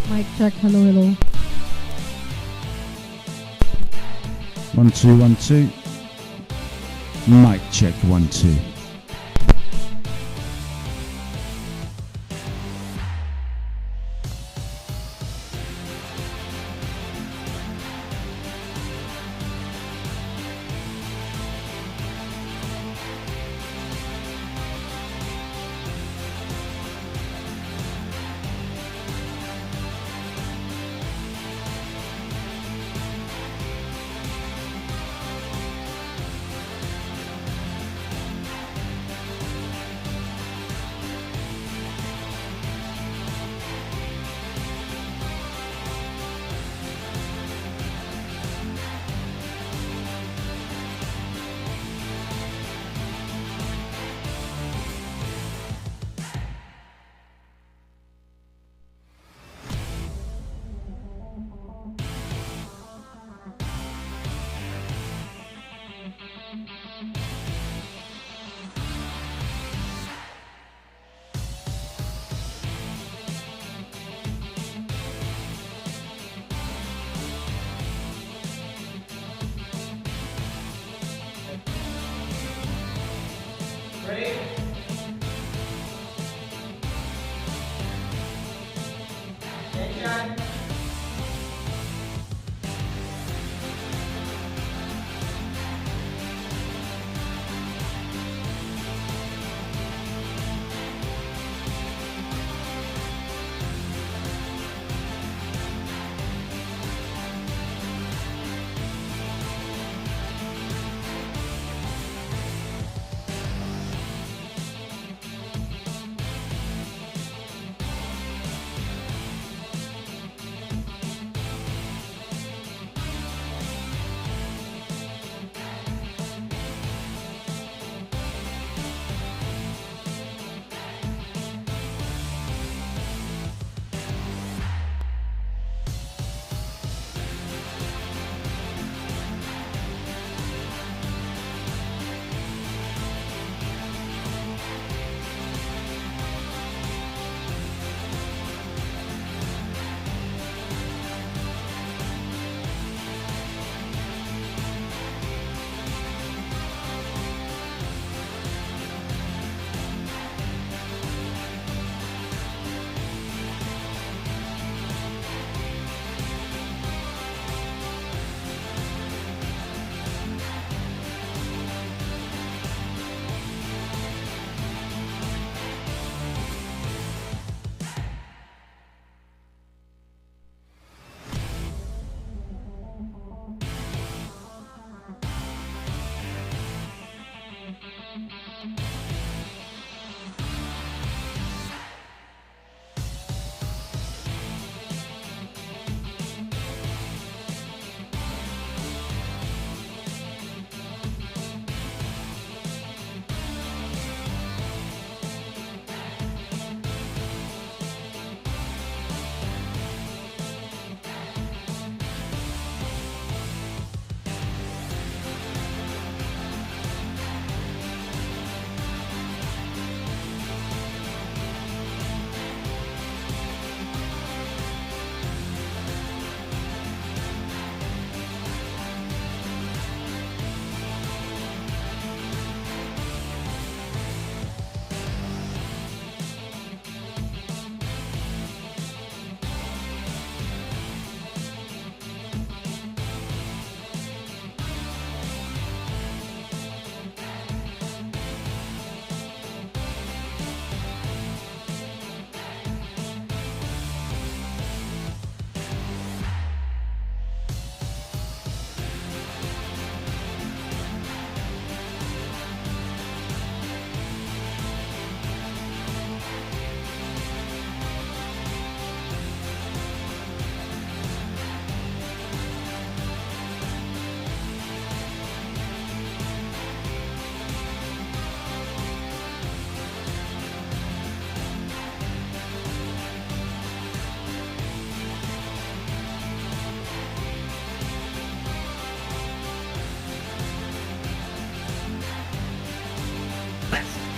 Mic check, hello, hello. 1 2 1 2. Mic check 1 2.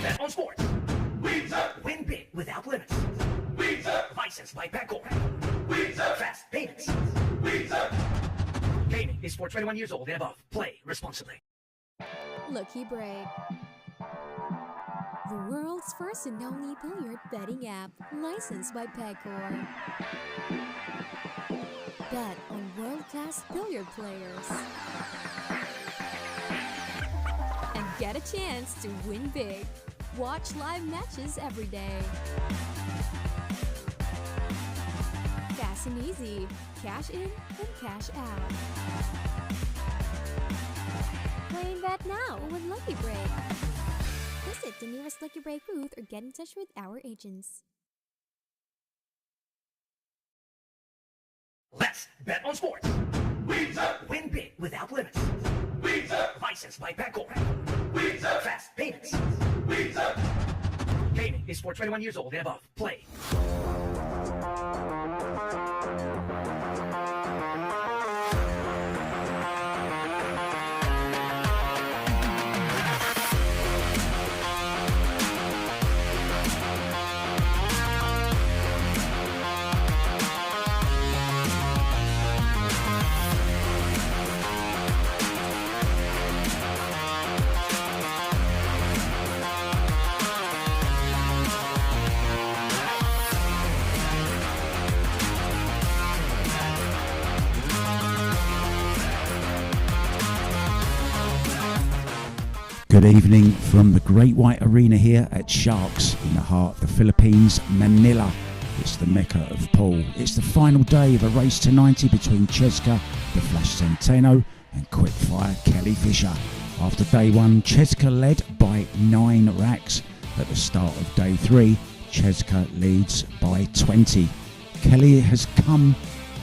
Bet on sports. Win big without limits. Licensed by Betcor. Fast payments. Gaming is for 21 years old and above. Play responsibly. Lucky Break. The world's first and only billiard betting app, licensed by Pegcor. Bet on world-class billiard players. And get a chance to win big. Watch live matches every day. Fast and easy. Cash in and cash out. Play and bet now with Lucky Break. Visit the nearest Lucky Break booth or get in touch with our agents. Let's bet on sports. Win big without limits. Licensed by Pegcor. Fast payments. Gaming is for 21 years old and above. Play. Good evening from the Great White Arena here at Sharks in the heart of the Philippines, Manila. It's the Mecca of pool. It's the final day of a race to 90 between CHEZKA, the Flash CENTENO, and Quickfire Kelly Fisher. After day one, CHEZKA led by 9 racks. At the start of day 3, CHEZKA leads by 20. Kelly has come,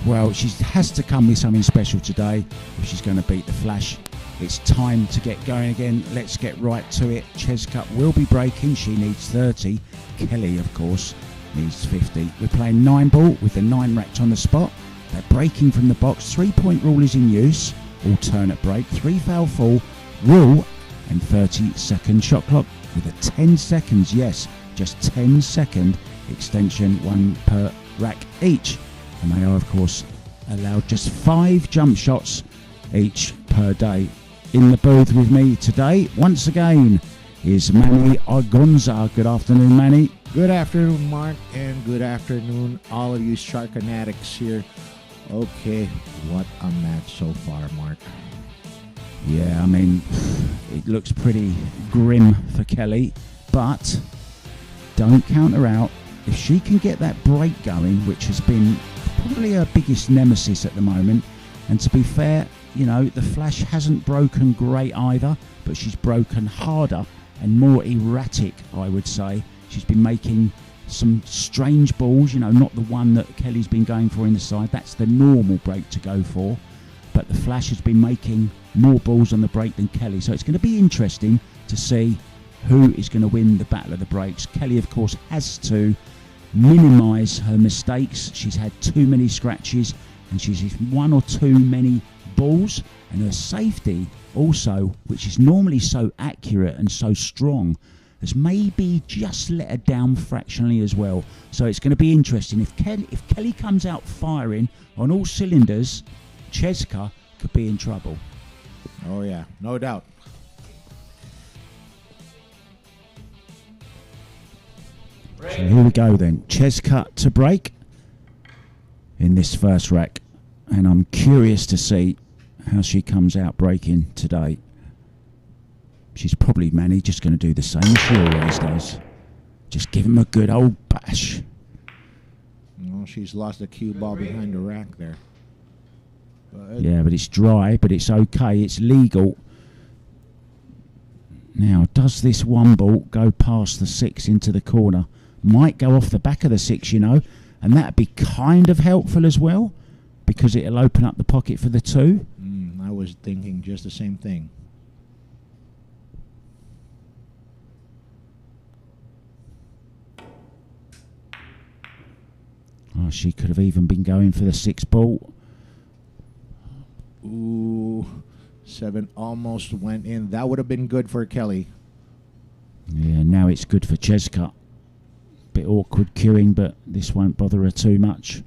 well, she has to come with something special today if she's going to beat the Flash. It's time to get going again. Let's get right to it. CHEZKA will be breaking. She needs 30. Kelly, of course, needs 50. We're playing 9 ball with the 9 racked on the spot. They're breaking from the box. 3-point rule is in use. Alternate break. 3 foul fall rule and 30-second shot clock with a 10 seconds. Yes, just 10-second extension, 1 per rack each. And they are, of course, allowed just 5 jump shots each per day. In the booth with me today, once again, is Manny Agonza. Good afternoon, Manny. Good afternoon, Mark, and good afternoon, all of you Shark fanatics here. Okay, what a match so far, Mark. Yeah, I mean, it looks pretty grim for Kelly, but don't count her out. If she can get that break going, which has been probably her biggest nemesis at the moment, and to be fair, you know, the Flash hasn't broken great either, but she's broken harder and more erratic, I would say. She's been making some strange balls, you know, not the one that Kelly's been going for in the side. That's the normal break to go for. But the Flash has been making more balls on the break than Kelly. So it's going to be interesting to see who is going to win the battle of the breaks. Kelly, of course, has to minimise her mistakes. She's had too many scratches and she's hit 1 or 2 many balls, and her safety also, which is normally so accurate and so strong, has maybe just let her down fractionally as well. So it's going to be interesting. If Kelly comes out firing on all cylinders, CHEZKA could be in trouble. Oh yeah, no doubt. So here we go then. CHEZKA to break in this first rack, and I'm curious to see how she comes out breaking today. She's probably, Manny, just going to do the same as she always does. Just give him a good old bash. Well, she's lost the cue ball behind the rack there. Yeah, but it's dry, but it's okay. It's legal. Now, does this 1 ball go past the 6 into the corner? Might go off the back of the 6, you know, and that'd be kind of helpful as well, because it'll open up the pocket for the 2. I was thinking just the same thing. Oh, she could have even been going for the 6 ball. Ooh, 7 almost went in. That would have been good for Kelly. Yeah, now it's good for CHEZKA. Bit awkward queuing, but this won't bother her too much.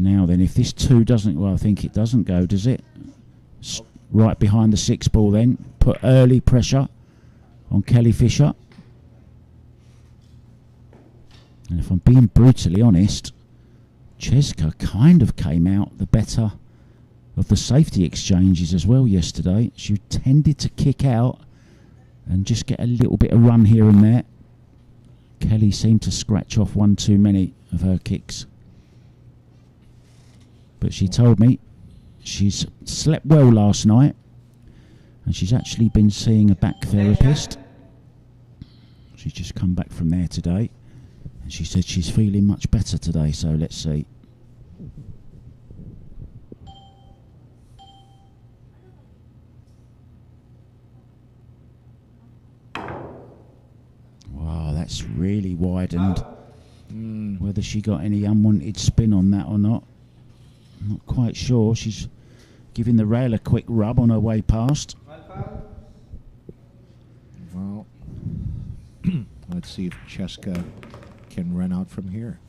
Now then, if this 2 doesn't, well, I think it doesn't go, does it? Right behind the 6 ball then. Put early pressure on Kelly Fisher. And if I'm being brutally honest, Cheska kind of came out the better of the safety exchanges as well yesterday. She tended to kick out and just get a little bit of run here and there. Kelly seemed to scratch off one too many of her kicks. But she told me she's slept well last night and she's actually been seeing a back therapist. She's just come back from there today and she said she's feeling much better today, so let's see. Wow, that's really widened. Whether she got any unwanted spin on that or not, I'm not quite sure. She's giving the rail a quick rub on her way past. Well, let's see if Cheska can run out from here.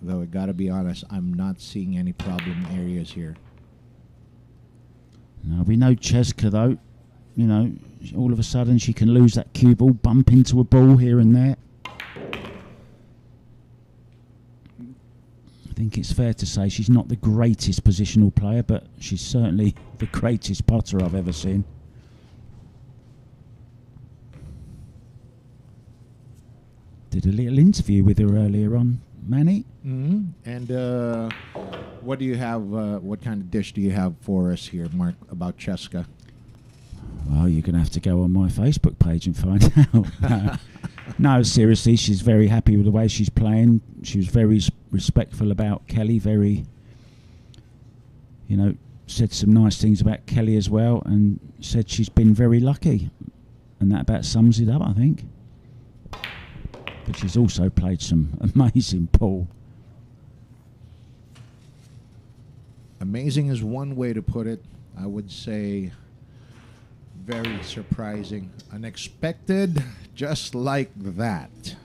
Though I gotta be honest, I'm not seeing any problem areas here. Now we know Cheska though, you know, all of a sudden she can lose that cue ball, bump into a ball here and there. I think it's fair to say she's not the greatest positional player, but she's certainly the greatest putter I've ever seen. Did a little interview with her earlier on, Manny. And what do you have? What kind of dish do you have for us here, Mark, about Cheska? Well, you're going to have to go on my Facebook page and find out. No, seriously, she's very happy with the way she's playing. She was very respectful about Kelly, very, you know, said some nice things about Kelly as well, and said she's been very lucky. And that about sums it up, I think. But she's also played some amazing pool. Amazing is one way to put it. I would say very surprising, unexpected, just like that.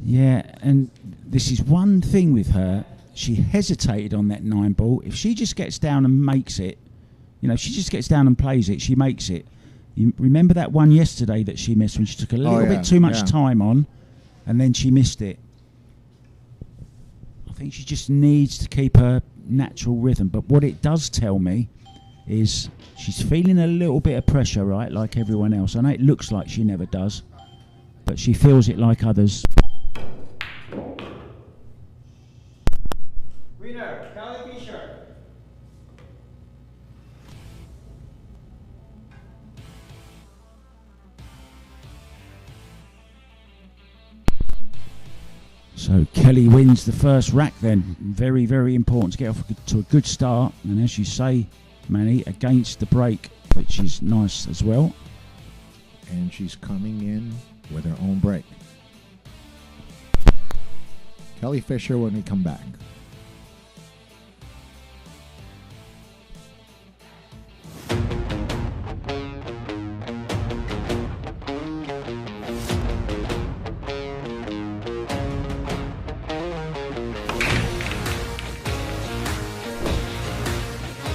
Yeah, and this is one thing with her. She hesitated on that 9 ball. If she just gets down and makes it, you know, if she just gets down and plays it, she makes it. You remember that one yesterday that she missed when she took a little bit too much time on and then she missed it? I think she just needs to keep her natural rhythm. But what it does tell me is she's feeling a little bit of pressure, right, like everyone else. I know it looks like she never does, but she feels it like others. Winner, Kelly Fisher. So Kelly wins the first rack then. Very, very important to get off to a good start. And as you say, Manny, against the break, which is nice as well. And she's coming in with her own break. Kelly Fisher when we come back.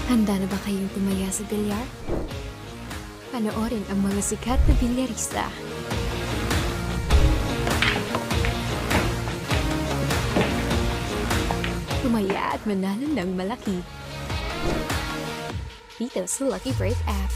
Handa na ba kayong tumaya sa Billiard? Panoorin ang mga sikat na bilyarista. Tumaya at manalo ng malaki. Dito sa Lucky Break app.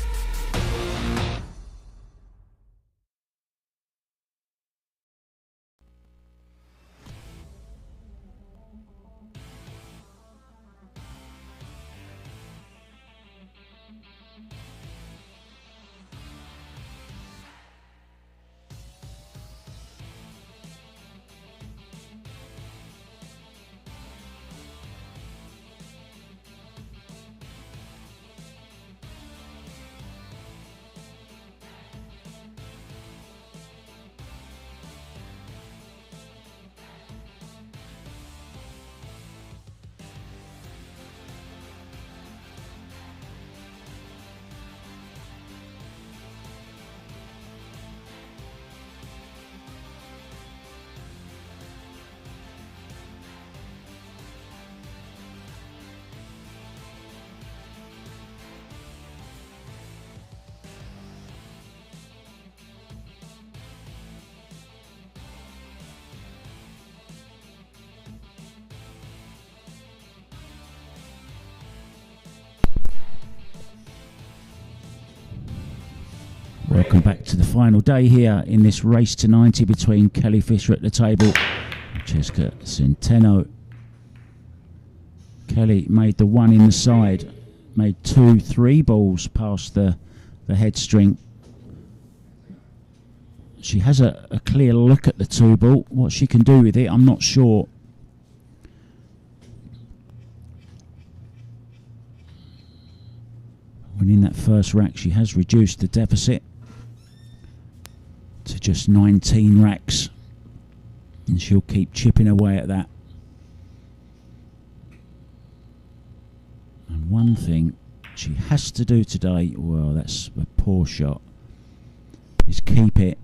Welcome back to the final day here in this race to 90 between Kelly Fisher at the table and CHEZKA CENTENO. Kelly made the one in the side, made 2-3 balls past the head string. She has a clear look at the 2 ball. What she can do with it, I'm not sure. Winning that first rack, she has reduced the deficit to just 19 racks, and she'll keep chipping away at that. And one thing she has to do today, well, that's a poor shot, is keep it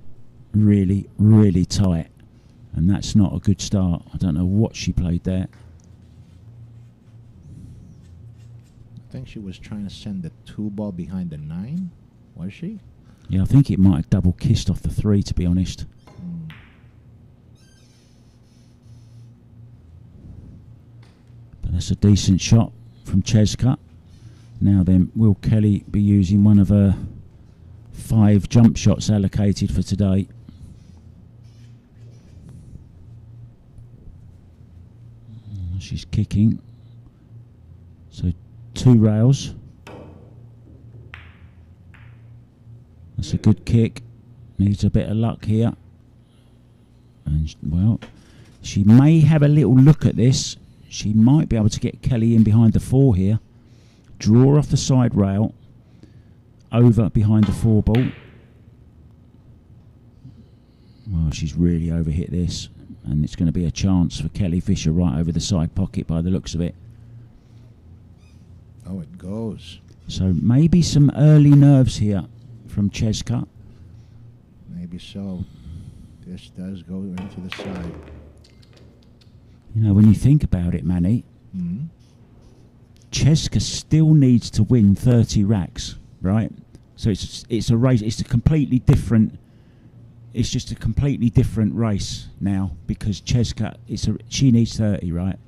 really, really tight, and that's not a good start. I don't know what she played there. I think she was trying to send the 2 ball behind the 9, was she? Yeah, I think it might have double kissed off the 3, to be honest. But that's a decent shot from CHEZKA. Now then, will Kelly be using one of her 5 jump shots allocated for today? She's kicking. So 2 rails. That's a good kick. Needs a bit of luck here. And, well, she may have a little look at this. She might be able to get Kelly in behind the 4 here. Draw off the side rail. Over behind the 4 ball. Well, she's really overhit this. And it's going to be a chance for Kelly Fisher right over the side pocket by the looks of it. Oh, it goes. So maybe some early nerves here from CHEZKA. Maybe so. This does go into the side. You know, when you think about it, Manny, CHEZKA still needs to win 30 racks, right? So it's a race. It's a completely different. It's just a completely different race now because CHEZKA. She needs 30, right?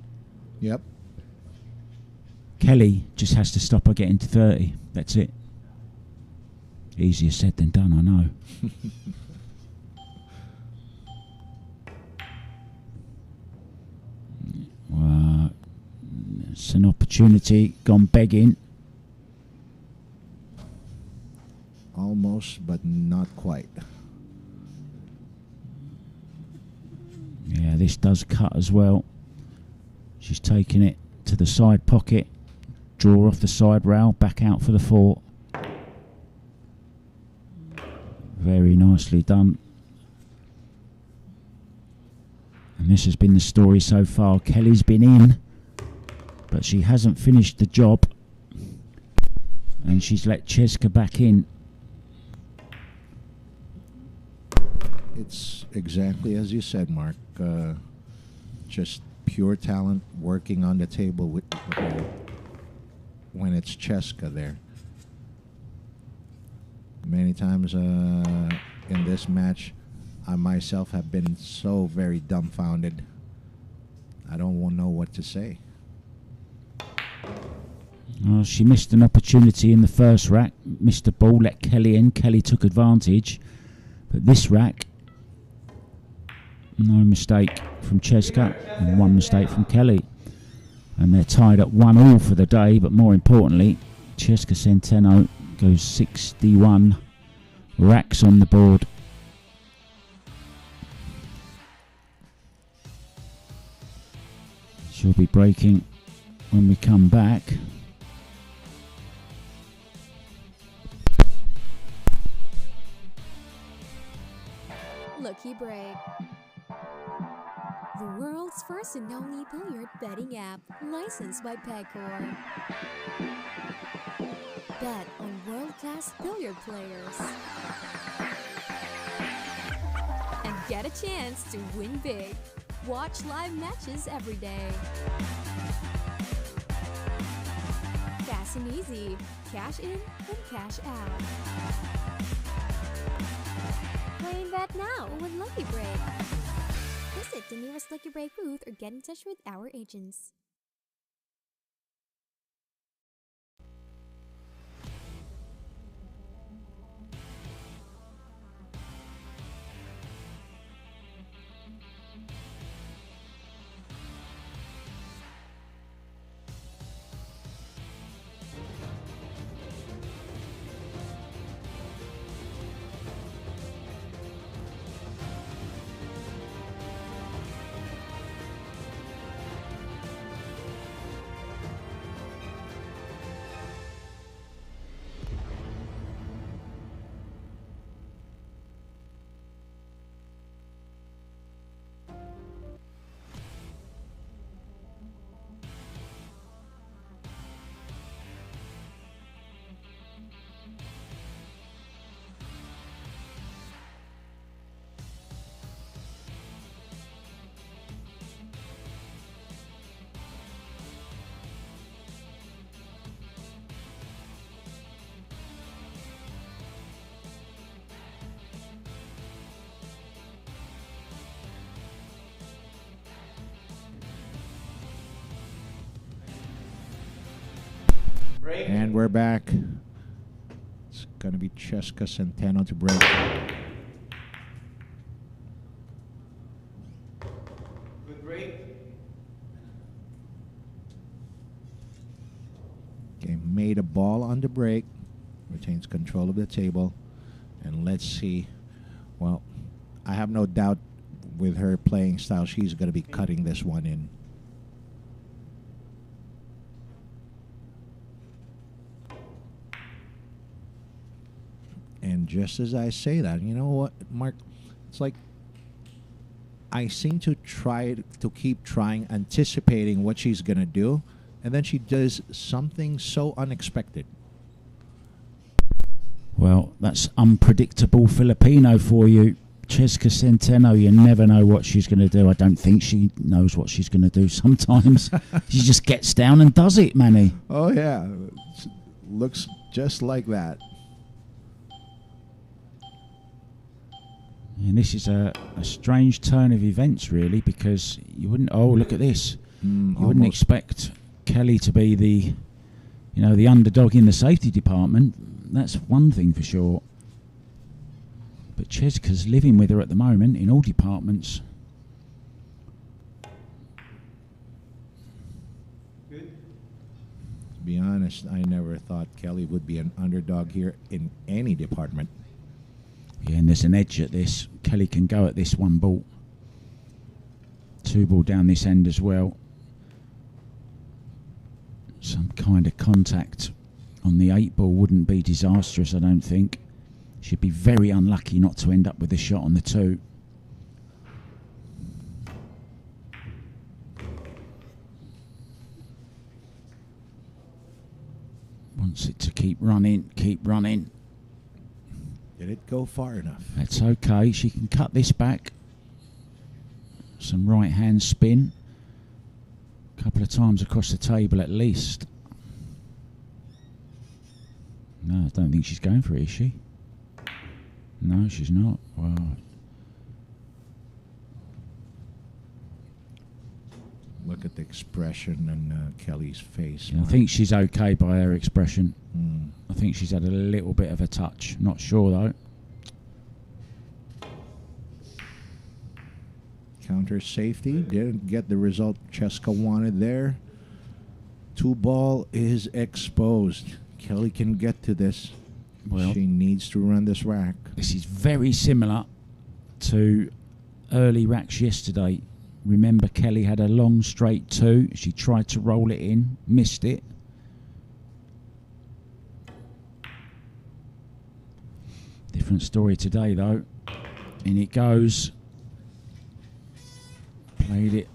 Yep. Kelly just has to stop her getting to 30. That's it. Easier said than done, I know. It's an opportunity gone begging. Almost, but not quite. Yeah, this does cut as well. She's taking it to the side pocket. Draw off the side rail, back out for the 4. Very nicely done. And this has been the story so far. Kelly's been in, but she hasn't finished the job. And she's let CHEZKA back in. It's exactly as you said, Mark. Just pure talent working on the table with when it's CHEZKA there. Many times in this match, I myself have been so very dumbfounded. I don't know what to say. Well, she missed an opportunity in the first rack. Missed the ball, let Kelly in. Kelly took advantage. But this rack, no mistake from CHEZKA and 1 mistake from Kelly. And they're tied at 1-1 for the day. But more importantly, CHEZKA CENTENO goes 61 racks on the board. She'll be breaking when we come back. Lucky Break. The world's first and only billiard betting app, licensed by Pegcor. Bet on world-class billiard players. And get a chance to win big. Watch live matches every day. Fast and easy. Cash in and cash out. Play and bet now with Lucky Break. Visit the nearest Lucky Break booth or get in touch with our agents. And we're back. It's going to be Cheska Centeno to break. Good break. Okay, made a ball on the break. Retains control of the table. And let's see. Well, I have no doubt with her playing style, she's going to be cutting this one in. And just as I say that, you know what, Mark? It's like I seem to keep trying, anticipating what she's going to do, and then she does something so unexpected. Well, that's unpredictable Filipino for you. CHEZKA Centeno, you never know what she's going to do. I don't think she knows what she's going to do sometimes. She just gets down and does it, Manny. Oh, yeah. Looks just like that. And this is a strange turn of events, really, because you wouldn't... Oh, look at this. You wouldn't expect Kelly to be the underdog in the safety department. That's one thing for sure. But CHEZKA's living with her at the moment in all departments. Good. To be honest, I never thought Kelly would be an underdog here in any department. Yeah, and there's an edge at this. Kelly can go at this one ball. Two ball down this end as well. Some kind of contact on the 8 ball wouldn't be disastrous, I don't think. She'd be very unlucky not to end up with a shot on the 2. Wants it to keep running, keep running. Did it go far enough? That's okay. She can cut this back. Some right hand spin. A couple of times across the table at least. No, I don't think she's going for it, is she? No, she's not. Wow. Look at the expression on Kelly's face. Yeah, I think she's okay by her expression. Mm. I think she's had a little bit of a touch. Not sure though. Counter safety. Didn't get the result Cheska wanted there. 2 ball is exposed. Kelly can get to this. Well, she needs to run this rack. This is very similar to early racks yesterday. Remember, Kelly had a long straight 2. She tried to roll it in, missed it. Different story today, though. In it goes. Played it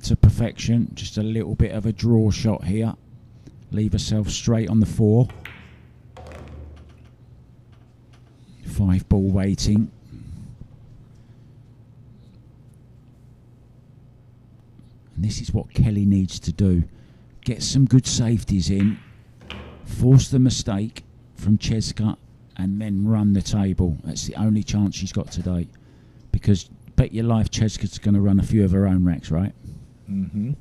to perfection. Just a little bit of a draw shot here. Leave herself straight on the 4. 5 ball waiting. And this is what Kelly needs to do. Get some good safeties in. Force the mistake from CHEZKA and then run the table. That's the only chance she's got today. Because bet your life CHEZKA's going to run a few of her own racks, right? Mm-hmm.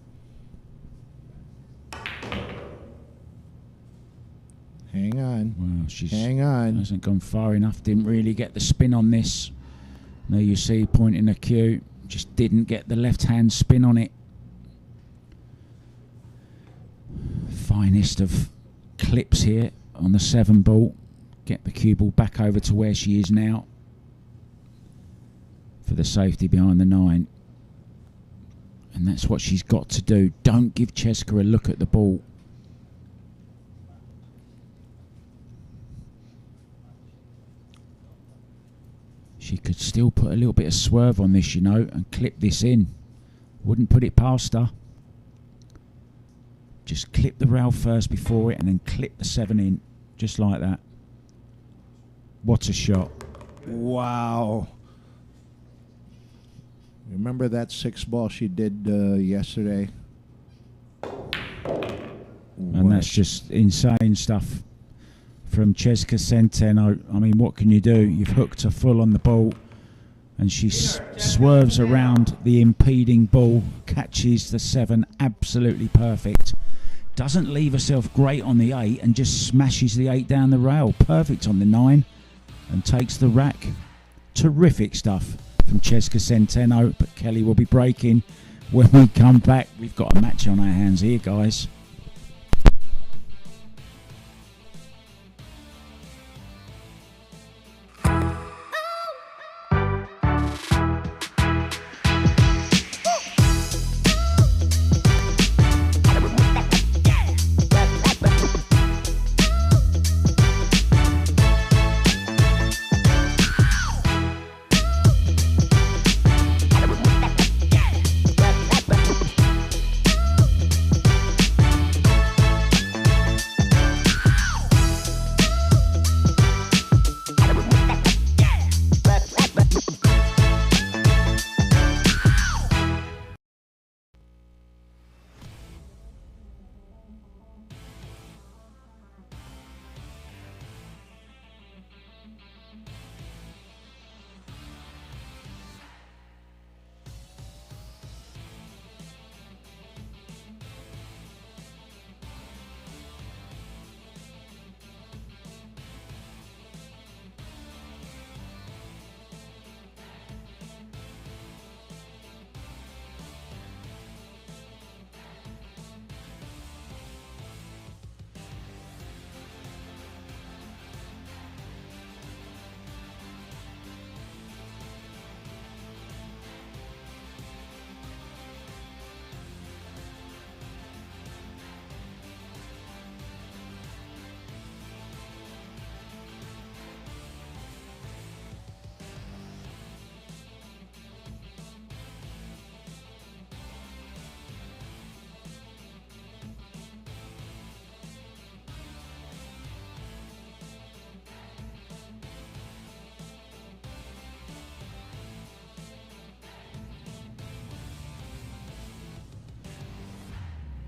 Hang on. Well, Hang on. Hasn't gone far enough. Didn't really get the spin on this. There you see, pointing a cue. Just didn't get the left-hand spin on it. Finest of clips here on the 7 ball. Get the cue ball back over to where she is now. For the safety behind the 9. And that's what she's got to do. Don't give CHEZKA a look at the ball. She could still put a little bit of swerve on this, you know, and clip this in. Wouldn't put it past her. Just clip the rail first before it and then clip the 7 in. Just like that. What a shot. Wow. Remember that 6 ball she did yesterday? And that's just insane stuff from CHEZKA Centeno. I mean, what can you do? You've hooked her full on the ball and she swerves around the impeding ball, catches the 7 absolutely perfect. Doesn't leave herself great on the 8 and just smashes the 8 down the rail. Perfect on the 9 and takes the rack. Terrific stuff from Cheska Centeno, but Kelly will be breaking when we come back. We've got a match on our hands here, guys.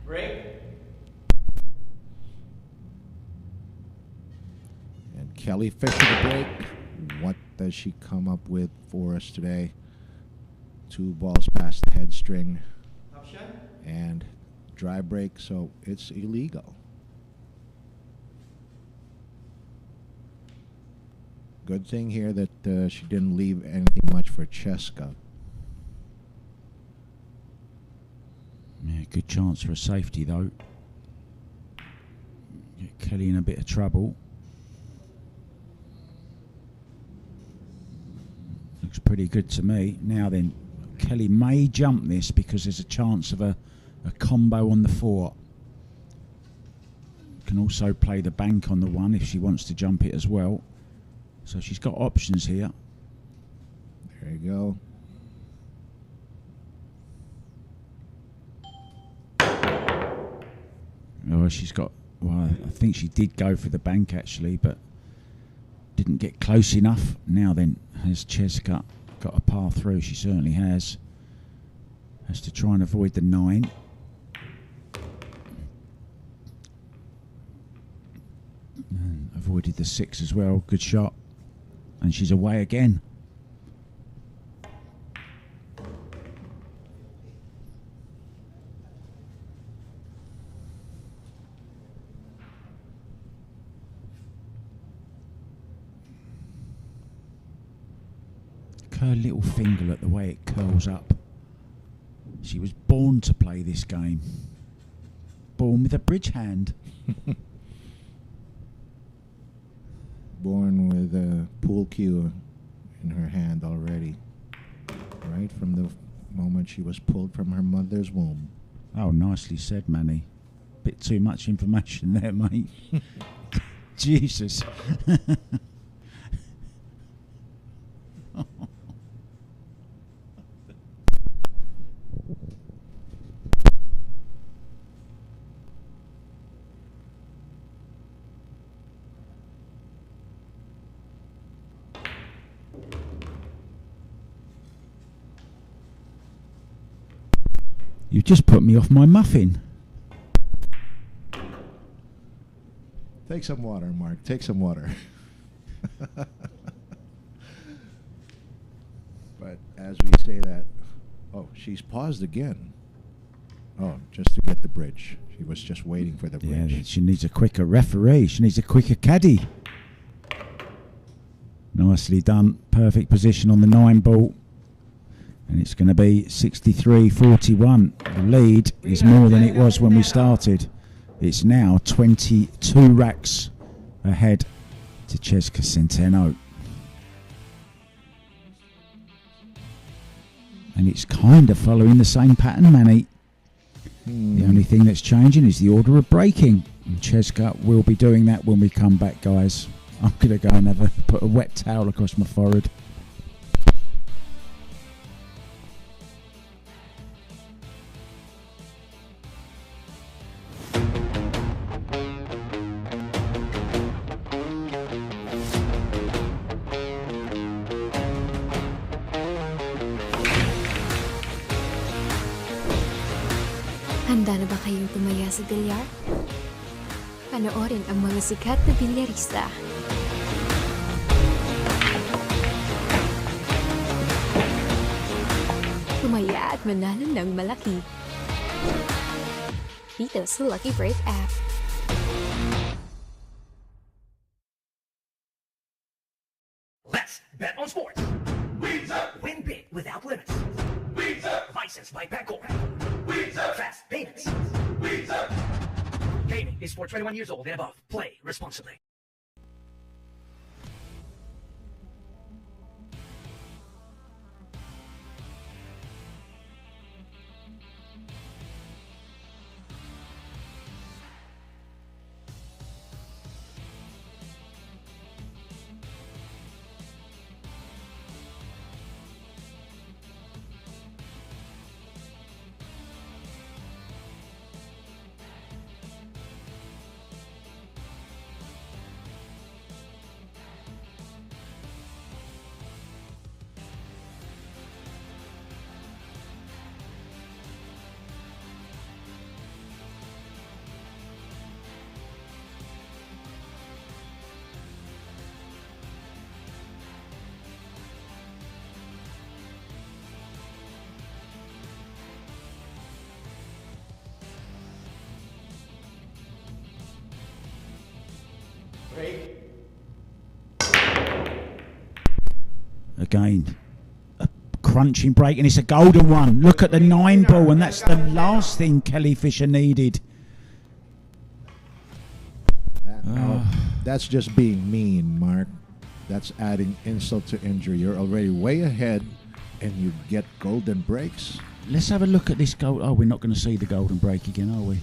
Break. And Kelly Fisher to break. What does she come up with for us today? 2 balls past the head string Option. and dry break, so it's illegal. Good thing here that she didn't leave anything much for Cheska. Yeah, good chance for a safety though. Get Kelly in a bit of trouble. Looks pretty good to me. Now then, Kelly may jump this because there's a chance of a combo on the 4. Can also play the bank on the 1 if she wants to jump it as well. So she's got options here. There you go. Oh, she's got, well, I think she did go for the bank actually, but didn't get close enough. Now then, has Cheska got a par through? She certainly has. Has to try and avoid the 9. And avoided the 6 as well. Good shot. And she's away again. Her little finger at the way it curls up. She was born to play this game. Born with a bridge hand. Born with a pool cue in her hand already. Right from the moment she was pulled from her mother's womb. Oh, nicely said, Manny. Bit too much information there, mate. Jesus. You just put me off my muffin. Take some water, Mark. Take some water. But as we say that, oh, she's paused again. Oh, just to get the bridge. She was just waiting for the bridge. Yeah, she needs a quicker referee. She needs a quicker caddy. Nicely done. Perfect position on the 9 ball. And it's going to be 63-41. The lead is more than it was when we started. It's now 22 racks ahead to CHEZKA CENTENO. And it's kind of following the same pattern, Manny. The only thing that's changing is the order of breaking. And CHEZKA will be doing that when we come back, guys. I'm going to go and put a wet towel across my forehead. Handa na ba kayong tumaya sa Billiard? Panoorin ang mga sikat na bilyarista. Tumaya at manalo ng malaki. Dito sa Lucky Break app. Let's bet on sports. Win big without limits. Licensed by Bancorp. Fast payments. Gaming is for 21 years old and above. Play responsibly. Break. Again, a crunching break, and it's a golden one. Look at the 9 ball, and that's the last thing Kelly Fisher needed. Now, that's just being mean, Mark. That's adding insult to injury. You're already way ahead, and you get golden breaks. Let's have a look at this goal. Oh, we're not going to see the golden break again, are we?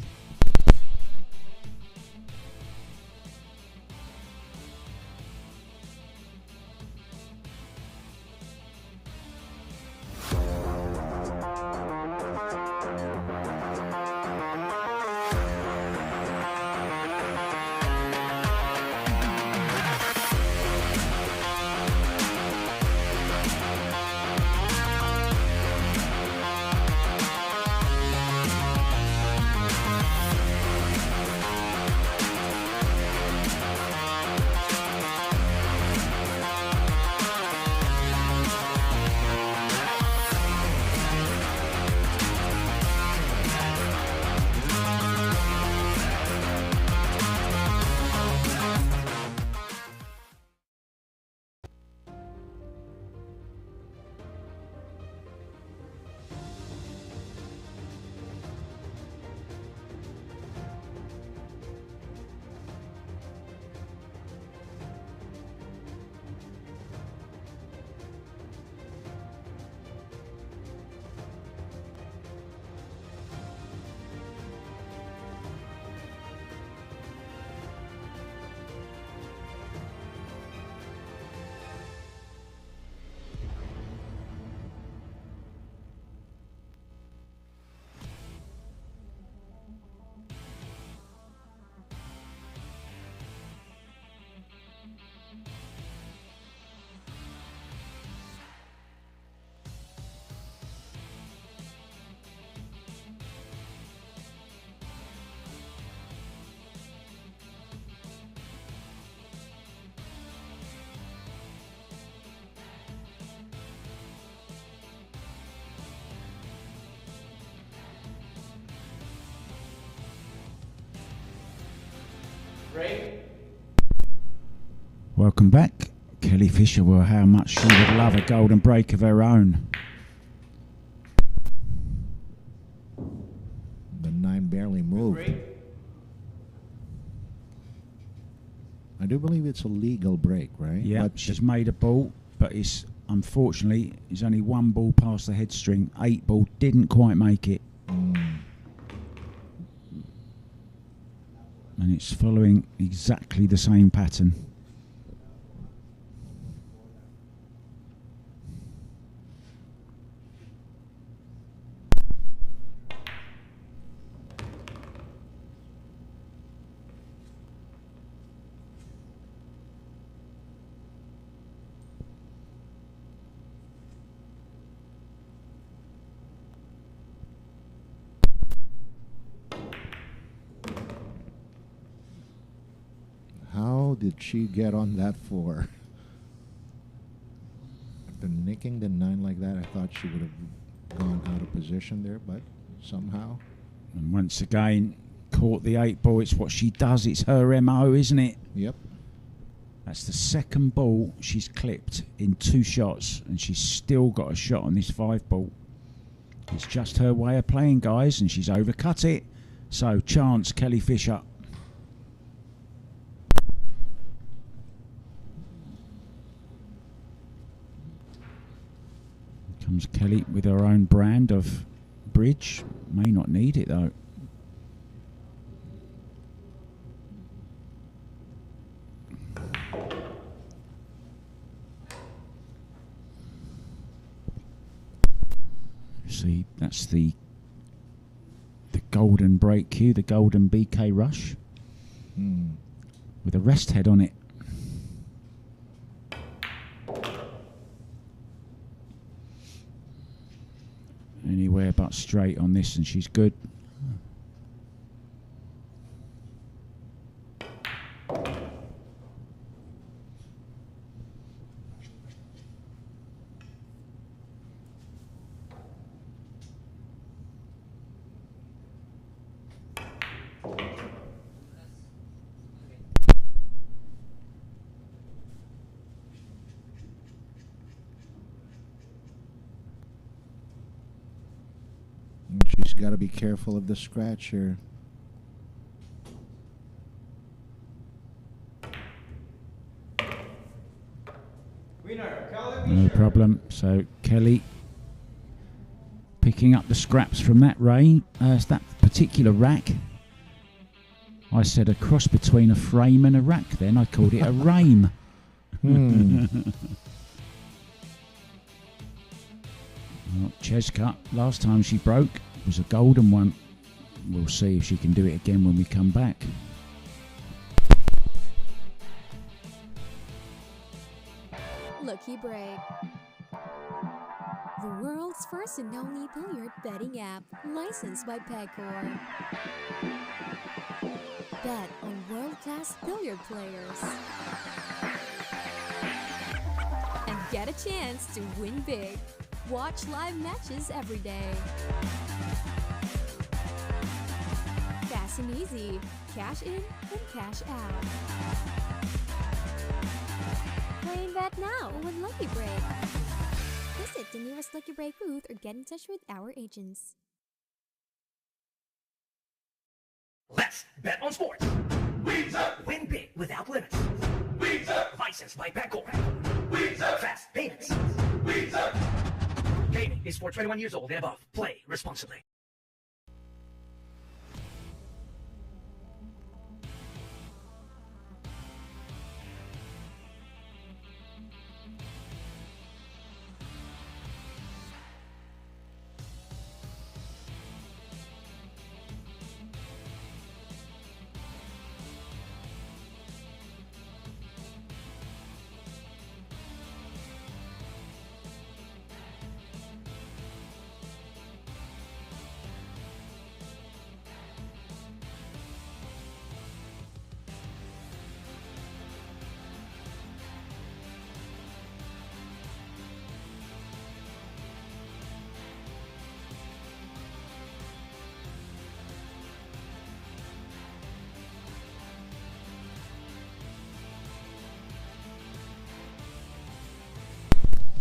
Break. Welcome back. Kelly Fisher, well, how much she would love a golden break of her own. The 9 barely moved. Break. I do believe it's a legal break, right? Yeah, But she's made a ball, but it's unfortunately it's only 1 ball past the head string. 8 ball didn't quite make it. And it's following exactly the same pattern. How did she get on that 4? After nicking the 9 like that, I thought she would have gone out of position there, but somehow. And once again, caught the 8 ball. It's what she does. It's her MO, isn't it? Yep. That's the second ball she's clipped in 2 shots, and she's still got a shot on this 5 ball. It's just her way of playing, guys, and she's overcut it. So, chance, Kelly Fisher. Comes Kelly with her own brand of bridge. May not need it, though. See, that's the golden break cue, the golden BK rush, with a rest head on it. Anywhere but straight on this, and she's good. She's got to be careful of the scratch here. Winner, Kelly No Fisher. problem. So Kelly picking up the scraps from that that particular rack. I said a cross between a frame and a rack then. I called it a rame. Well, CHEZKA, last time she broke was a golden one. We'll see if she can do it again when we come back. Lucky Break. The world's first and only billiard betting app, licensed by Pegcor. Bet on world-class billiard players. And get a chance to win big. Watch live matches every day. Fast and easy. Cash in and cash out. Play and bet now with Lucky Break. Visit the nearest Lucky Break booth or get in touch with our agents. Let's bet on sports. Win big without limits. Licensed by Pegcor. Fast payments. Gaming is for 21 years old and above. Play responsibly.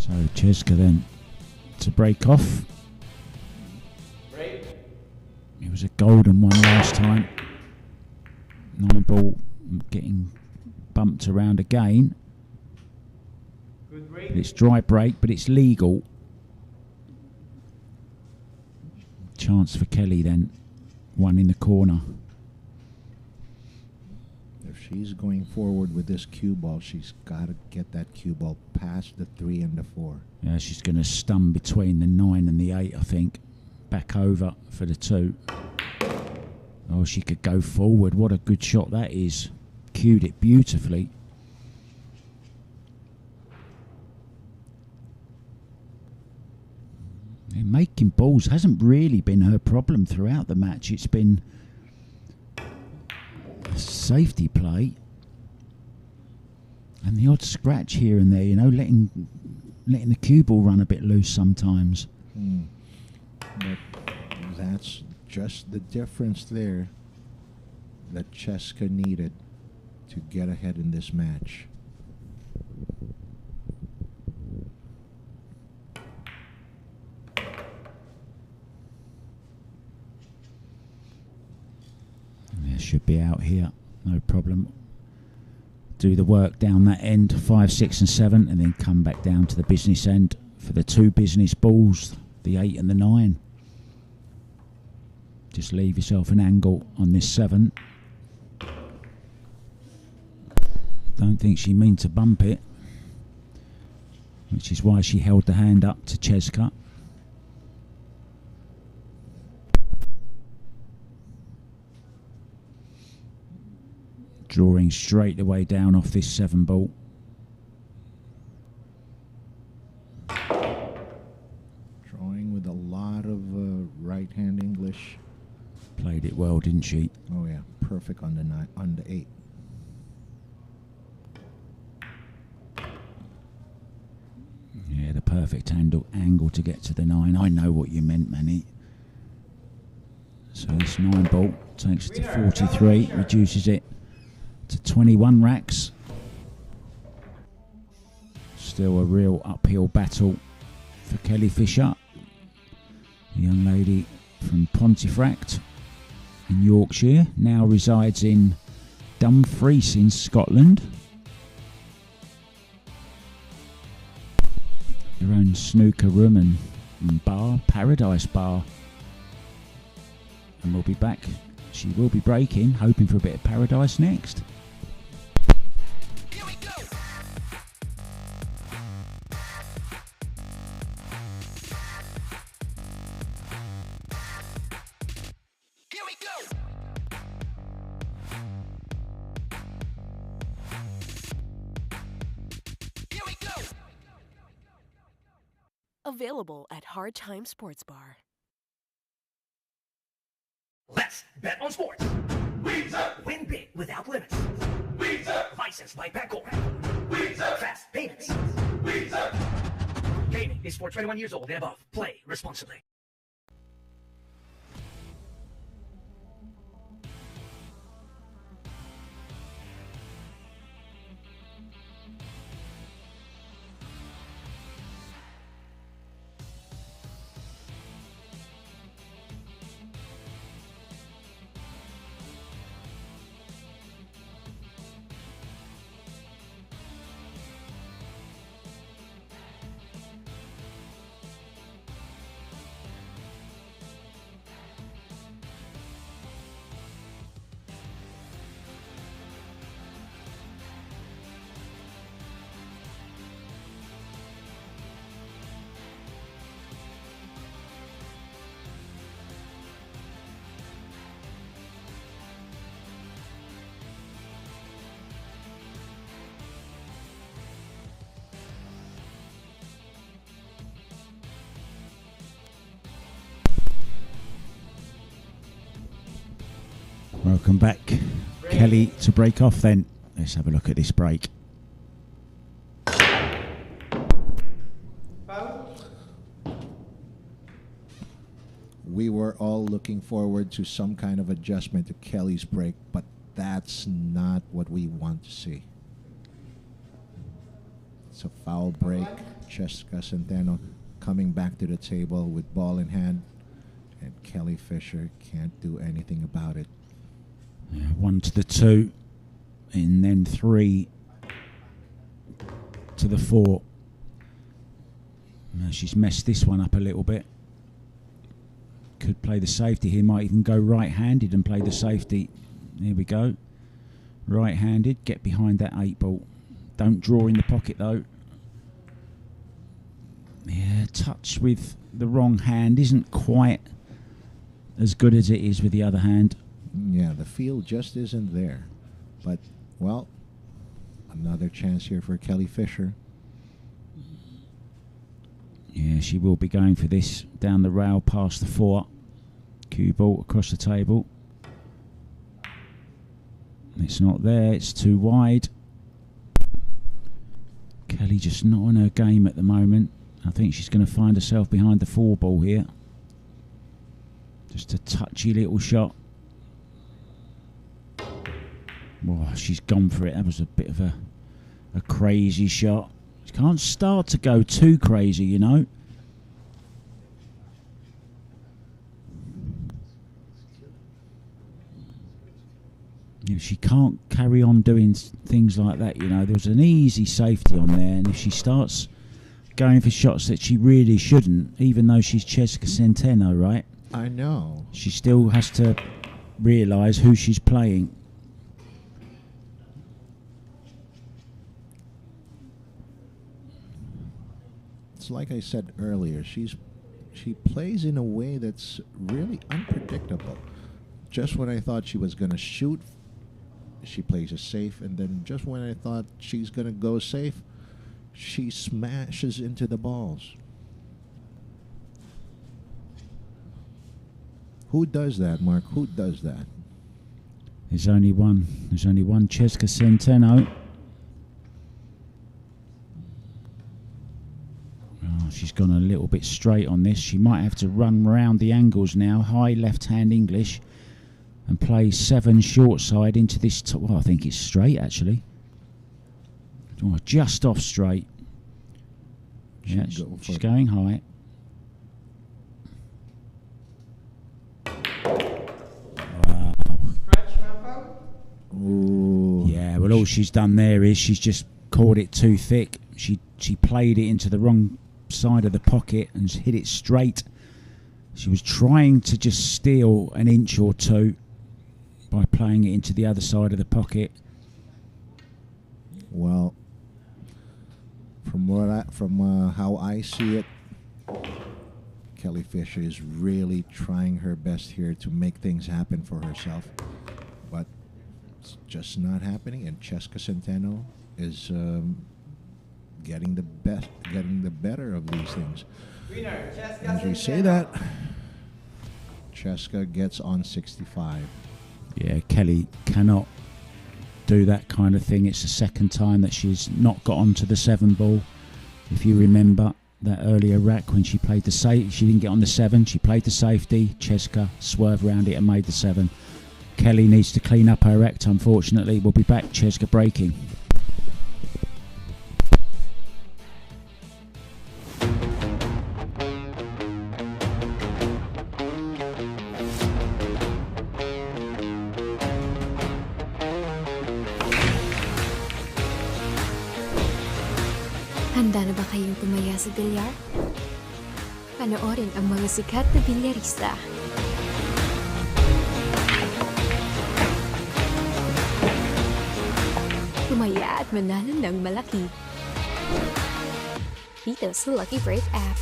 So Cheska then to break off. Break. It was a golden one last time. 9 ball getting bumped around again. Good break. But it's dry break, but it's legal. Chance for Kelly then. One in the corner. If she's going forward with this cue ball, she's got to get that cue ball past the 3 and the 4. Yeah, she's going to stun between the 9 and the 8, I think. Back over for the 2. Oh, she could go forward. What a good shot that is. Cued it beautifully. And making balls hasn't really been her problem throughout the match. It's been a safety play and the odd scratch here and there, you know, letting the cue ball run a bit loose sometimes. But that's just the difference there that Cheska needed to get ahead in this match. Yeah, should be out here, no problem. Do the work down that end, 5, 6 and 7, and then come back down to the business end for the 2 business balls, the 8 and the 9. Just leave yourself an angle on this 7. Don't think she meant to bump it, which is why she held the hand up to Cheska. Drawing straight away down off this 7 ball. Drawing with a lot of right-hand English. Played it well, didn't she? Oh yeah, perfect on the 9, on the 8. Yeah, the perfect angle to get to the 9. I know what you meant, Manny. So this 9 ball takes it to 43, reduces it to 21 racks. Still a real uphill battle for Kelly Fisher, the young lady from Pontefract in Yorkshire, now resides in Dumfries in Scotland. Their own snooker room and bar, Paradise Bar. And we'll be back. She will be breaking, hoping for a bit of paradise next. Here we go. Here we go. Here we go. Available at Hard Time Sports Bar. Let's bet on sports. Win big without limits. Licensed by Bancorp. Fast payments. Gaming is for 21 years old and above. Play responsibly. Welcome back. Kelly to break off then. Let's have a look at this break. Foul. We were all looking forward to some kind of adjustment to Kelly's break, but that's not what we want to see. It's a foul break. Cheska Centeno coming back to the table with ball in hand. And Kelly Fisher can't do anything about it. Yeah, 1 to the 2. And then 3 to the 4. Now she's messed this one up a little bit. Could play the safety here. Might even go right-handed and play the safety. There we go. Right-handed. Get behind that 8 ball. Don't draw in the pocket though. Yeah, touch with the wrong hand isn't quite as good as it is with the other hand. Yeah, the feel just isn't there. But, well, another chance here for Kelly Fisher. Yeah, she will be going for this down the rail past the 4. Cue ball across the table. It's not there, it's too wide. Kelly just not on her game at the moment. I think she's going to find herself behind the 4 ball here. Just a touchy little shot. Oh, she's gone for it. That was a bit of a crazy shot. She can't start to go too crazy, you know. She can't carry on doing things like that, you know. There's an easy safety on there, and if she starts going for shots that she really shouldn't, even though she's CHEZKA CENTENO, right? I know. She still has to realise who she's playing. It's like I said earlier, she plays in a way that's really unpredictable. Just when I thought she was going to shoot, she plays it safe, and then just when I thought she's going to go safe, she smashes into the balls. Who does that, Mark? Who does that? There's only one. There's only one CHEZKA CENTENO. Oh, she's gone a little bit straight on this. She might have to run round the angles now. High left-hand English. And play 7 short side into this. Well, I think it's straight actually. Oh, just off straight. Yeah, she's going high. Wow. Ooh. Yeah, well, all she's done there is she's just caught it too thick. She played it into the wrong side of the pocket and hit it straight. She was trying to just steal an inch or 2 by playing it into the other side of the pocket. Well, from how I see it, Kelly Fisher is really trying her best here to make things happen for herself, but it's just not happening. And Cheska Centeno is getting the better of these things. Winner, Cheska As we say that, Cheska gets on 65. Yeah, Kelly cannot do that kind of thing. It's the second time that she's not got onto the 7 ball. If you remember that earlier rack when she played the safe, she didn't get on the 7. She played the safety. Cheska swerved around it and made the 7. Kelly needs to clean up her act, unfortunately. We'll be back. Cheska breaking. Handa na ba kayong tumaya sa Billiard? Panoorin ang mga sikat na bilyarista. Tumaya at manalo ng malaki. Dito sa Lucky Break app.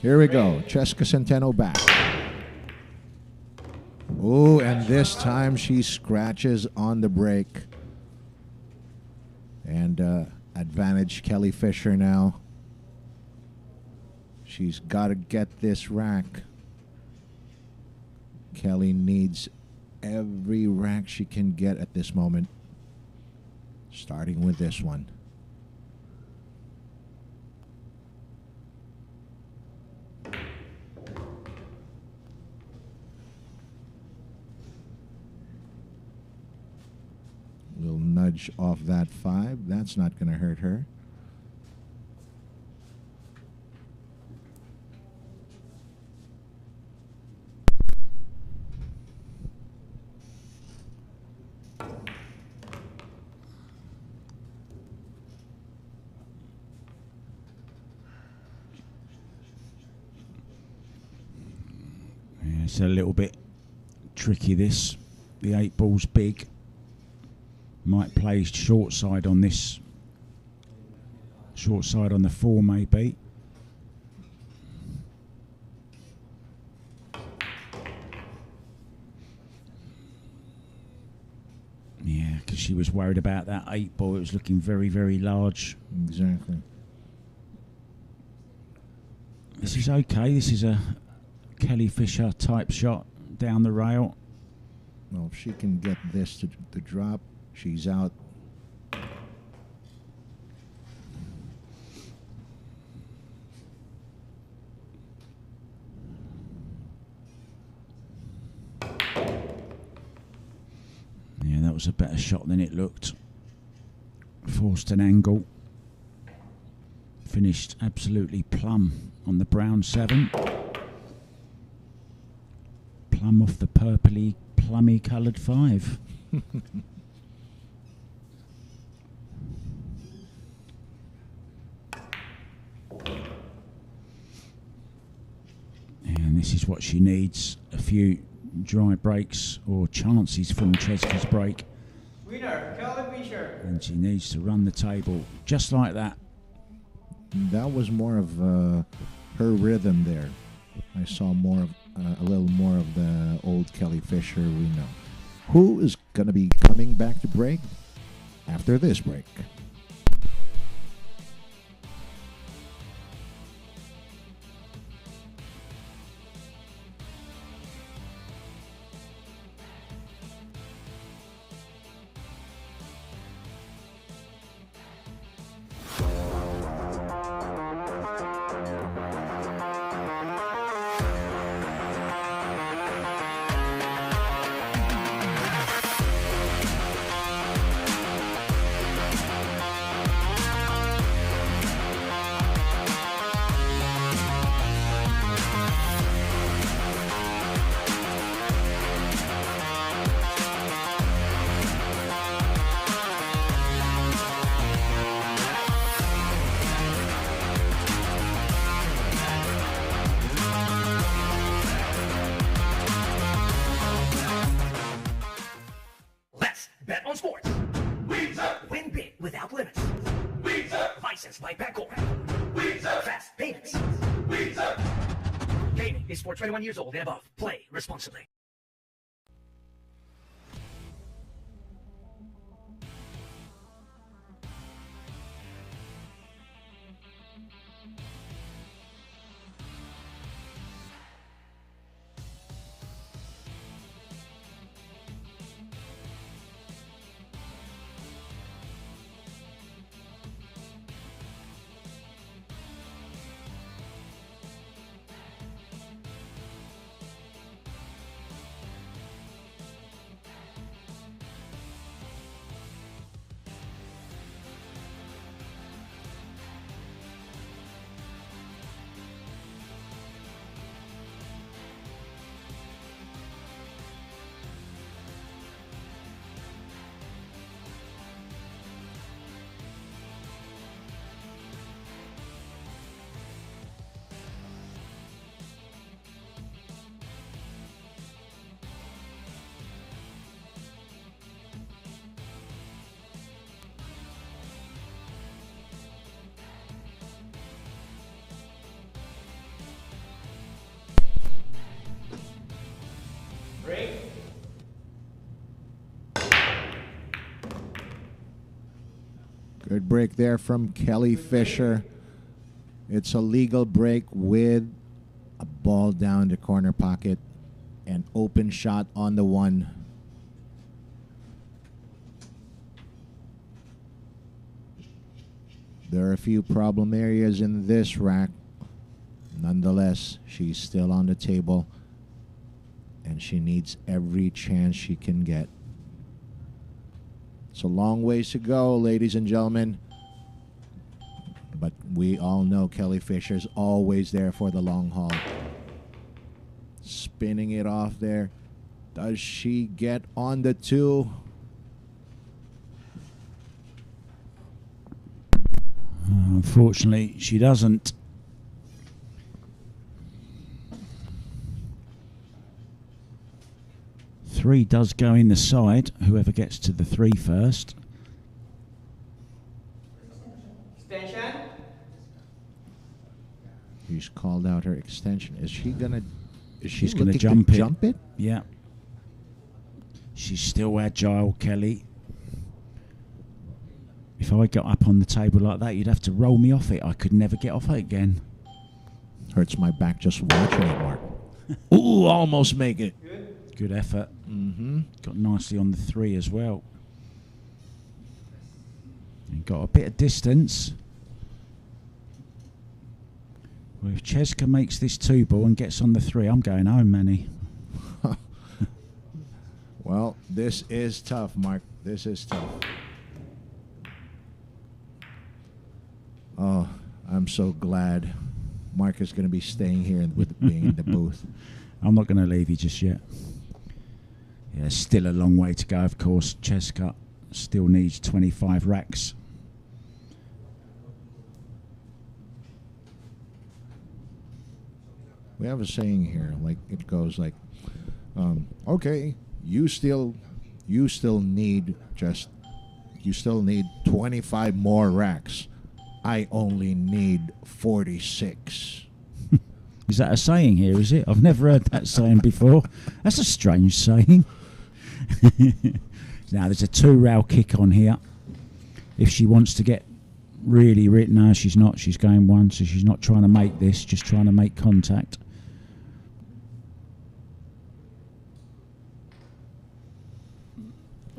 Here we go. Cheska Centeno back. Oh, and this time she scratches on the break. And advantage Kelly Fisher now. She's got to get this rack. Kelly needs every rack she can get at this moment. Starting with this one. Little nudge off that 5. That's not going to hurt her. Yeah, it's a little bit tricky this. The 8 ball's big. Might play short side on this. Short side on the 4 maybe. Yeah, because she was worried about that 8 ball. It was looking very, very large. Exactly. This is okay. This is a Kelly Fisher type shot down the rail. Well, if she can get this to drop, she's out. Yeah, that was a better shot than it looked. Forced an angle. Finished absolutely plumb on the brown 7. Plumb off the purpley, plummy coloured 5. And this is what she needs. A few dry breaks or chances from Cheska's break. Winner, Kelly Fisher. And she needs to run the table just like that. That was more of her rhythm there. I saw more of a little more of the old Kelly Fisher we know. Who is going to be coming back to break after this break? Let's bet on sports. Win big without limits. Licensed by Bancorp. Fast payments. Gaming is for 21 years old and above. Play responsibly. Good break there from Kelly Fisher. It's a legal break with a ball down the corner pocket. An open shot on the one. There are a few problem areas in this rack. Nonetheless, she's still on the table. And she needs every chance she can get. It's a long ways to go, ladies and gentlemen. But we all know Kelly Fisher's always there for the long haul. Spinning it off there. Does she get on the two? Unfortunately, she doesn't. Three does go in the side. Whoever gets to the three first. Extension. She's called out her extension. Is she gonna? Is she She's going to looking jump it. Jump it? Yeah. She's still agile, Kelly. If I got up on the table like that, you'd have to roll me off it. I could never get off it again. Hurts my back just watching it, Mark. Ooh, almost make it. Good effort. Mm-hmm. Got nicely on the three as well. And got a bit of distance. Well, if Cheska makes this two ball and gets on the three, I'm going home, Manny. Well, this is tough, Mark. This is tough. Oh, I'm so glad Mark is going to be staying here with being in the booth. I'm not going to leave you just yet. Yeah, still a long way to go, of course. Cheska still needs 25 racks. We have a saying here, like it goes like, okay, you still need 25 more racks. I only need 46. Is that a saying here, is it? I've never heard that saying before. That's a strange saying. Now, there's a two-rail kick on here. If she wants to get really written, no, she's not. She's going one, so she's not trying to make this, just trying to make contact.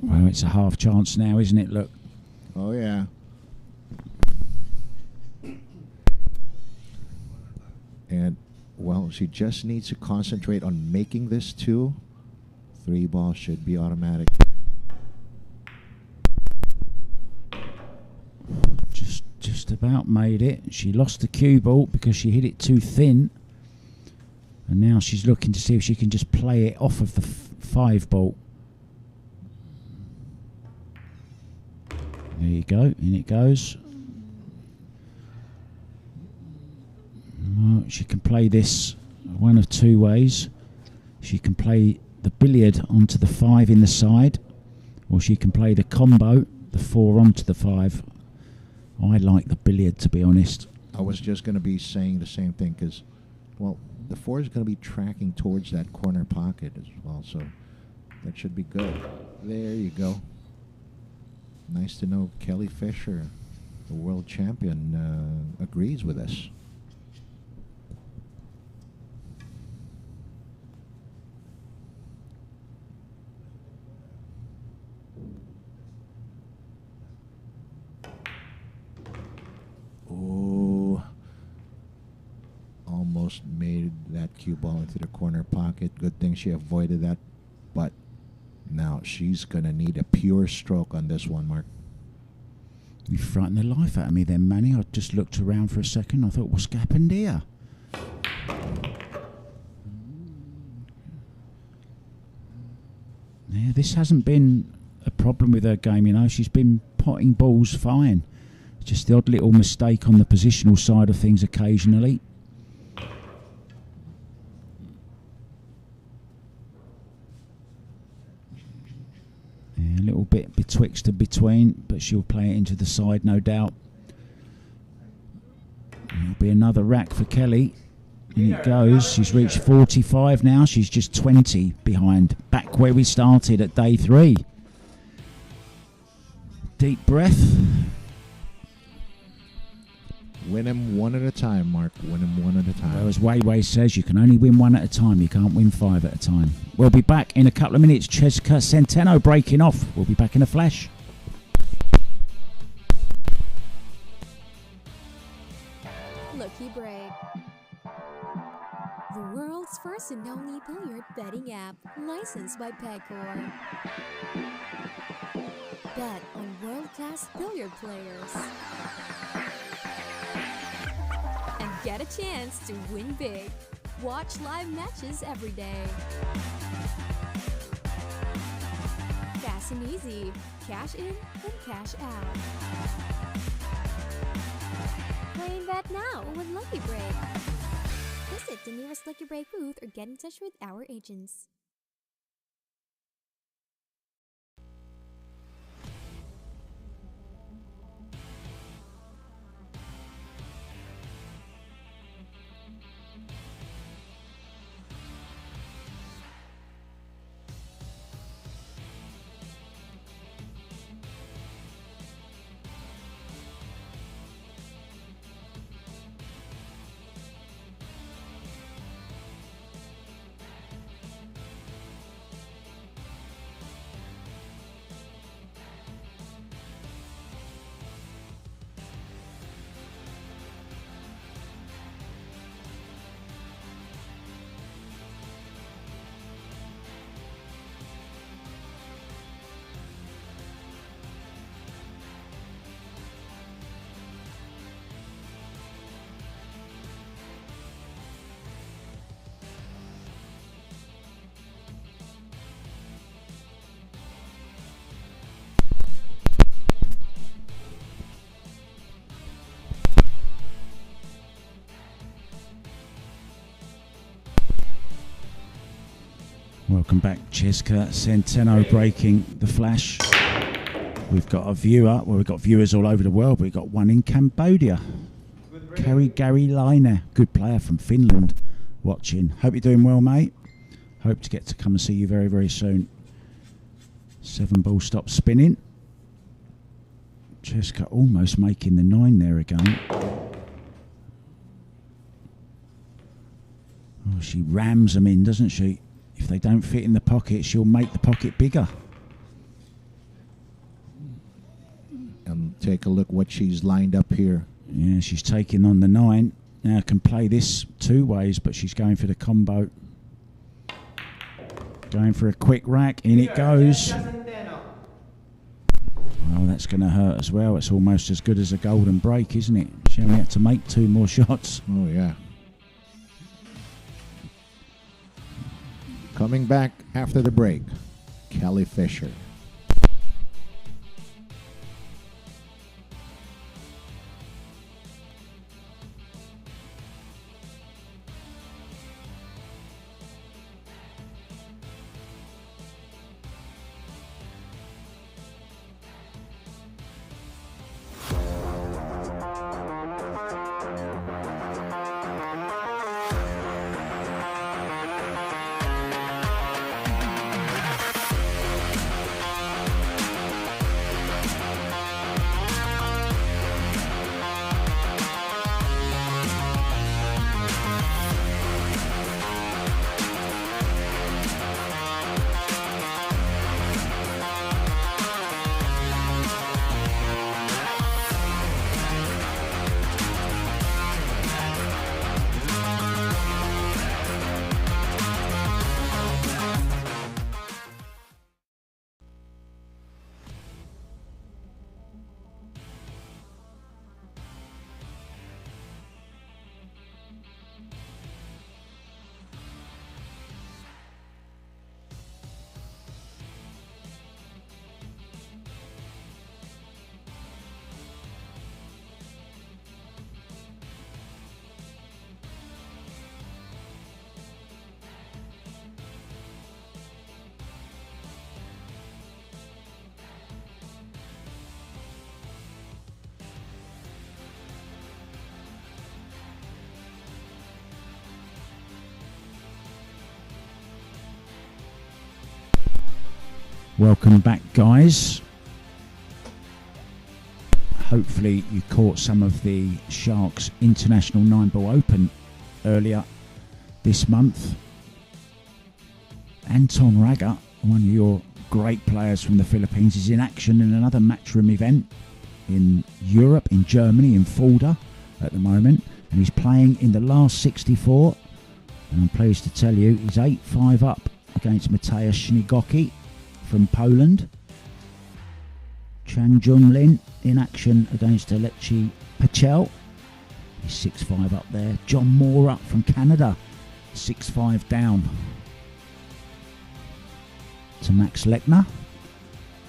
Well, it's a half chance now, isn't it? Look. Oh, yeah. And, well, she just needs to concentrate on making this two. Three ball should be automatic. Just about made it. She lost the cue ball because she hit it too thin. And now she's looking to see if she can just play it off of the five ball. There you go. In it goes. She can play this one of two ways. She can play the billiard onto the five in the side, or she can play the combo, the four onto the five. I like the billiard, to be honest. I was just going to be saying the same thing because, well, the four is going to be tracking towards that corner pocket as well, so that should be good. There you go. Nice to know Kelly Fisher, the world champion, agrees with us. Oh, almost made that cue ball into the corner pocket. Good thing she avoided that. But now she's going to need a pure stroke on this one, Mark. You frightened the life out of me then, Manny. I just looked around for a second. I thought, what's happened here? Yeah, this hasn't been a problem with her game, you know. She's been potting balls fine. Just the odd little mistake on the positional side of things occasionally. Yeah, a little bit betwixt and between, but she'll play it into the side, no doubt. It'll be another rack for Kelly. In it goes. She's reached 45 now. She's just 20 behind. Back where we started at day 3. Deep breath. Win them one at a time, Mark. Win them one at a time. Well, as Weiwei says, you can only win one at a time. You can't win 5 at a time. We'll be back in a couple of minutes. CHEZKA CENTENO breaking off. We'll be back in a flash. Lucky Break. The world's first and only billiard betting app, licensed by Pegcor. Bet on world-class billiard players. And get a chance to win big. Watch live matches every day. Fast and easy. Cash in and cash out. Play and bet now with Lucky Break. Visit the nearest Lucky Break booth or get in touch with our agents. Welcome back, CHEZKA CENTENO breaking the flash. We've got a viewer, well, we've got viewers all over the world, but we've got one in Cambodia. Gary Line, good player from Finland, watching. Hope you're doing well, mate. Hope to get to come and see you very, very soon. 7 ball stop spinning. CHEZKA almost making the 9 there again. Oh, she rams them in, doesn't she? If they don't fit in the pocket, she'll make the pocket bigger. And take a look what she's lined up here. Yeah, she's taking on the 9. Now can play this 2 ways, but she's going for the combo. Going for a quick rack. In it goes. Well, that's going to hurt as well. It's almost as good as a golden break, isn't it? She only had to make 2 more shots. Oh, yeah. Coming back after the break, Kelly Fisher. Welcome back, guys. hopefully you caught some of the Sharks International 9-Ball Open earlier this month. Anton Raga, one of your great players from the Philippines, is in action in another matchroom event in Europe, in Germany, in Fulda at the moment, and he's playing in the last 64, and I'm pleased to tell you he's 8-5 up against Mateusz Śnigoki from Poland. Chang Jung Lin in action against Alechi Pachel. He's 6-5 up there. John Moore up from Canada, 6-5 down to Max Lechner.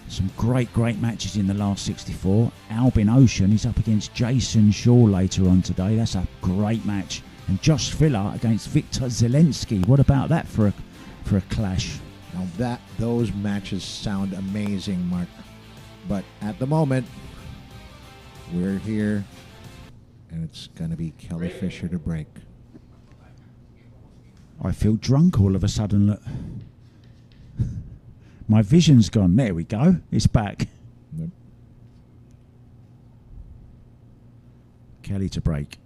Some great matches in the last 64. Albin Ocean is up against Jason Shaw later on today. That's a great match. And Josh Filler against Viktor Zelensky. What about that for a clash? Now those matches sound amazing, Mark. But at the moment, we're here, and it's going to be Kelly Fisher to break. I feel drunk all of a sudden, look. My vision's gone. There we go. It's back. Yep. Kelly to break.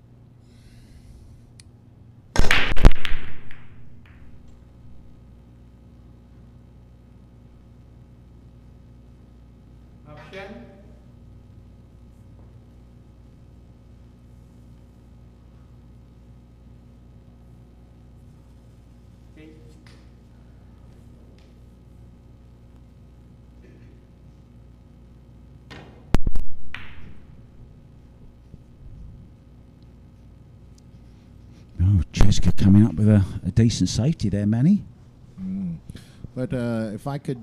Option. Okay. Oh, Cheska coming up with a decent safety there, Manny. But if I could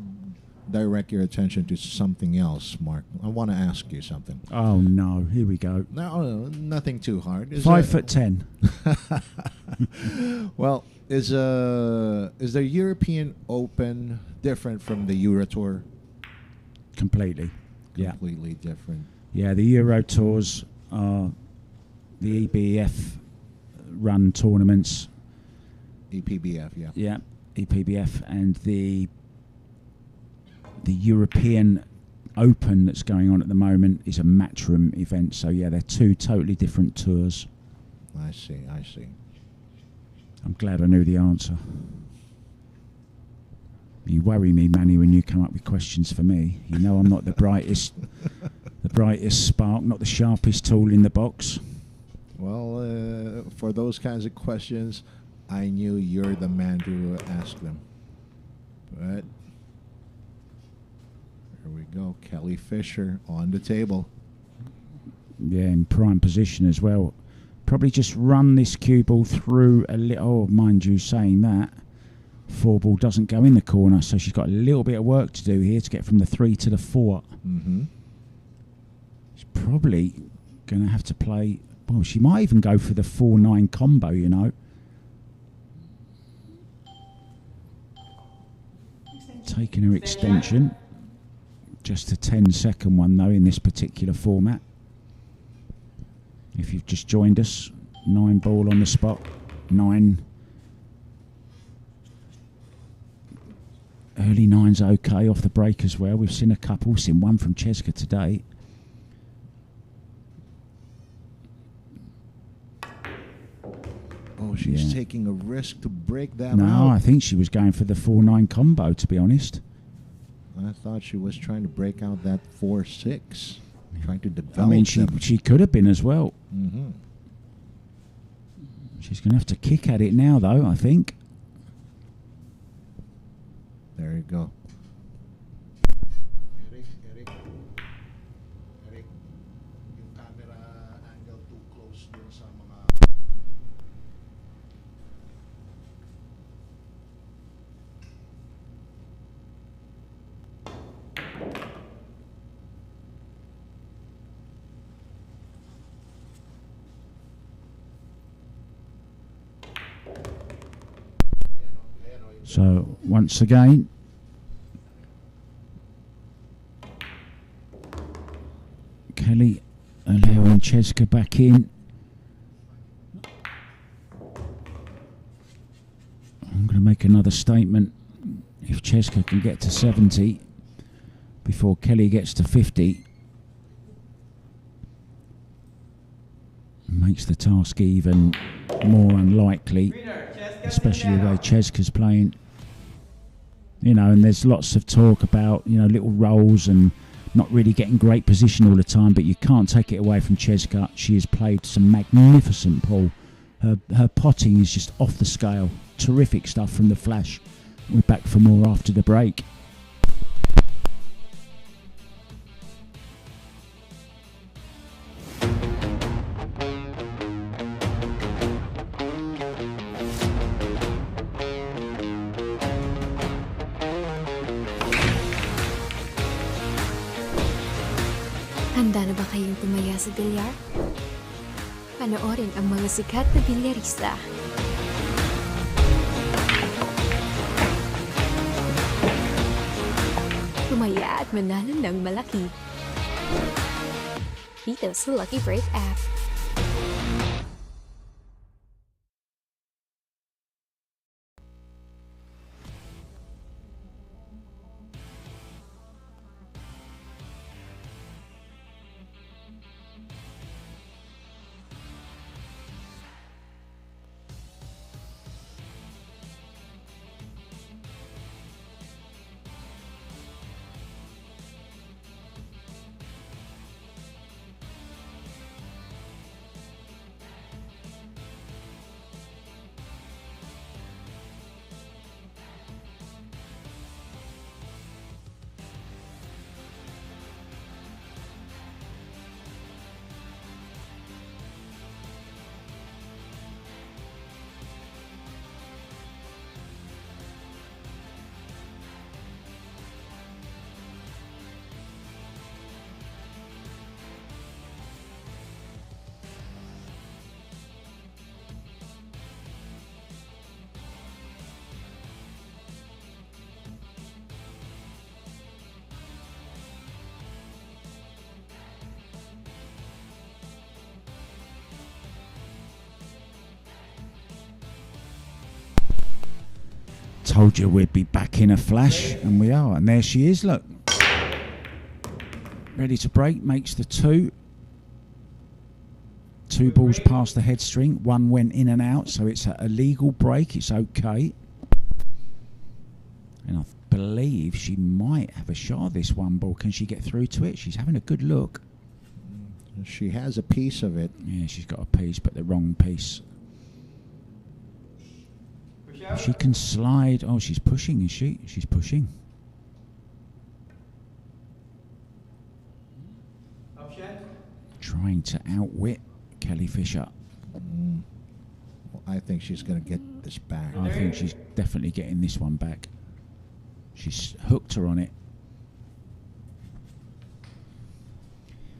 direct your attention to something else, Mark, I want to ask you something. Oh no, here we go. No, nothing too hard. 5'10". Well, is the European Open different from the Euro Tour? Completely. Yeah. Completely different. Yeah, the Euro Tours are the EBF run tournaments. EPBF, yeah. Yeah, EPBF, and the European Open that's going on at the moment is a matchroom event. So yeah, they're two totally different tours. I see. I'm glad I knew the answer. You worry me, Manny, when you come up with questions for me. You know I'm not the brightest spark, not the sharpest tool in the box. Well, for those kinds of questions, I knew you're the man to ask them. But here we go. Kelly Fisher on the table. Yeah, in prime position as well. Probably just run this cue ball through a little. Oh, mind you, saying that, 4 ball doesn't go in the corner, so she's got a little bit of work to do here to get from the 3 to the 4. Mm-hmm. She's probably going to have to play. Well, she might even go for the 4-9 combo, you know. Taking her extension. Just a 10-second one, though, in this particular format. If you've just joined us, 9 ball on the spot. 9. Early 9's okay off the break as well. We've seen a couple. We've seen one from CHEZKA today. Oh, she's taking a risk to break that out. No, I think she was going for the 4-9 combo, to be honest. I thought she was trying to break out that 4-6. Trying to develop I mean, she could have been as well. Mm-hmm. She's going to have to kick at it now, though, I think. There you go. Eric, yung camera angle too close dun sa mga... So, once again, Kelly allowing CHEZKA back in. I'm going to make another statement. If CHEZKA can get to 70 before Kelly gets to 50, makes the task even more unlikely, Winner, Cheska, especially the way CENTENO. Cheska's playing. You know, and there's lots of talk about, you know, little rolls and not really getting great position all the time, but you can't take it away from Cheska. She has played some magnificent pool. Her potting is just off the scale. Terrific stuff from the flash. We're back for more after the break. Handa na ba kayong tumaya sa bilyar? Panoorin ang mga sikat na bilyarista. Tumaya at manalo ng malaki. Dito sa Lucky Break app. Told you we'd be back in a flash, and we are. And there she is, look. Ready to break, makes the two. Two balls past the head string. One went in and out, so it's a legal break. It's okay. And I believe she might have a shot of this one ball. Can she get through to it? She's having a good look. She has a piece of it. Yeah, she's got a piece, but the wrong piece. Push out. She can slide. Oh, she's pushing, is she? She's pushing. Option. Trying to outwit Kelly Fisher. Well, I think she's going to get this back. I think she's definitely getting this one back. She's hooked her on it.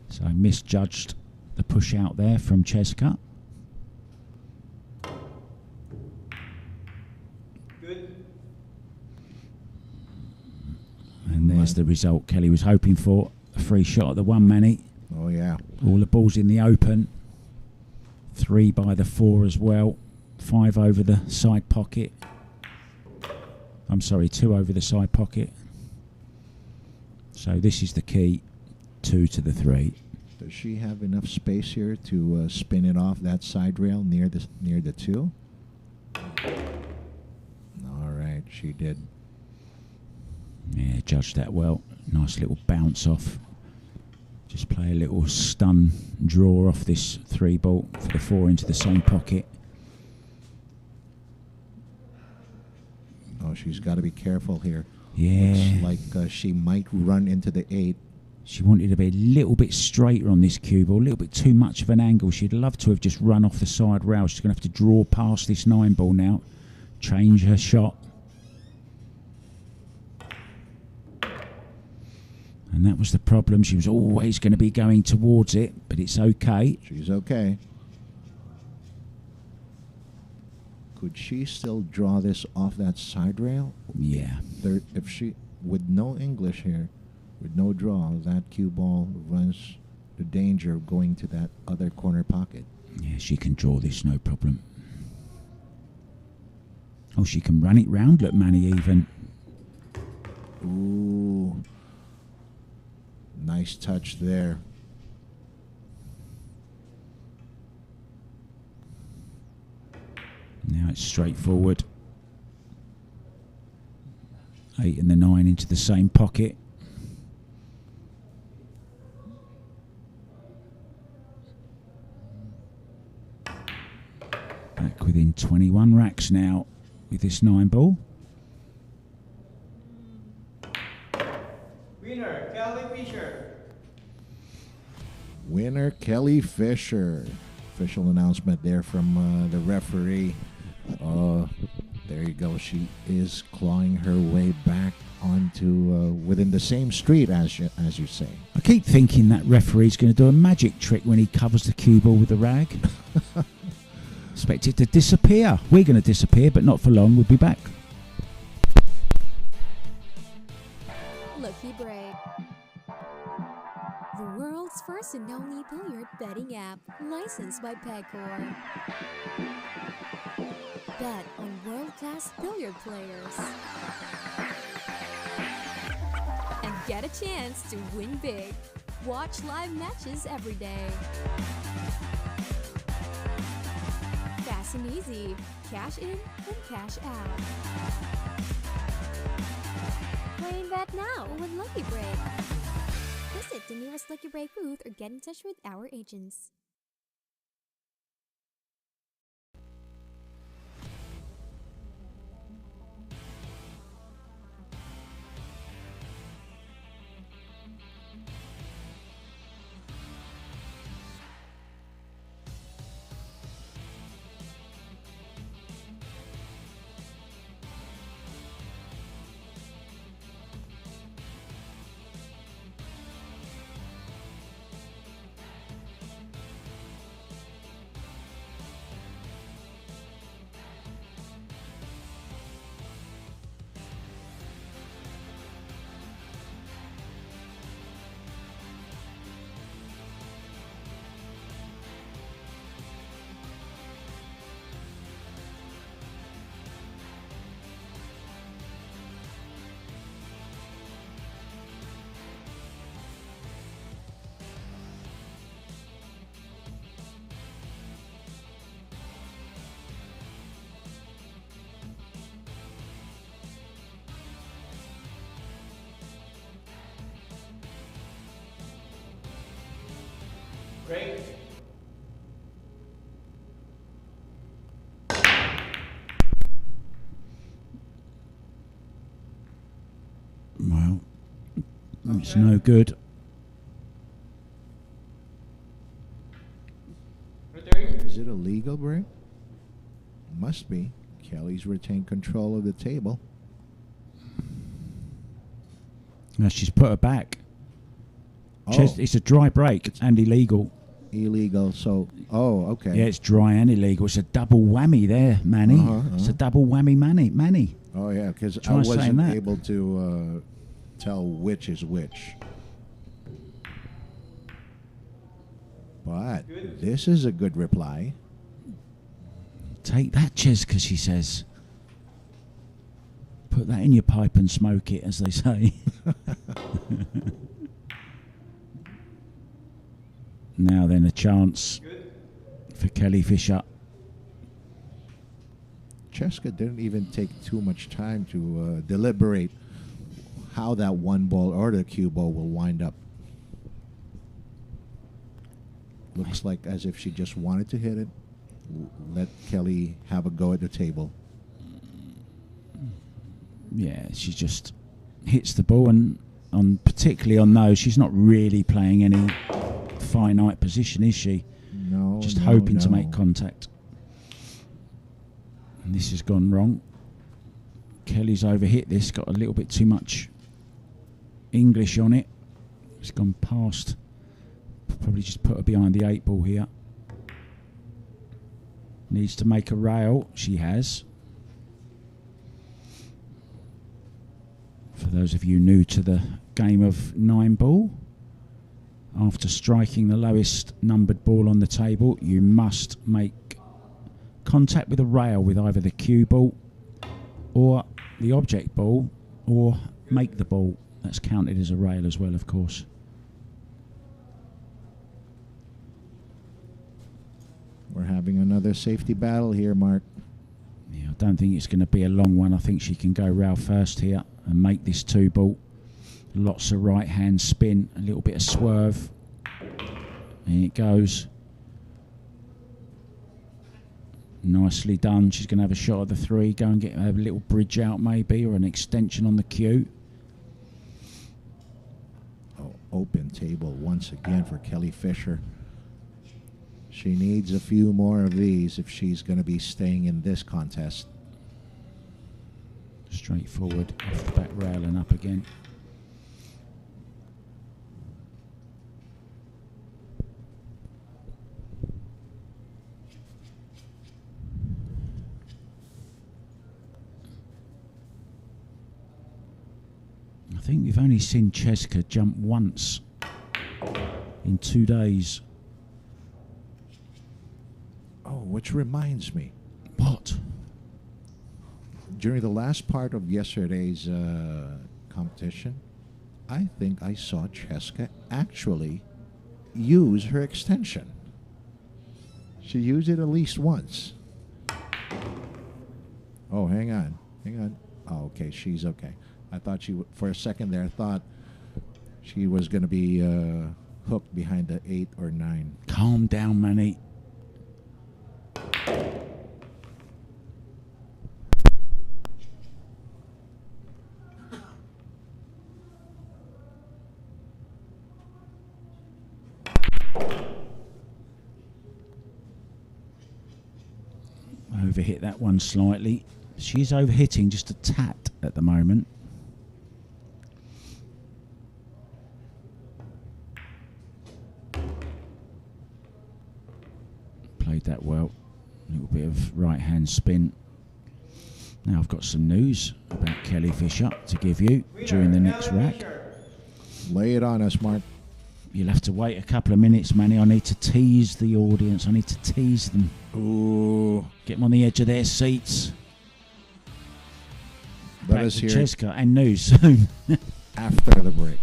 So I misjudged the push out there from Cheska. Good. And there's the result Kelly was hoping for. A free shot at the one Manny. Oh, yeah. All the balls in the open. 3 by the 4 as well. 5 over the side pocket. I'm sorry, 2 over the side pocket. So this is the key. 2 to the 3. Does she have enough space here to spin it off that side rail near the 2? All right, she did. Yeah, judged that well. Nice little bounce off. Just play a little stun draw off this 3 ball for the 4 into the same pocket. Oh, she's got to be careful here. Yeah. Looks like she might run into the 8. She wanted to be a little bit straighter on this cue ball, a little bit too much of an angle. She'd love to have just run off the side rail. She's going to have to draw past this 9 ball now. Change her shot. And that was the problem. She was always going to be going towards it, but it's okay. She's okay. Could she still draw this off that side rail? Yeah. If she, with no English here, with no draw, that cue ball runs the danger of going to that other corner pocket. Yeah, she can draw this, no problem. Oh, she can run it round, look, Manny, even. Ooh. Nice touch there. That's straightforward. 8 and the 9 into the same pocket. Back within 21 racks now with this 9 ball. Winner, Kelly Fisher. Winner Kelly Fisher. Official announcement there from the referee. There you go. She is clawing her way back onto within the same street as you say. I keep thinking that referee's going to do a magic trick when he covers the cue ball with the rag. Expect it to disappear. We're going to disappear, but not for long. We'll be back. Lucky Break. The world's first and only billiard betting app, licensed by Pegcor. Bet on world-class billiard players. And get a chance to win big. Watch live matches every day. Fast and easy. Cash in and cash out. Play and bet now with Lucky Break. Visit the nearest Lucky Break booth or get in touch with our agents. Break. Well, it's no good. Return. Is it a legal break? Must be. Kelly's retained control of the table. Now she's put her back. Oh, It's a dry break and illegal. illegal. So, okay. Yeah, it's dry and illegal. It's a double whammy there, Manny. It's a double whammy, Manny. Oh, yeah, because I Try saying wasn't that. able to tell which is which. But this is a good reply. Take that, Cheska, she says. Put that in your pipe and smoke it, as they say. Now then, a chance for Kelly Fisher. Cheska didn't even take too much time to deliberate how that one ball or the cue ball will wind up. Looks like as if she just wanted to hit it. Let Kelly have a go at the table. Yeah, she just hits the ball, and particularly on those, she's not really playing any finite position, is she? No, Just no, hoping to no. make contact. And this has gone wrong. Kelly's overhit this, got a little bit too much English on it. It's gone past. Probably just put her behind the 8 ball here. Needs to make a rail. She has. For those of you new to the game of 9 ball, after striking the lowest numbered ball on the table, you must make contact with a rail with either the cue ball or the object ball, or make the ball. That's counted as a rail as well, of course. We're having another safety battle here, Mark. don't think it's going to be a long one. I think she can go rail first here and make this 2-ball. Lots of right hand spin, a little bit of swerve. And it goes. Nicely done. She's going to have a shot at the 3. Go and get a little bridge out maybe, or an extension on the cue. Oh, open table once again for Kelly Fisher. She needs a few more of these if she's going to be staying in this contest. Straightforward, off the back rail and up again. I think we've only seen Cheska jump once in 2 days. Oh, which reminds me. What? During the last part of yesterday's competition, I think I saw Cheska actually use her extension. She used it at least once. Oh, hang on. Hang on. Oh, okay. She's okay. I thought she, for a second there, I thought she was going to be hooked behind the 8 or 9. Calm down, Manny. Overhit that one slightly. She's overhitting just a tat at the moment. Played that well. A little bit of right hand spin. Now I've got some news about Kelly Fisher to give you during the next rack. Lay it on us, Mark. You'll have to wait a couple of minutes, Manny. I need to tease the audience. I need to tease them. Ooh. Get them on the edge of their seats. Let us hear CHEZKA and news soon. after the break.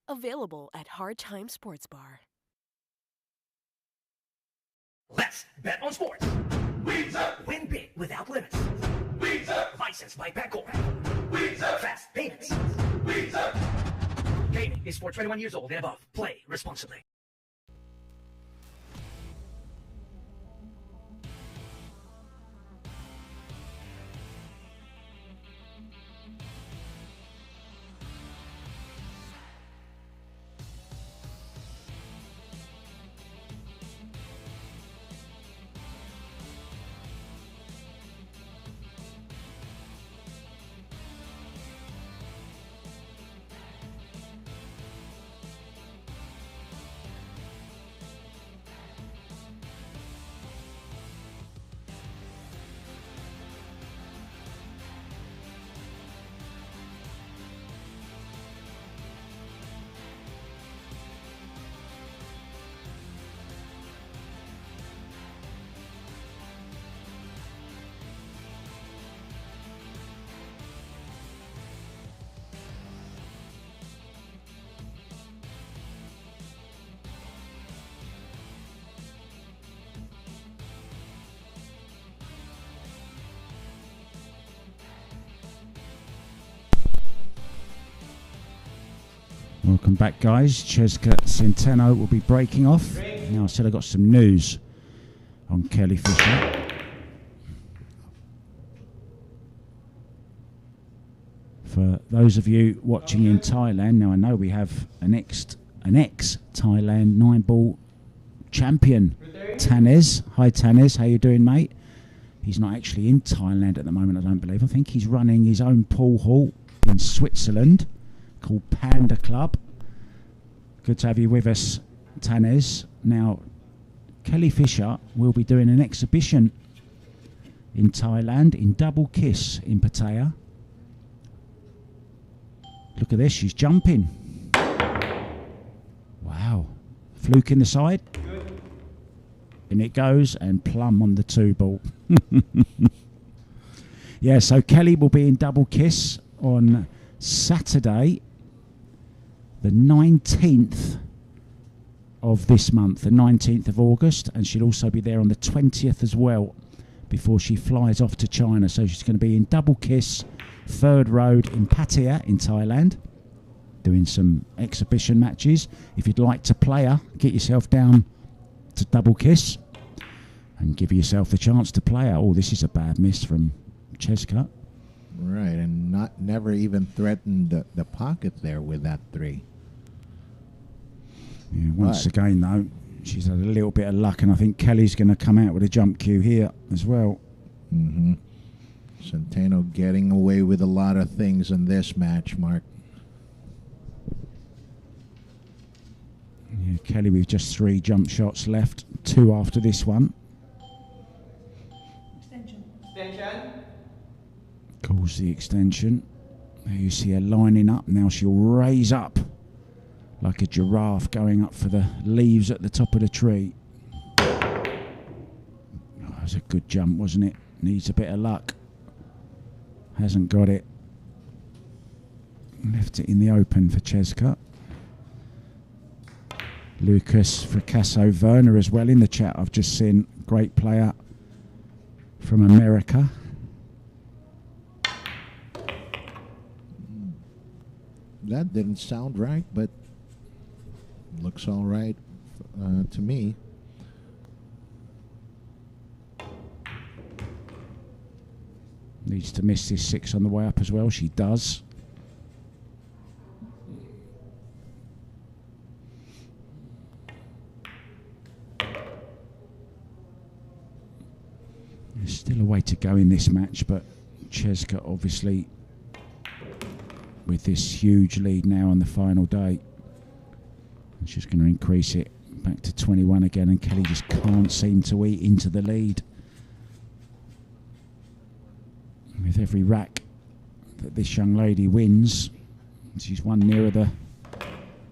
Available at Hard Time Sports Bar. Let's bet on sports. Win big without limits. Licensed by Bancorp. Fast payments. Gaming is for 21 years old and above. Play responsibly. Welcome back, guys. CHEZKA CENTENO will be breaking off. Now I said I got some news on Kelly Fisher. For those of you watching in Thailand, now I know we have an ex-Thailand 9-ball champion, Tanes. Hi Tanes, how you doing, mate? He's not actually in Thailand at the moment, I don't believe. I think he's running his own pool hall in Switzerland called Panda Club. Good to have you with us, Tanes. Now, Kelly Fisher will be doing an exhibition in Thailand, in double kiss in Pattaya. Look at this, she's jumping. Wow. Fluke in the side. In it goes, and plumb on the 2 ball. Yeah, so Kelly will be in double kiss on Saturday, the 19th of this month, the 19th of August, and she'll also be there on the 20th as well before she flies off to China. So she's going to be in double kiss, 3rd road in Pattaya in Thailand, doing some exhibition matches. If you'd like to play her, get yourself down to double kiss and give yourself the chance to play her. Oh, this is a bad miss from CHEZKA. Right, and never even threatened the pocket there with that 3. Yeah, once again, though, she's had a little bit of luck, and I think Kelly's going to come out with a jump cue here as well. Mm-hmm. Centeno getting away with a lot of things in this match, Mark. Yeah, Kelly with just 3 jump shots left, 2 after this one. Extension. Calls the extension. There you see her lining up. Now she'll raise up like a giraffe going up for the leaves at the top of the tree. Oh, that was a good jump, wasn't it? Needs a bit of luck. Hasn't got it. Left it in the open for CHEZKA. Lucas Fracasso Werner as well in the chat. I've just seen, great player from America. That didn't sound right, but looks all right to me. Needs to miss this 6 on the way up as well. She does. There's still a way to go in this match, but CHEZKA obviously with this huge lead now on the final day. And she's going to increase it back to 21 again, and Kelly just can't seem to eat into the lead. With every rack that this young lady wins, she's one nearer the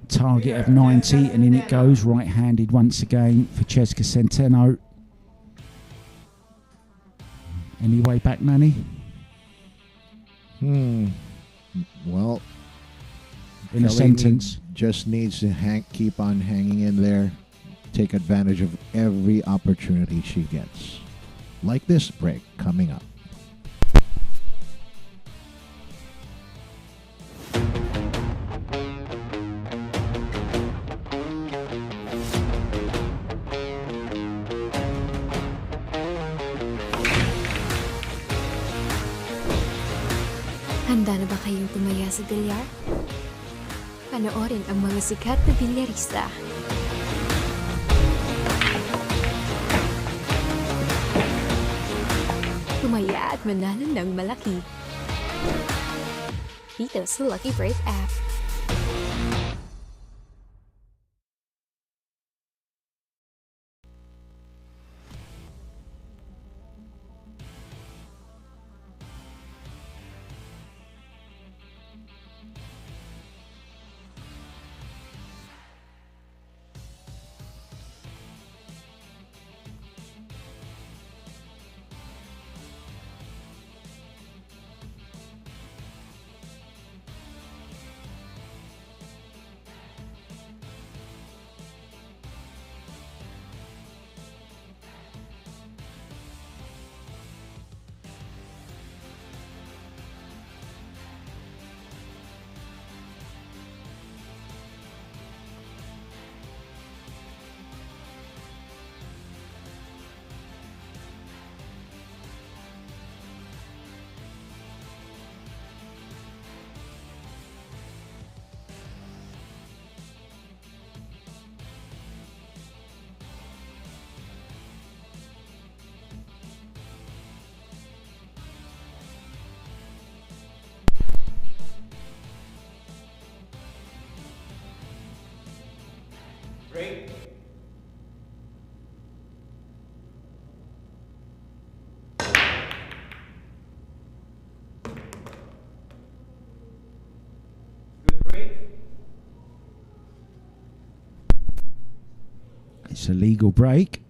target of 90, and in it goes, right-handed once again for CHEZKA Centeno. Any way back, Manny? Well, in a sentence, just needs to keep on hanging in there, take advantage of every opportunity she gets. Like this break coming up. Handa na ba kayong tumaya sa bilyar? Panoorin ang mga sikat na bilyarista. Tumaya at manalo ng malaki. Dito sa Lucky Break app. It's a legal break.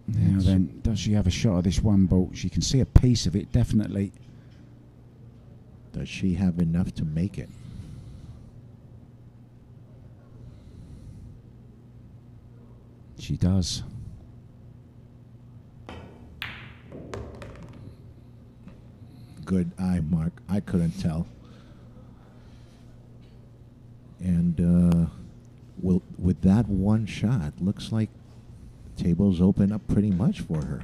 Now then, does she have a shot at this one ball? She can see a piece of it, definitely. Does she have enough to make it? She does. Good eye, Mark. I couldn't tell. And with that one shot, looks like the tables open up pretty much for her.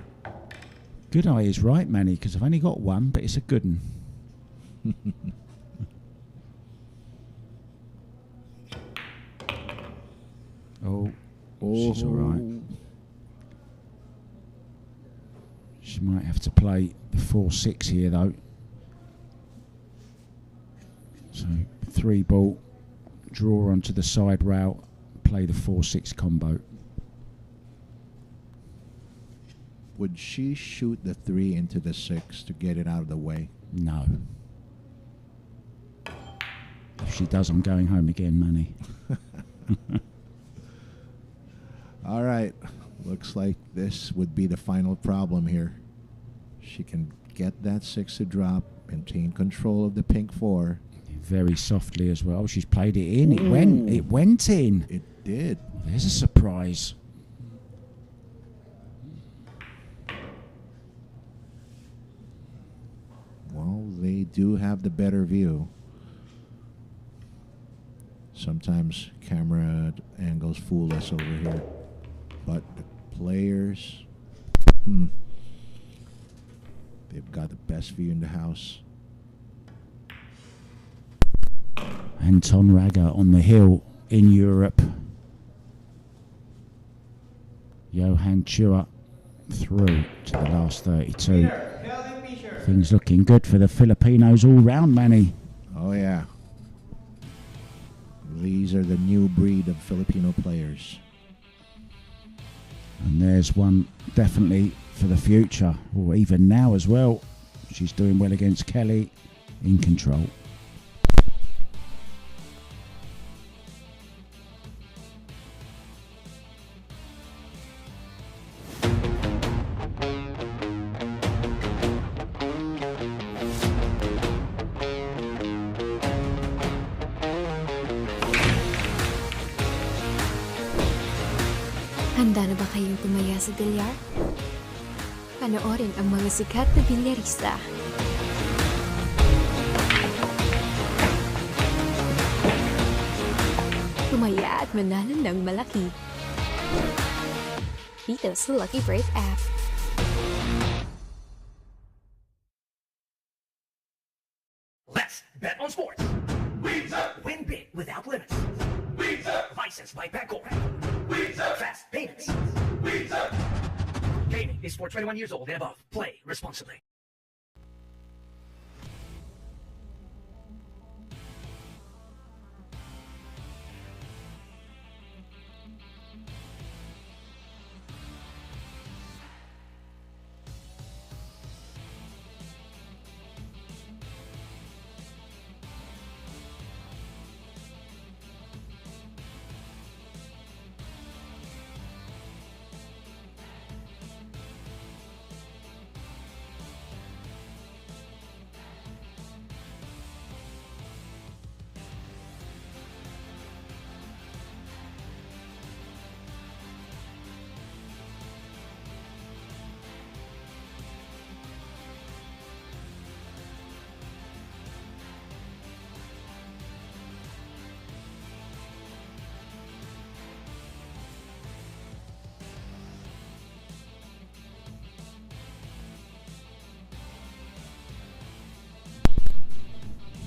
Good eye is right, Manny, because I've only got one, but it's a good one. Oh, she's all right. She might have to play the 4-6 here, though. So 3 ball, draw onto the side rail, play the 4-6 combo. Would she shoot the 3 into the 6 to get it out of the way? No. If she does, I'm going home again, Manny. All right. Looks like this would be the final problem here. She can get that 6 to drop, maintain control of the pink 4. Very softly as well. She's played it in. It went in. It did. There's a surprise. Well, they do have the better view. Sometimes camera angles fool us over here. But the players, they've got the best view in the house. Anton Raga on the hill in Europe. Johan Chua through to the last 32. Things looking good for the Filipinos all round, Manny. Oh, yeah. These are the new breed of Filipino players. And there's one definitely for the future, or even now as well. She's doing well against Kelly, in control. Handa na ba kayong tumaya sa Billiard? Panoorin ang mga sikat na bilyarista. Tumaya at manalo ng malaki. Dito sa Lucky Break app. Let's bet on sports. Win big without limits. Licensed by Bancorp. Fast payments. Gaming is for 21 years old and above. Play responsibly.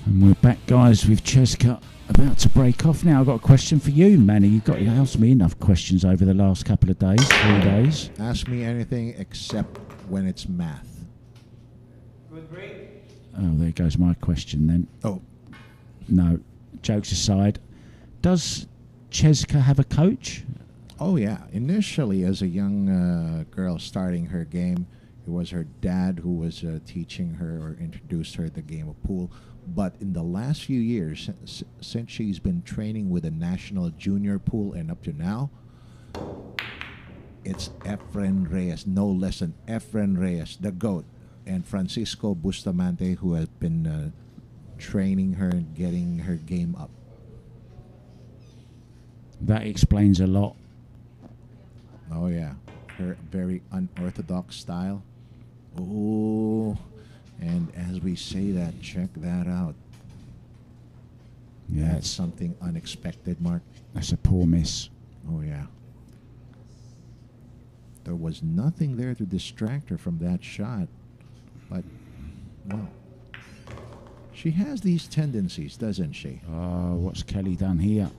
And we're back, guys, with Cheska about to break off now. I've got a question for you, Manny. You asked me enough questions over the last couple of days, 3 days. Ask me anything except when it's math. Good break. Oh, there goes my question then. Oh. No, jokes aside. Does Cheska have a coach? Oh, yeah. Initially, as a young girl starting her game, it was her dad who was teaching her or introduced her to the game of pool. But in the last few years, since she's been training with a national junior pool and up to now, It's Efren Reyes, no less than Efren Reyes, the GOAT, and Francisco Bustamante, who has been training her and getting her game up. That explains a lot. Oh, yeah. Her very unorthodox style. Oh, and as we say that, check that out. Yeah, That's something unexpected, Mark. that's a poor miss. Oh, yeah. There was nothing there to distract her from that shot. But, well, she has these tendencies, doesn't she? Oh, what's Kelly done here?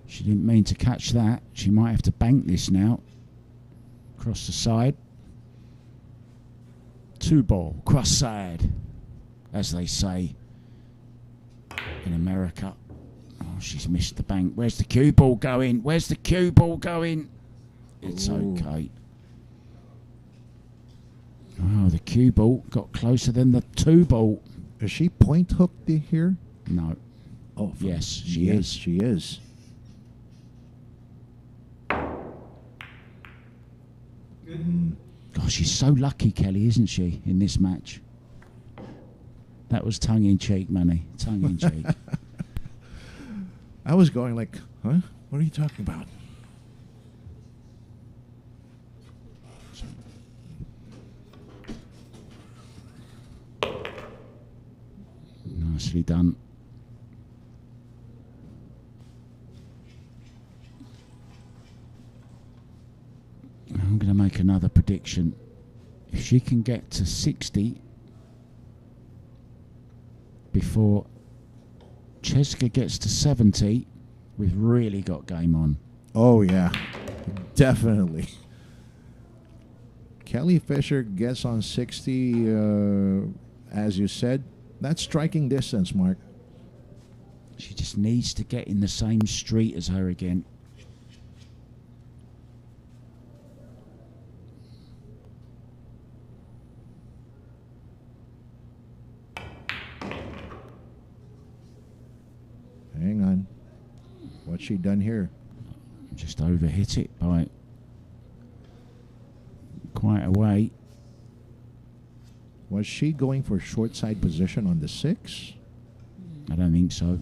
She didn't mean to catch that. She might have to bank this now. Cross the side. 2-ball, cross side, as they say in America. Oh, she's missed the bank. Where's the cue ball going? Where's the cue ball going? It's Ooh. okay. Oh, the cue ball got closer than the 2-ball. Is she point hooked here? No. Oh, Yes, she yes, is. she is. God, she's so lucky, Kelly, isn't she, in this match? That was tongue-in-cheek, Manny. Tongue-in-cheek. I was going like, huh? What are you talking about? Nicely done. I'm going to make another prediction. If she can get to 60 before Cheska gets to 70, we've really got game on. Oh, yeah. Definitely. Kelly Fisher gets on 60, as you said. That's striking distance, Mark. She just needs to get in the same street as her again. Hang on. What's she done here? Just overhit it by quite a way. Was she going for short side position on the 6? I don't think so.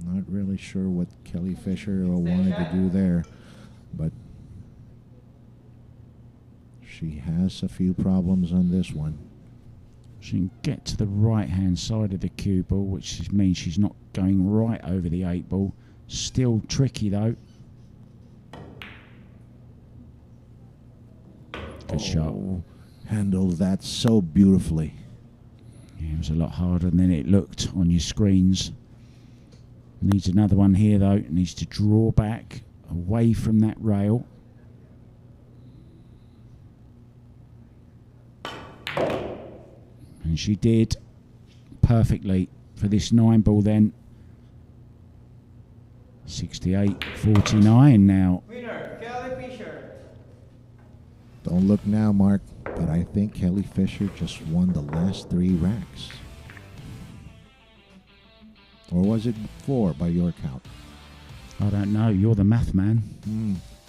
Not really sure what Kelly Fisher wanted to do there, but she has a few problems on this one. She can get to the right-hand side of the cue ball, which means she's not going right over the 8 ball. Still tricky, though. Good shot. Handled that so beautifully. Yeah, it was a lot harder than it looked on your screens. Needs another one here, though. Needs to draw back away from that rail. And she did perfectly for this 9 ball then. 68-49 now. Winner, Kelly Fisher. Don't look now, Mark, but I think Kelly Fisher just won the last 3 racks. Or was it 4 by your count? I don't know. You're the math man.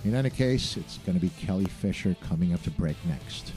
In any case, it's going to be Kelly Fisher coming up to break next.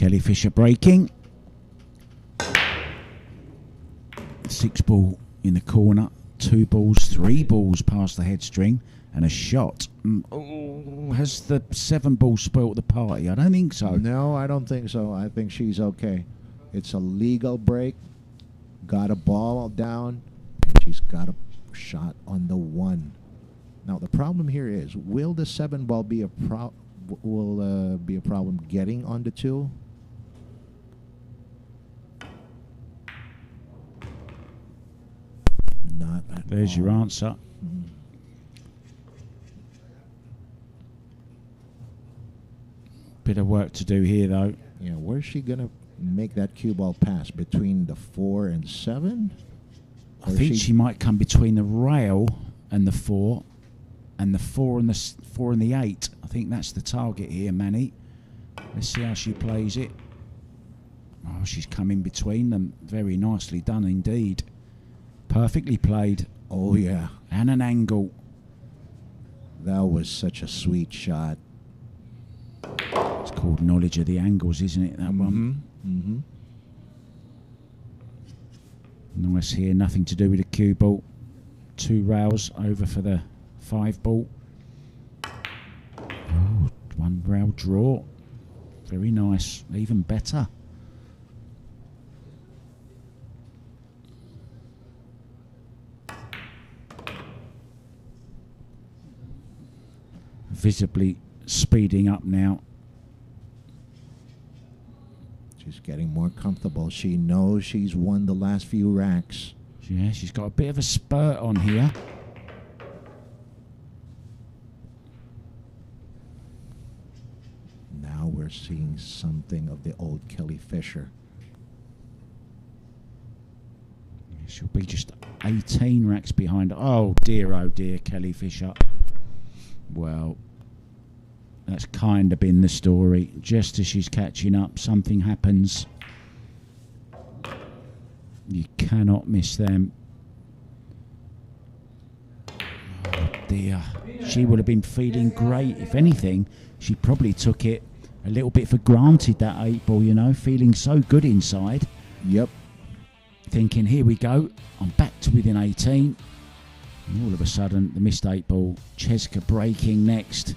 Kelly Fisher breaking. 6 ball in the corner. 2 balls, 3 balls past the head string. And a shot. Oh, has the 7 ball spoilt the party? I don't think so. No, I don't think so. I think she's okay. It's a legal break. Got a ball down. And she's got a shot on the 1. Now the problem here is, will the 7 ball be a problem getting on the 2? Not at There's all. your answer. Bit of work to do here, though. Yeah, where's she gonna make that cue ball pass? Between the 4 and 7? I think she might come between the rail and the 4, and the 4 and the 8. I think that's the target here, Manny. Let's see how she plays it. Oh, she's come in between them. Very nicely done indeed. Perfectly played. Oh yeah, And an angle. that was such a sweet shot. It's called knowledge of the angles, isn't it, that one? Mm-hmm. Nice here, nothing to do with the cue ball. 2 rails over for the 5 ball. Oh, 1 rail draw. Very nice, even better. Visibly speeding up now. She's getting more comfortable. She knows she's won the last few racks. Yeah, she's got a bit of a spurt on here. Now we're seeing something of the old Kelly Fisher. She'll be just 18 racks behind. Oh dear, Kelly Fisher. Well, that's kind of been the story. Just as she's catching up, something happens. You cannot miss them. Oh dear. She would have been feeling great. If anything, she probably took it a little bit for granted, that 8 ball, you know, feeling so good inside. Yep. Thinking, here we go, I'm back to within 18. And all of a sudden, the missed 8 ball. Cheska breaking next.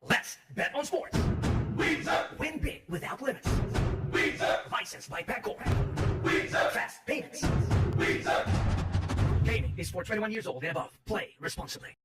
Let's bet on sports. Win big without limits. Licensed by Bancorp. Fast payments. Gaming is for 21 years old and above. Play responsibly.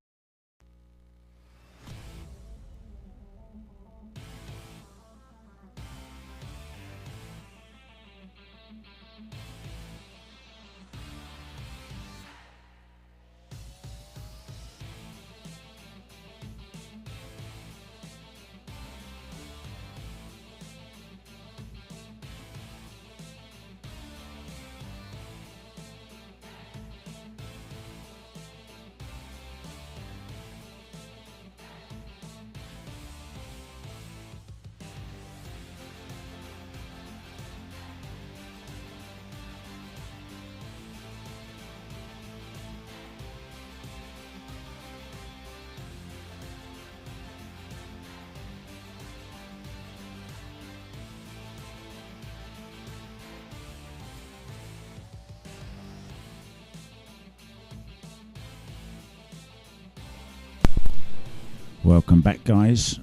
Welcome back, guys.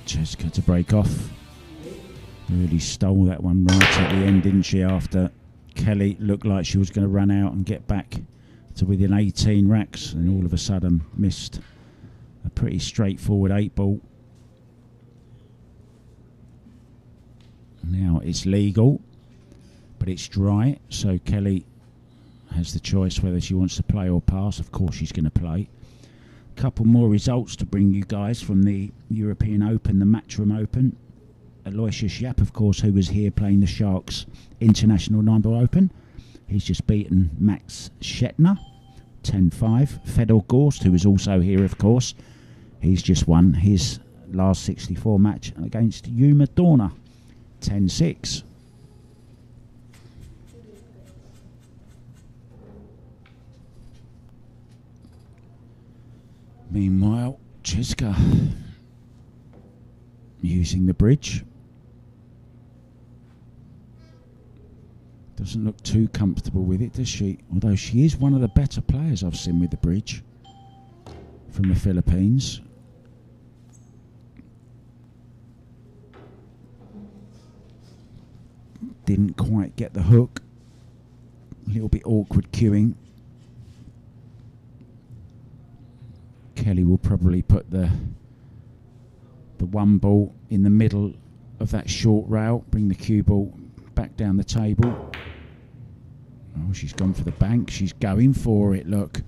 Cheska to break off. Really stole that one right at the end, didn't she? After Kelly looked like she was going to run out and get back to within 18 racks, and all of a sudden missed a pretty straightforward 8 ball. Now it's legal. but it's dry, so Kelly has the choice whether she wants to play or pass. Of course she's going to play. Couple more results to bring you guys from the European Open, the Matchroom Open. Aloysius Yap, of course, who was here playing the Sharks International 9-ball Open. He's just beaten Max Shetner 10-5. Fedor Gorst, who was also here, of course, he's just won his last 64 match against Yuma Dorna 10-6. Meanwhile, CHEZKA using the bridge. Doesn't look too comfortable with it, does she? Although she is one of the better players I've seen with the bridge from the Philippines. Didn't quite get the hook. A little bit awkward queuing. Kelly will probably put the one ball in the middle of that short rail, bring the cue ball back down the table. Oh, she's gone for the bank. She's going for it, look.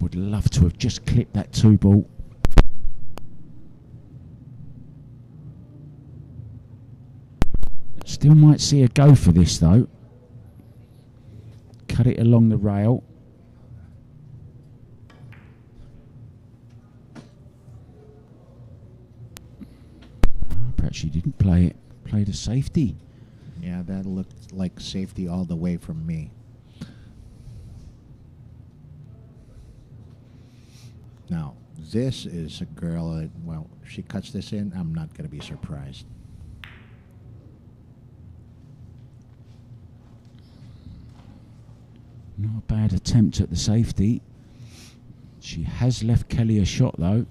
Would love to have just clipped that 2-ball. Still might see her go for this, though. Cut it along the rail. Perhaps she didn't play it. Played a safety. Yeah, that looked like safety all the way from me. Now, this is a girl that, well, if she cuts this in, I'm not going to be surprised. Not a bad attempt at the safety. She has left Kelly a shot, though.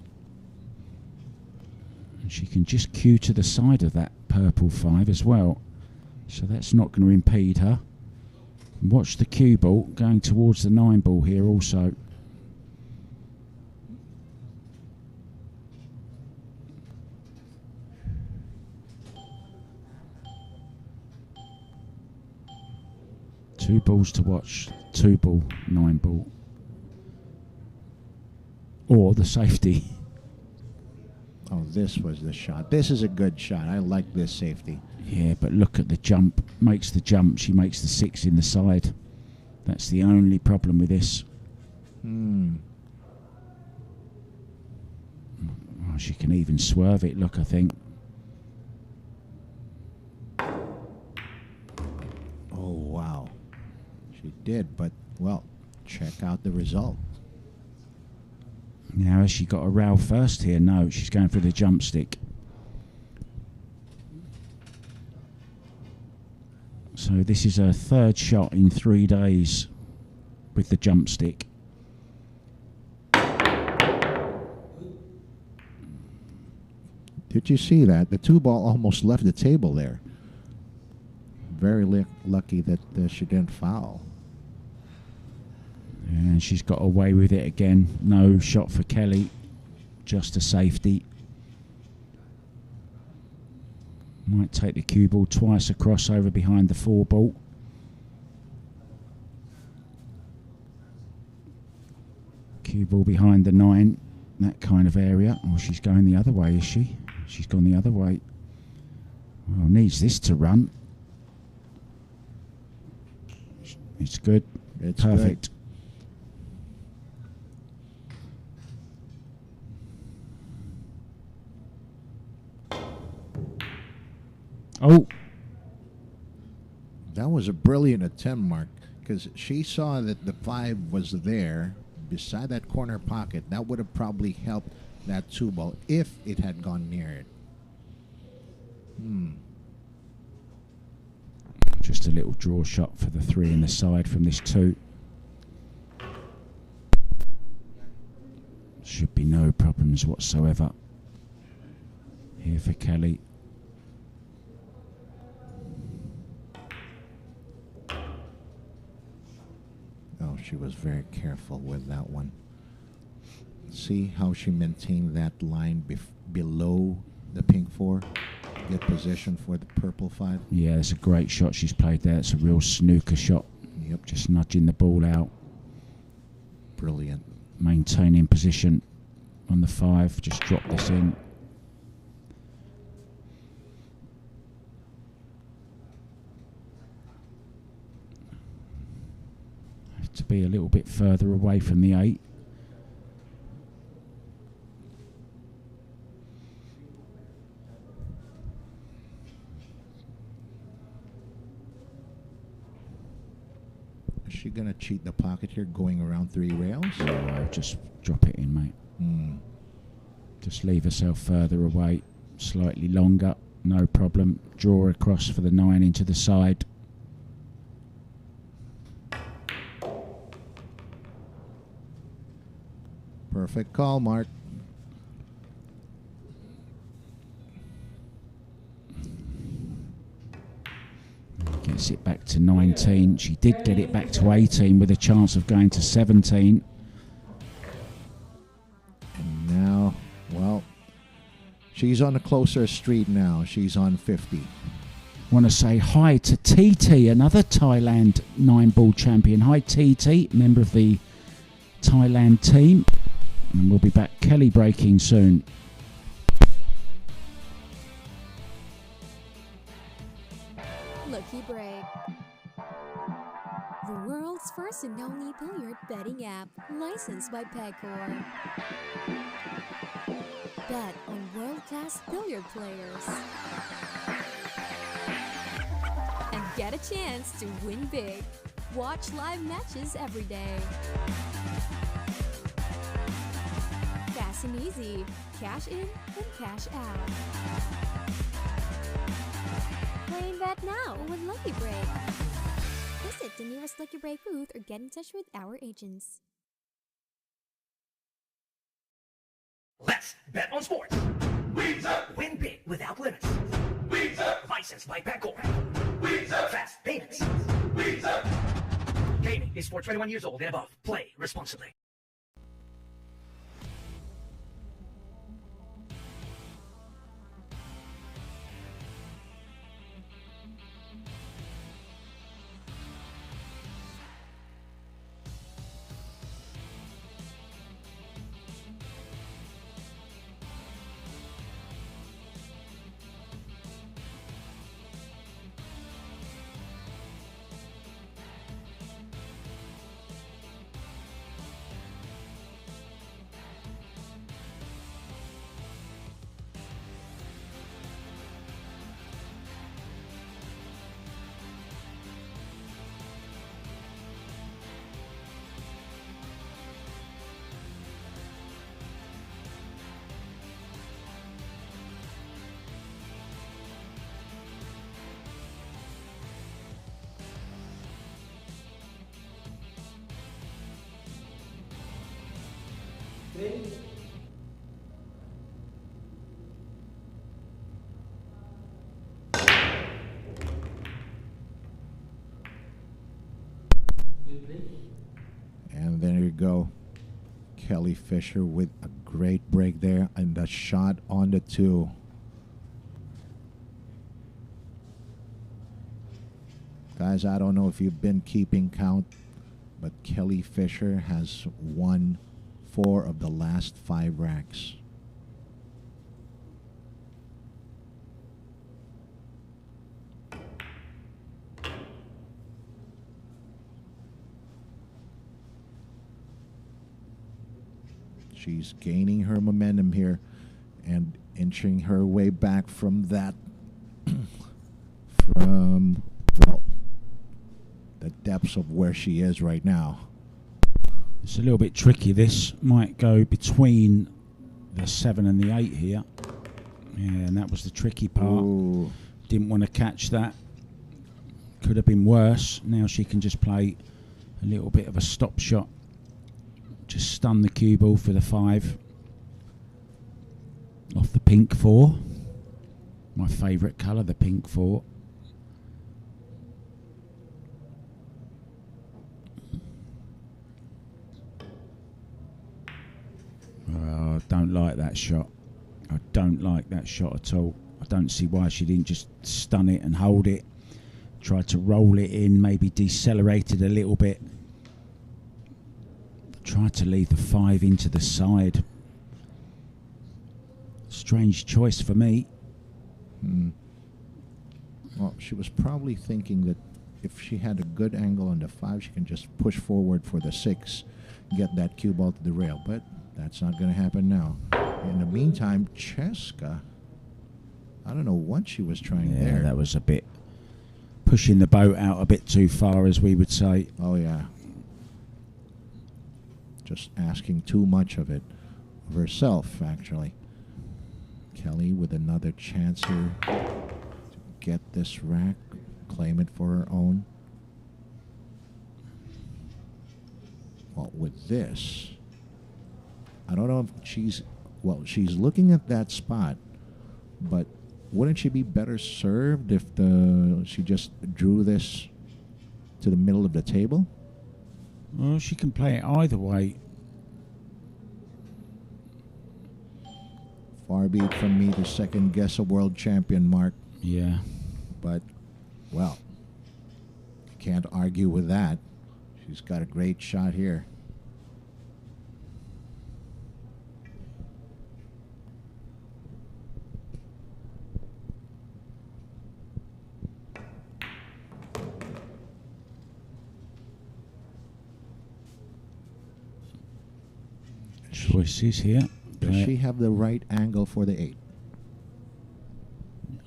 And she can just cue to the side of that purple 5 as well. So that's not going to impede her. Watch the cue ball going towards the 9-ball here also. Two balls to watch. 2-ball, 9-ball. Or the safety. Oh, this was the shot. This is a good shot. I like this safety. Yeah, but look at the jump. Makes the jump. She makes the 6 in the side. That's the only problem with this. Oh, she can even swerve it, look, I think. Oh, wow. She did, but, well, check out the result. Now, has she got a rail first here? No, she's going for the jump stick. So this is her 3rd shot in 3 days with the jump stick. Did you see that? The 2-ball almost left the table there. Very lucky that she didn't foul. And she's got away with it again. No shot for Kelly. Just a safety. Might take the cue ball twice across over behind the 4-ball. Cue ball behind the 9. That kind of area. Oh, she's going the other way, is she? She's gone the other way. Well, needs this to run. It's good. It's perfect. Good. Oh, that was a brilliant attempt, Mark, because she saw that the 5 was there beside that corner pocket. That would have probably helped that 2-ball if it had gone near it. Just a little draw shot for the 3 in the side from this 2. Should be no problems whatsoever here for Kelly. Oh, she was very careful with that one. See how she maintained that line below the pink 4? Good position for the purple 5. Yeah, it's a great shot she's played there. It's a real snooker shot. Yep. Just nudging the ball out. Brilliant. Maintaining position on the 5. Just drop this in. Have to be a little bit further away from the 8. Is she going to cheat the pocket here, going around 3 rails? Oh, just drop it in, mate. Just leave herself further away, slightly longer, no problem. Draw across for the 9 into the side. Perfect call, Mark. Gets it back to 19. She did get it back to 18 with a chance of going to 17. And now, well, she's on a closer street now. She's on 50. Want to say hi to TT, another Thailand 9-ball champion. Hi TT, member of the Thailand team. And we'll be back Kelly breaking soon. Lucky Break. The world's first and only billiard betting app, licensed by Pegcor. Bet on world-class billiard players. And get a chance to win big. Watch live matches every day. Fast and easy. Cash in and cash out. Playing that now with Lucky Break. Visit the nearest Lucky Break booth or get in touch with our agents. Let's bet on sports. Win big without limits. Licensed by Pegcor. Fast payments. Gaming is for 21 years old and above. Play responsibly. And there you go. Kelly Fisher with a great break there and the shot on the 2. Guys, I don't know if you've been keeping count, but Kelly Fisher has won 4 of the last 5 racks. She's gaining her momentum here and inching her way back from that, from, well, the depths of where she is right now. It's a little bit tricky. This might go between the 7 and the 8 here. Yeah, and that was the tricky part. Ooh. Didn't want to catch that. Could have been worse. Now she can just play a little bit of a stop shot. Just stun the cue ball for the 5. Off the pink 4. My favourite colour, the pink 4. Oh, I don't like that shot. I don't like that shot at all. I don't see why she didn't just stun it and hold it. Try to roll it in, maybe decelerate it a little bit. Try to leave the 5 into the side. Strange choice for me. Well, she was probably thinking that if she had a good angle on the 5, she can just push forward for the 6, get that cue ball to the rail. But that's not going to happen now. In the meantime, Cheska, I don't know what she was trying there. That was a bit pushing the boat out a bit too far, as we would say. Oh, yeah. Just asking too much of it, of herself, actually. Kelly with another chance here to get this rack, claim it for her own. Well, with this, I don't know if she's looking at that spot, but wouldn't she be better served if she just drew this to the middle of the table? Well, she can play it either way. Far be it from me to second guess a world champion, Mark. Yeah. But, well, can't argue with that. She's got a great shot here. Choices here. Does she have the right angle for the 8?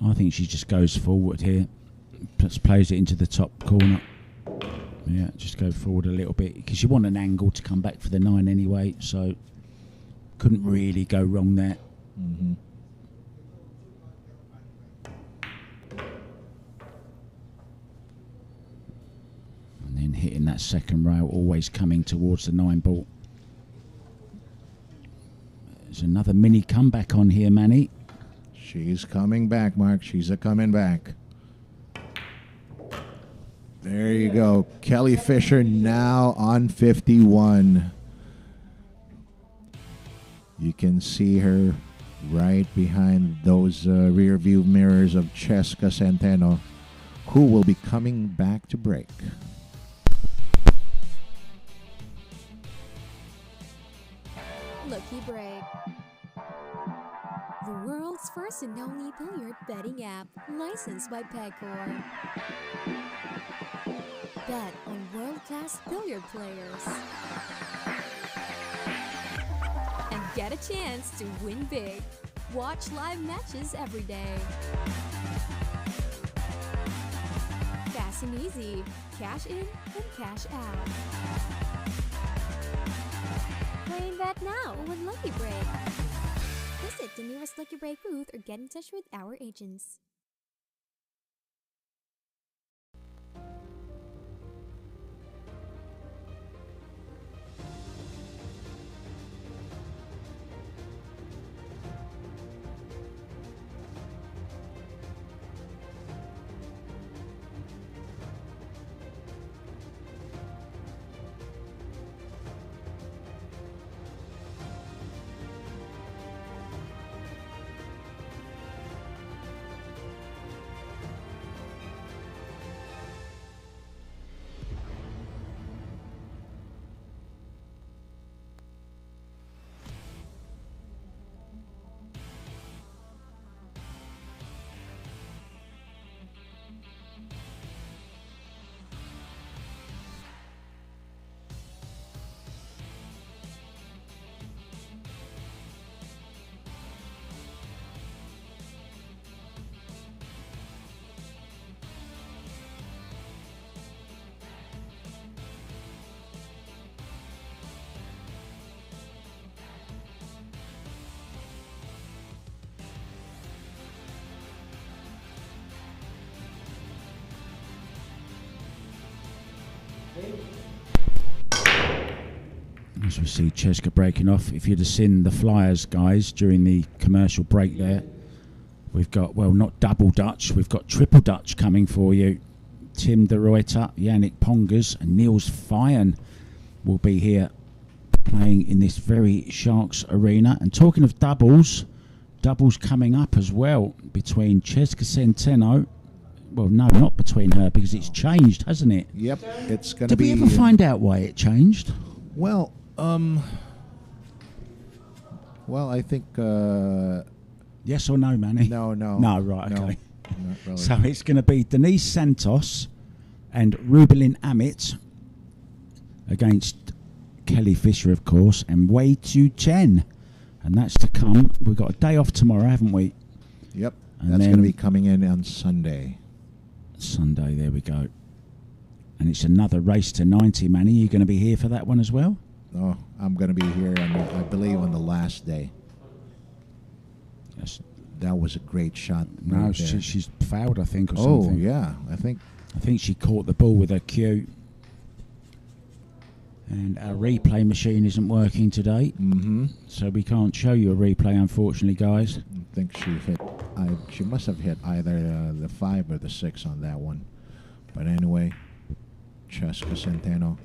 I think she just goes forward here. Plays it into the top corner. Yeah, just go forward a little bit. Because you want an angle to come back for the 9 anyway. So, couldn't really go wrong there. Mm-hmm. And then hitting that second rail, always coming towards the 9 ball. There's another mini comeback on here, Manny. She's coming back, Mark. She's coming back. There you go. Kelly Fisher now on 51. You can see her right behind those rear view mirrors of Cheska Centeno, who will be coming back to break. Lucky Break. The world's first and only billiard betting app, licensed by Pegcor. Bet on world-class billiard players. And get a chance to win big. Watch live matches every day. Fast and easy. Cash in and cash out. Playing that now with Lucky Break. Visit the nearest Lucky Break booth or get in touch with our agents. As we see Cheska breaking off. If you'd have seen the Flyers guys during the commercial break there, we've got, well, not double Dutch, we've got triple Dutch coming for you. Tim de Ruyter, Yannick Pongers and Niels Feyen will be here playing in this very Sharks arena. And talking of doubles, doubles coming up as well between CHEZKA CENTENO. Well, no, not between her, because it's changed, hasn't it? Yep, it's going to Did be. we ever find out why it changed? Well, I think. Yes or no, Manny? No. No, right, no, okay. Not really. So it's going to be Denise Santos and Rubelin Amit against Kelly Fisher, of course, and Wei Tu Chen. And that's to come. We've got a day off tomorrow, haven't we? Yep, And that's then- going to be coming in on Sunday. Sunday, there we go. And it's another race to 90, Manny. You going to be here for that one as well? Oh, I'm going to be here, I believe, on the last day. Yes. That was a great shot. No, right there. she's fouled, I think, or Oh, something. yeah, I think. I think she caught the ball with her cue. And our replay machine isn't working today, so we can't show you a replay, unfortunately, guys. I think she hit. She must have hit either the 5 or the 6 on that one. But anyway, Cheska Centeno.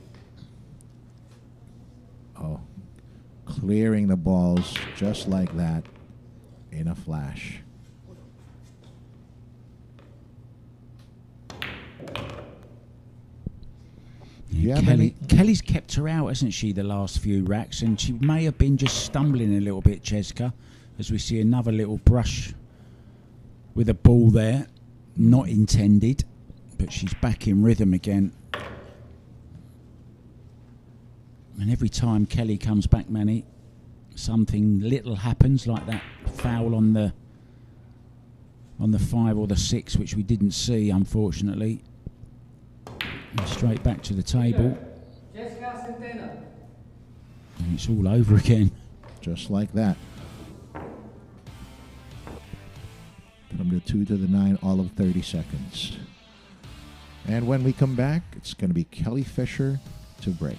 Oh, clearing the balls just like that in a flash. Yeah, Kelly's kept her out, hasn't she, the last few racks, and she may have been just stumbling a little bit, Cheska, as we see another little brush with a ball there, not intended, but she's back in rhythm again. And every time Kelly comes back, Manny, something little happens, like that foul on the 5 or the 6, which we didn't see, unfortunately. And straight back to the table. CHEZKA CENTENO. And it's all over again. Just like that. From the 2 to the 9, all of 30 seconds. And when we come back, it's going to be Kelly Fisher to break.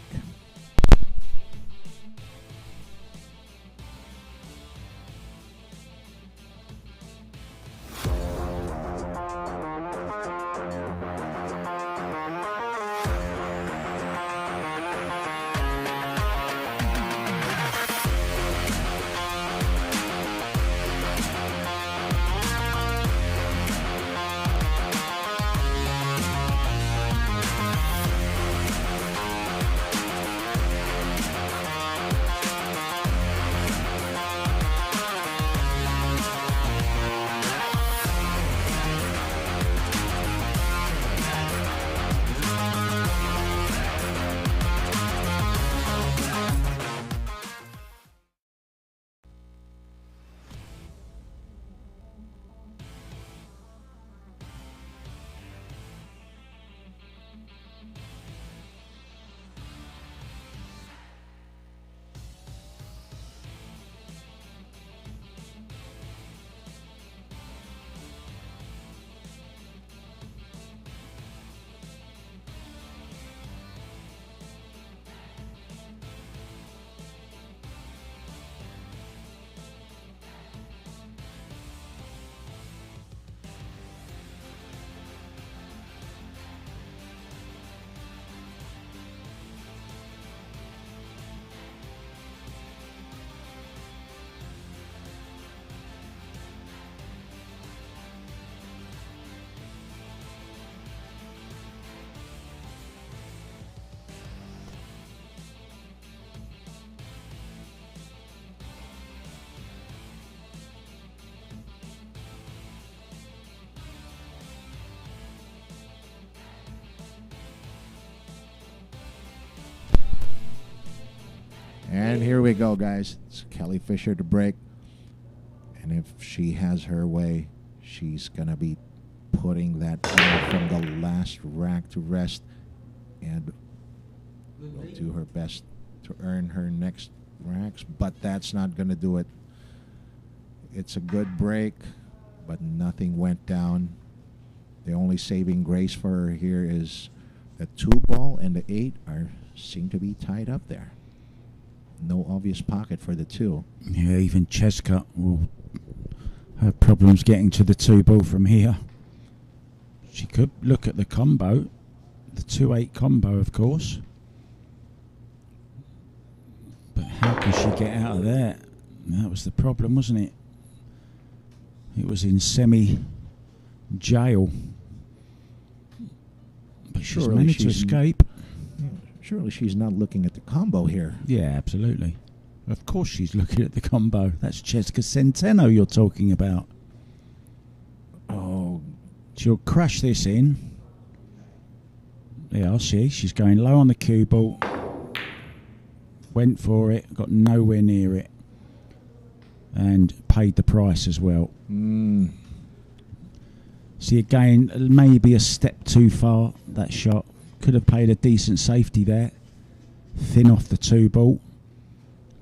And here we go, guys. It's Kelly Fisher to break. And if she has her way, she's going to be putting that ball from the last rack to rest and will do her best to earn her next racks. But that's not going to do it. It's a good break, but nothing went down. The only saving grace for her here is the 2 ball and the 8 seem to be tied up there. No obvious pocket for the 2. Yeah, even Cheska will have problems getting to the 2 ball from here. She could look at the combo, the 2-8 combo, of course. But how can she get out of there? That was the problem, wasn't it? It was in semi-jail. But she's Surely managed to she's escape. Surely she's not looking at the combo here. Yeah, absolutely. Of course she's looking at the combo. That's CHEZKA CENTENO you're talking about. Oh, She'll crash this in. Yeah, I see. She's going low on the cue ball. Went for it. Got nowhere near it. And paid the price as well. See, again, maybe a step too far, that shot. Could have played a decent safety there. Thin off the 2 ball.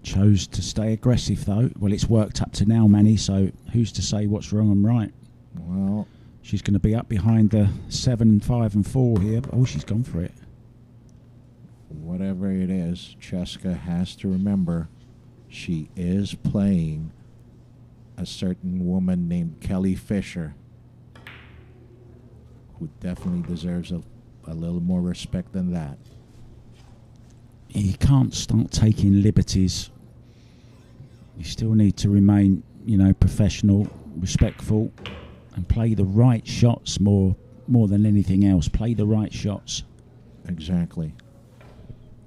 Chose to stay aggressive, though. Well, it's worked up to now, Manny, so who's to say what's wrong and right? well, She's going to be up behind the 7, 5 and 4 here. Oh, she's gone for it. whatever it is, Cheska has to remember she is playing a certain woman named Kelly Fisher, who definitely deserves a little more respect than that. You can't start taking liberties. You still need to remain, professional, respectful, and play the right shots more than anything else. Play the right shots. Exactly.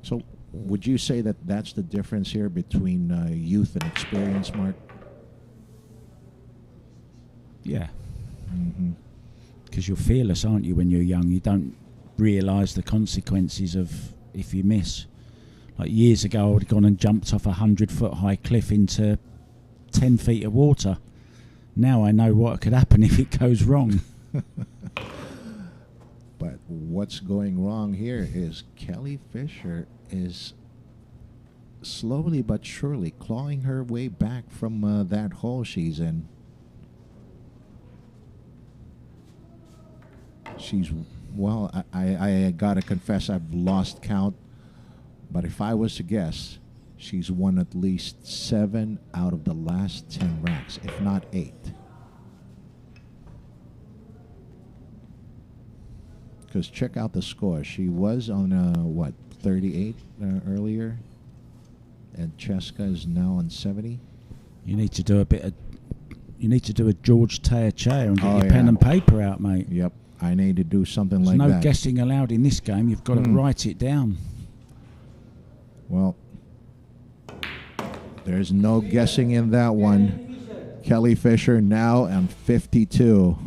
So, would you say that that's the difference here between youth and experience, Mark? Yeah. Mm-hmm. Because you're fearless, aren't you, when you're young? You don't realise the consequences of if you miss. Like years ago, I would have gone and jumped off a 100-foot high cliff into 10 feet of water. Now I know what could happen if it goes wrong. But what's going wrong here is Kelly Fisher is slowly but surely clawing her way back from that hole she's in. She's, well, I gotta confess, I've lost count. But if I was to guess, she's won at least 7 out of the last 10 racks, if not 8. Because check out the score. She was on, 38 earlier? And Cheska is now on 70? You need to do a George Teachair and get Oh, your yeah. pen and paper out, mate. Yep. I need to do something There's like no that. guessing allowed in this game. You've got to write it down. Well, there's no guessing in that one. Kelly Fisher now on 52.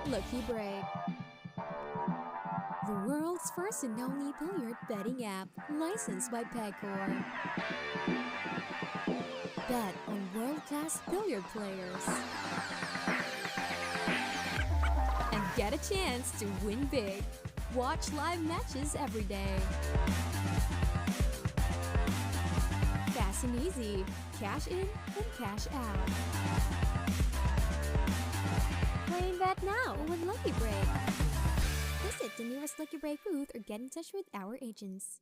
Lucky Break. The world's first and only billiard betting app, licensed by Pegcor. Bet on world-class billiard players. And get a chance to win big. Watch live matches every day. Fast and easy. Cash in and cash out. Playing that now with Lucky Break. Visit the nearest Lucky Break booth or get in touch with our agents.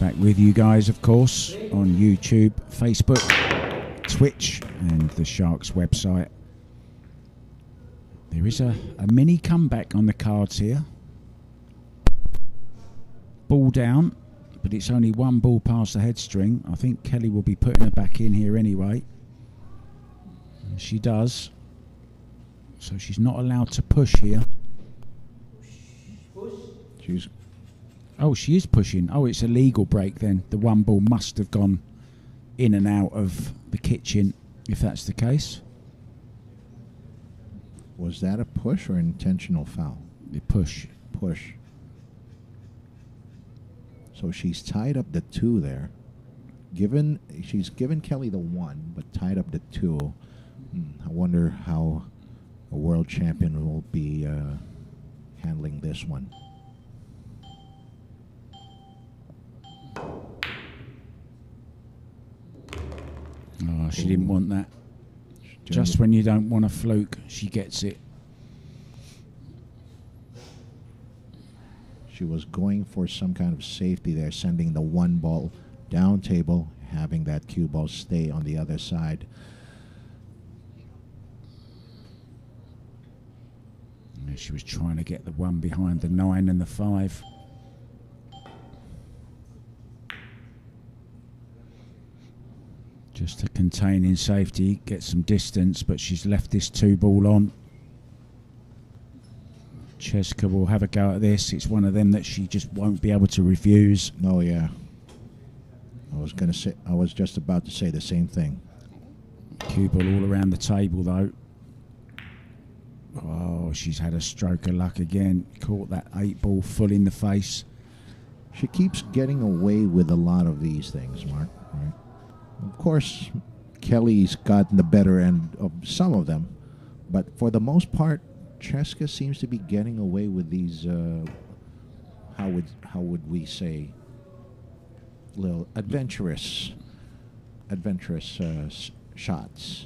Back with you guys, of course, on YouTube, Facebook, Twitch, and the Sharks website. There is a mini comeback on the cards here. Ball down, but it's only one ball past the head string. I think Kelly will be putting her back in here anyway. And she does. So she's not allowed to push here. She is pushing. Oh, it's a legal break then. The one ball must have gone in and out of the kitchen, if that's the case. Was that a push or an intentional foul? The push. Push. So she's tied up the 2 there. She's given Kelly the 1, but tied up the 2. I wonder how a world champion will be handling this one. Oh, she didn't want that. Just when you don't want a fluke, she gets it. She was going for some kind of safety there, sending the 1 ball down table, having that cue ball stay on the other side. And she was trying to get the 1 behind the 9 and the 5. Just to contain in safety, get some distance, but she's left this 2 ball on. Cheska will have a go at this. It's one of them that she just won't be able to refuse. Oh yeah. I was just about to say the same thing. Cue ball all around the table though. Oh, she's had a stroke of luck again. Caught that 8 ball full in the face. She keeps getting away with a lot of these things, Mark. Right? Of course, Kelly's gotten the better end of some of them, but for the most part, Cheska seems to be getting away with these. How would we say? Little adventurous shots.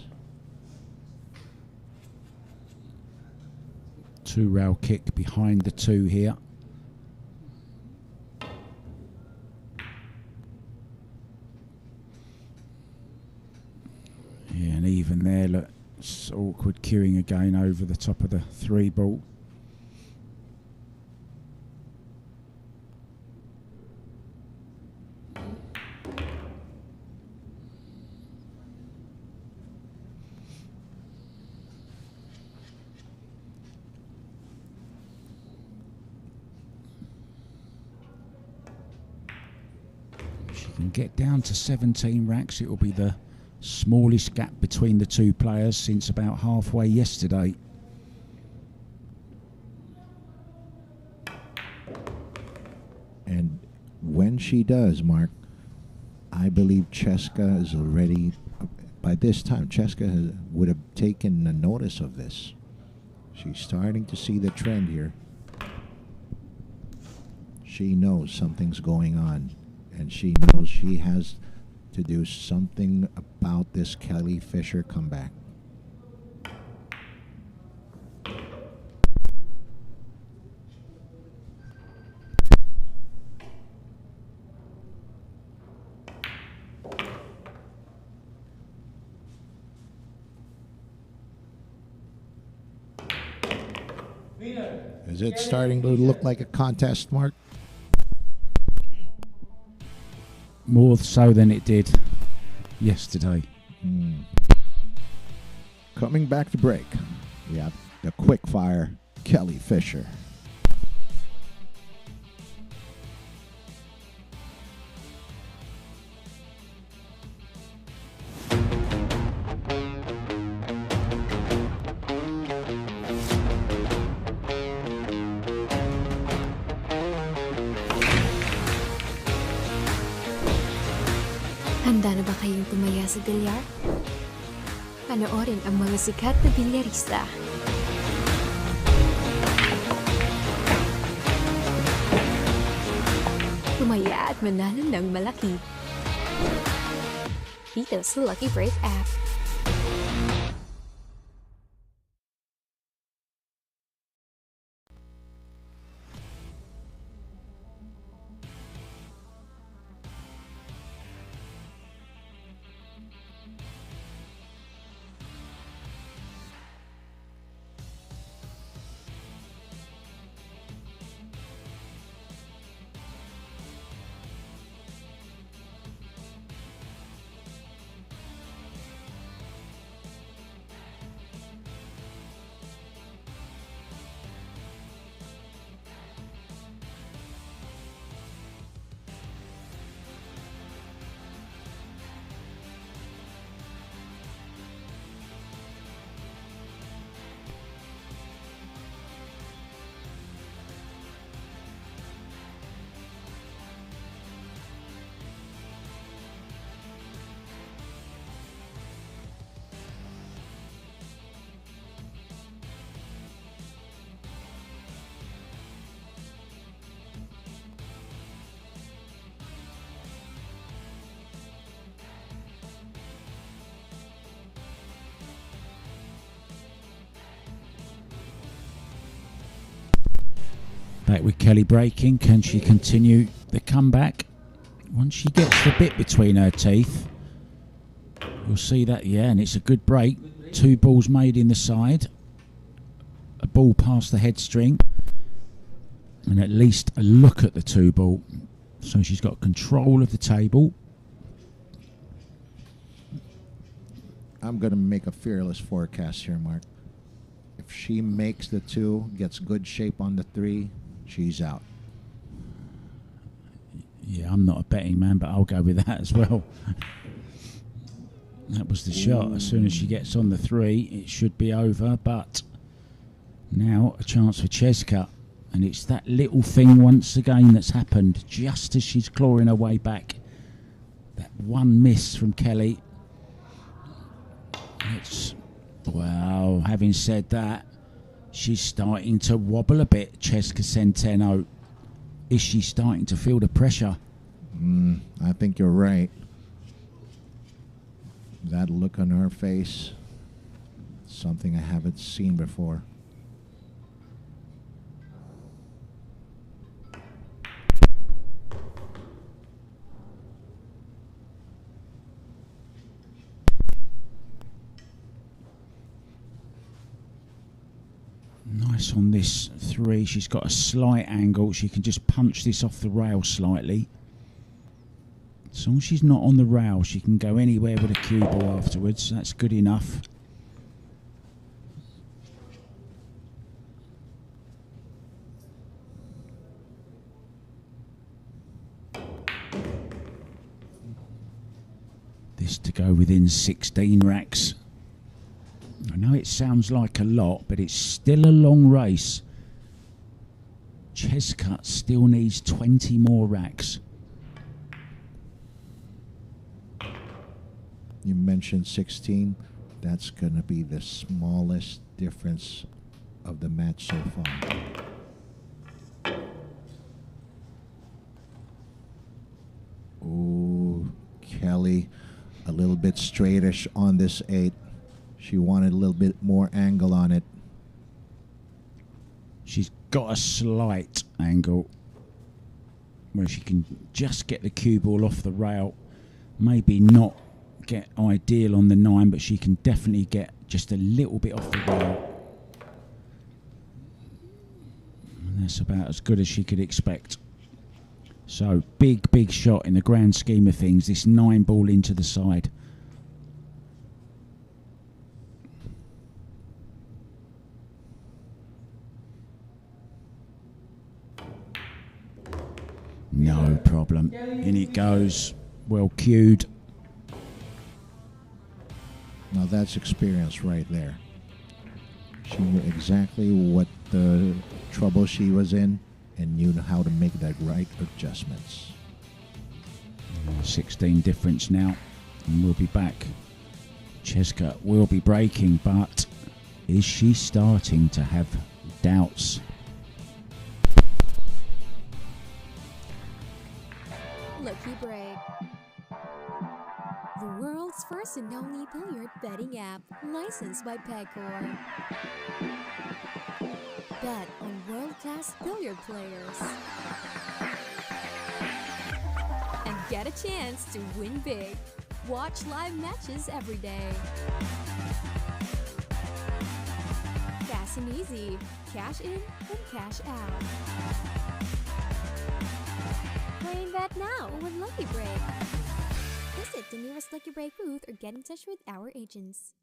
2-rail kick behind the 2 here. Yeah, and even there, look, it's awkward queuing again over the top of the 3 ball. If she can get down to 17 racks, it will be the smallest gap between the 2 players since about halfway yesterday. And when she does, Mark, I believe Cheska is already, by this time, Cheska would have taken a notice of this. She's starting to see the trend here. She knows something's going on, and she knows she has to do something about this Kelly Fisher comeback. Is it starting to look like a contest, Mark? More so than it did yesterday. Coming back to break, we have the quick fire Kelly Fisher. Handa na ba kayong tumaya sa Billiard? Panoorin ang mga sikat na bilyarista. Tumaya at manalo ng malaki. Dito sa Lucky Break app. Back with Kelly breaking. Can she continue the comeback? Once she gets the bit between her teeth, you'll see that, yeah, and it's a good break. 2 balls made in the side. A ball past the head string. And at least a look at the 2 ball. So she's got control of the table. I'm going to make a fearless forecast here, Mark. If she makes the 2, gets good shape on the 3, she's out. Yeah, I'm not a betting man, but I'll go with that as well. That was the shot. As soon as she gets on the 3, it should be over. But now a chance for Cheska. And it's that little thing once again that's happened just as she's clawing her way back. That one miss from Kelly. It's, well, having said that, she's starting to wobble a bit, Cheska Centeno. Is she starting to feel the pressure? I think you're right. That look on her face, something I haven't seen before. Nice on this 3. She's got a slight angle. She can just punch this off the rail slightly. As long as she's not on the rail, she can go anywhere with a cue ball afterwards. That's good enough. This to go within 16 racks. I know it sounds like a lot, but it's still a long race. CHEZKA still needs 20 more racks. You mentioned 16. That's going to be the smallest difference of the match so far. Ooh, Kelly, a little bit straightish on this 8. She wanted a little bit more angle on it. She's got a slight angle where she can just get the cue ball off the rail. Maybe not get ideal on the 9, but she can definitely get just a little bit off the rail. And that's about as good as she could expect. So big shot in the grand scheme of things, this 9 ball into the side. No problem. In it goes. Well cued. Now that's experience right there. She knew exactly what the trouble she was in and knew how to make the right adjustments. 16 difference now. And we'll be back. Cheska will be breaking, but is she starting to have doubts? Lucky Break. The world's first and only billiard betting app, licensed by Pegcor. Bet on world-class billiard players. And get a chance to win big. Watch live matches every day. Fast and easy. Cash in and cash out. Play and bet now with Lucky Break. Visit the nearest Lucky Break booth or get in touch with our agents.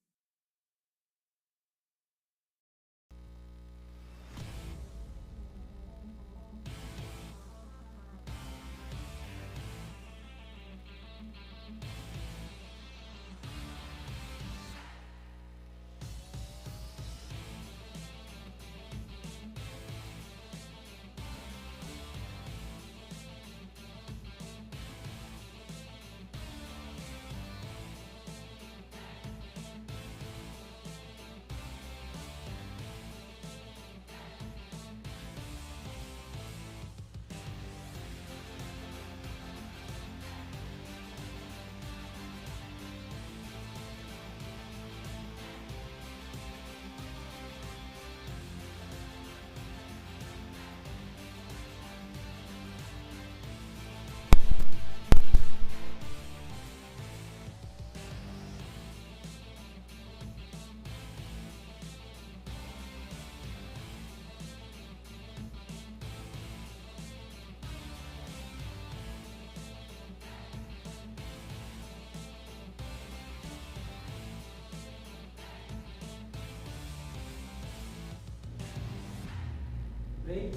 Break.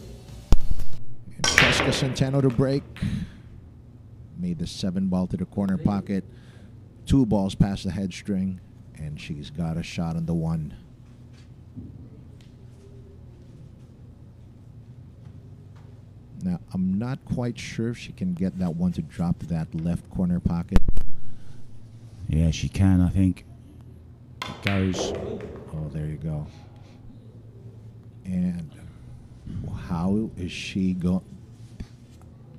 And Cheska Centeno to break. Made the 7-ball to the corner pocket. 2 balls past the head string. And she's got a shot on the 1. Now, I'm not quite sure if she can get that one to drop that left corner pocket. Yeah, she can, I think. It goes. Oh, there you go. And how is she going?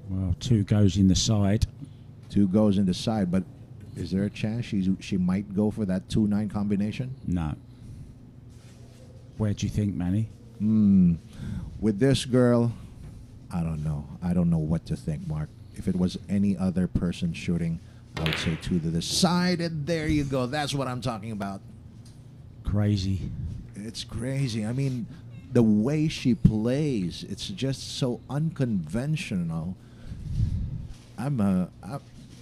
Well, 2 goes in the side. 2 goes in the side, but is there a chance she might go for that 2-9 combination? No. Where do you think, Manny? With this girl, I don't know. I don't know what to think, Mark. If it was any other person shooting, I would say 2 to the side, and there you go. That's what I'm talking about. Crazy. It's crazy. I mean, the way she plays, it's just so unconventional.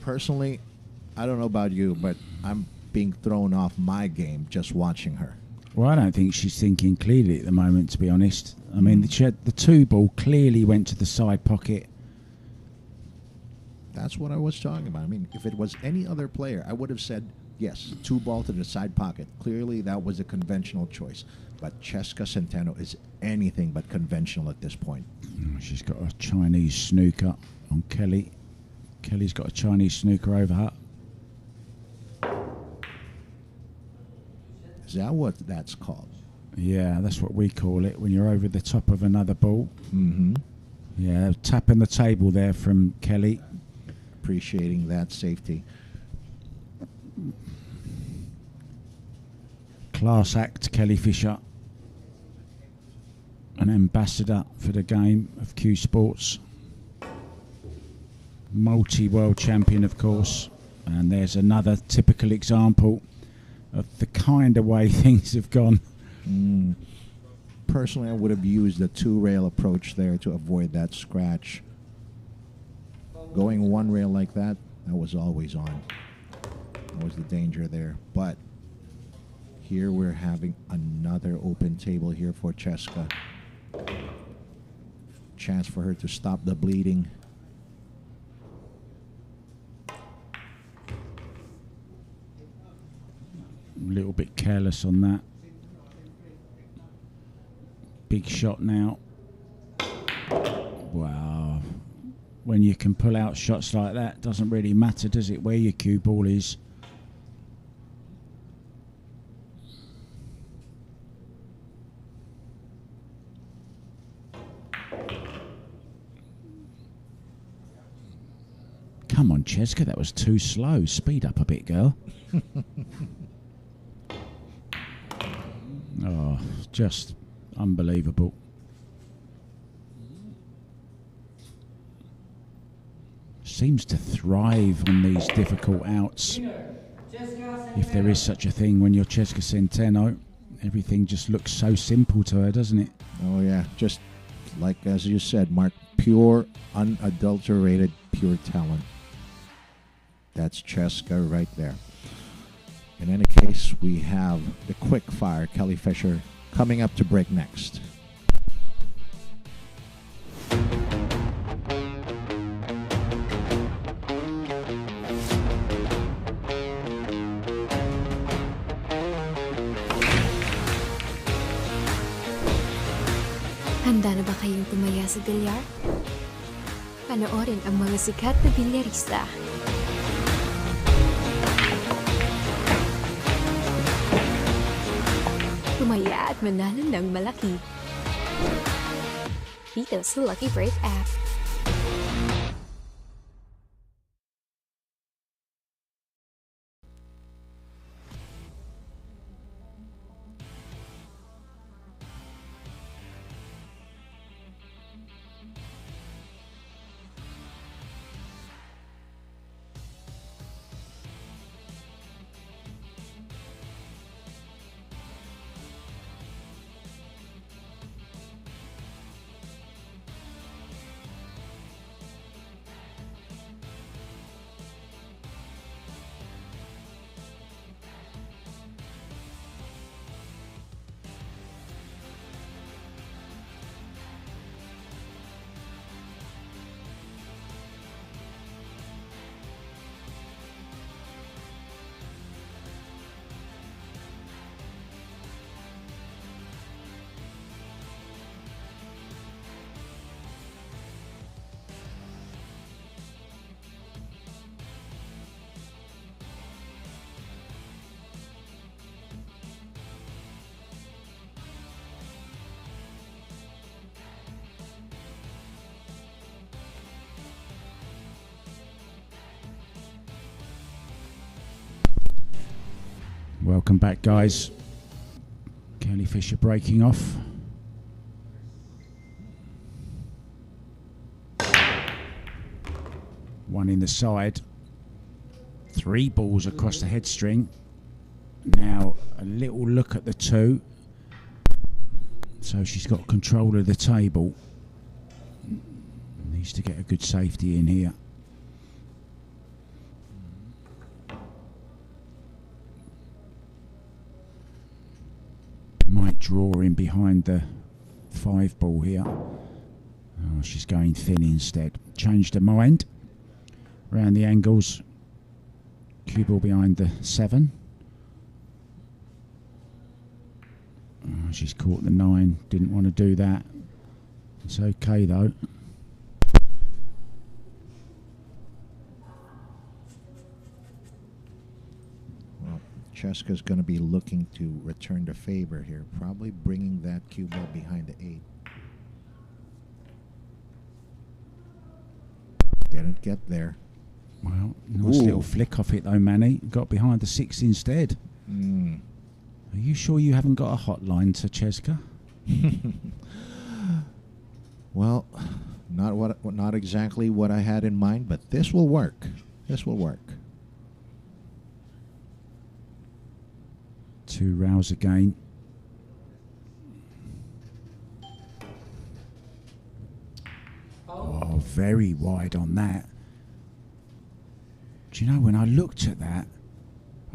Personally, I don't know about you, but I'm being thrown off my game just watching her. Well, I don't think she's thinking clearly at the moment, to be honest. I mean, the 2-ball clearly went to the side pocket. That's what I was talking about. I mean, if it was any other player, I would have said, yes, 2-ball to the side pocket. Clearly, that was a conventional choice. But Cheska Centeno is anything but conventional at this point. She's got a Chinese snooker on Kelly. Kelly's got a Chinese snooker over her. Is that what that's called? Yeah, that's what we call it when you're over the top of another ball. Mm-hmm. Yeah, tapping the table there from Kelly. Appreciating that safety. Class act, Kelly Fisher. An ambassador for the game of Q Sports. Multi-world champion, of course. And there's another typical example of the kind of way things have gone. Personally, I would have used the 2-rail approach there to avoid that scratch. Going 1 rail like that, that was always on. That was the danger there. But here we're having another open table here for Cheska. Chance for her to stop the bleeding. A little bit careless on that. Big shot now. Wow. When you can pull out shots like that, doesn't really matter, does it, where your cue ball is? Come on, Cheska, that was too slow. Speed up a bit, girl. Oh, just unbelievable. Seems to thrive on these difficult outs. If there is such a thing when you're Cheska Centeno, everything just looks so simple to her, doesn't it? Oh, yeah. Just like as you said, Mark, pure, unadulterated, pure talent. That's Cheska right there. In any case, we have the quick fire Kelly Fisher coming up to break next. Handa na ba kayong tumaya sa Billiard? Panoorin ang mga sikat na bilyarista. Tumaya at manalo ng malaki. Dito sa Lucky Break app. Welcome back, guys. Kelly Fisher breaking off. One in the side. 3 balls across the head string. Now a little look at the 2. So she's got control of the table. Needs to get a good safety in here. Might draw in behind the 5 ball here. Oh, she's going thin instead. Changed her mind. Round the angles. Cue ball behind the 7. Oh, she's caught the 9. Didn't want to do that. It's okay though. Cheska's going to be looking to return the favor here, probably bringing that cue ball behind the 8. Didn't get there. Well, nice little flick off it though, Manny. Got behind the 6 instead. Are you sure you haven't got a hotline to Cheska? Well, not exactly what I had in mind, but this will work. This will work. 2 rows again. Oh, very wide on that. Do you know, when I looked at that,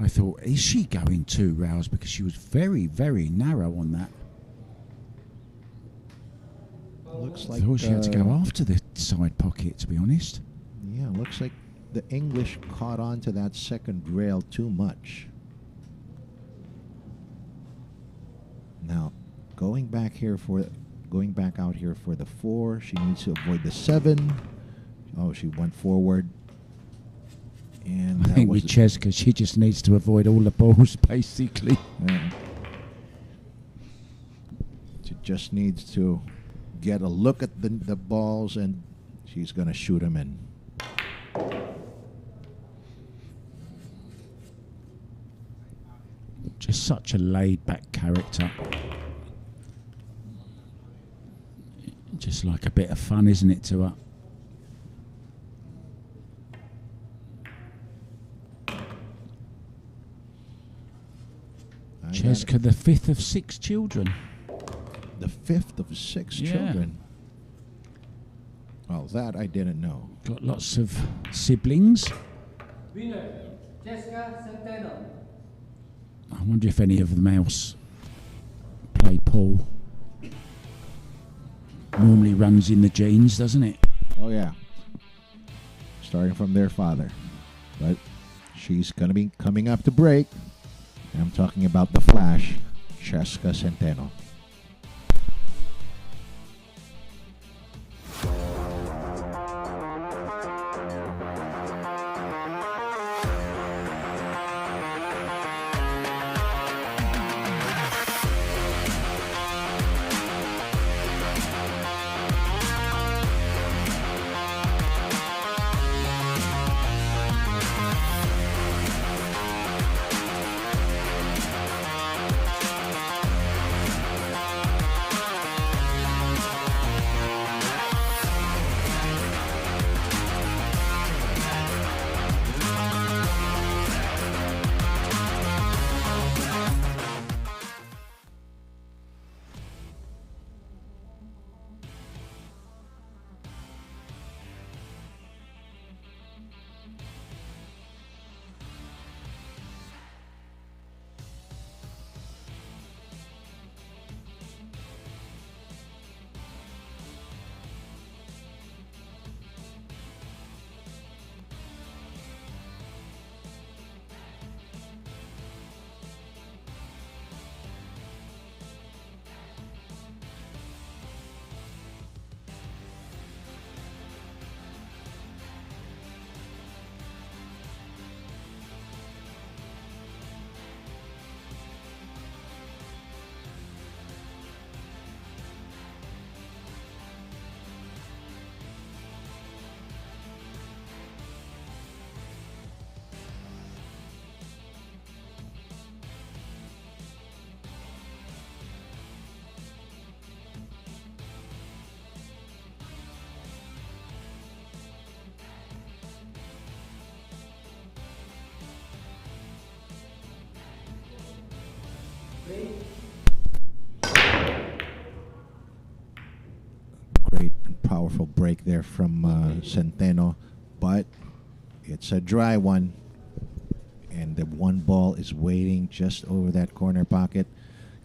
I thought, is she going 2 rows? Because she was very, very narrow on that. Looks like I thought she had to go after the side pocket, to be honest. Yeah, looks like the English caught on to that second rail too much. Now, going back out here for the 4, she needs to avoid the 7. Oh, she went forward. And I think with Cheska, she just needs to avoid all the balls, basically. She just needs to get a look at the balls, and she's going to shoot them in. Just such a laid-back character. Just like a bit of fun, isn't it, to her? Cheska, the 5th of 6 children. The 5th of 6 children? Well, that I didn't know. Got lots of siblings. Winner, CHEZKA, CENTENO. I wonder if any of them else play pool. Normally runs in the genes, doesn't it? Oh, yeah. Starting from their father. But she's going to be coming up to break. I'm talking about the Flash, CHEZKA CENTENO. Powerful break there from Centeno, but it's a dry one. And the one ball is waiting just over that corner pocket.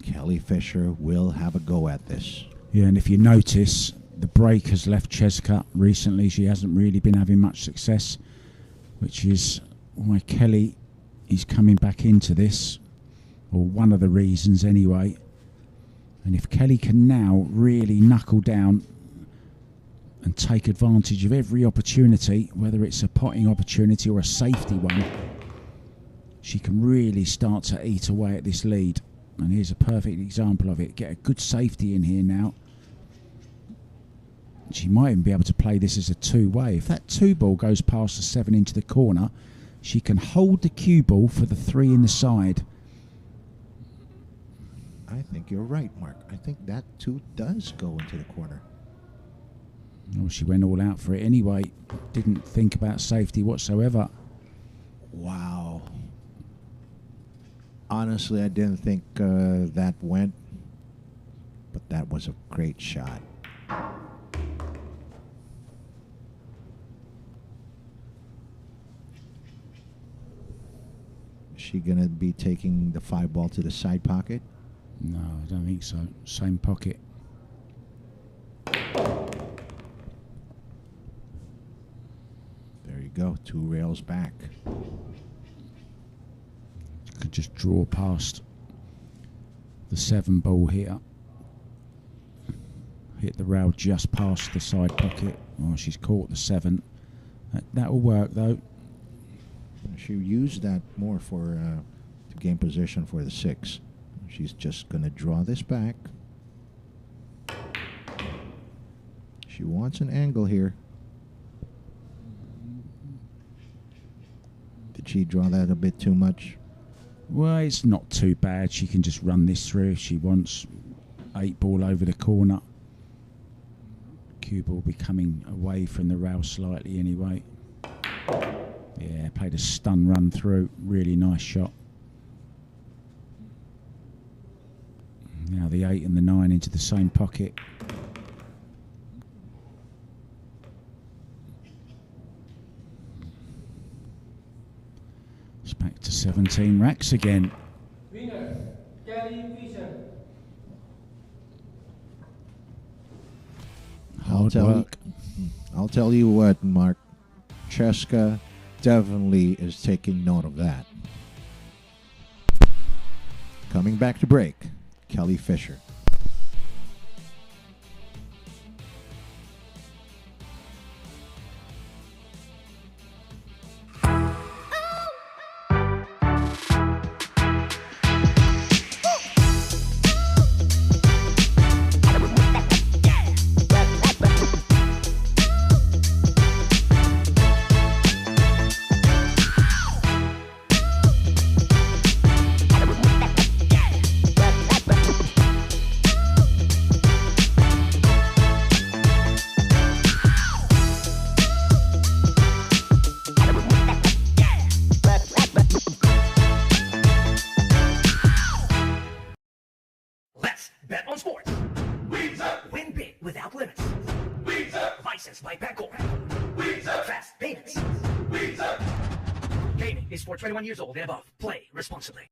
Kelly Fisher will have a go at this. Yeah, and if you notice, the break has left Cheska recently. She hasn't really been having much success, which is why Kelly is coming back into this, or one of the reasons anyway. And if Kelly can now really knuckle down and take advantage of every opportunity, whether it's a potting opportunity or a safety one, she can really start to eat away at this lead. And here's a perfect example of it. Get a good safety in here now. She might even be able to play this as a two-way. If that two ball goes past the 7 into the corner, she can hold the cue ball for the 3 in the side. I think you're right, Mark. I think that 2 does go into the corner. Oh, she went all out for it anyway. Didn't think about safety whatsoever. Wow. Honestly, I didn't think that went, but that was a great shot. Is she going to be taking the 5 ball to the side pocket? No, I don't think so. Same pocket. There you go, 2 rails back. Could just draw past the 7 ball here. Hit the rail just past the side pocket. Oh, she's caught the 7. That'll work though. She used that more for to gain position for the 6. She's just going to draw this back. She wants an angle here. Did she draw that a bit too much? Well, it's not too bad. She can just run this through if she wants. 8 ball over the corner. Cue ball will be coming away from the rail slightly anyway. Yeah, played a stun run through. Really nice shot. Now the 8 and the 9 into the same pocket. It's back to 17 racks again. Winner, Kelly Fisher. Hard work. I'll tell you what, Mark. Cheska definitely is taking note of that. Coming back to break, Kelly Fisher. Let's bet on sports. Win big without limits. Licensed by Bancorp. Fast payments. Gaming is for 21 years old and above. Play responsibly.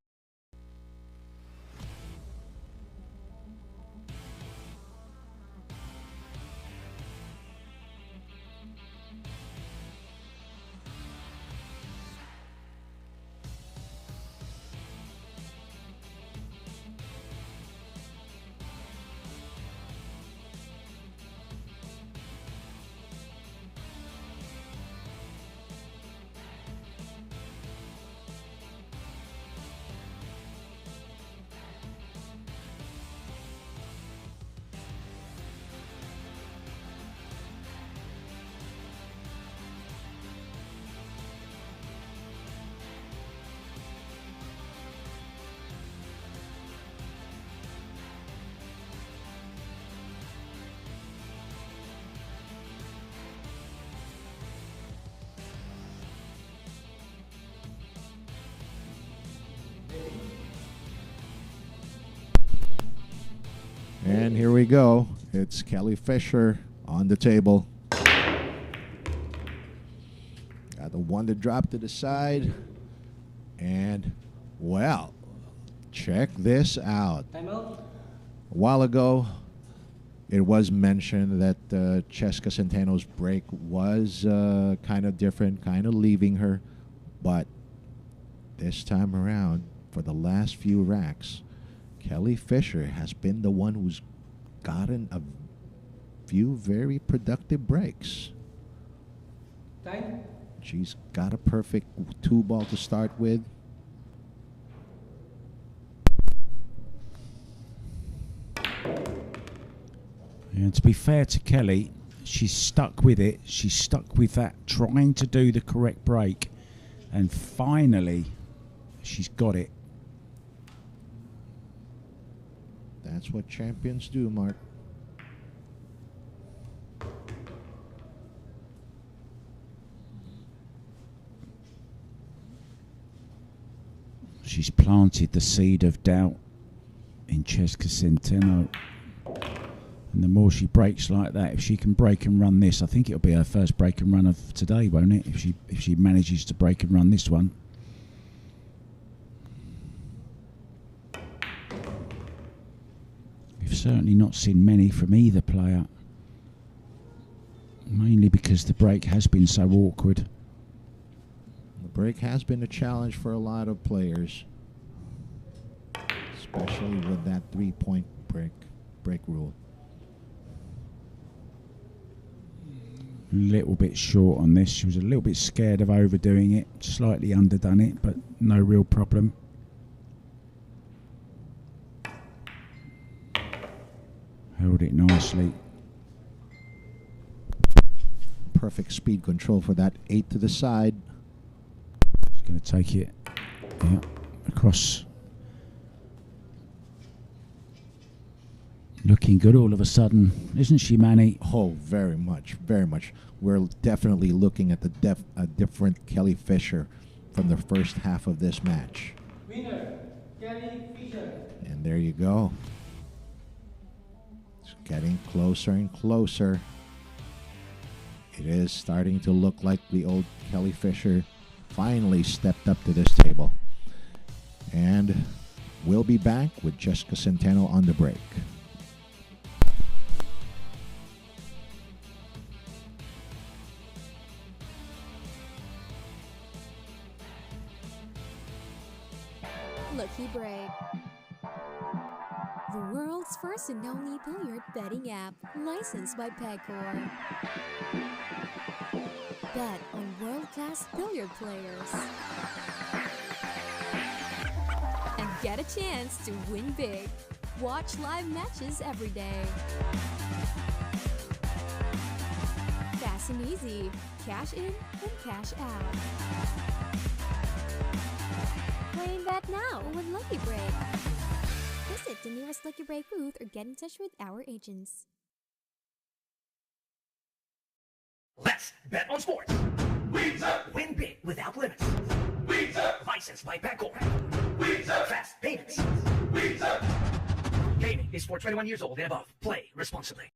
And here we go. It's Kelly Fisher on the table. Got the one to drop to the side. And, well, check this out. Time out. A while ago, it was mentioned that CHEZKA Centeno's break was kind of different, kind of leaving her. But this time around, for the last few racks, Kelly Fisher has been the one who's gotten a few very productive breaks. Time. She's got a perfect 2-ball to start with. And to be fair to Kelly, she's stuck with it. She's stuck with that, trying to do the correct break. And finally, she's got it. That's what champions do, Mark. She's planted the seed of doubt in CHEZKA Centeno. And the more she breaks like that, if she can break and run this, I think it'll be her first break and run of today, won't it? If she manages to break and run this one. We've certainly not seen many from either player. Mainly because the break has been so awkward. The break has been a challenge for a lot of players, especially with that 3-point break rule. A little bit short on this. She was a little bit scared of overdoing it, slightly underdone it, but no real problem. Held it nicely. Perfect speed control for that 8 to the side. She's going to take it across. Looking good all of a sudden, isn't she, Manny? Oh, very much, very much. We're definitely looking at a different Kelly Fisher from the first half of this match. Winner, Kelly Fisher. And there you go. It's getting closer and closer. It is starting to look like the old Kelly Fisher finally stepped up to this table. And we'll be back with Cheska Centeno on the break. Lucky Break. The world's first and only billiard betting app, licensed by Pegcor. Bet on world-class billiard players. And get a chance to win big. Watch live matches every day. Fast and easy. Cash in and cash out. Playing that now with Lucky Break. Visit the nearest Lucky Break booth or get in touch with our agents. Let's bet on sports. Win big without limits. Licensed by Pegcor. Fast payments. Gaming is for 21 years old and above. Play responsibly.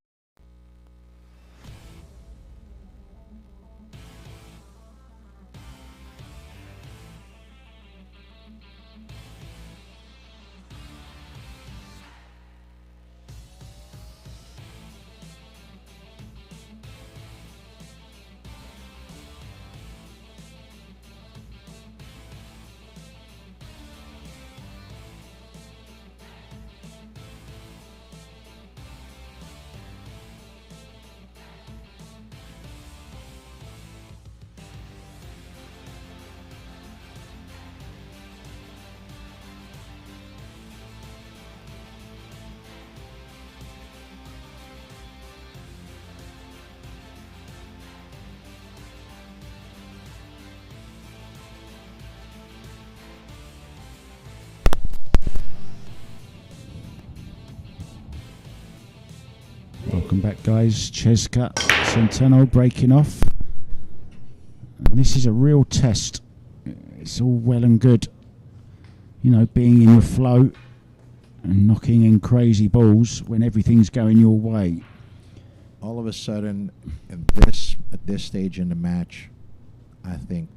Welcome back, guys. CHEZKA Centeno breaking off. And this is a real test. It's all well and good, you know, being in your flow and knocking in crazy balls when everything's going your way. all of a sudden, at this stage in the match, I think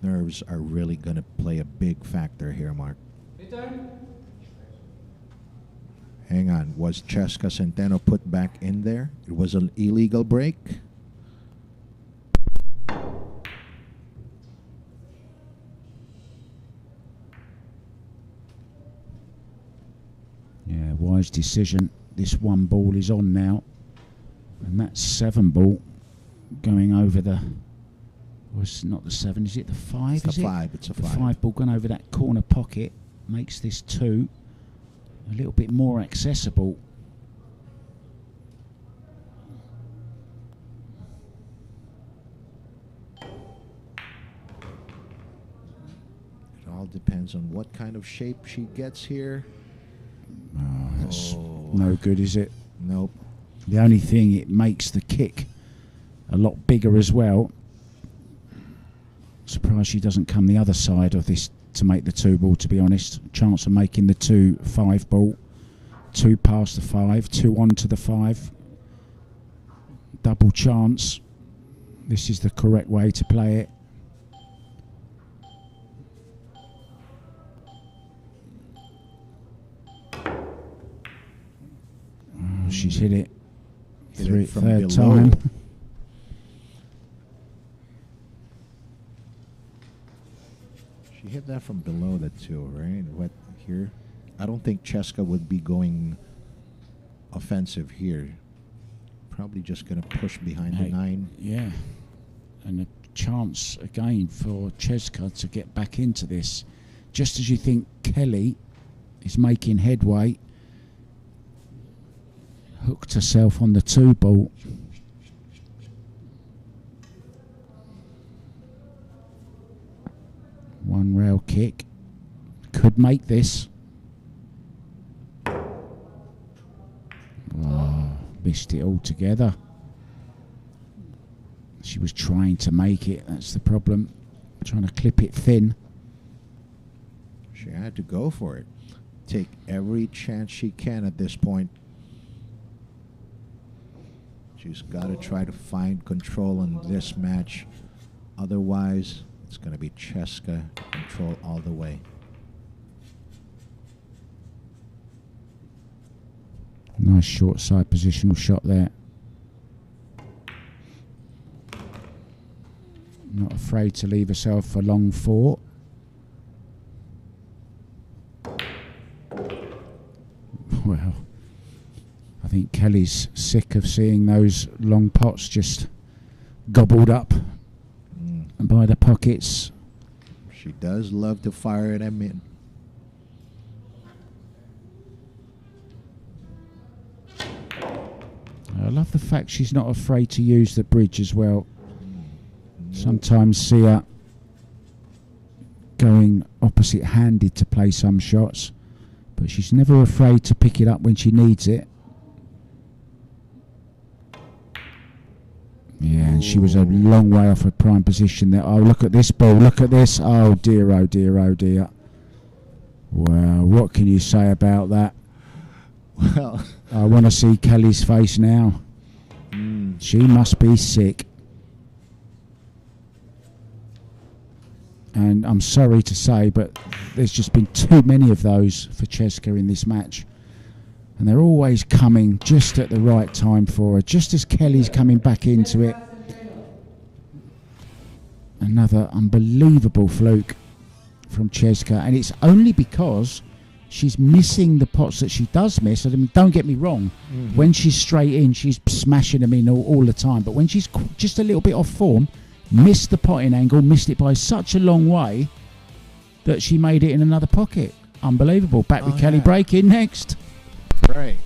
nerves are really going to play a big factor here, Mark. Return. Hang on. Was Cheska Centeno put back in there? It was an illegal break. Yeah, wise decision. This one ball is on now. And that 7 ball going over the... Was not the 7, is it the 5? It's a 5. It's a 5. The 5 ball going over that corner pocket makes this 2 a little bit more accessible. It all depends on what kind of shape she gets here. Oh, that's no good, is it? Nope. The only thing, it makes the kick a lot bigger as well. Surprised she doesn't come the other side of this to make the 2 ball, to be honest. Chance of making the 2 5 ball. 2 past the 5, 2 on to the 5. Double chance. This is the correct way to play it. Oh, she's hit it. Third time. She hit that from below that too, right? What here? I don't think Cheska would be going offensive here. Probably just going to push behind the 9. Yeah. And a chance again for Cheska to get back into this. Just as you think Kelly is making headway, hooked herself on the 2 ball. One rail kick. Could make this. Oh, missed it altogether. She was trying to make it. That's the problem. Trying to clip it thin. She had to go for it. Take every chance she can at this point. She's got to try to find control in this match. Otherwise, it's going to be Cheska control all the way. Nice short side positional shot there. Not afraid to leave herself a long 4. Well, I think Kelly's sick of seeing those long pots just gobbled up by the pockets. She does love to fire them in. I love the fact she's not afraid to use the bridge as well. Sometimes see her going opposite handed to play some shots, but she's never afraid to pick it up when she needs it. Yeah, and she was a long way off her prime position there. Oh, look at this ball, look at this. Oh dear, oh dear, oh dear. Well, what can you say about that? Well, I want to see Kelly's face now. She must be sick. And I'm sorry to say, but there's just been too many of those for Cheska in this match. And they're always coming just at the right time for her, just as Kelly's coming back into it. Another unbelievable fluke from Cheska. And it's only because she's missing the pots that she does miss. I mean, don't get me wrong. When she's straight in, she's smashing them in all the time. But when she's just a little bit off form, missed the potting angle, missed it by such a long way that she made it in another pocket. Unbelievable. Back with Kelly breaking next. right.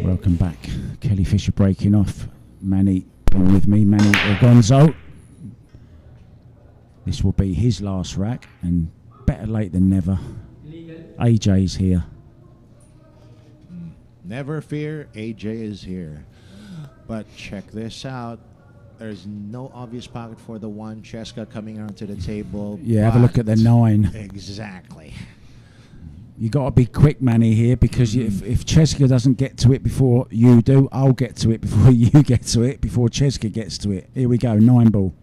Welcome back. Kelly Fisher breaking off. Manny on with me. Manny Gonzo. This will be his last rack, and better late than never. AJ's here. Never fear, AJ is here. But check this out. There's no obvious pocket for the one. Cheska coming onto the table. Yeah, have a look at the 9. Exactly. You got to be quick, Manny, here, because if Cheska doesn't get to it before you do, I'll get to it before you get to it, before Cheska gets to it. Here we go, 9 ball.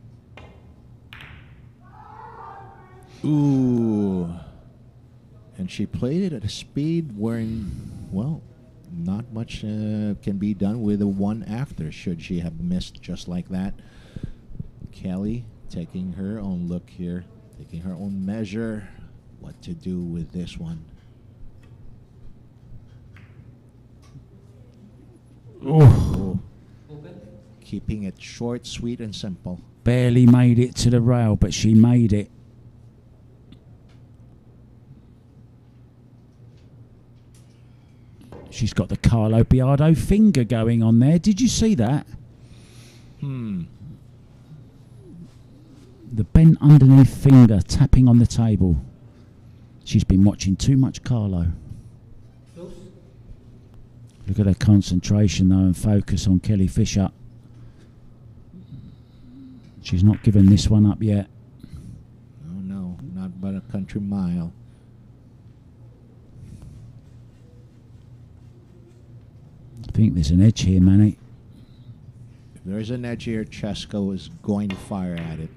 Ooh. And she played it at a speed where, well, not much can be done with a 1 after, should she have missed just like that. Kelly taking her own look here, taking her own measure, what to do with this one. Oh. Keeping it short, sweet, and simple. Barely made it to the rail, but she made it. She's got the Carlo Biardo finger going on there. Did you see that? The bent underneath finger tapping on the table. She's been watching too much Carlo. Look at her concentration though and focus on Kelly Fisher. She's not given this one up yet. Oh no, not but a country mile. I think there's an edge here, Manny. If there's an edge here, Cheska is going to fire at it.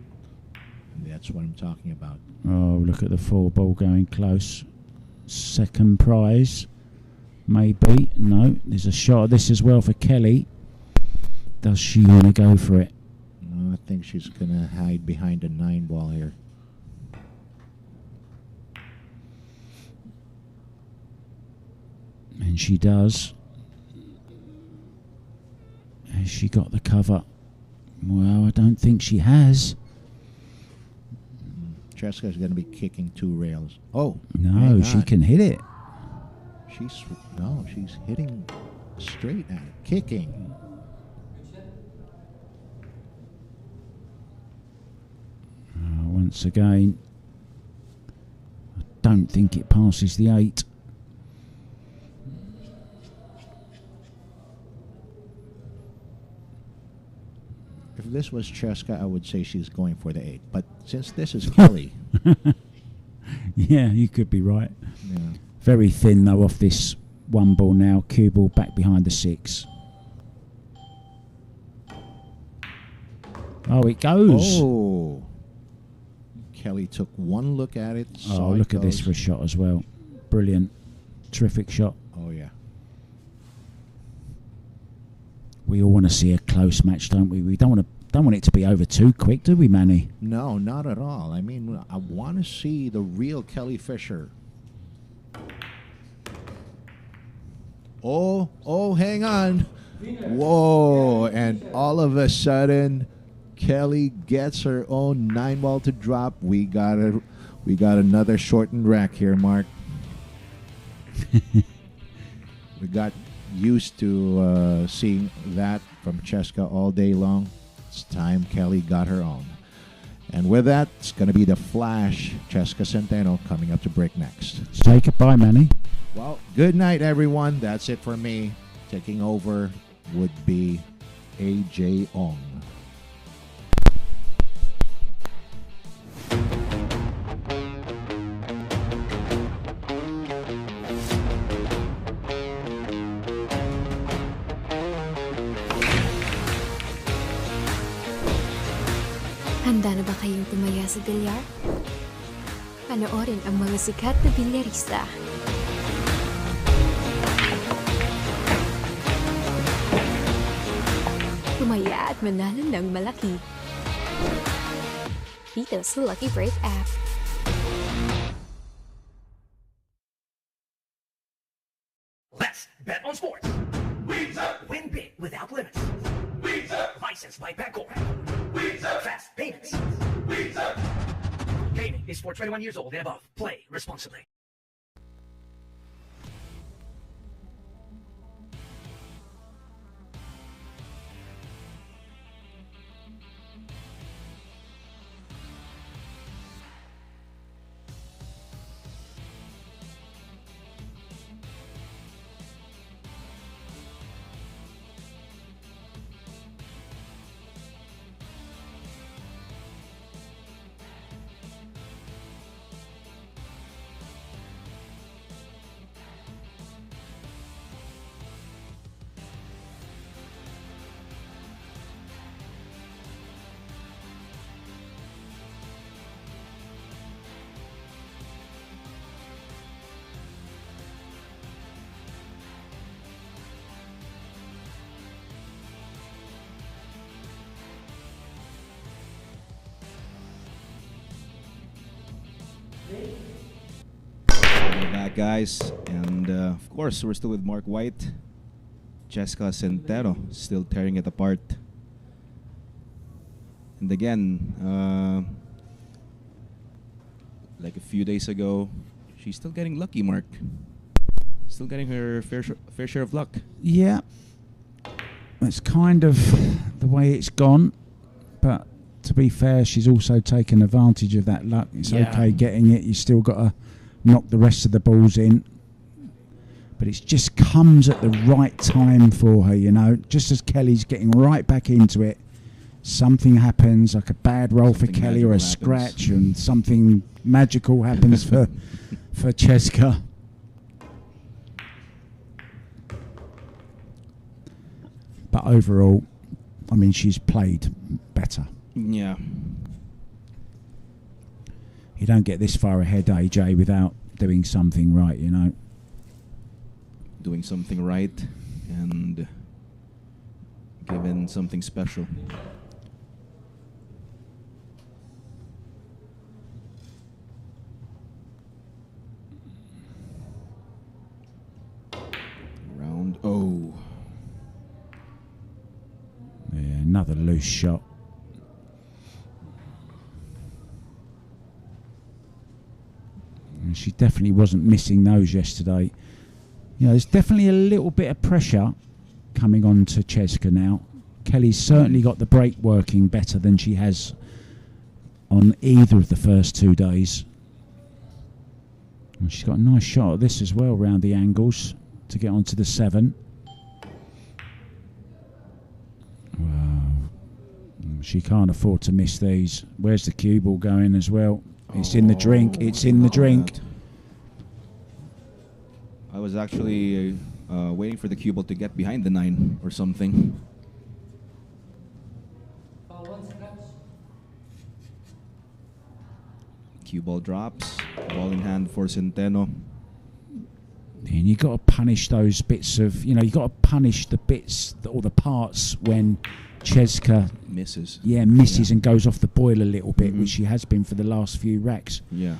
And that's what I'm talking about. Oh, look at the 4 ball going close. Second prize. Maybe. No, there's a shot of this as well for Kelly. Does she want to go for it? No, I think she's going to hide behind the 9 ball here. And she does. Has she got the cover? Well, I don't think she has. Cheska is going to be kicking 2 rails. Oh, no, she can hit it. She's hitting straight at it, kicking. Once again, I don't think it passes the 8. If this was Cheska, I would say she's going for the 8. But since this is Kelly, yeah, you could be right. yeah. Very thin though off this 1 ball now. Cue ball back behind the 6. Oh, it goes. Oh, Kelly took 1 look at it. Oh, look at this for a shot as well. Brilliant, terrific shot. Oh yeah. We all want to see a close match, don't we? We don't want it to be over too quick, do we, Manny? No, not at all. I mean, I want to see the real Kelly Fisher. Oh, hang on. Whoa, and all of a sudden, Kelly gets her own 9 ball to drop. We got another shortened rack here, Mark. We got used to seeing that from Cheska all day long. It's time Kelly got her own. And with that, it's going to be the Flash Cheska Centeno coming up to break next. Say goodbye, Manny. Well, good night, everyone. That's it for me. Taking over would be AJ Ong. Handa na ba kayong tumaya sa bilyar? Panoorin ang mga sikat na bilyarista. Tumaya at manalo ng malaki. Dito sa Lucky Break app. Let's bet on sports. Win big without limits. Licensed by Bancorp. Fast payments. Gaming is for 21 years old and above. Play responsibly. back, guys. And of course, we're still with Mark White. CHEZKA CENTENO still tearing it apart. And again, like a few days ago, she's still getting lucky, Mark. Still getting her fair share of luck. Yeah. That's kind of the way it's gone. But to be fair, she's also taken advantage of that luck. It's okay getting it. You still got to knock the rest of the balls in. But it just comes at the right time for her, you know. Just as Kelly's getting right back into it, something happens, like a bad roll for Kelly or a scratch, and something magical happens for CHEZKA. But overall, I mean, she's played better. Yeah. You don't get this far ahead, AJ, without doing something right, you know. Doing something right and giving something special. Round O. Yeah, another loose shot. And she definitely wasn't missing those yesterday. You know, there's definitely a little bit of pressure coming on to CHEZKA now. Kelly's certainly got the break working better than she has on either of the first 2 days. And she's got a nice shot at this as well, round the angles, to get onto the 7. Wow. She can't afford to miss these. Where's the cue ball going as well? It's in the drink. It's in the drink. I was actually waiting for the cue ball to get behind the 9 or something. Cue ball drops. Ball in hand for CENTENO. And you got to punish those bits of, you know, you got to punish the bits or the parts when CHEZKA misses. Yeah, misses and goes off the boil a little bit, which she has been for the last few racks. Yeah.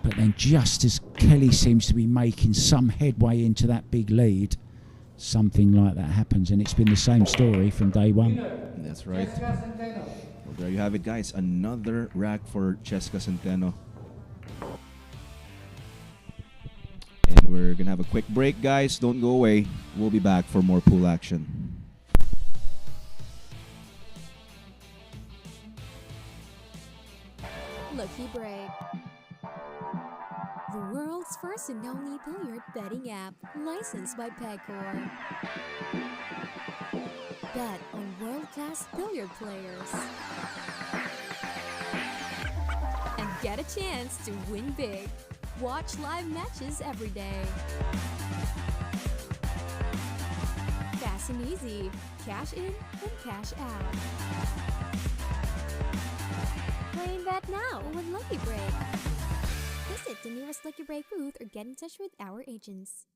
But then just as Kelly seems to be making some headway into that big lead, something like that happens. And it's been the same story from day one. That's right. Well, there you have it, guys. Another rack for CHEZKA CENTENO. And we're going to have a quick break, guys. Don't go away. We'll be back for more pool action. Lucky Break. The world's first and only billiard betting app, licensed by Pegcor. Bet on world-class billiard players. And get a chance to win big. Watch live matches every day. Fast and easy. Cash in and cash out. Play and bet now with Lucky Break. Visit the nearest Lucky Break booth or get in touch with our agents.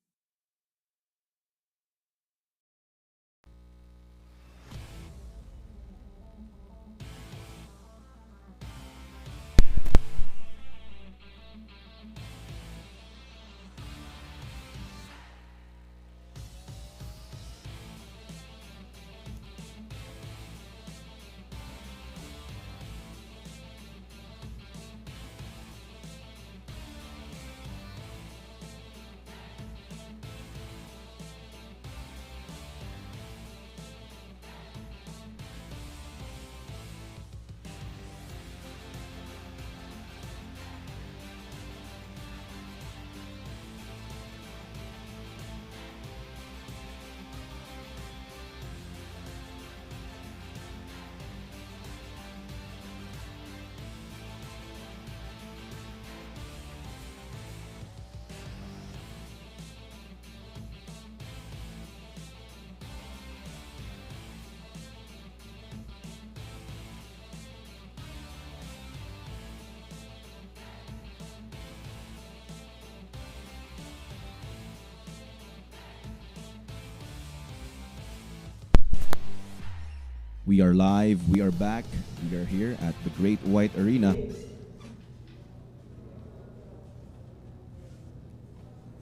We are live. We are back. We are here at the Great White Arena.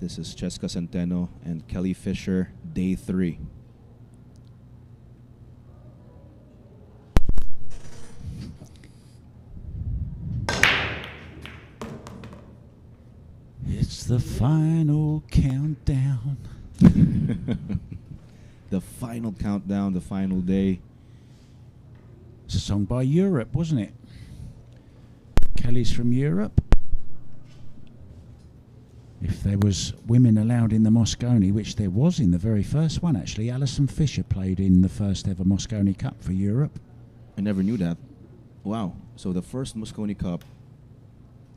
This is Cheska Centeno and Kelly Fisher, day 3. It's the final countdown. The final countdown, the final day. It's a song by Europe, wasn't it? Kelly's from Europe. If there was women allowed in the Moscone, which there was in the very first one actually, Alison Fisher played in the first ever Moscone Cup for Europe. I never knew that. Wow. So the first Moscone Cup.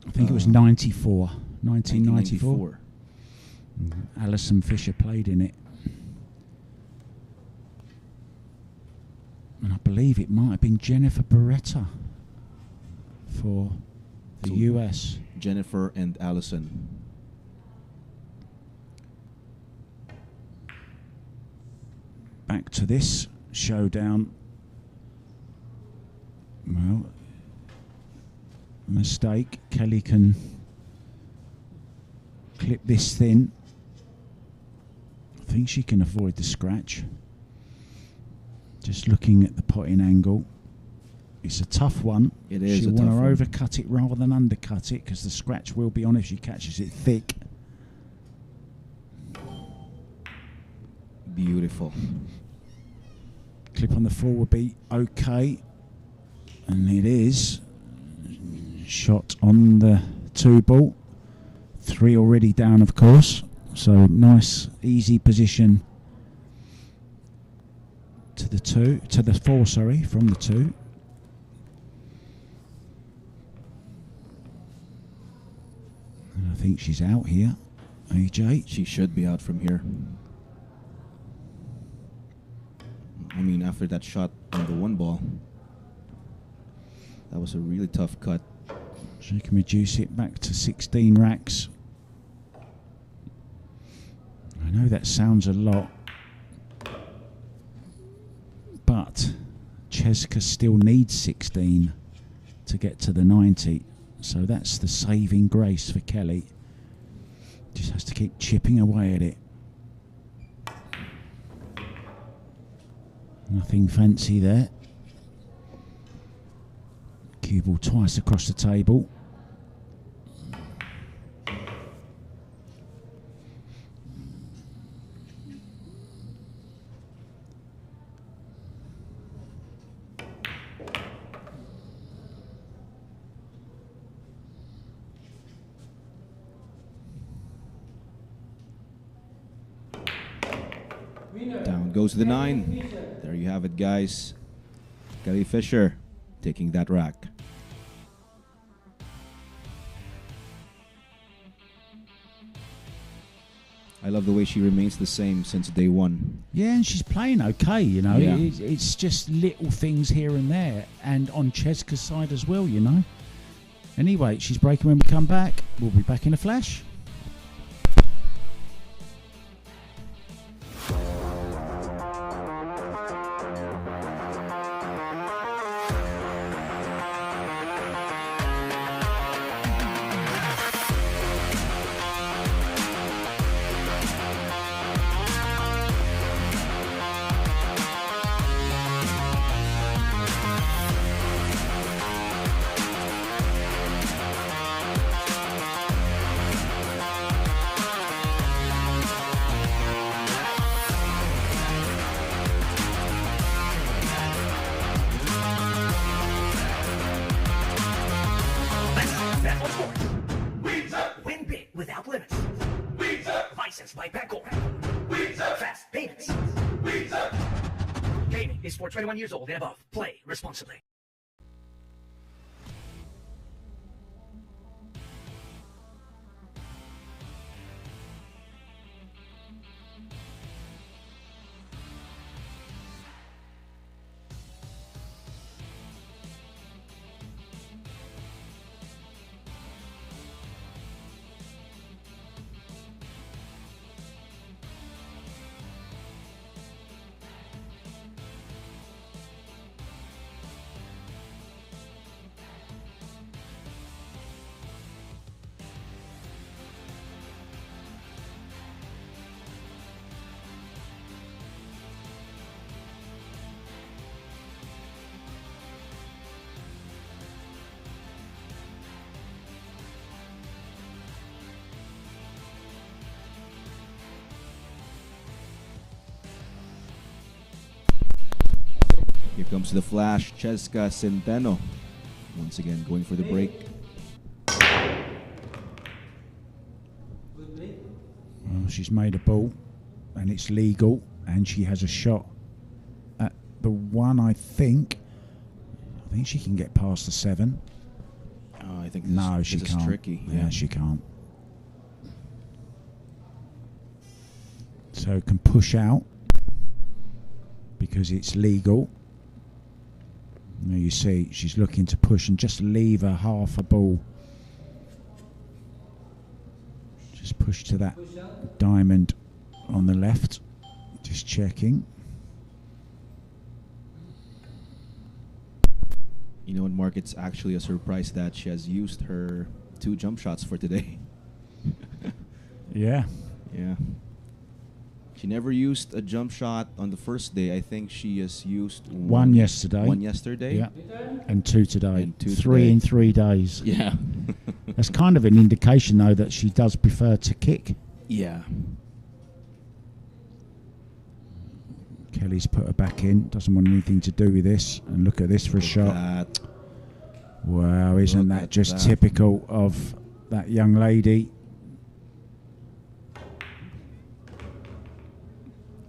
I think it was 94. 1994. 1994. Alison Fisher played in it. And I believe it might have been Jennifer Beretta for the So US. Jennifer and Alison. Back to this showdown. Well, mistake. Kelly can clip this thin. I think she can avoid the scratch. Just looking at the potting angle. It's a tough one. It is She'll a want tough to one. overcut it rather than undercut it because the scratch will be on if she catches it thick. Beautiful. Clip on the 4 would be okay. And it is. Shot on the 2 ball. 3 already down, of course. So nice, easy position to the 2, to the 4, sorry, from the 2. And I think she's out here, AJ. She should be out from here. I mean, after that shot on the 1 ball, that was a really tough cut. She can reduce it back to 16 racks. I know that sounds a lot, but CHEZKA still needs 16 to get to the 90. So that's the saving grace for Kelly. Just has to keep chipping away at it. Nothing fancy there. Cue ball twice across the table. Down goes the 9. There you have it, guys. Kelly Fisher taking that rack. I love the way she remains the same since day 1. Yeah, and she's playing okay, you know. Yeah. It's just little things here and there, and on CHEZKA's side as well, you know. Anyway, she's breaking when we come back. We'll be back in a flash. Bet on sports. Win big without limits. Licensed by Bancorp. Fast payments. Gaming is for 21 years old and above. Play responsibly. Here comes the flash. Cheska, CENTENO. Once again, going for the break. Good break. Well, she's made a ball, and it's legal, and she has a shot at the one. I think she can get past the 7. Oh, I think She this can't. is tricky. Yeah, she can't. So can push out because it's legal. Now you see she's looking to push and just leave her half a ball. Just push to that Push out. diamond on the left. Just checking. You know what, Mark? It's actually a surprise that she has used her 2 jump shots for today. Yeah. Yeah. She never used a jump shot on the first day. I think she has used One yesterday. One yesterday? Yeah. Return. And 2 today. And 2 3 today. in 3 days. Yeah. That's kind of an indication, though, that she does prefer to kick. Yeah. Kelly's put her back in. Doesn't want anything to do with this. And look at this for a shot. That. Wow, isn't Look that at just that. typical of that young lady?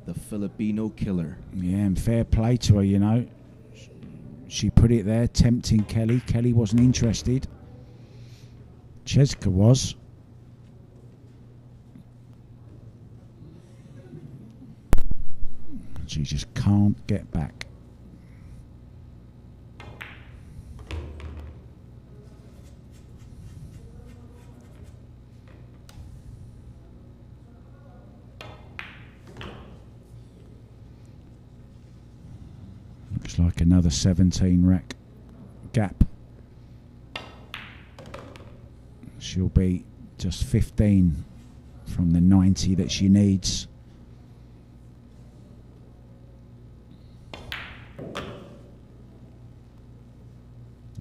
The Filipino killer. Yeah, and fair play to her, you know. She put it there, tempting Kelly. Kelly wasn't interested. CHEZKA was. She just can't get back. Looks like another 17 rack gap. She'll be just 15 from the 90 that she needs.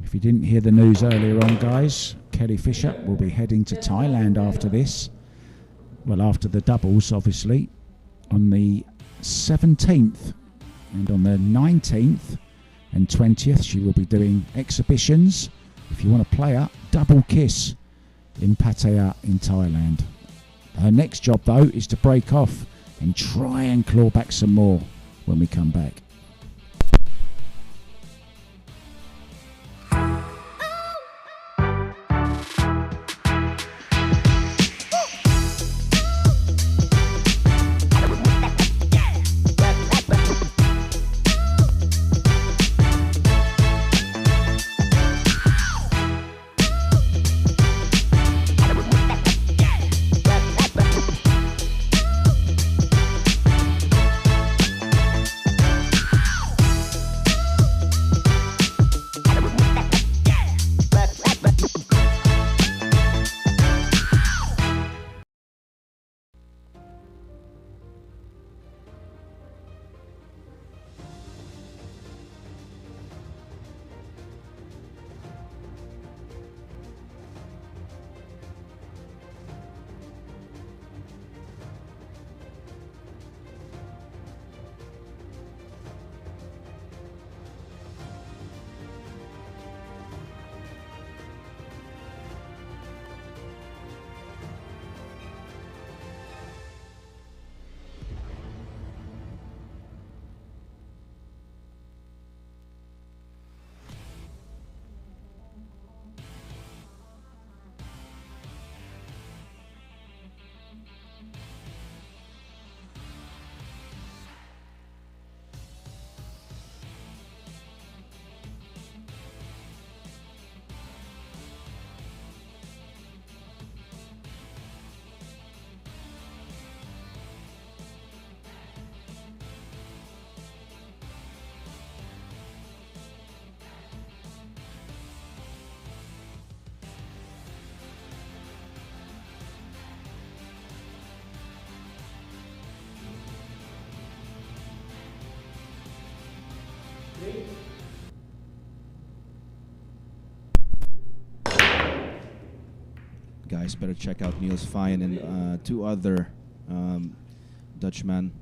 If you didn't hear the news earlier on, guys, Kelly Fisher will be heading to Thailand after this. Well, after the doubles, obviously, on the 17th. And on the 19th and 20th, she will be doing exhibitions. If you want to play her, double kiss in Pattaya in Thailand. Her next job, though, is to break off and try and claw back some more when we come back. Guys, better check out Niels Fine and 2 other Dutchmen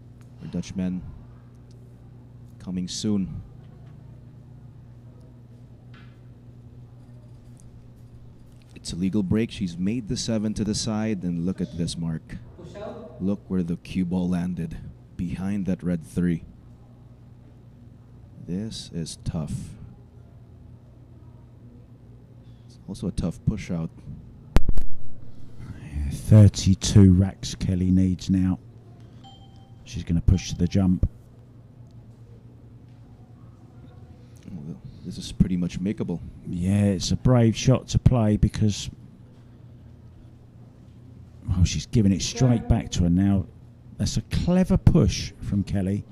coming soon. It's a legal break. She's made the 7 to the side, and look at this, Mark. Push out. Look where the cue ball landed, behind that red 3. This is tough. It's also a tough push out. 32 racks Kelly needs now. She's going to push to the jump. Well, this is pretty much makeable. Yeah, it's a brave shot to play because she's giving it straight back to her now. That's a clever push from Kelly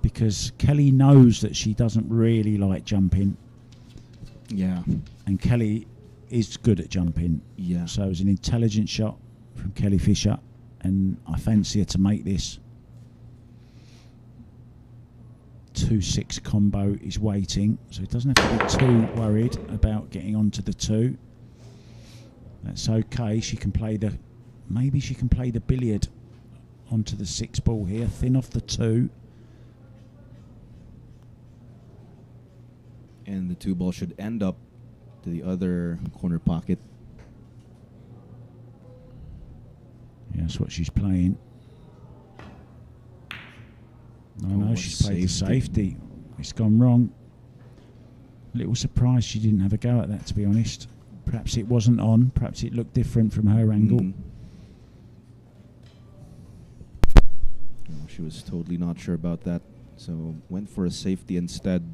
because Kelly knows that she doesn't really like jumping. Yeah. And Kelly is good at jumping. Yeah. So it was an intelligent shot from Kelly Fisher, and I fancy her to make this. 2-6 combo is waiting, so he doesn't have to be too worried about getting onto the 2. That's okay. She can play the, maybe she can play the billiard onto the 6 ball here, thin off the 2. And the 2 ball should end up to the other corner pocket. Yeah, that's what she's playing. No, she's played the safety. It's gone wrong. A little surprised she didn't have a go at that, to be honest. Perhaps it wasn't on. Perhaps it looked different from her angle. Oh, she was totally not sure about that, so went for a safety instead.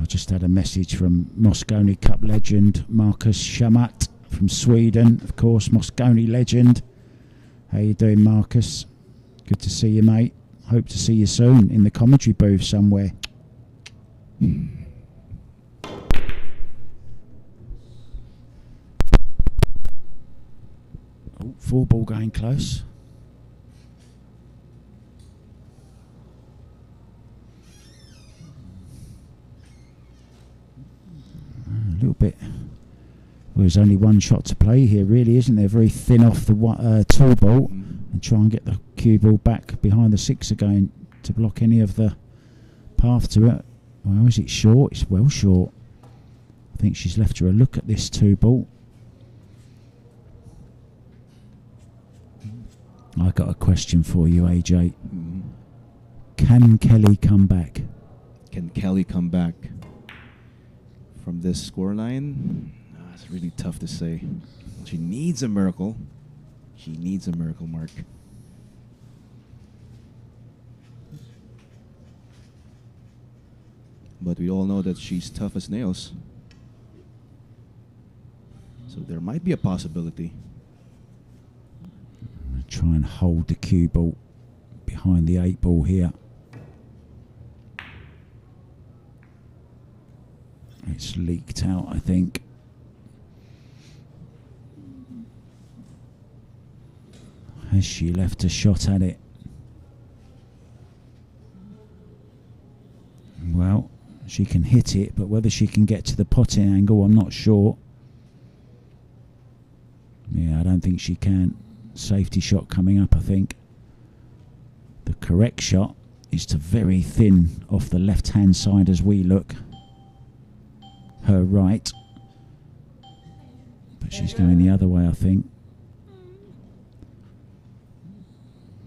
Just had a message from Mosconi Cup legend Marcus Shamat from Sweden, of course, Mosconi legend. How you doing, Marcus? Good to see you, mate. Hope to see you soon in the commentary booth somewhere. Oh, 4 ball going close. A little bit. Well, there's only one shot to play here, really, isn't there? Very thin off the 2 ball, and try and get the cue ball back behind the 6 again to block any of the path to it. Well, is it short? It's well short. I think she's left her a look at this 2 ball. I got a question for you, AJ. Can Kelly come back? Can Kelly come back from this scoreline? It's really tough to say. She needs a miracle. She needs a miracle, Mark. But we all know that she's tough as nails. So there might be a possibility. I'm going to try and hold the cue ball behind the 8 ball here. It's leaked out, I think. Has she left a shot at it? Well, she can hit it, but whether she can get to the potting angle, I'm not sure. Yeah, I don't think she can. Safety shot coming up, I think. The correct shot is to very thin off the left-hand side as we look. Her right. But she's going the other way, I think.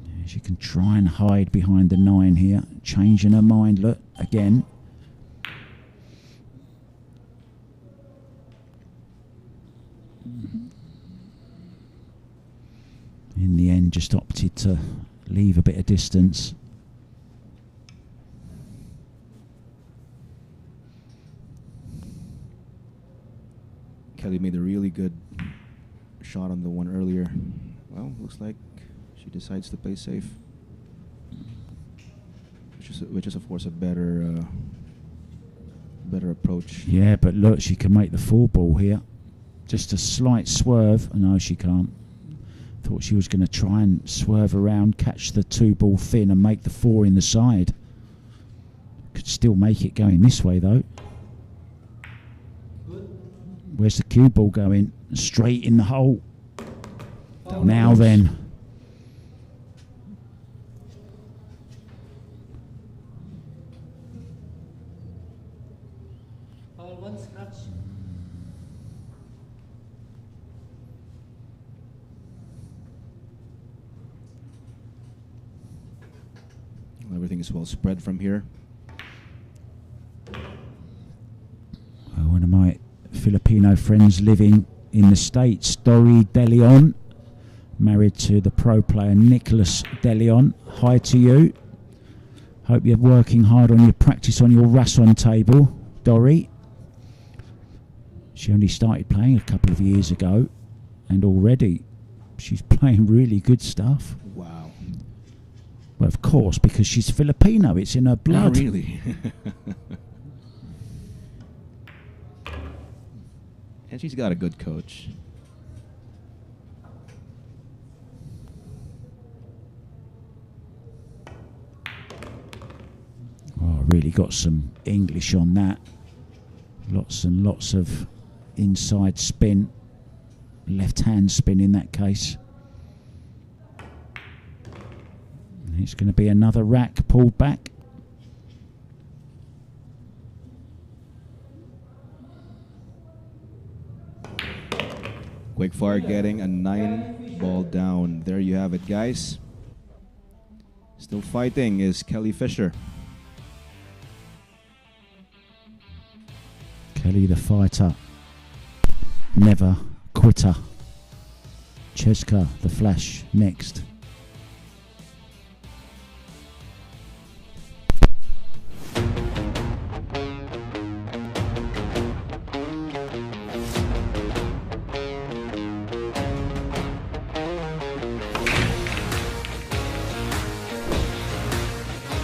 Yeah, she can try and hide behind the 9 here. Changing her mind, look, again. In the end, just opted to leave a bit of distance. Kelly made a really good shot on the one earlier. Well, looks like she decides to play safe. which is of course a better approach. Yeah, but look, she can make the 4 ball here. Just a slight swerve. No, she can't. Thought she was going to try and swerve around, catch the 2 ball thin and make the 4 in the side. Could still make it going this way though. Where's the cue ball going? Straight in the hole. Now then. All one scratch. Everything is well spread from here. One of my Filipino friends living in the States, Dori De Leon, married to the pro player Nicholas De Leon. Hi to you. Hope you're working hard on your practice on your Rason table, Dori. She only started playing a couple of years ago, and already she's playing really good stuff. Wow. Well, of course, because she's Filipino. It's in her blood. Oh, really? And she's got a good coach. Oh, really got some English on that. Lots and lots of inside spin. Left hand spin in that case. And it's going to be another rack pulled back. Quick fire getting a 9 ball down. There you have it, guys. Still fighting is Kelly Fisher. Kelly the fighter. Never quitter. Cheska the flash next.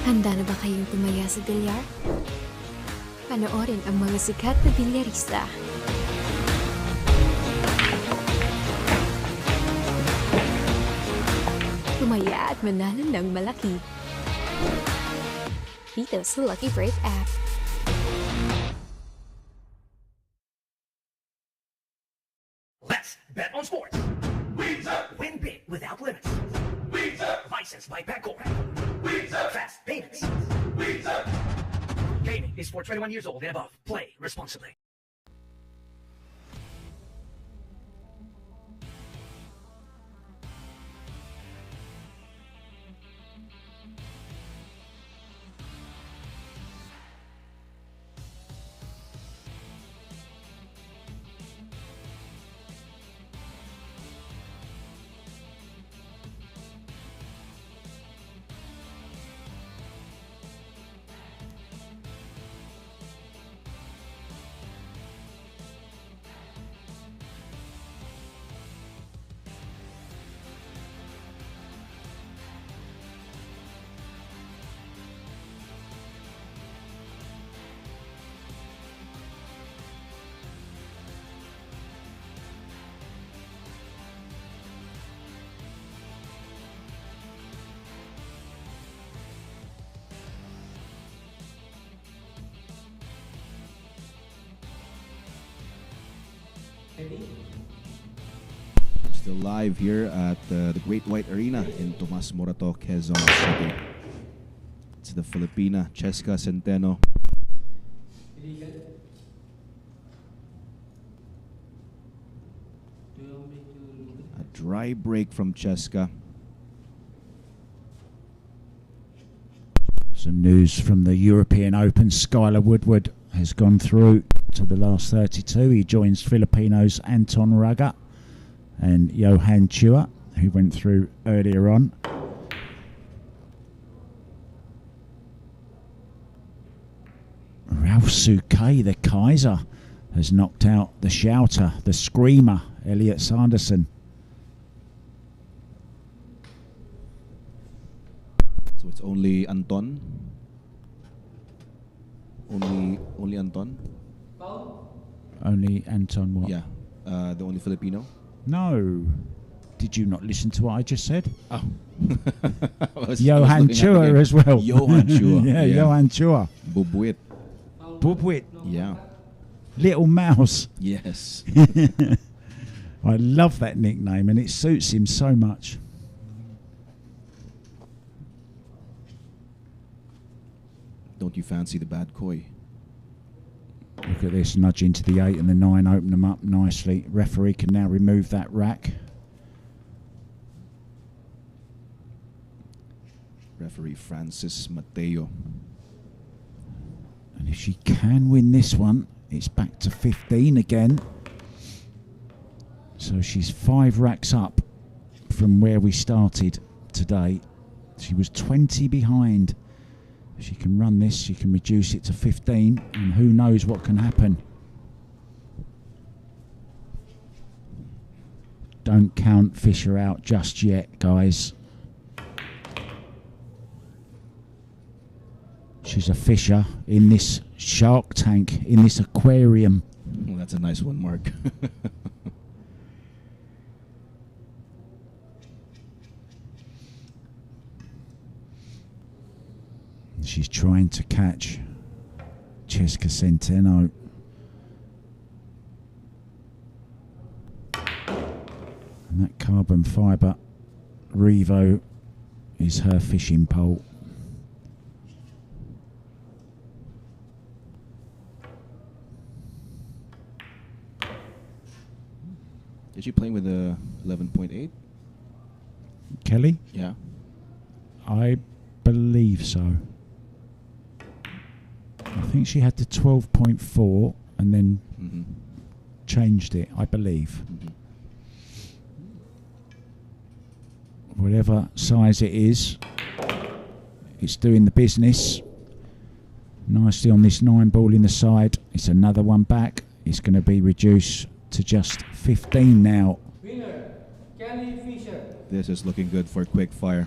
Handa na ba kayong tumaya sa bilyar? Panoorin ang mga sikat na bilyarista. Tumaya at manalo ng malaki. Dito sa Lucky Break app. Let's bet on sports. Win big without limits. Licensed by Bancorp. Fast payments. Gaming is for 21 years old and above. Play responsibly. Still live here at the Great White Arena in Tomas Morato, Quezon City. It's the Filipina CHEZKA CENTENO. A dry break from CHEZKA. Some news from the European Open. Skylar Woodward has gone through to the last 32. He joins Filipinos Anton Raga and Johan Chua, who went through earlier on. Ralsuke, the Kaiser, has knocked out the shouter, the screamer, Elliot Sanderson. So it's only Anton Only Anton. Foul. Only Anton what? Yeah, the only Filipino. No. Did you not listen to what I just said? Oh, Johan Chua as well. Johan Chua. yeah, Johan Chua. Bubuit. Foul. Bubwit. Yeah. Little Mouse. Yes. I love that nickname and it suits him so much. Don't you fancy the bad koi? Look at this, nudge into the 8 and the 9, open them up nicely. Referee can now remove that rack. Referee Francis Mateo. And if she can win this one, it's back to 15 again. So she's 5 racks up from where we started today. She was 20 behind. If she can run this, she can reduce it to 15, and who knows what can happen. Don't count Fisher out just yet, guys. She's a fisher in this shark tank, in this aquarium. Well, that's a nice one, Mark. She's trying to catch Cheska Centeno. And that carbon fibre Revo is her fishing pole. Is she playing with a 11.8? Kelly? Yeah. I believe so. I think she had the 12.4 and then changed it, I believe. Whatever size it is, it's doing the business. Nicely on this 9 ball in the side. It's another one back. It's going to be reduced to just 15 now. Winner, Kelly Fisher. This is looking good for quick fire.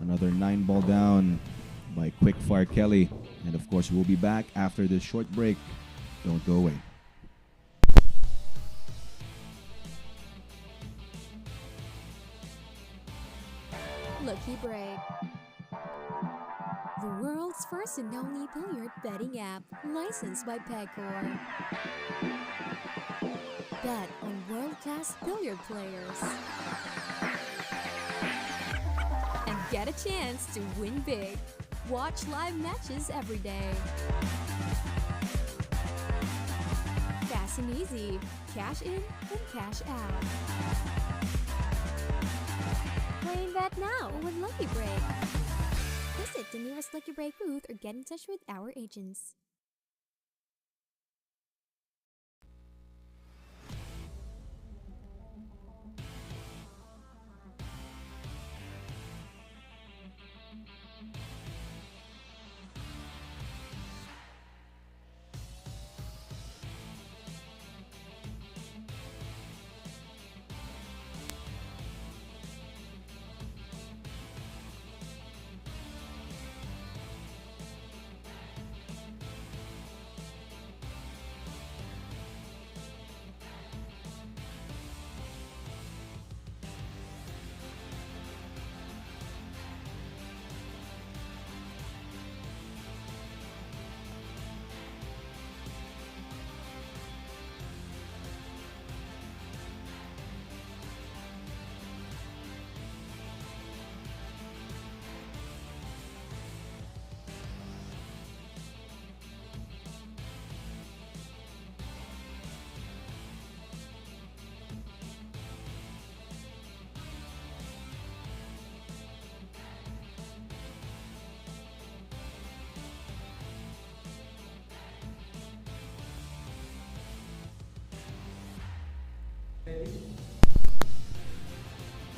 Another 9 ball down by quick fire Kelly. And of course, we'll be back after this short break. Don't go away. Lucky Break. The world's first and only billiard betting app, licensed by Pegcor. Bet on world-class billiard players. And get a chance to win big. Watch live matches every day. Fast and easy. Cash in and cash out. Playing that now with Lucky Break. Visit the nearest Lucky Break booth or get in touch with our agents.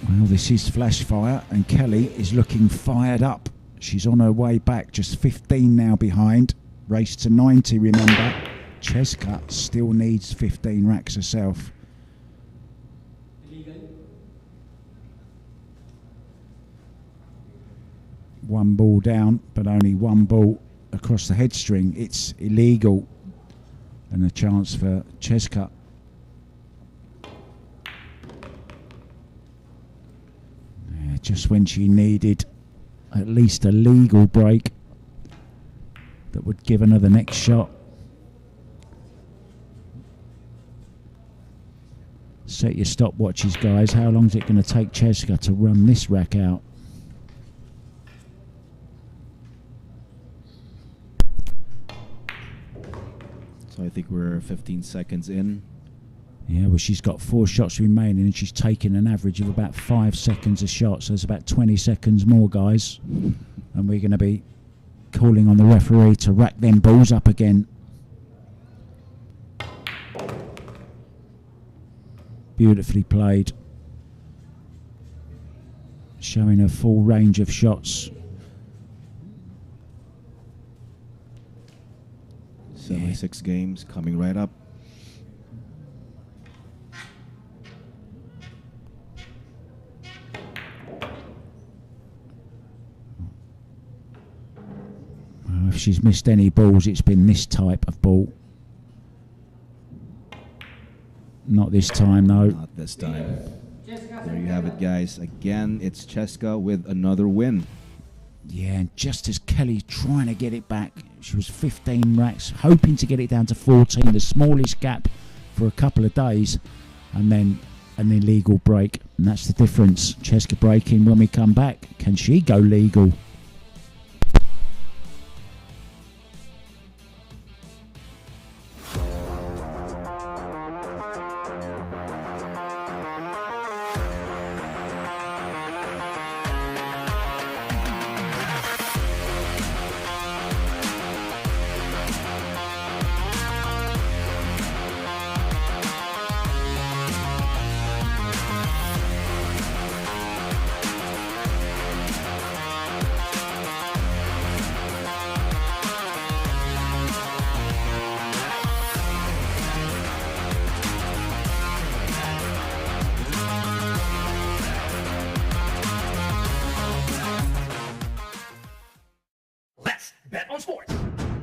Well, this is flash fire, and Kelly is looking fired up. She's on her way back, just 15 now behind. Race to 90, remember. CHEZKA still needs 15 racks herself. One ball down, but only one ball across the head string. It's illegal. And a chance for CHEZKA. Yeah, just when she needed at least a legal break that would give her the next shot. Set your stopwatches, guys. How long is it going to take CHEZKA to run this rack out? So I think we're 15 seconds in. Yeah, well, she's got 4 shots remaining and she's taking an average of about 5 seconds a shot. So there's about 20 seconds more, guys. And we're going to be calling on the referee to rack them balls up again. Beautifully played. Showing a full range of shots. 76 games coming right up. Well, if she's missed any balls, it's been this type of ball. Not this time, though. Not this time. There you have it, guys. Again, it's CHEZKA with another win. Yeah, and just as Kelly trying to get it back, she was 15 racks, hoping to get it down to 14, the smallest gap for a couple of days, and then an illegal break. And that's the difference. CHEZKA breaking when we come back. Can she go legal? Let's bet on sports.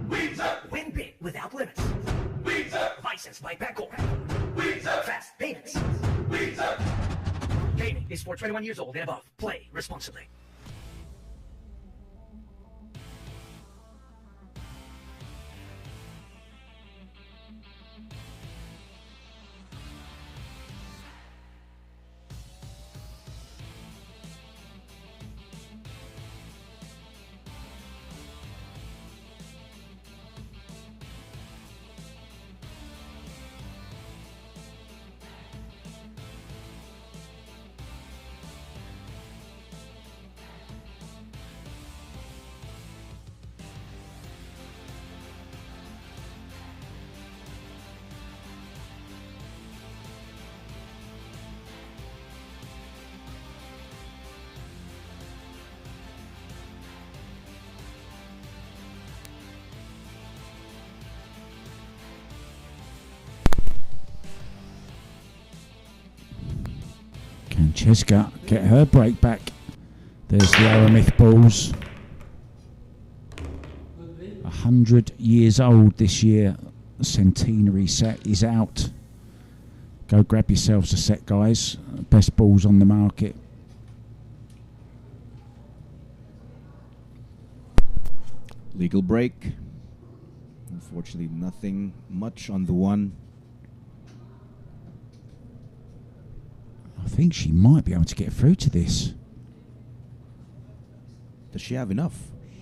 Win big without limits. Licensed by Bancorp. Fast payments. Gaming is for 21 years old and above. Play responsibly. Can CHEZKA get her break back? There's the Aramith balls. 100 years old this year. The centenary set is out. Go grab yourselves a set, guys. Best balls on the market. Legal break. Unfortunately, nothing much on the one. I think she might be able to get through to this. Does she have enough?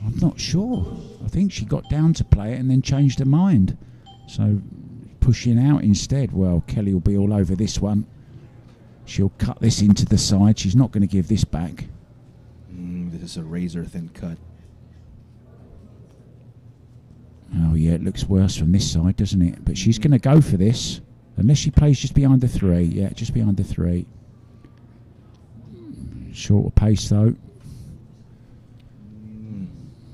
I'm not sure. I think she got down to play it and then changed her mind. So pushing out instead. Well, Kelly will be all over this one. She'll cut this into the side. She's not going to give this back. This is a razor thin cut. Oh yeah, it looks worse from this side, doesn't it? But she's going to go for this. Unless she plays just behind the 3. Yeah, just behind the 3. Shorter pace though.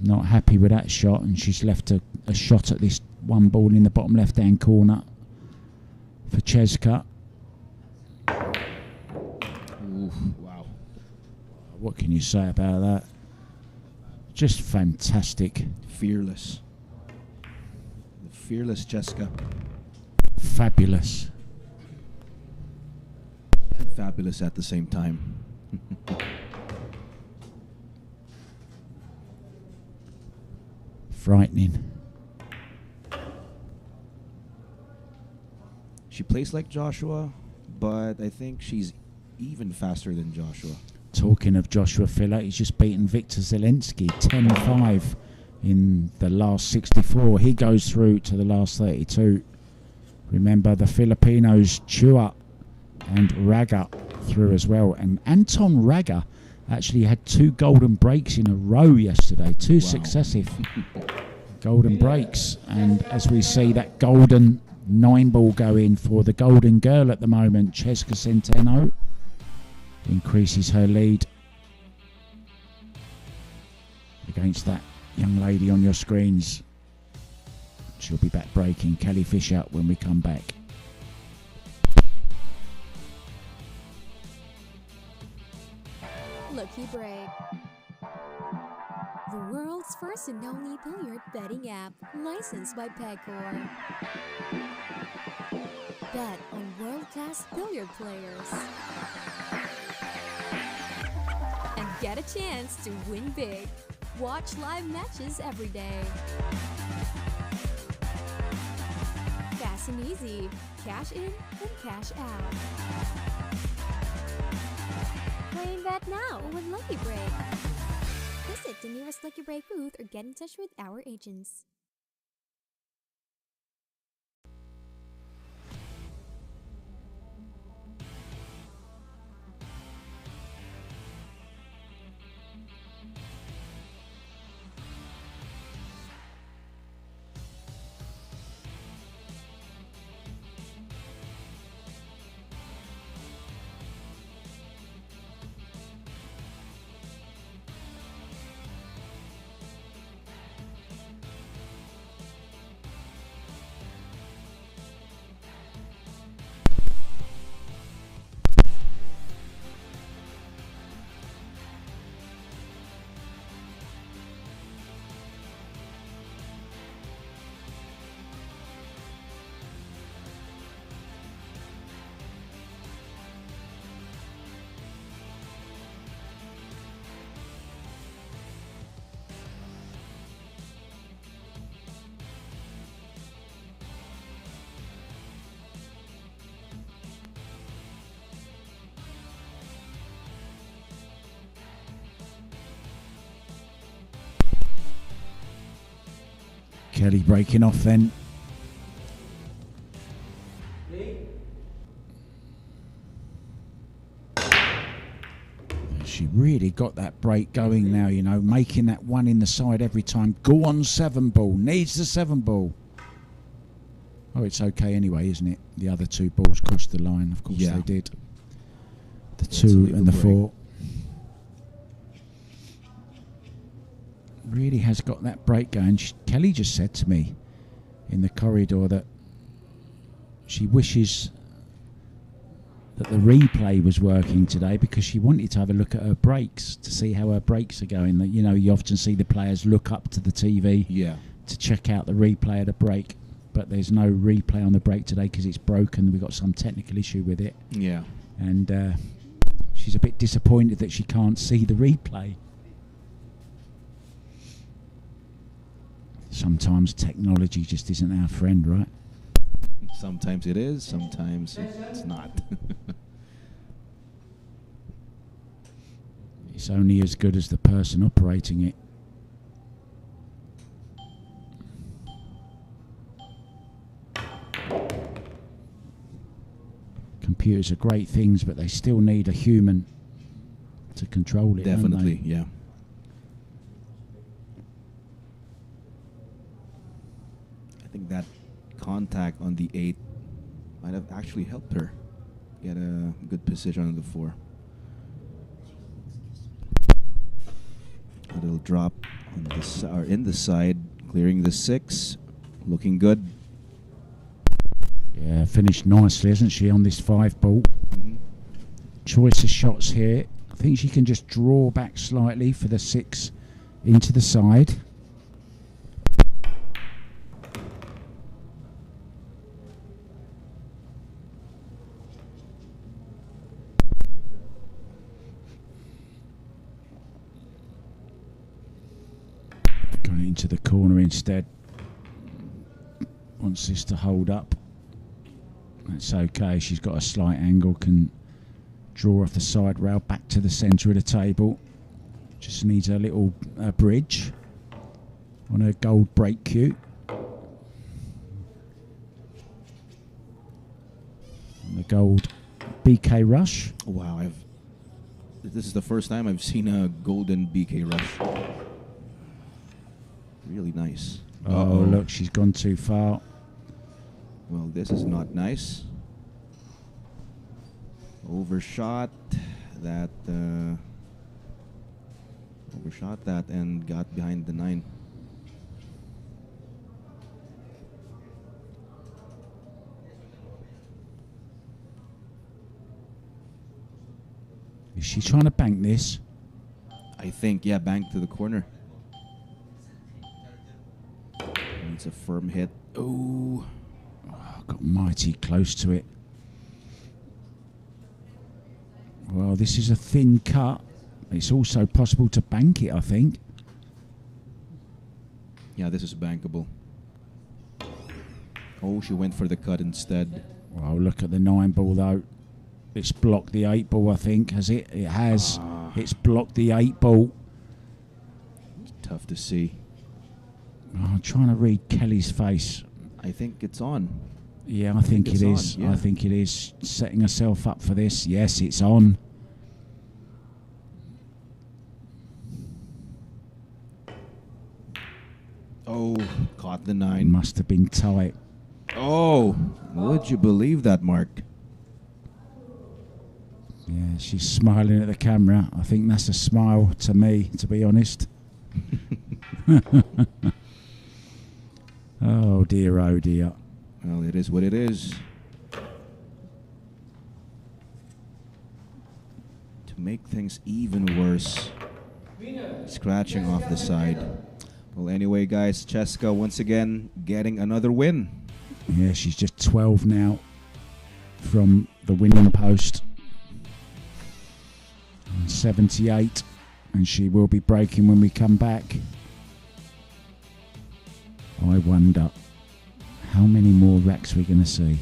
Not happy with that shot, and she's left a shot at this one ball in the bottom left hand corner for CHEZKA. Ooh, wow. What can you say about that? Just fantastic. Fearless. The fearless Cheska. Fabulous. And fabulous at the same time. Frightening. She plays like Joshua, but I think she's even faster than Joshua. Talking of Joshua Filler, he's just beaten Victor Zelensky 10-5 in the last 64. He goes through to the last 32. Remember, the Filipinos Chua and Raga through as well. And Anton Raga actually had 2 golden breaks in a row yesterday. 2 successive golden breaks. And as we see, that golden 9-ball going for the golden girl at the moment, CHEZKA CENTENO. Increases her lead against that young lady on your screens. She'll be back breaking Kelly Fisher when we come back. Lucky Break. The world's first and only billiard betting app, licensed by Pegcor. Bet on world-class billiard players. And get a chance to win big. Watch live matches every day. Fast and easy. Cash in and cash out. Playing that now with Lucky Break. Visit the nearest Lucky Break booth or get in touch with our agents. Kelly breaking off then. She really got that break going now, you know, making that one in the side every time. Go on 7-ball, needs the 7-ball. Oh, it's okay anyway, isn't it? The other 2 balls crossed the line, of course they did. The 2 and the 4. Really has got that break going. Kelly just said to me in the corridor that she wishes that the replay was working today because she wanted to have a look at her breaks to see how her breaks are going. That, you know, you often see the players look up to the TV to check out the replay of the break, but there's no replay on the break today because it's broken. We've got some technical issue with it. Yeah. And she's a bit disappointed that she can't see the replay. Sometimes technology just isn't our friend, right? Sometimes it is, sometimes it's not. It's only as good as the person operating it. Computers are great things, but they still need a human to control it. Definitely, don't they? yeah. I think that contact on the 8 might have actually helped her get a good position on the 4. A little drop on the or in the side, clearing the 6, looking good. Yeah, finished nicely, hasn't she, on this 5-ball? Choice of shots here. I think she can just draw back slightly for the 6 into the side. Going into the corner instead. Wants this to hold up. That's okay. She's got a slight angle. Can draw off the side rail back to the centre of the table. Just needs a little bridge on her gold break cue. And the gold BK Rush. Wow, this is the first time I've seen a golden BK Rush. Really nice. Oh, look, she's gone too far. Well, this is not nice. Overshot that. Overshot that and got behind the 9. Is she trying to bank this? I think, yeah, bank to the corner. It's a firm hit. Oh, got mighty close to it. Well, this is a thin cut. It's also possible to bank it, I think. Yeah, this is bankable. Oh, she went for the cut instead. Well, look at the 9 ball, though. It's blocked the 8 ball, I think. Has it? It has. It's blocked the 8 ball. It's tough to see. Oh, I'm trying to read Kelly's face. I think it's on. Yeah, I think it is. On, yeah. I think it is. Setting herself up for this. Yes, it's on. Oh, caught the 9. Must have been tight. Oh, would you believe that, Mark? Yeah, she's smiling at the camera. I think that's a smile to me, to be honest. Oh dear, oh dear. Well, it is what it is. To make things even worse, scratching off the side. Well, anyway, guys, Cheska once again getting another win. Yeah, she's just 12 now from the winning post. 78, and she will be breaking when we come back. I wonder how many more racks we're going to see.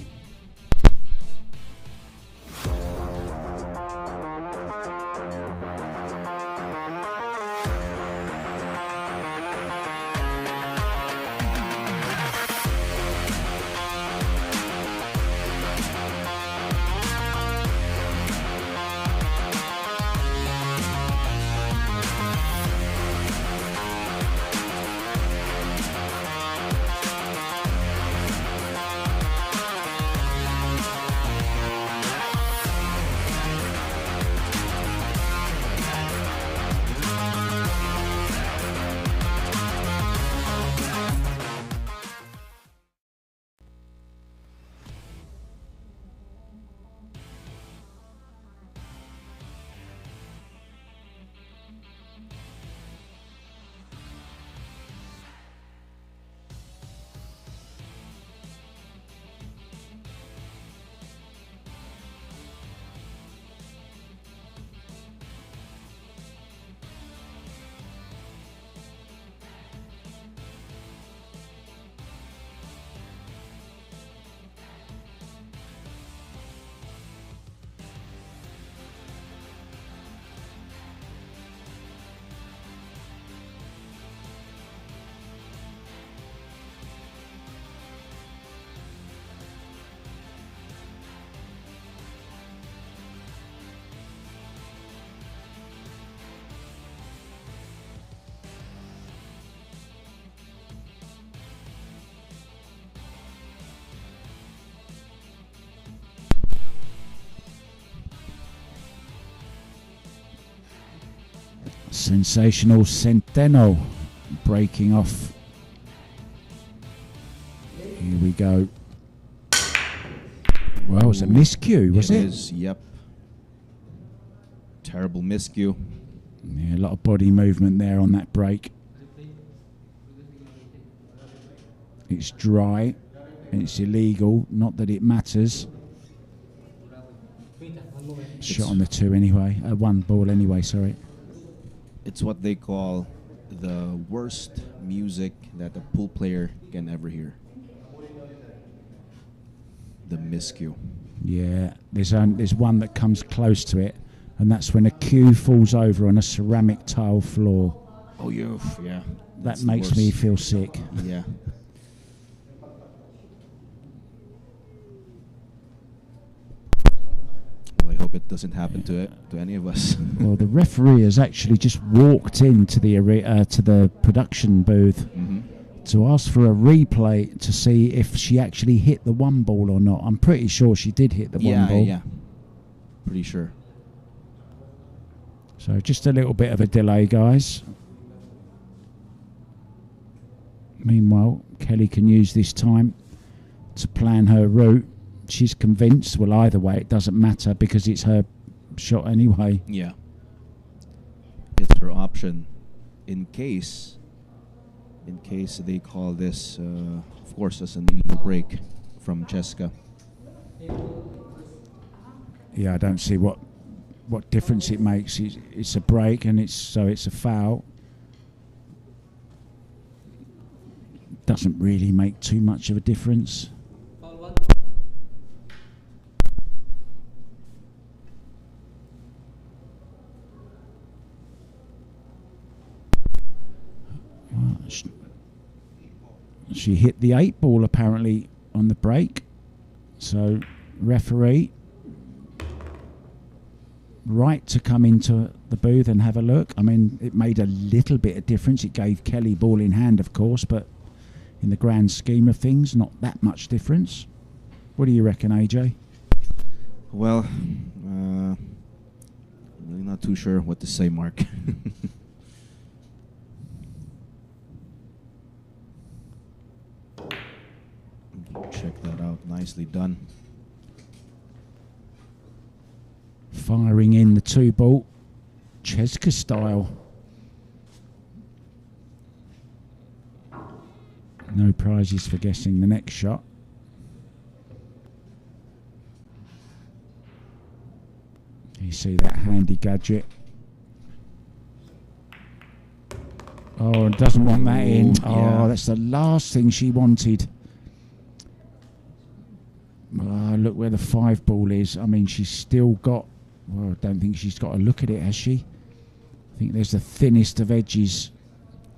Sensational Centeno breaking off. Here we go. Well, it was a miscue, was it? It is, yep. Terrible miscue. Yeah, a lot of body movement there on that break. It's dry and it's illegal. Not that it matters. Shot on the two anyway. One ball anyway, sorry. It's what they call the worst music that a pool player can ever hear. The miscue. Yeah, there's one that comes close to it, and that's when a cue falls over on a ceramic tile floor. Oh, yeah. That makes me feel sick. Yeah. Well, I hope it doesn't happen to any of us. Well, the referee has actually just walked into the to the production booth to ask for a replay to see if she actually hit the one ball or not. I'm pretty sure she did hit the one ball. Yeah. Pretty sure. So just a little bit of a delay, guys. Meanwhile, Kelly can use this time to plan her route. She's convinced, well, either way, it doesn't matter because it's her shot anyway. Yeah. It's her option in case they call this, of course, as an illegal break from Cheska. Yeah, I don't see what difference it makes. It's a break and it's a foul. Doesn't really make too much of a difference. She hit the 8 ball apparently on the break. So referee right to come into the booth and have a look. I mean, it made a little bit of difference. It gave Kelly ball in hand, of course, but in the grand scheme of things, not that much difference. What do you reckon, AJ? Well, I'm really not too sure what to say, Mark. Check that out. Nicely done. Firing in the 2 ball, CHEZKA style. No prizes for guessing the next shot. You see that handy gadget. Oh, and doesn't want that in. Oh, that's the last thing she wanted. Oh, look where the 5 ball is. I mean, she's still got... Well, I don't think she's got a look at it, has she? I think there's the thinnest of edges.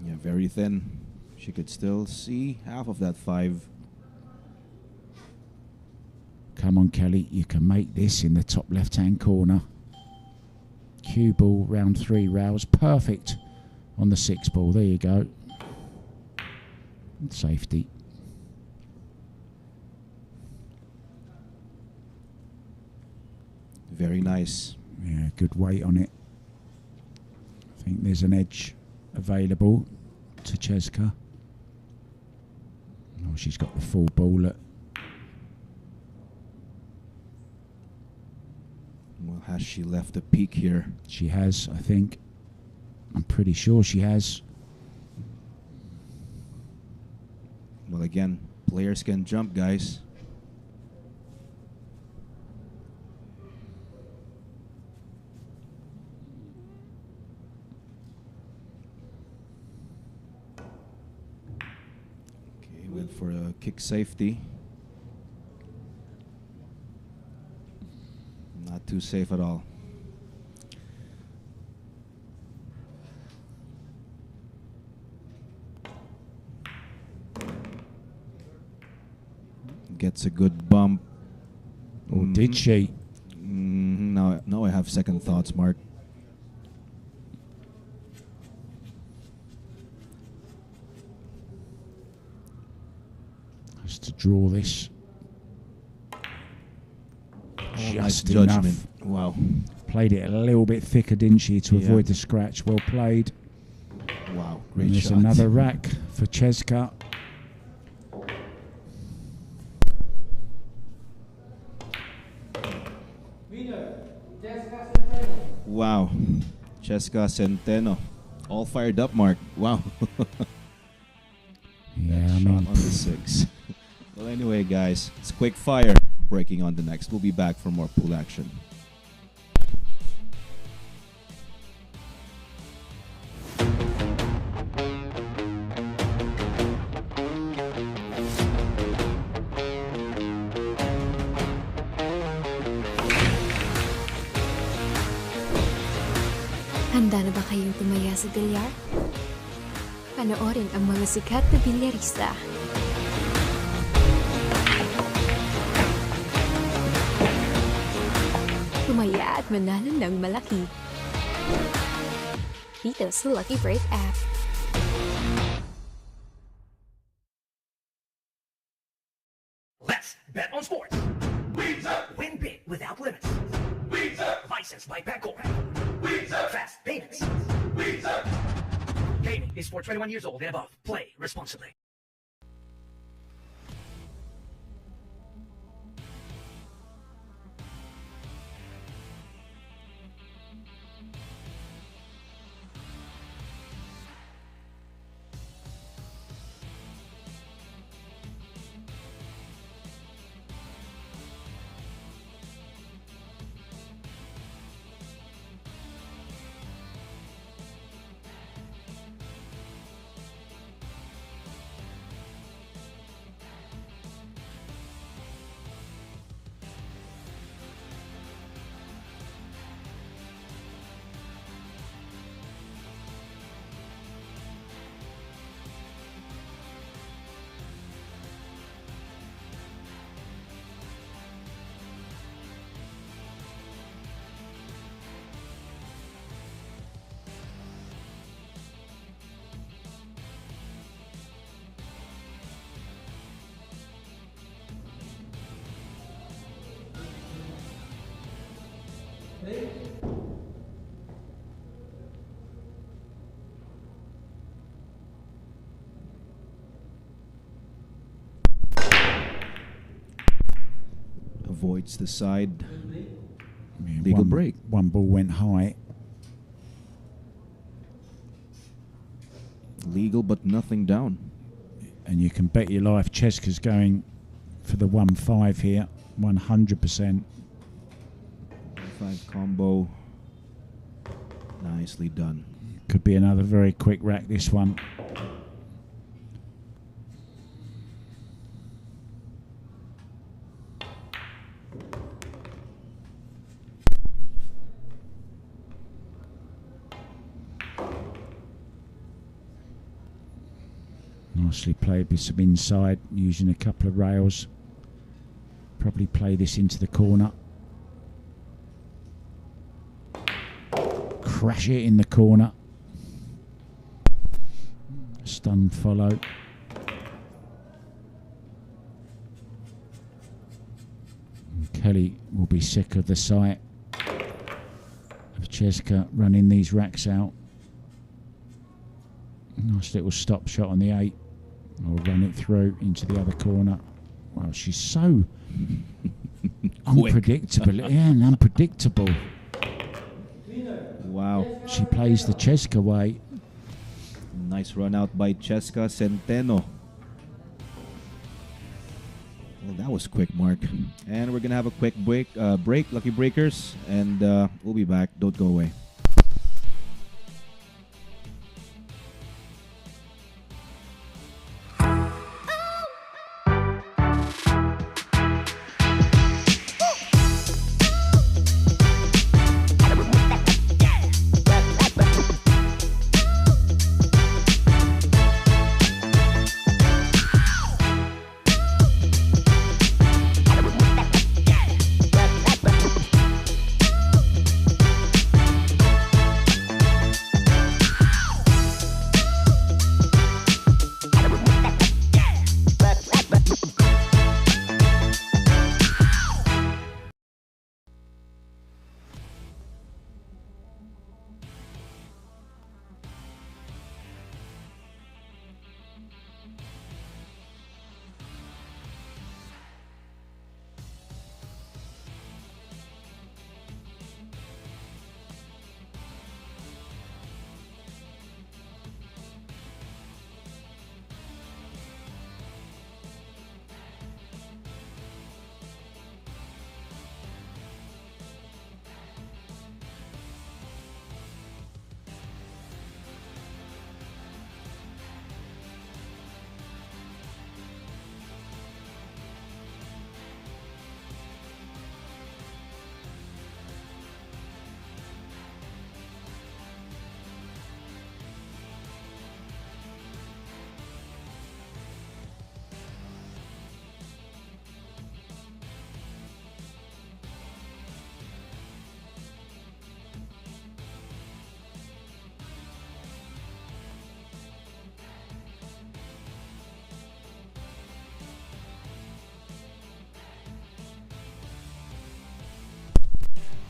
Yeah, very thin. She could still see half of that 5. Come on, Kelly. You can make this in the top left-hand corner. Cue ball, round 3 rows. Perfect on the 6 ball. There you go. Safety. Very nice. Yeah, good weight on it. I think there's an edge available to CHEZKA. Oh, she's got the full ball at... Well, has she left a peak here? She has, I think. I'm pretty sure she has. Well, again, players can jump, guys. Okay, went for a kick safety. Not too safe at all. Gets a good bump. Or did she? Now I have second thoughts, Mark. Has to draw this. Nice Just judgment. enough. Wow. Played it a little bit thicker, didn't she, to Yeah. avoid the scratch. Well played. Wow, And great there's shot. another rack for CHEZKA. Winner, CHEZKA CENTENO. Wow. CHEZKA, CENTENO. All fired up, Mark. Wow. Yeah, That I shot mean, on the 6. Well, anyway, guys, it's quick fire. Breaking on the next. We'll be back for more pool action. Handa na ba kayong tumaya sa bilyar? Panoorin ang mga sikat na bilyarista. Tumaya at manalo ng malaki. Dito sa Lucky Break app. Let's bet on sports. Win big without limits. Licensed by Bancorp. Fast payments. Gaming is for 21 years old and above. Play responsibly. Avoids the side. yeah, Legal break. One ball went high. Legal, but nothing down. And you can bet your life Cheska's going for the 1-5 here. 100%. 5 combo. Nicely done. Could be another very quick rack, this one. Nicely played with some inside, using a couple of rails. Probably play this into the corner. Crash it in the corner. Stun follow. And Kelly will be sick of the sight of CHEZKA running these racks out. Nice little stop shot on the 8. Or run it through into the other corner. Well, she's so unpredictable. Yeah, and unpredictable. Wow. She plays the CHEZKA way. Nice run out by CHEZKA, CENTENO. Well, that was quick, Mark. And we're going to have a quick break, Lucky Breakers, and we'll be back. Don't go away.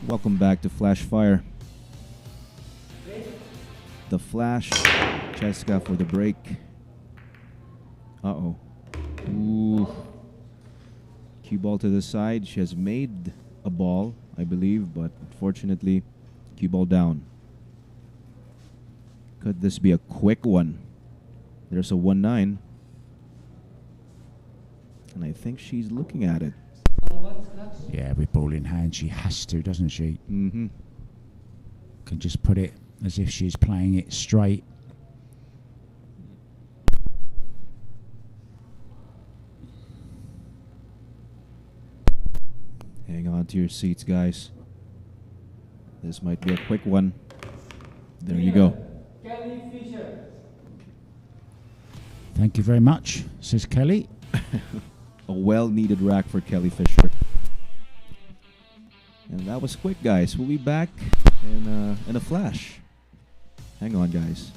Welcome back to Flash Fire. The Flash, Cheska for the break. Uh-oh. Ooh. Cue ball to the side. She has made a ball, I believe, but unfortunately, cue ball down. Could this be a quick one? There's a 1-9. And I think she's looking at it. Yeah, with ball in hand, she has to, doesn't she? Mm-hmm. Can just put it as if she's playing it straight. Hang on to your seats, guys. This might be a quick one. There you go. Kelly Fisher. Thank you very much, says Kelly. A well-needed rack for Kelly Fisher. And that was quick, guys. We'll be back in a flash. Hang on, guys.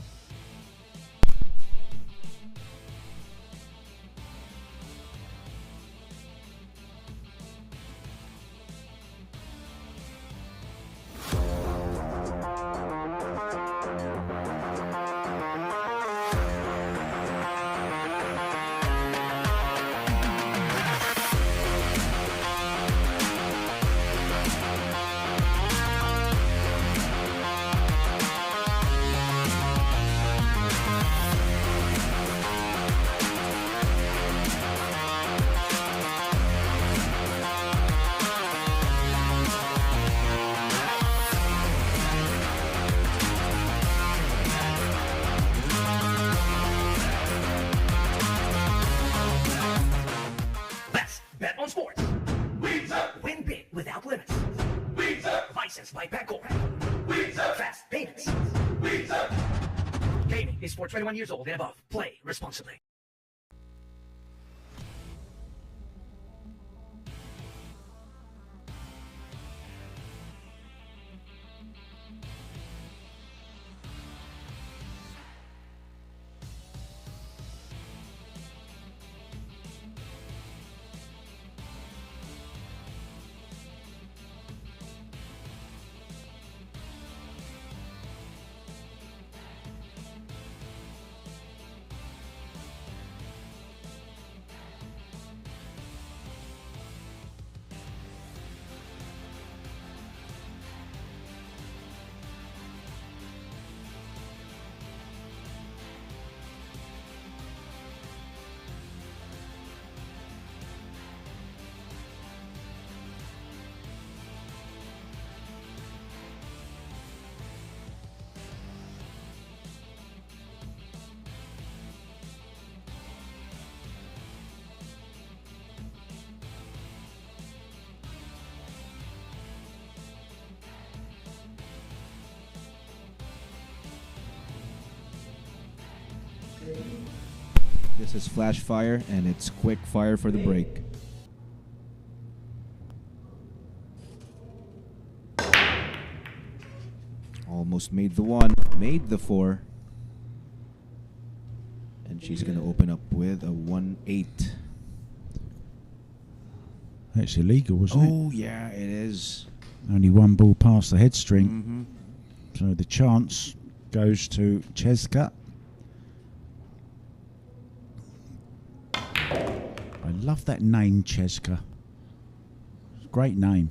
Let's bet on sports. Win big without limits. Licensed by Betcorp. Fast payments. Gaming is for 21 years old and above. Play responsibly. This is Flash Fire, and it's quick fire for the break. Almost made the 1, made the 4. And she's going to open up with a 1-8. It's illegal, wasn't it? Oh, yeah, it is. Only one ball past the head string. Mm-hmm. So the chance goes to CHEZKA. I love that name, CHEZKA. Great name.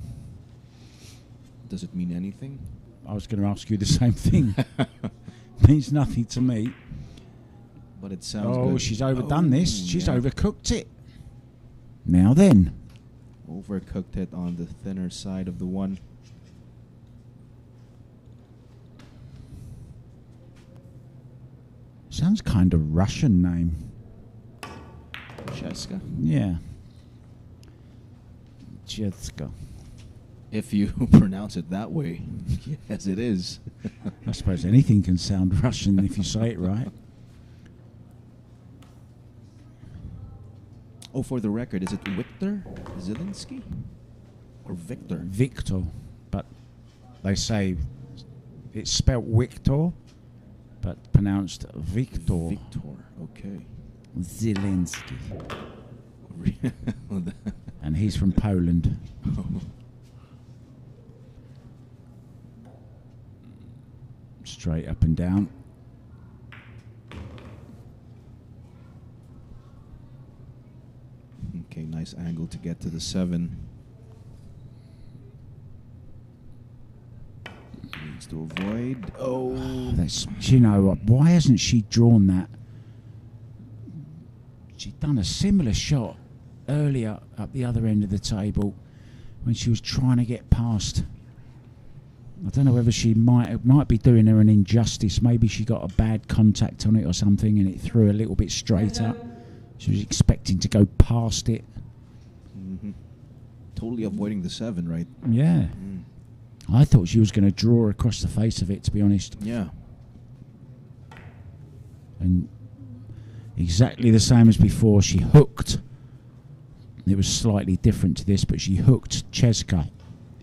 Does it mean anything? I was going to ask you the same thing. Means nothing to me. But it sounds Oh, good. she's overdone this. She's yeah. overcooked it. Now then. Overcooked it on the thinner side of the 1. Sounds kind of Russian name. Cheska. Yeah. CHEZKA. If you pronounce it that way. Yes, it is. I suppose anything can sound Russian if you say it right. Oh, for the record, is it Victor Zelensky? Or Victor? Victor. But they say it's spelt Victor, but pronounced Victor. Victor, okay. Zelensky. And he's from Poland. Straight up and down. Okay, nice angle to get to the 7. Needs to avoid. Oh, That's, you know what? Why hasn't she drawn that? She'd done a similar shot earlier up the other end of the table when she was trying to get past. I don't know whether she might be doing her an injustice. Maybe she got a bad contact on it or something, and it threw a little bit straight up. She was expecting to go past it. totally avoiding the 7, right? Yeah. I thought she was going to draw across the face of it, to be honest. Yeah. And exactly the same as before, she hooked. It was slightly different to this, but she hooked Cheska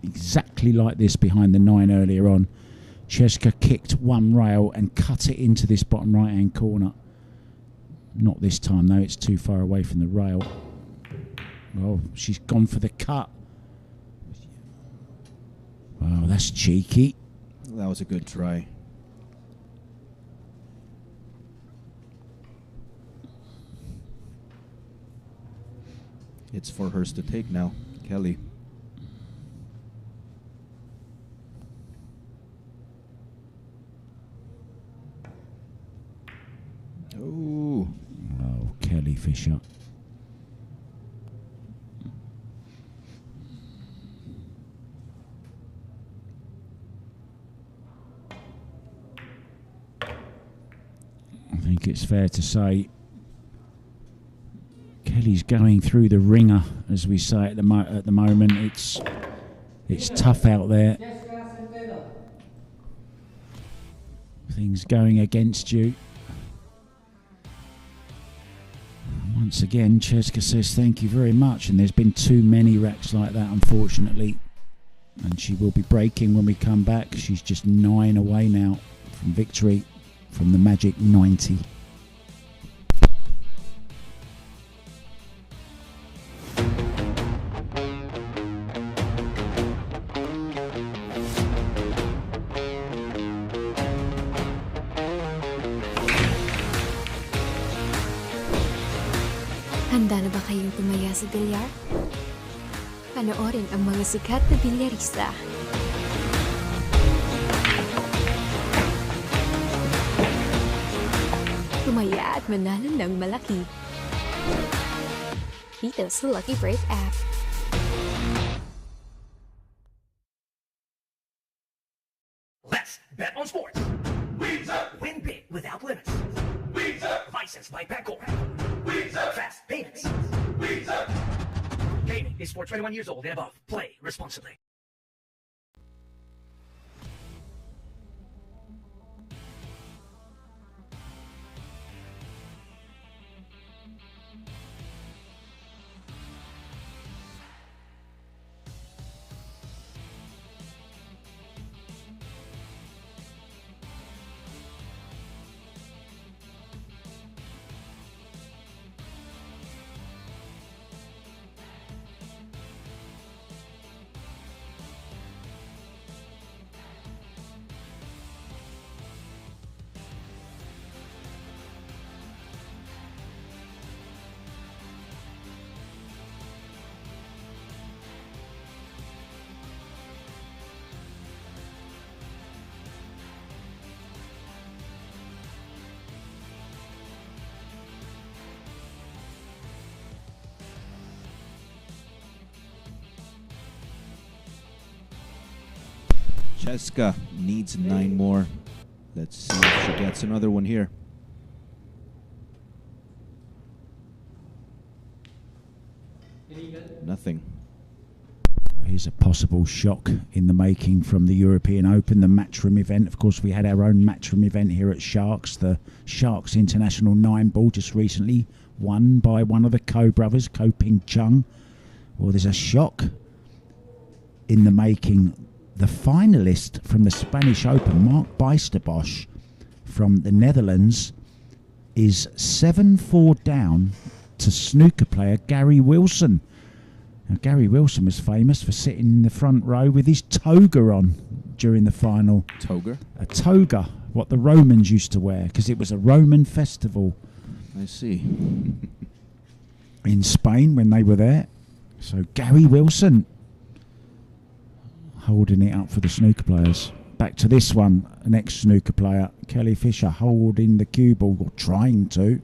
exactly like this behind the 9 earlier on. Cheska kicked one rail and cut it into this bottom right-hand corner. Not this time, though. It's too far away from the rail. Oh, she's gone for the cut. Wow, that's cheeky. That was a good try. It's for hers to take now, Kelly. Oh. Oh, Kelly Fisher. I think it's fair to say Kelly's going through the ringer, as we say at the moment. It's tough out there. CHEZKA, CENTENO. Things going against you. Once again, Cheska says thank you very much, and there's been too many racks like that, unfortunately. And she will be breaking when we come back. She's just 9 away now from victory from the magic 90. Handa na ba kayong tumaya sa bilyar? Panoorin ang mga sikat na bilyarista. Tumaya at manalo ng malaki. Dito sa Lucky Break app. Let's bet on sports. Win big without limits. Licensed by Bancorp. Fast payments. Gaming is for 21 years old and above. Play responsibly. Cheska needs 9 more. Let's see if she gets another one here. Illegal. Nothing. Here's a possible shock in the making from the European Open, the Matchroom event. Of course, we had our own Matchroom event here at Sharks, the Sharks International 9-ball, just recently won by one of the Ko brothers, Ko Ping Chung. Well, there's a shock in the making. The finalist from the Spanish Open, Mark Bijsterbosch from the Netherlands, is 7-4 down to snooker player Gary Wilson. Now, Gary Wilson was famous for sitting in the front row with his toga on during the final. Toga? A toga, what the Romans used to wear, because it was a Roman festival I see. in Spain when they were there. So Gary Wilson holding it up for the snooker players. Back to this one, an ex-snooker player, Kelly Fisher, holding the cue ball, or trying to.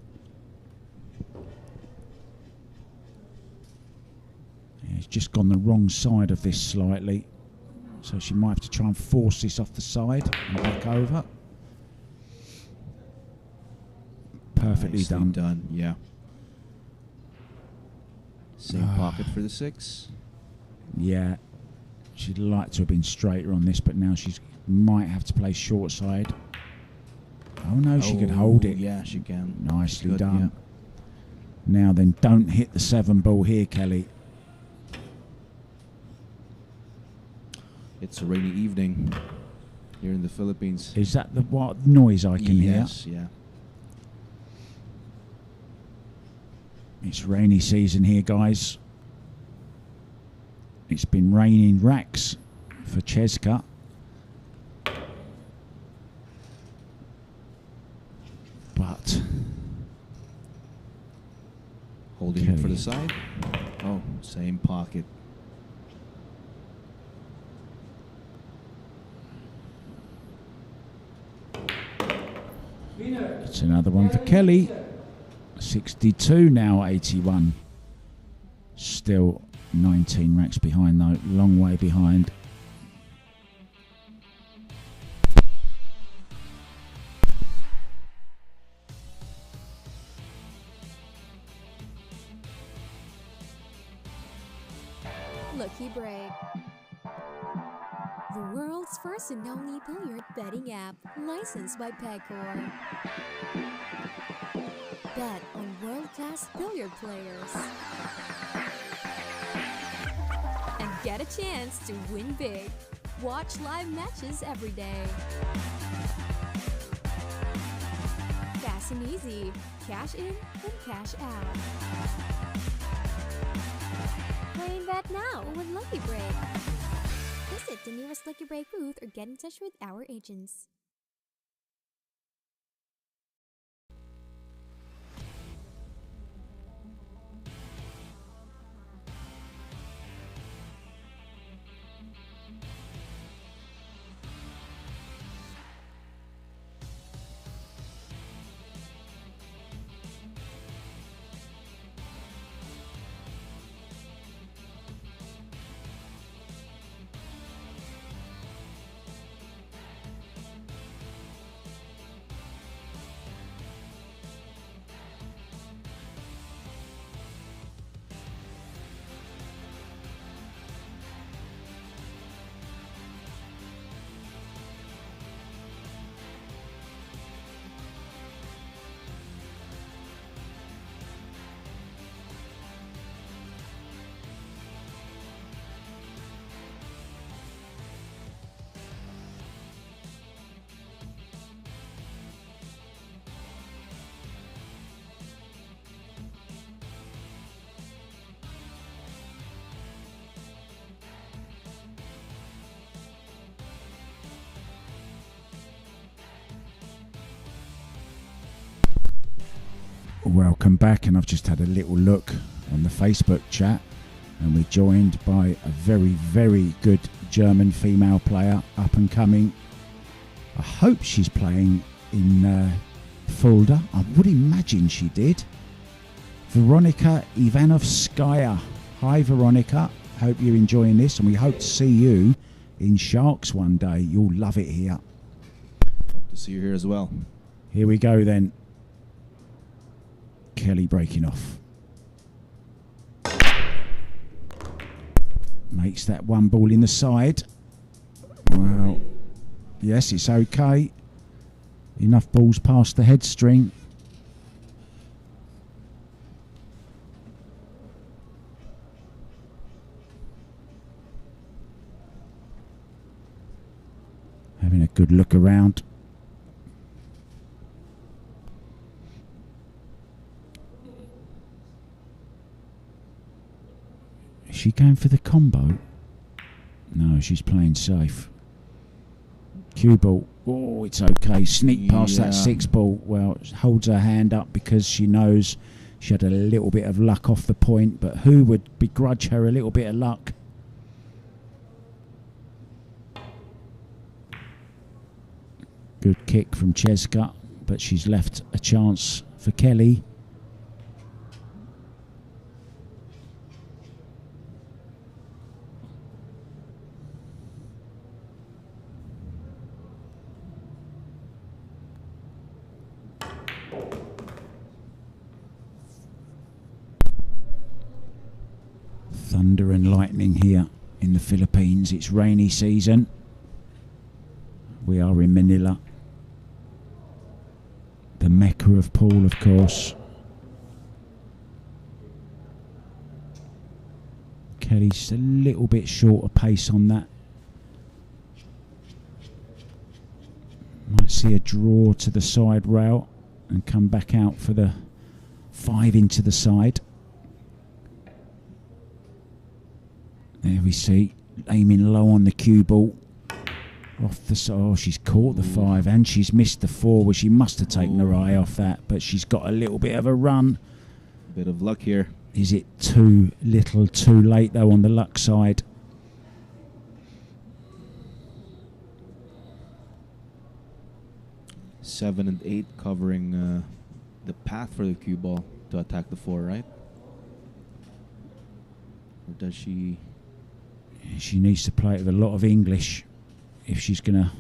Yeah, he's just gone the wrong side of this slightly. So she might have to try and force this off the side and back over. Perfectly Nicely done. done, yeah. Same pocket for the 6. Yeah. She'd like to have been straighter on this, but now she's might have to play short side. Oh no, she could hold it. Yeah, she can. Nicely Good, done. Now then, don't hit the 7 ball here, Kelly. It's a rainy evening here in the Philippines. Is that the what noise I can hear? Yes, yeah. It's rainy season here, guys. It's been raining racks for CHEZKA. But Holding it for the side. Oh, same pocket. Winner. it's another one for Kelly. 62 now, 81. Still 19 racks behind though, long way behind. Lucky Break. The world's first and only billiard betting app, licensed by Pegcor. Bet on world-class billiard players. And get a chance to win big. Watch live matches every day. Fast and easy. Cash in and cash out. Play and bet now with Lucky Break. Visit the nearest Lucky Break booth or get in touch with our agents. Welcome back, and I've just had a little look on the Facebook chat, and we're joined by a very, very good German female player, up and coming. I hope she's playing in Fulda. I would imagine she did. Veronika Ivanovskaya. Hi Veronika, hope you're enjoying this, and we hope to see you in Sharks one day. You'll love it here. Hope to see you here as well. Here we go then. Kelly breaking off. Makes that 1 ball in the side. Well, yes, it's okay. Enough balls past the head string. Having a good look around. Is she going for the combo? No, she's playing safe. Cue ball. Oh, it's okay. Sneak past that Yeah. 6 ball. Well, holds her hand up because she knows she had a little bit of luck off the point, but who would begrudge her a little bit of luck? Good kick from Cheska, but she's left a chance for Kelly. Thunder and lightning here in the Philippines. It's rainy season. We are in Manila, the Mecca of pool, of course. Kelly's a little bit short of pace on that. Might see a draw to the side rail and come back out for the 5 into the side. There we see, aiming low on the cue ball. Off the side. Oh, she's caught the 5 and she's missed the 4, where she must have taken her eye off that, but she's got a little bit of a run. Bit of luck here. Is it too little, too late though on the luck side? Seven and 8 covering the path for the cue ball to attack the 4, right? Or does she? She needs to play it with a lot of English if she's going to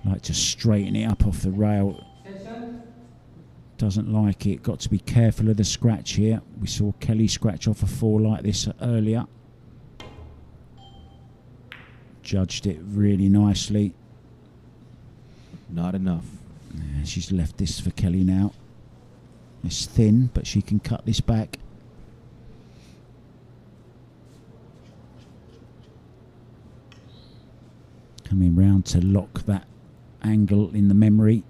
like to straighten it up off the rail. Session. Doesn't like it. Got to be careful of the scratch here. We saw Kelly scratch off a 4 like this earlier. Judged it really nicely. Not enough. Yeah, she's left this for Kelly now. It's thin, but she can cut this back. Coming round to lock that angle in the memory.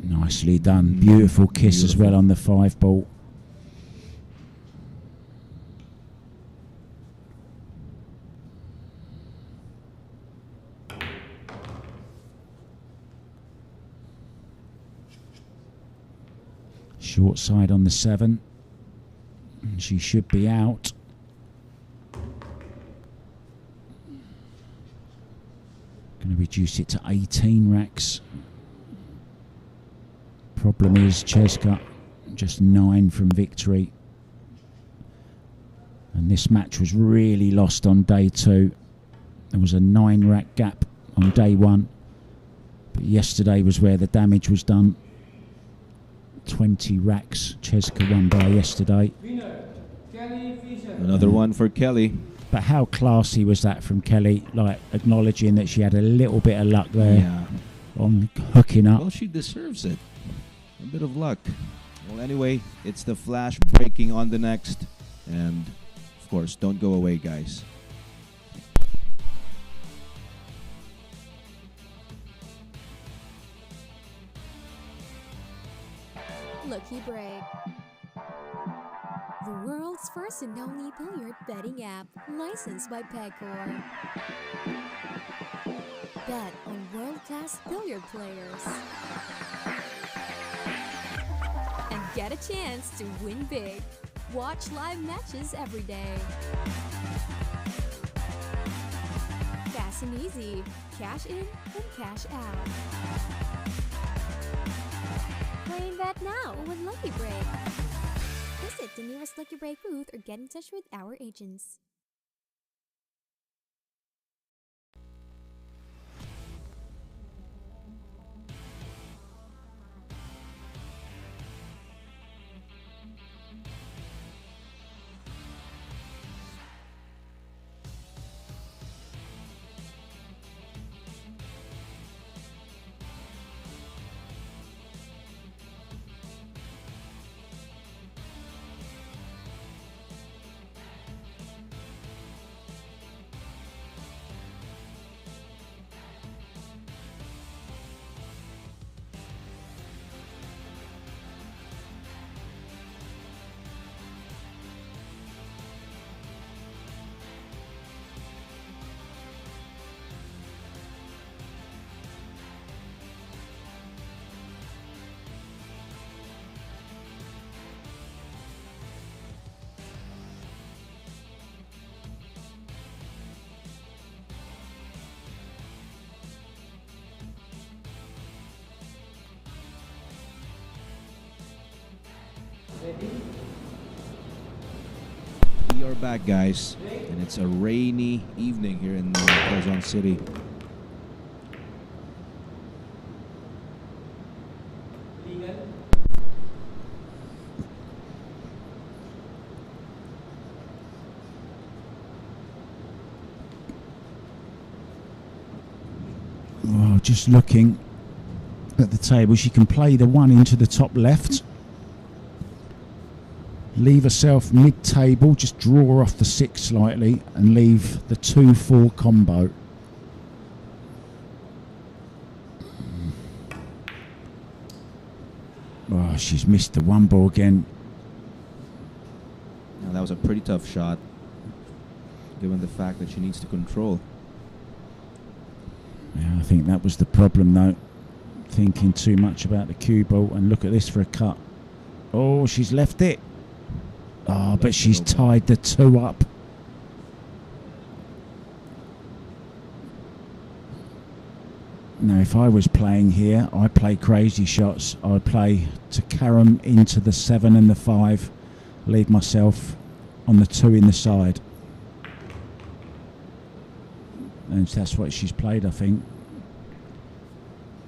Nicely done. Beautiful kiss as well on the 5 ball. Short side on the 7. And she should be out. Going to reduce it to 18 racks. Problem is Cheska just 9 from victory. And this match was really lost on day 2. There was a 9 rack gap on day 1. But yesterday was where the damage was done. 20 racks Cheska won by yesterday. Winner, Kelly Fisher. Another one for Kelly. But how classy was that from Kelly, like acknowledging that she had a little bit of luck there Yeah. on hooking up. Well, she deserves it. A bit of luck. Well, anyway, it's the flash breaking on the next. And, of course, don't go away, guys. Lucky Break. The world's first and only billiard betting app, licensed by Pegcor. Bet on world-class billiard players. And get a chance to win big. Watch live matches every day. Fast and easy. Cash in and cash out. Play and bet now with Lucky Break. Visit the nearest Lucky Break booth or get in touch with our agents. We are back, guys, and it's a rainy evening here in Quezon City. Oh, just looking at the table, she can play the one into the top left, leave herself mid-table, just draw off the 6 slightly and leave the 2-4 combo. Oh, she's missed the 1 ball again. Now, that was a pretty tough shot, given the fact that she needs to control. Yeah, I think that was the problem, though. Thinking too much about the cue ball, and look at this for a cut. Oh, she's left it. Oh, but she's tied the 2 up. Now, if I was playing here, I'd play crazy shots. I'd play to carom into the 7 and the 5, leave myself on the 2 in the side. And that's what she's played, I think.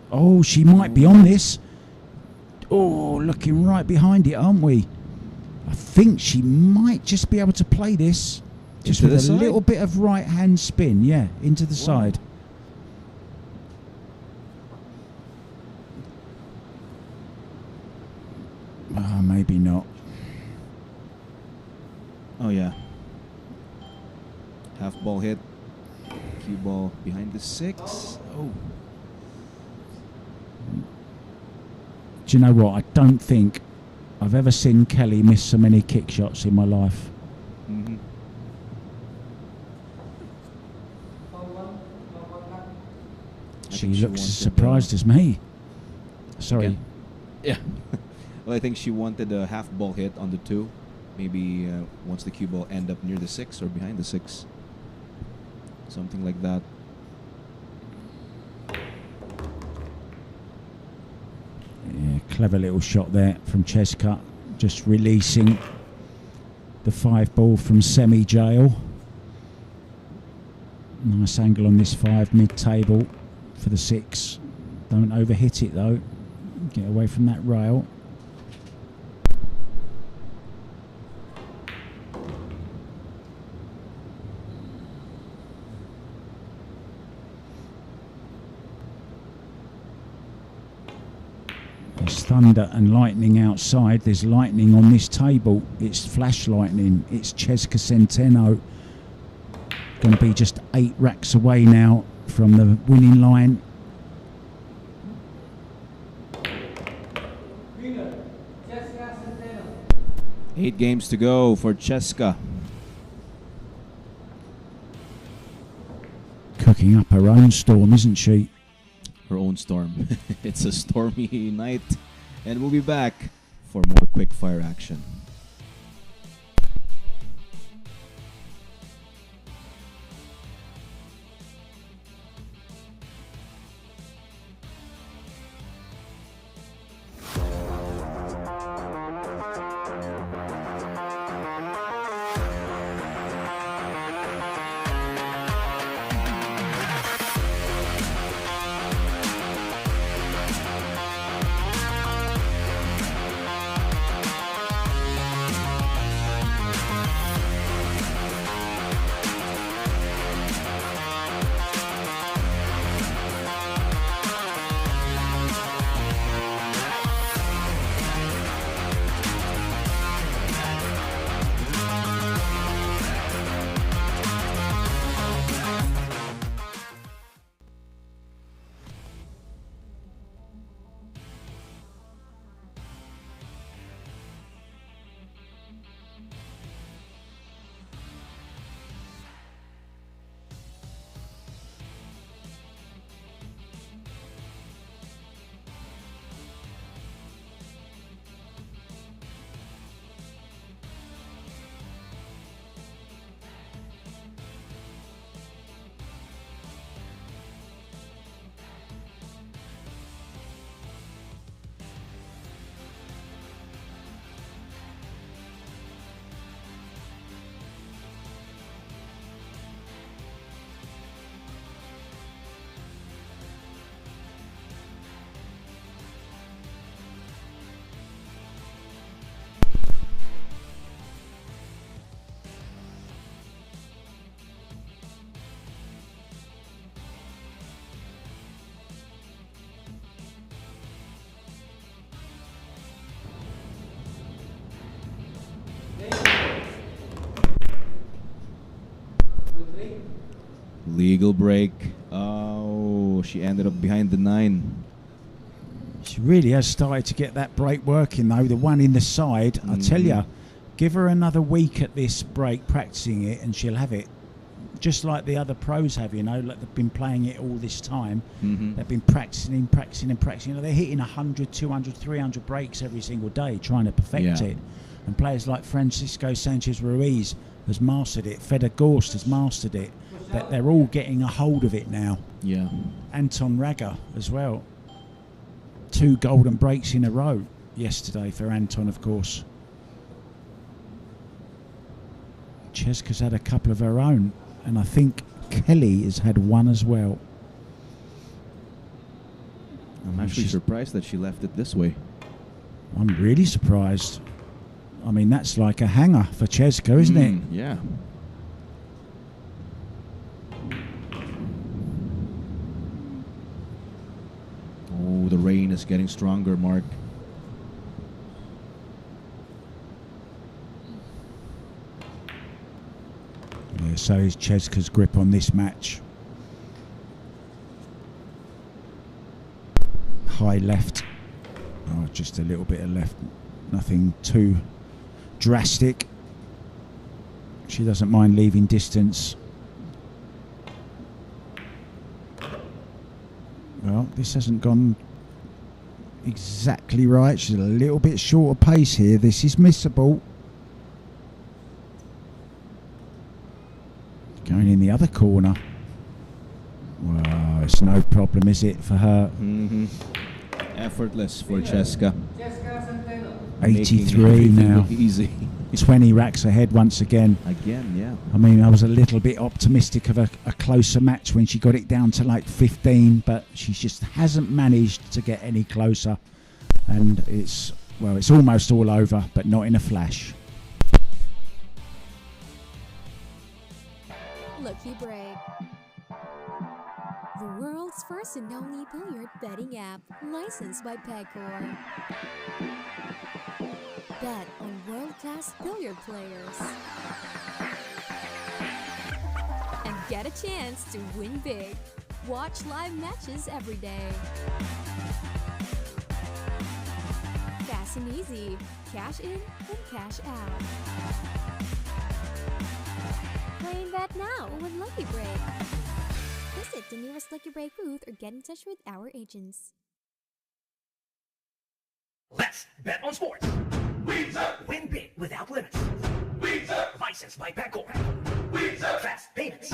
Oh, she might be on this. Oh, looking right behind it, aren't we? I think she might just be able to play this. Just with a little bit of right-hand spin, yeah, into the side. Maybe not. Oh, yeah. Half ball hit. Cue ball behind the 6. Oh. Do you know what? I don't think I've ever seen Kelly miss so many kick shots in my life. Mm-hmm. She looks as surprised as me. Sorry. Again. Yeah. Well, I think she wanted a half ball hit on the 2. Maybe once the cue ball end up near the 6 or behind the 6. Something like that. Yeah, clever little shot there from Cheska. Just releasing the 5 ball from semi-jail. Nice angle on this 5 mid-table for the 6. Don't overhit it though. Get away from that rail. There's thunder and lightning outside. There's lightning on this table. It's flash lightning. It's CHEZKA CENTENO. Going to be just 8 racks away now from the winning line. Winner, CHEZKA CENTENO. 8 games to go for Cheska. Cooking up her own storm, isn't she? Her own storm. It's a stormy night, and we'll be back for more quick fire action. Legal break. Oh, she ended up behind the 9. She really has started to get that break working, though. The one in the side, I tell you, give her another week at this break, practicing it, and she'll have it. Just like the other pros have, you know, like they've been playing it all this time. They've been practicing. You know, they're hitting 100, 200, 300 breaks every single day, trying to perfect it. And players like Francisco Sanchez-Ruiz has mastered it. Feder Gorst has mastered it. That they're all getting a hold of it now. Yeah. Anton Raga as well. 2 golden breaks in a row yesterday for Anton, of course. Cheska's had a couple of her own, and I think Kelly has had one as well. I'm actually surprised that she left it this way. I'm really surprised. I mean, that's like a hanger for Cheska, isn't it? Yeah. Oh, the rain is getting stronger, Mark. Yeah, so is Cheska's grip on this match. High left. Oh, just a little bit of left. Nothing too drastic. She doesn't mind leaving distance. Well, this hasn't gone exactly right. She's a little bit short of pace here. This is missable. Going in the other corner. Well, it's no problem, is it, for her? Effortless for Cheska. CHEZKA, CENTENO. 83 now. Easy. 20 racks ahead once again. Again, yeah. I mean, I was a little bit optimistic of a closer match when she got it down to like 15, but she just hasn't managed to get any closer. And it's almost all over, but not in a flash. Lucky Break. The world's first and only billiard betting app, licensed by Pegcor. Bet on world-class billiard players. And get a chance to win big. Watch live matches every day. Fast and easy. Cash in and cash out. Playing that now with Lucky Break. Visit the nearest Lucky Break booth or get in touch with our agents. Let's bet on sports. Win big without limits. Licensed by Pegcor. Fast payments.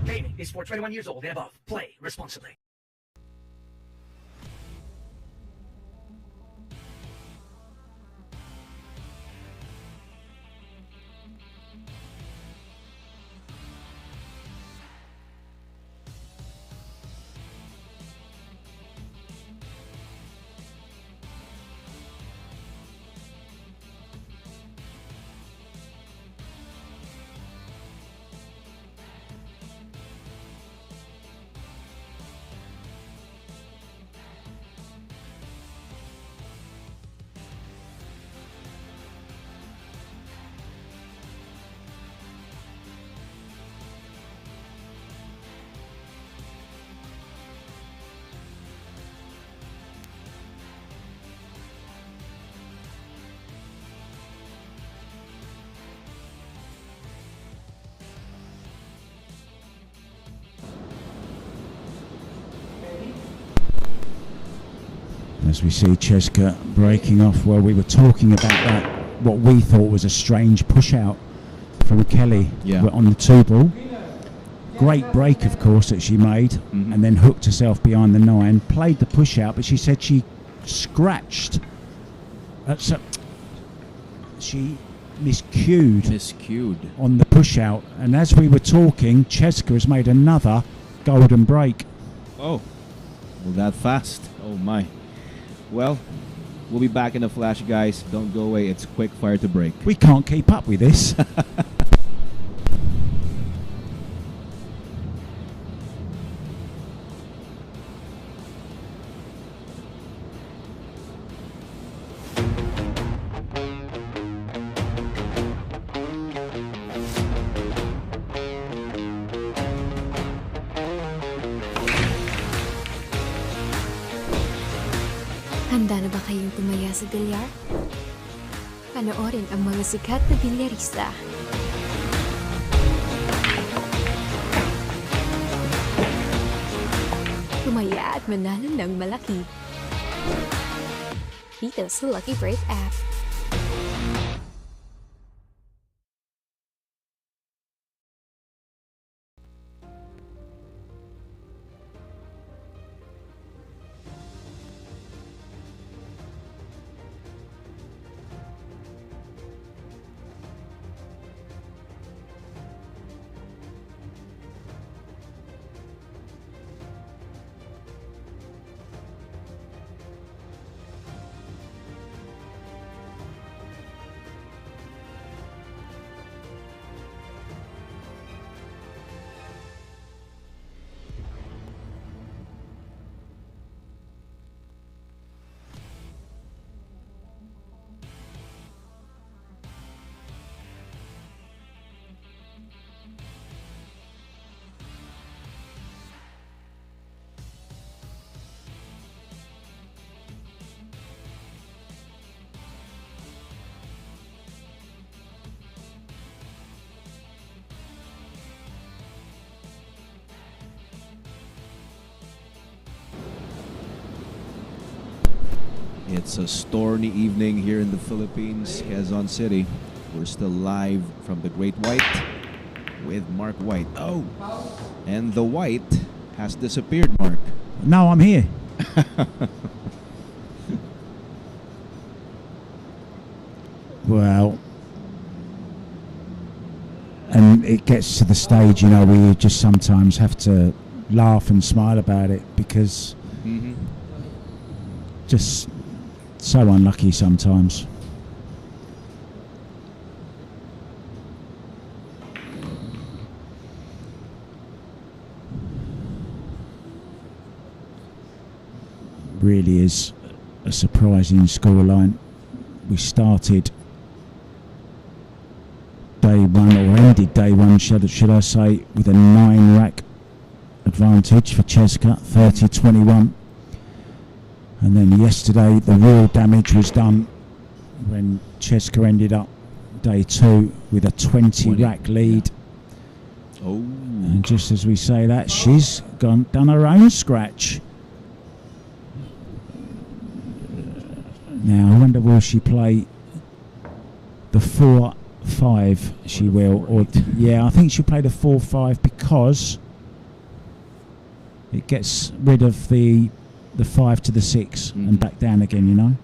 Gaming is for 21 years old and above. Play responsibly. As we see Cheska breaking off, well, we were talking about that, what we thought was a strange push out from Kelly on the 2 ball. Great break, of course, that she made, and then hooked herself behind the 9, played the push out, but she said she scratched. She miscued on the push out, and as we were talking, Cheska has made another golden break. Oh, well, that fast. Oh my. Well, we'll be back in a flash, guys. Don't go away. It's quick fire to break. We can't keep up with this. sa bilyar? Panoorin ang mga sikat na bilyarista. Tumaya at manalo ng malaki. Dito sa Lucky Break app. It's a stormy evening here in the Philippines, Quezon City. We're still live from the Great White with Mark White. Oh, and the white has disappeared, Mark. No, I'm here. Well, and it gets to the stage, you know, where you just sometimes have to laugh and smile about it because just so unlucky sometimes. Really is a surprising scoreline. We started day one, or ended day one, should I say, with a 9-rack advantage for CHEZKA, 30-21. And then yesterday the real damage was done when CHEZKA ended up day two with a 20-rack lead. Oh. And just as we say that, she's done her own scratch. Now I wonder, will she play the 4-5? She will, or yeah, I think she'll play the 4-5 because it gets rid of the 5 to the 6 and back down again, you know.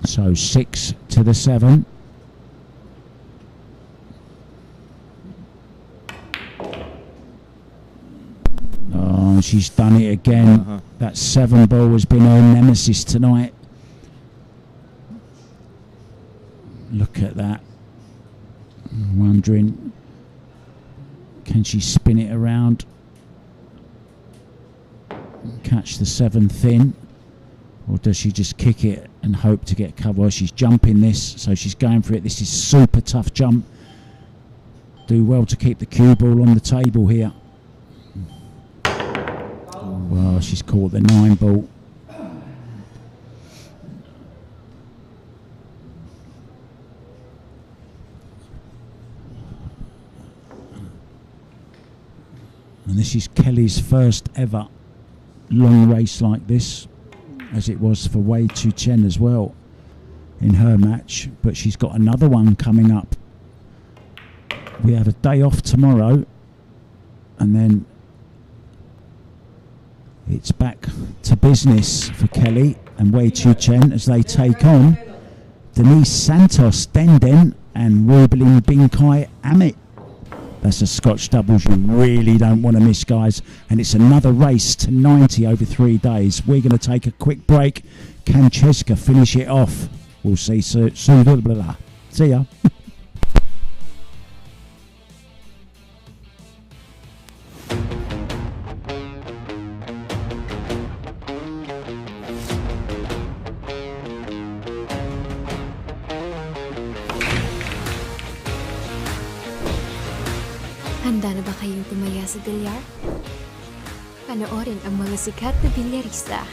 So 6 to the 7. Oh, she's done it again. That 7 ball has been her nemesis tonight. Look at that. I'm wondering, can she spin it around? Catch the 7 thin? Or does she just kick it and hope to get cover? Well, she's jumping this, so she's going for it. This is super tough jump. Do well to keep the cue ball on the table here. Well, she's caught the 9 ball. And this is Kelly's first ever long race like this, as it was for Wei Tu Chen as well in her match. But she's got another one coming up. We have a day off tomorrow, and then it's back to business for Kelly and Wei Tu Chen as they take on Denise Santos Denden and Rubilin Binkai Amit. That's a Scotch doubles you really don't want to miss, guys. And it's another race to 90 over 3 days. We're going to take a quick break. Can CHEZKA finish it off? We'll see soon. See ya. magbilyar? Panoorin ang mga sikat na bilyarista.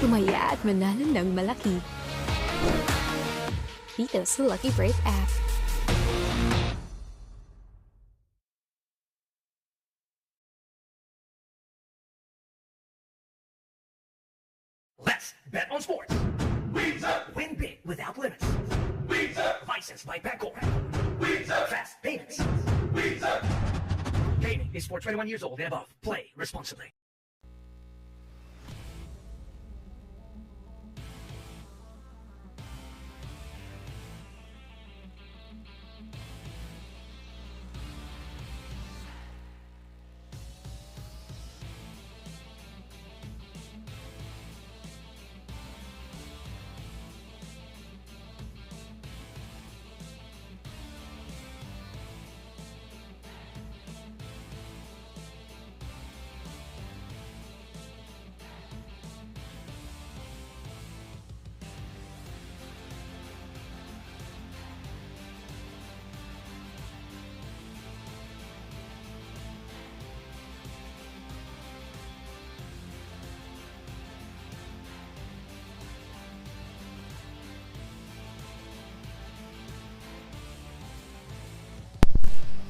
Tumaya at manalo ng malaki. Dito sa Lucky Break app. Let's bet on sports. Win big without limits. Licensed by Bancorp. Fast payments. Gaming is for 21 years old and above. Play responsibly.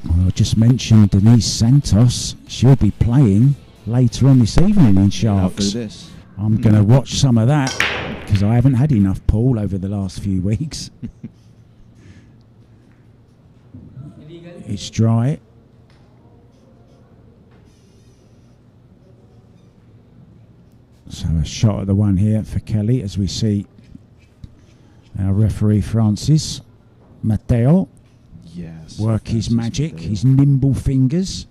I just mentioned Denise Santos. She'll be playing later on this evening in Sharks. After this. I'm going to watch some of that because I haven't had enough pool over the last few weeks. It's dry. So a shot at the one here for Kelly as we see our referee Francis Mateo Yes. work his Francis magic, Mateo. his nimble fingers,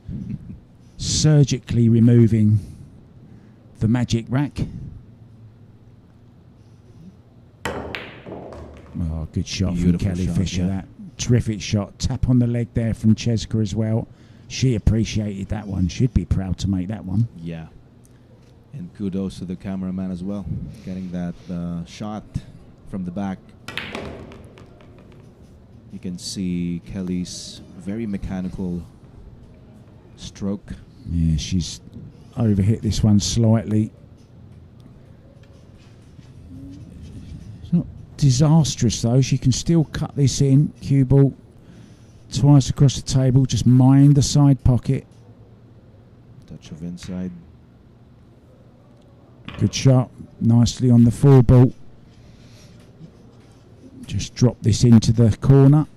surgically removing the magic rack. Oh, good shot from Beautiful Kelly shot, Fisher. yeah. That terrific shot. Tap on the leg there from CHEZKA as well. She appreciated that one. She'd be proud to make that one. Yeah. And kudos to the cameraman as well, getting that shot from the back. You can see Kelly's very mechanical stroke. Yeah, she's overhit this one slightly. It's not disastrous though. She can still cut this in. Cue ball twice across the table. Just mind the side pocket. Touch of inside. Good shot. Nicely on the four ball. Just drop this into the corner.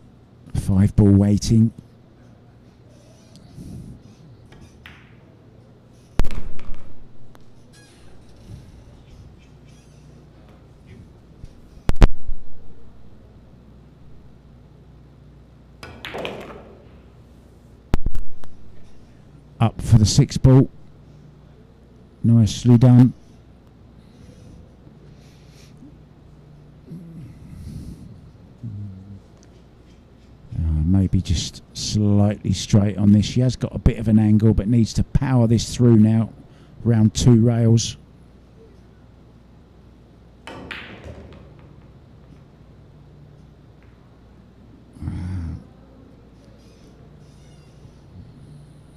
5 ball waiting. Up for the 6 ball. Nicely done. Maybe just slightly straight on this. She has got a bit of an angle but needs to power this through now. Round 2 rails.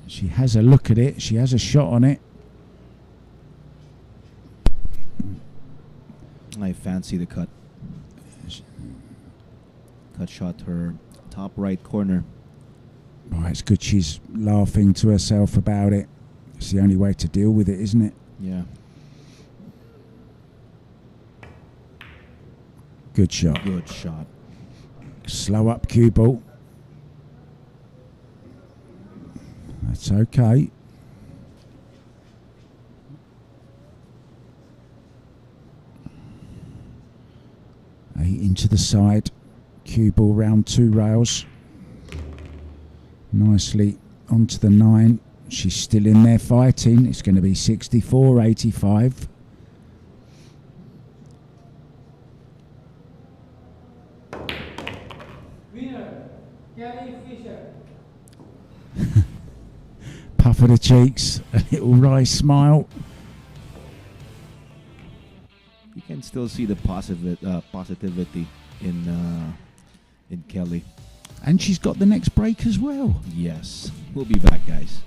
She has a look at it. She has a shot on it. I fancy the cut. Cut shot her top right corner. Oh, it's good she's laughing to herself about it. It's the only way to deal with it, isn't it? Yeah. Good shot. Good shot. Slow up cue ball. That's okay. Eight into the side. Cue ball round 2 rails. Nicely onto the 9. She's still in there fighting. It's going to be 64-85. Winner, Kelly Fisher. Puff of the cheeks, a little wry smile. You can still see the positivity in in Kelly. And she's got the next break as well. Yes. We'll be back, guys.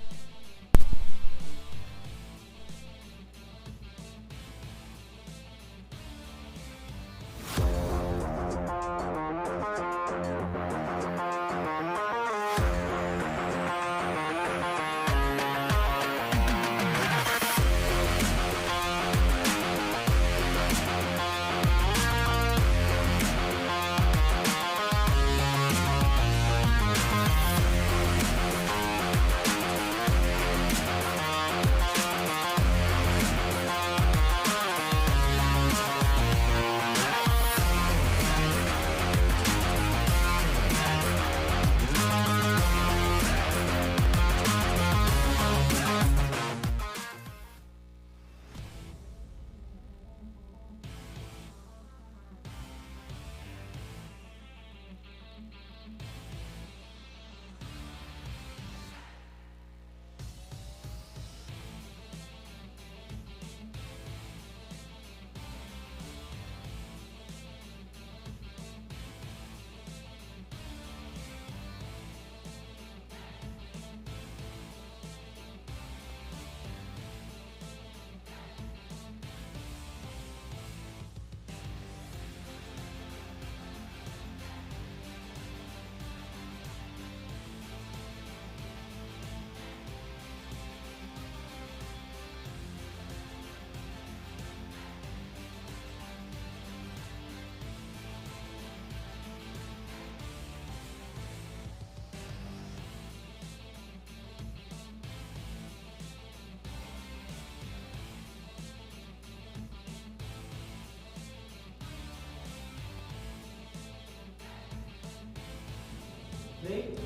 Break.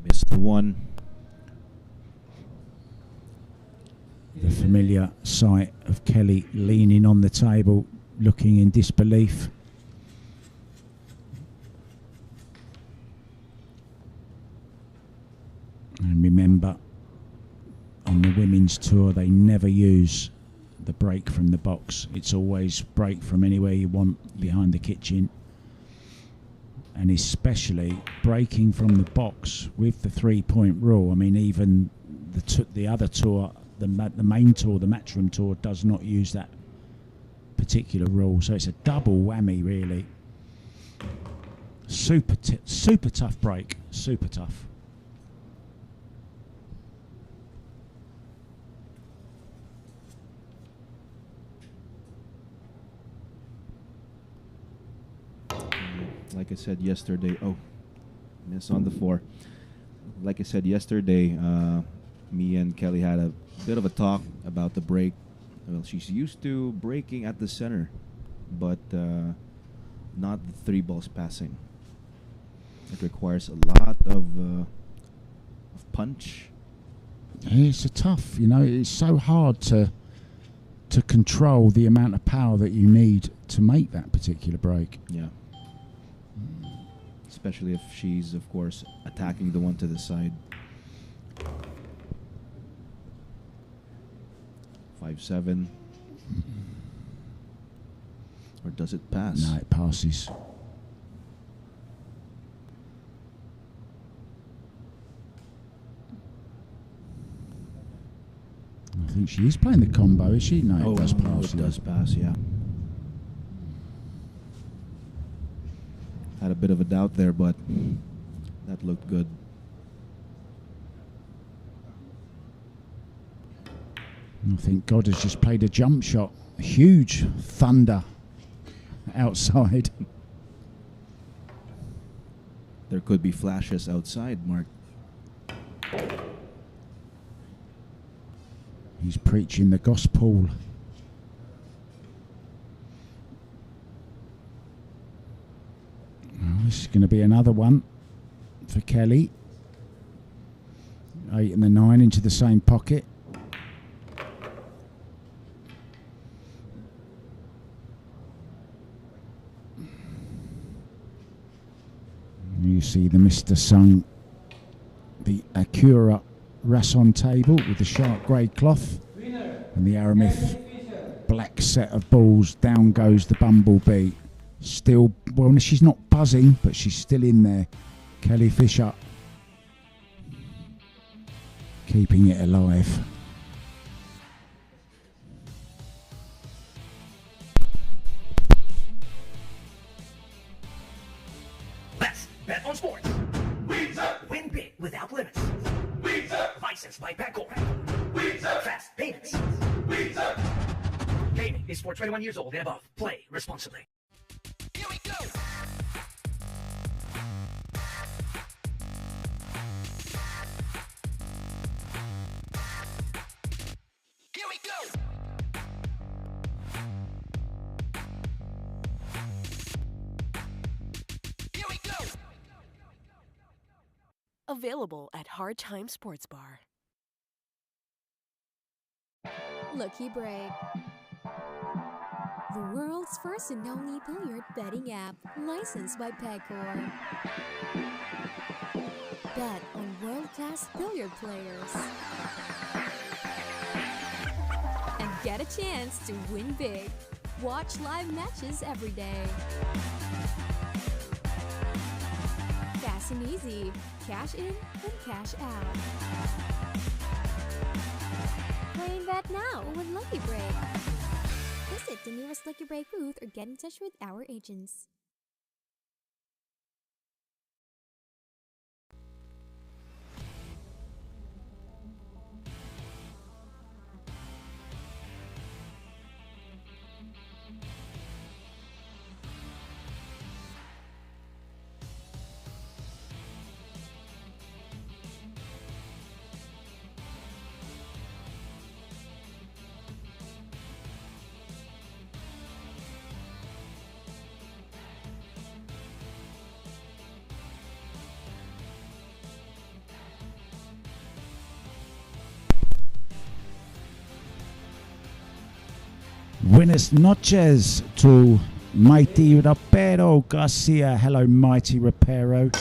Missed the one. The familiar sight of Kelly leaning on the table, looking in disbelief. And remember, on the women's tour, they never use the break from the box. It's always break from anywhere you want behind the kitchen. And especially breaking from the box with the 3-point rule. I mean, even the other tour, the main tour, the Matchroom Tour, does not use that particular rule. So it's a double whammy, really. Super tough break. Super tough. Like I said yesterday, miss on the 4. Like I said yesterday, me and Kelly had a bit of a talk about the break. Well, she's used to breaking at the center, but not the 3 balls passing. It requires a lot of punch. It's tough, it's so hard to control the amount of power that you need to make that particular break. Yeah. Especially if she's, of course, attacking the one to the side. 5-7. Or does it pass? No, it passes. I think she is playing the combo, is she? No, it does pass. It does pass, yeah. Had a bit of a doubt there, but that looked good. I think God has just played a jump shot. A huge thunder outside. There could be flashes outside, Mark. He's preaching the gospel. Oh, this is going to be another one for Kelly. 8 and the 9 into the same pocket. You see the Mr. Sung, the Acura Rasson table with the sharp grey cloth Winner. and the Aramith Kelly Fisher. black set of balls. Down goes the Bumblebee. Still, well, she's not buzzing, but she's still in there. Kelly Fisher keeping it alive. Let's bet on sports. Win big without limits. Licensed by Bancorp. Fast payments. Gaming is for 21 years old and above. Play responsibly. Here we go. Here we go. Here we go. Available at Hard Time Sports Bar. Lucky Break. The world's first and only billiard betting app, licensed by Pegcor. Bet on world-class billiard players. And get a chance to win big. Watch live matches every day. Fast and easy. Cash in and cash out. Playing that now with Lucky Break. Visit the nearest Lucky Break booth or get in touch with our agents. Buenas noches to Mighty Rapero Garcia. Hello, Mighty Rapero.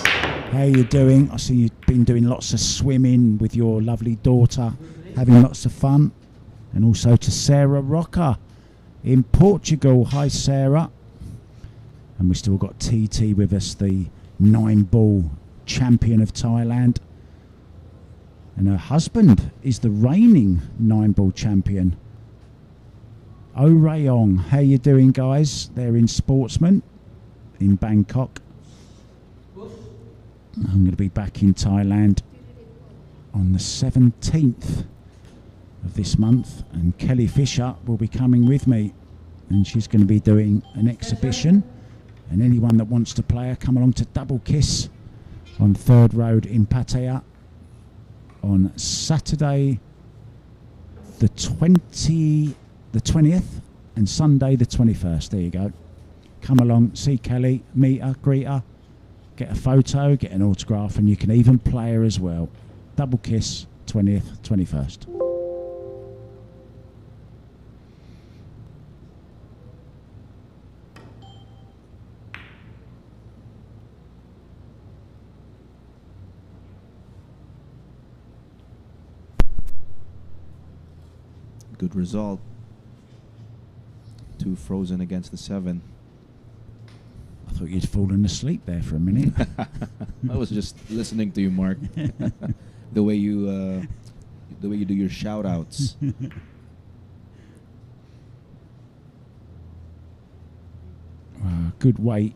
How you doing? I see you've been doing lots of swimming with your lovely daughter, having lots of fun. And also to Sarah Rocker in Portugal. Hi, Sarah. And we still got TT with us, the 9-ball champion of Thailand. And her husband is the reigning 9-ball champion. Oh Rayong, how you doing, guys? They're in Sportsman in Bangkok. I'm going to be back in Thailand on the 17th of this month, and Kelly Fisher will be coming with me, and she's going to be doing an exhibition. And anyone that wants to play her, come along to Double Kiss on 3rd Road in Pattaya on Saturday the 20th and Sunday the 21st. There you go. Come along, see Kelly, meet her, greet her, get a photo, get an autograph, and you can even play her as well. Double Kiss, 20th, 21st. Good result. 2 frozen against the 7. I thought you'd fallen asleep there for a minute. I was just listening to you, Mark. the way you do your shout outs. Good weight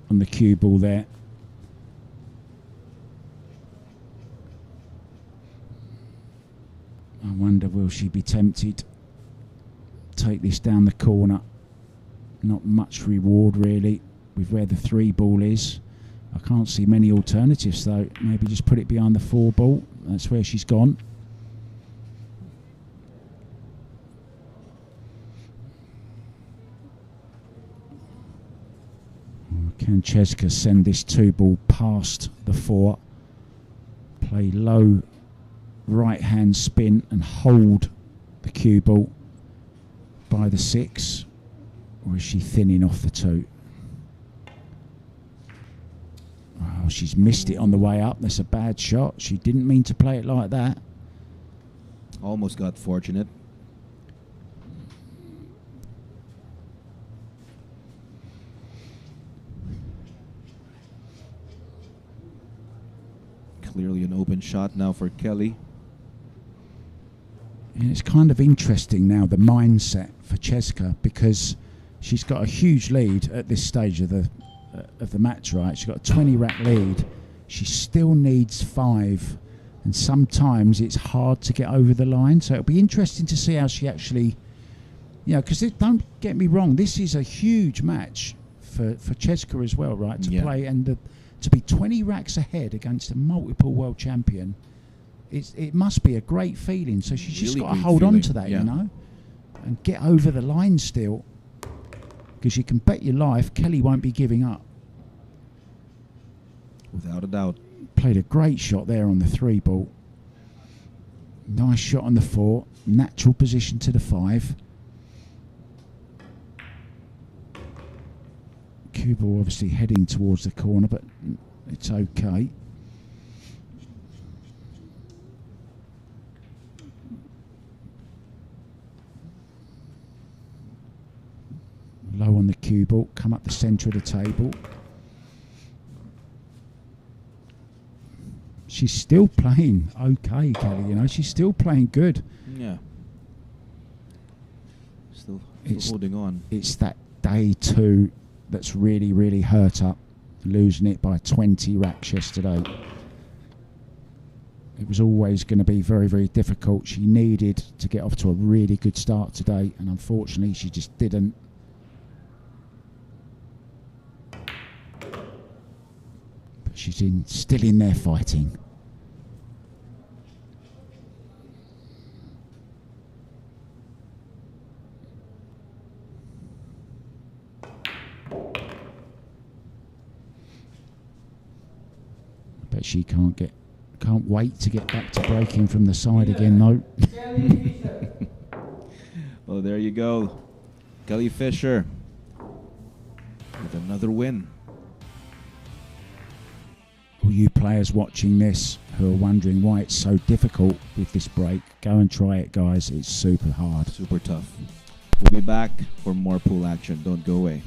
on the cue ball there. I wonder, will she be tempted? Take this down the corner. Not much reward really with where the 3 ball is. I can't see many alternatives though. Maybe just put it behind the 4 ball. That's where she's gone. Can CHEZKA send this 2 ball past the 4? Play low right hand spin and hold the cue ball by the 6, or is she thinning off the 2? Oh, she's missed it on the way up. That's a bad shot. She didn't mean to play it like that. Almost got fortunate. Clearly an open shot now for Kelly. And it's kind of interesting now, the mindset for Cheska, because she's got a huge lead at this stage of the match, right? She's got a 20 rack lead. She still needs 5, and sometimes it's hard to get over the line. So it'll be interesting to see how she actually, because don't get me wrong, this is a huge match for Cheska as well, right? To play and to be 20 racks ahead against a multiple world champion. It must be a great feeling. So she's just Really got to great hold on feeling, to that, yeah. and get over the line still. Because you can bet your life Kelly won't be giving up. Without a doubt. Played a great shot there on the 3 ball. Nice shot on the 4. Natural position to the 5. Cue ball obviously heading towards the corner, but it's okay. Low on the cue ball, come up the centre of the table. She's still playing okay, Kelly, she's still playing good. Yeah. Still holding on. It's that day 2 that's really, really hurt her, losing it by 20 racks yesterday. It was always going to be very, very difficult. She needed to get off to a really good start today, and unfortunately she just didn't. But she's still in there fighting. But she can't wait to get back to breaking from the side again, though. Well, there you go. Kelly Fisher with another win. All you players watching this who are wondering why it's so difficult with this break, go and try it, guys. It's super hard. Super tough. We'll be back for more pool action. Don't go away.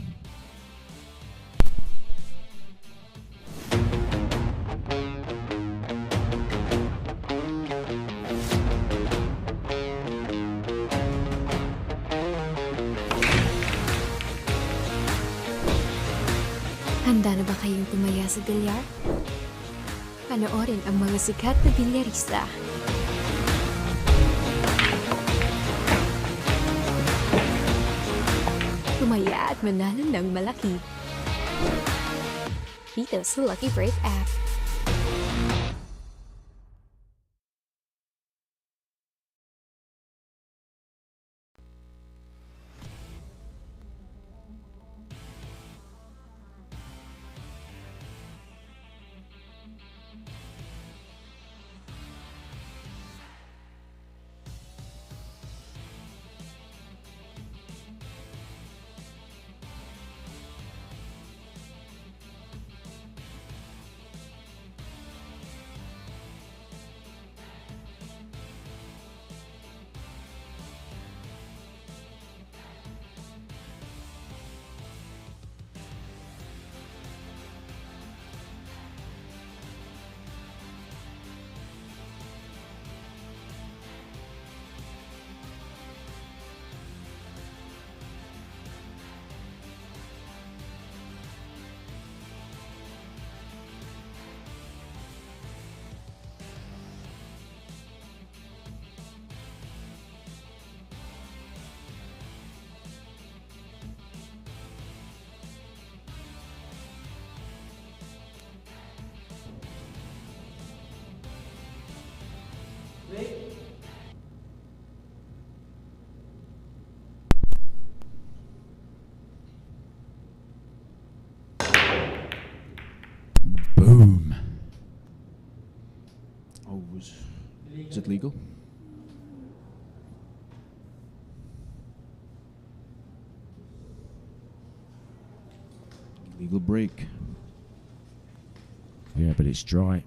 Handa na ba kayong tumaya sa bilyar? Panoorin ang mga sikat na bilyarista. Tumaya at manalo ng malaki. Dito sa Lucky Break app. Boom. Oh, is it legal? Legal break. Yeah, but it's dry.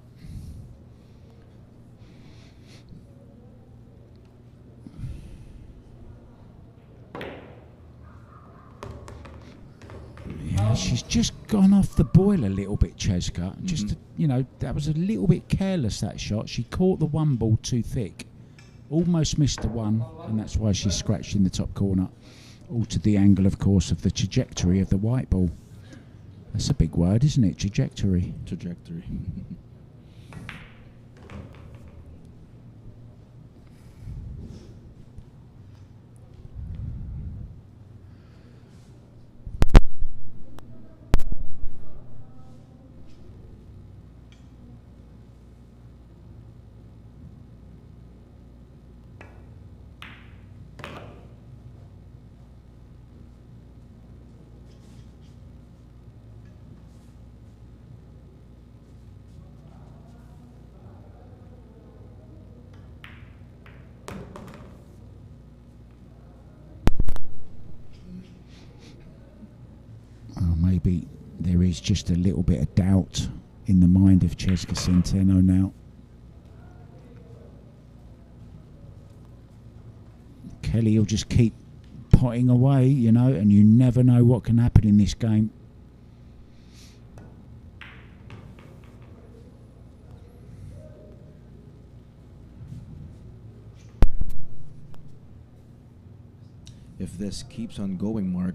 She's just gone off the boil a little bit, Cheska. Just, you know, that was a little bit careless, that shot. She caught the one ball too thick. Almost missed the one, and that's why she's scratched in the top corner. Altered the angle, of course, of the trajectory of the white ball. That's a big word, isn't it? Trajectory. Trajectory. Maybe there is just a little bit of doubt in the mind of CHEZKA Centeno now. Kelly will just keep potting away, you know, and you never know what can happen in this game. If this keeps on going, Mark,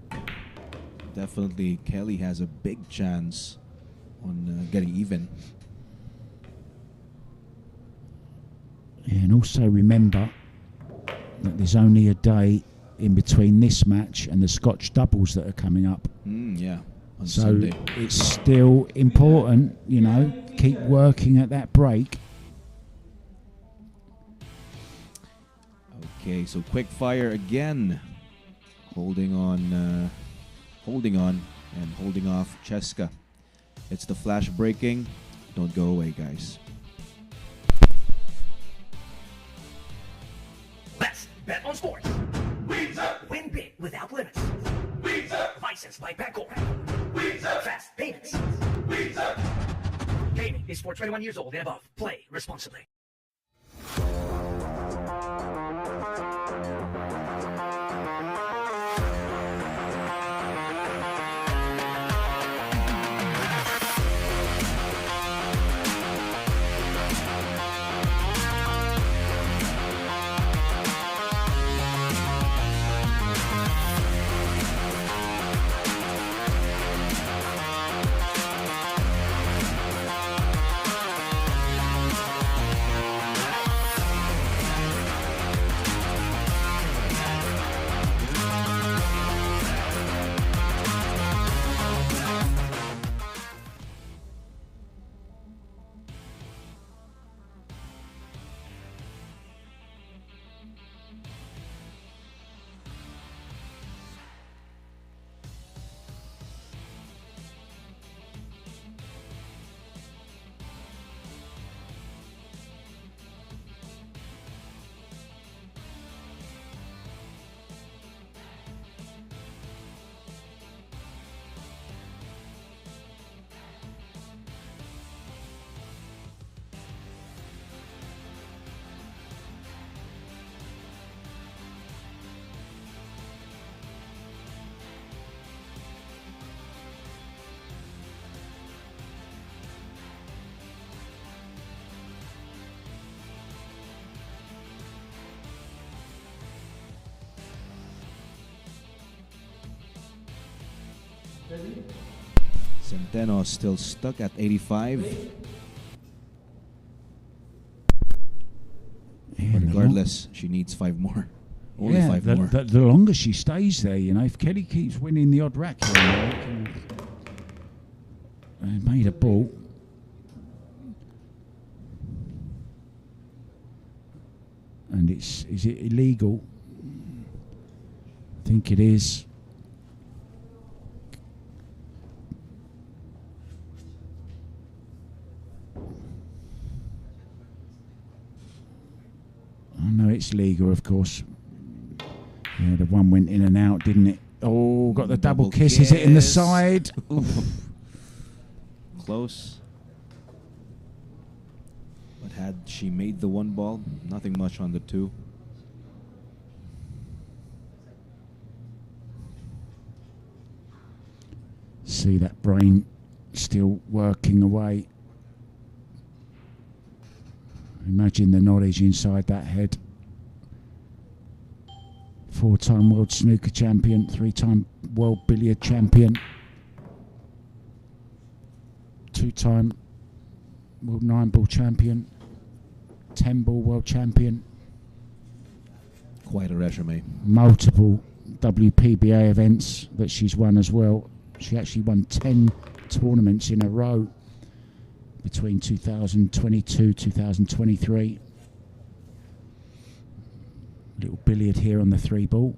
definitely Kelly has a big chance on getting even. Yeah, and also remember that there's only a day in between this match and the Scotch doubles that are coming up. Yeah, on so Sunday. It's still important, you know, keep working at that break. Okay, so quick fire again. Holding on and holding off Cheska. It's the flash breaking. Don't go away, guys. Let's bet on sports. Win big without limits. Licensed by Pegcor. Fast payments. Gaming is for 21 years old and above. Play responsibly. Centeno still stuck at 85. Yeah, But regardless, she needs 5 more. Only yeah, 5 more. The longer she stays there, you know, if Kelly keeps winning the odd rack here, you know, made a ball. And is it illegal? I think it is. I know it's legal, of course. Yeah, the one went in and out, didn't it? Oh, got the double kiss. Is it in the side? Close. But had she made the one ball, nothing much on the 2. see that brain still working away. Imagine the knowledge inside that head. 4-time world snooker champion, 3-time world billiard champion, 2-time world 9-ball champion, 10-ball world champion. Quite a resume. Multiple WPBA events that she's won as well. She actually won 10 tournaments in a row between 2022 2023. Little billiard here on the 3-ball.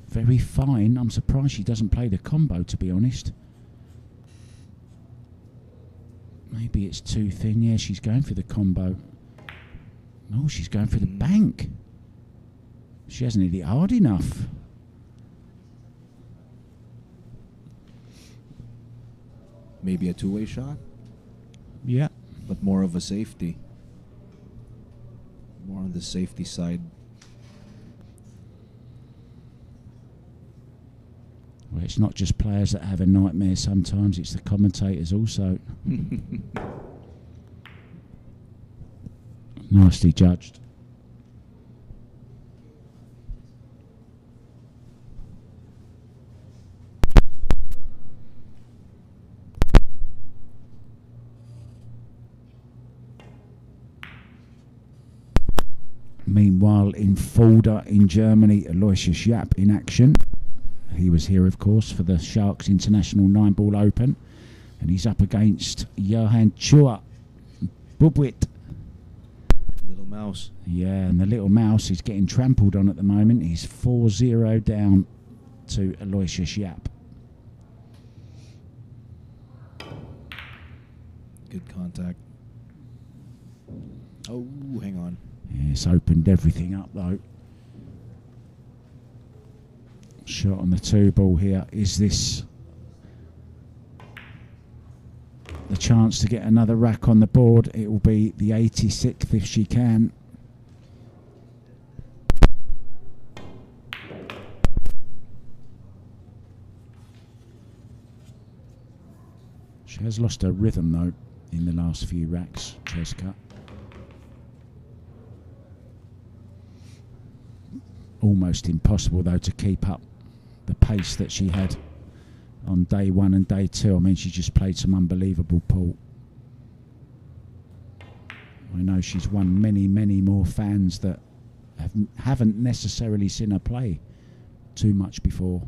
Very fine. I'm surprised she doesn't play the combo, to be honest. Maybe it's too thin. Yeah, she's going for the combo. Oh, she's going for the bank. She hasn't hit it hard enough. Maybe a two-way shot, Yeah. but more of a safety. More on the safety side. Well, it's not just players that have a nightmare sometimes, it's the commentators also. Nicely judged. Meanwhile, in Fulda in Germany, Aloysius Japp in action. He was here, of course, for the Sharks International 9-Ball Open. And he's up against Johan Chua Bubwit. Little mouse. Yeah, and the little mouse is getting trampled on at the moment. He's 4-0 down to Aloysius Japp. Good contact. Oh, hang on. Yeah, it's opened everything up, though. Shot on the 2-ball here. Is this the chance to get another rack on the board? It will be the 86th if she can. She has lost her rhythm, though, in the last few racks, Cheska. Almost impossible, though, to keep up the pace that she had on day 1 and day 2. I mean, she just played some unbelievable pool. I know she's won many, many more fans that haven't necessarily seen her play too much before.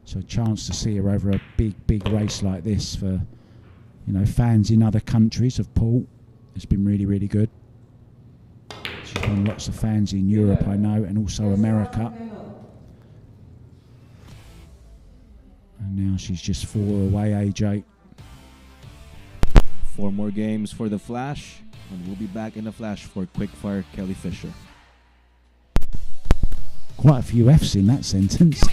So a chance to see her over a big, big race like this for, you know, fans in other countries of pool has been really, really good. She's won lots of fans in Europe, I know, and also America. And now she's just 4 away, AJ. 4 more games for the Flash, and we'll be back in the Flash for Quickfire Kelly Fisher. Quite a few F's in that sentence.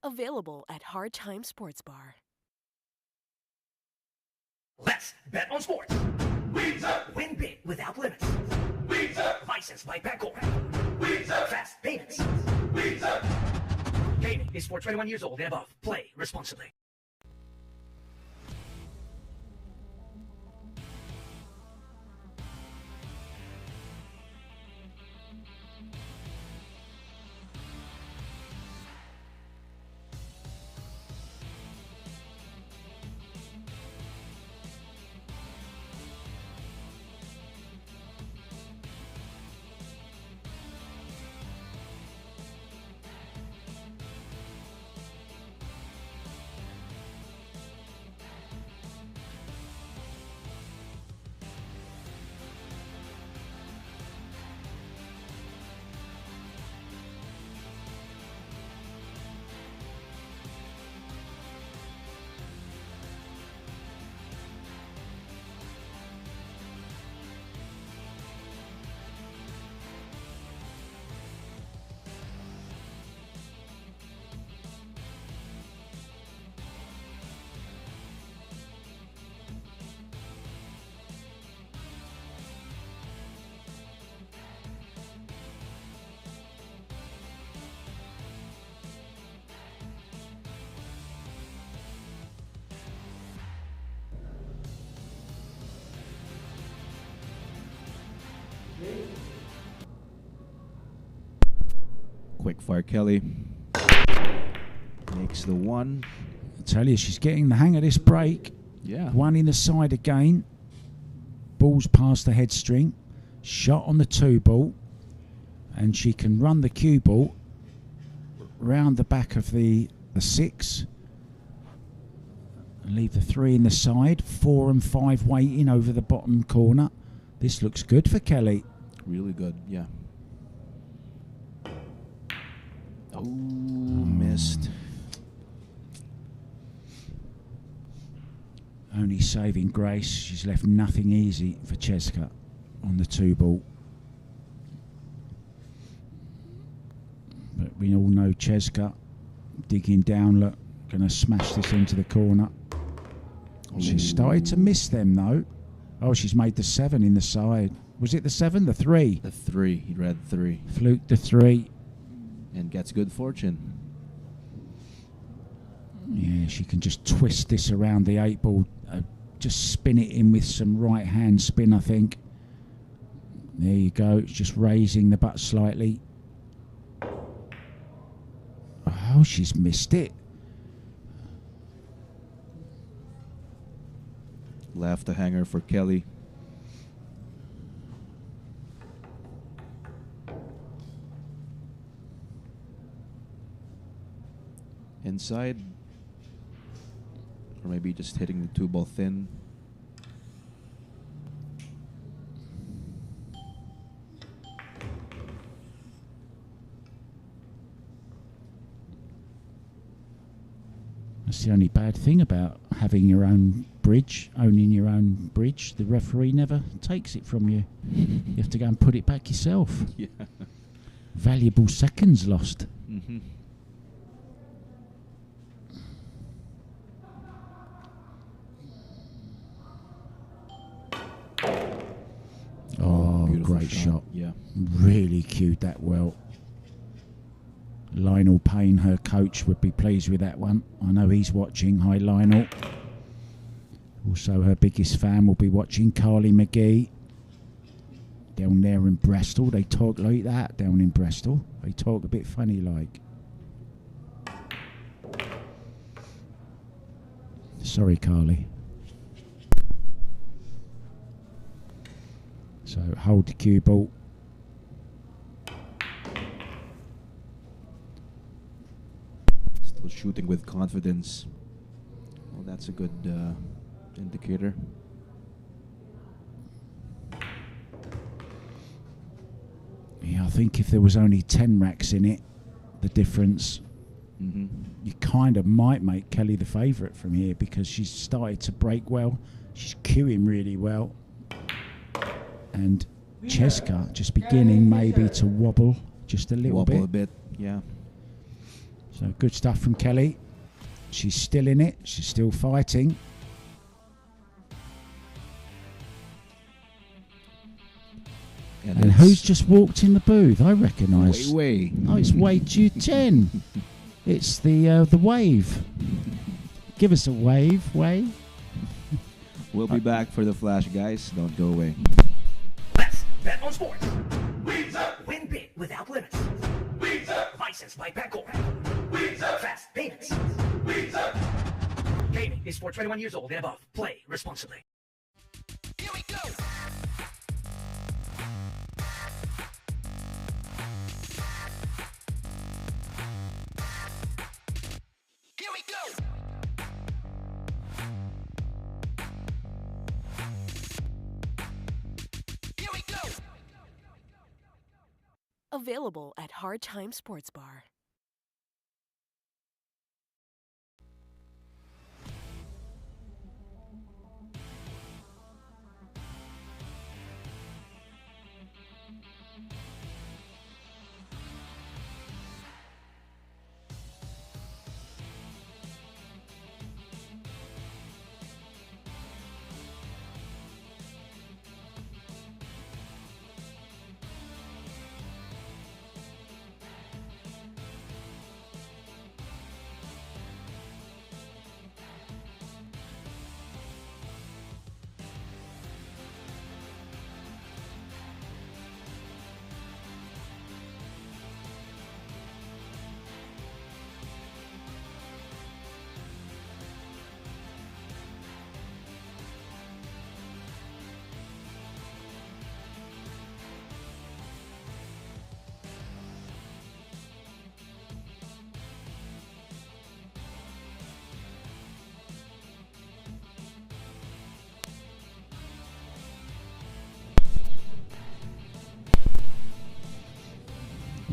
Available at Hard Time Sports Bar. Let's bet on sports. Win big without limits. Licensed by Peggle. Fast payments. Gaming is for 21 years old and above. Play responsibly. Quick fire Kelly. Makes the one. I tell you, she's getting the hang of this break. Yeah. One in the side again. Ball's past the head string. Shot on the 2 ball. And she can run the cue ball round the back of the 6. And leave the 3 in the side. 4 and 5 waiting over the bottom corner. This looks good for Kelly. Really good, yeah. Oh, missed. Only saving grace. She's left nothing easy for Cheska on the 2 ball. But we all know Cheska digging down, look, going to smash this into the corner. She's started to miss them though. Oh, she's made the 7 in the side. Was it the 7? The 3? The 3. He read 3. Fluke the 3. And gets good fortune. Yeah, she can just twist this around the 8 ball. Just spin it in with some right hand spin, I think. There you go. It's just raising the butt slightly. Oh, she's missed it. Left the hanger for Kelly. Inside. Or maybe just hitting the 2 ball thin. That's the only bad thing about having your own bridge, owning your own bridge. The referee never takes it from you. You have to go and put it back yourself. Yeah. Valuable seconds lost. Mm-hmm. Oh, beautiful great shot. Yeah. Really cued that well. Lionel Payne, her coach, would be pleased with that one. I know he's watching. Hi, Lionel. Also, her biggest fan will be watching, Carly McGee. Down there in Bristol. They talk like that down in Bristol. They talk a bit funny like. Sorry, Carly. So, hold the cue ball. Still shooting with confidence. Well, that's a good indicator. Yeah, I think if there was only 10 racks in it, the difference, you kind of might make Kelly the favourite from here because she's started to break well. She's cueing really well. And Cheska just beginning maybe to wobble just a little bit. Wobble a bit, yeah. So good stuff from Kelly. She's still in it. She's still fighting. And who's just walked in the booth? I recognise. Way. Oh, it's Way 10. It's the wave. Give us a wave, Way. We'll be back for the flash, guys. Don't go away. Let's bet on sports. Win big without limits. Licensed by Peggle. Fast payments. Gaming is for 21 years old and above. Play responsibly. Here we go. Here we go. Here we go. Available at Hard Time Sports Bar.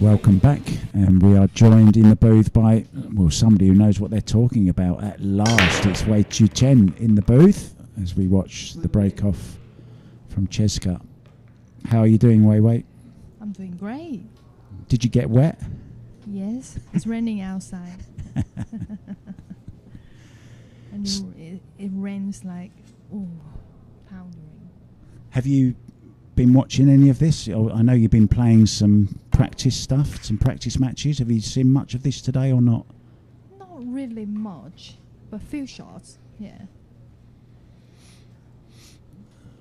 Welcome back, and we are joined in the booth by, well, somebody who knows what they're talking about at last. It's Wei Chu Chen in the booth as we watch the break off from CHEZKA. How are you doing, Wei Wei? I'm doing great. Did you get wet? Yes, it's raining outside. And it rains like, pounding. Have you been watching any of this? I know you've been playing some practice stuff, some practice matches. Have you seen much of this today or not? Not really much, but few shots, yeah.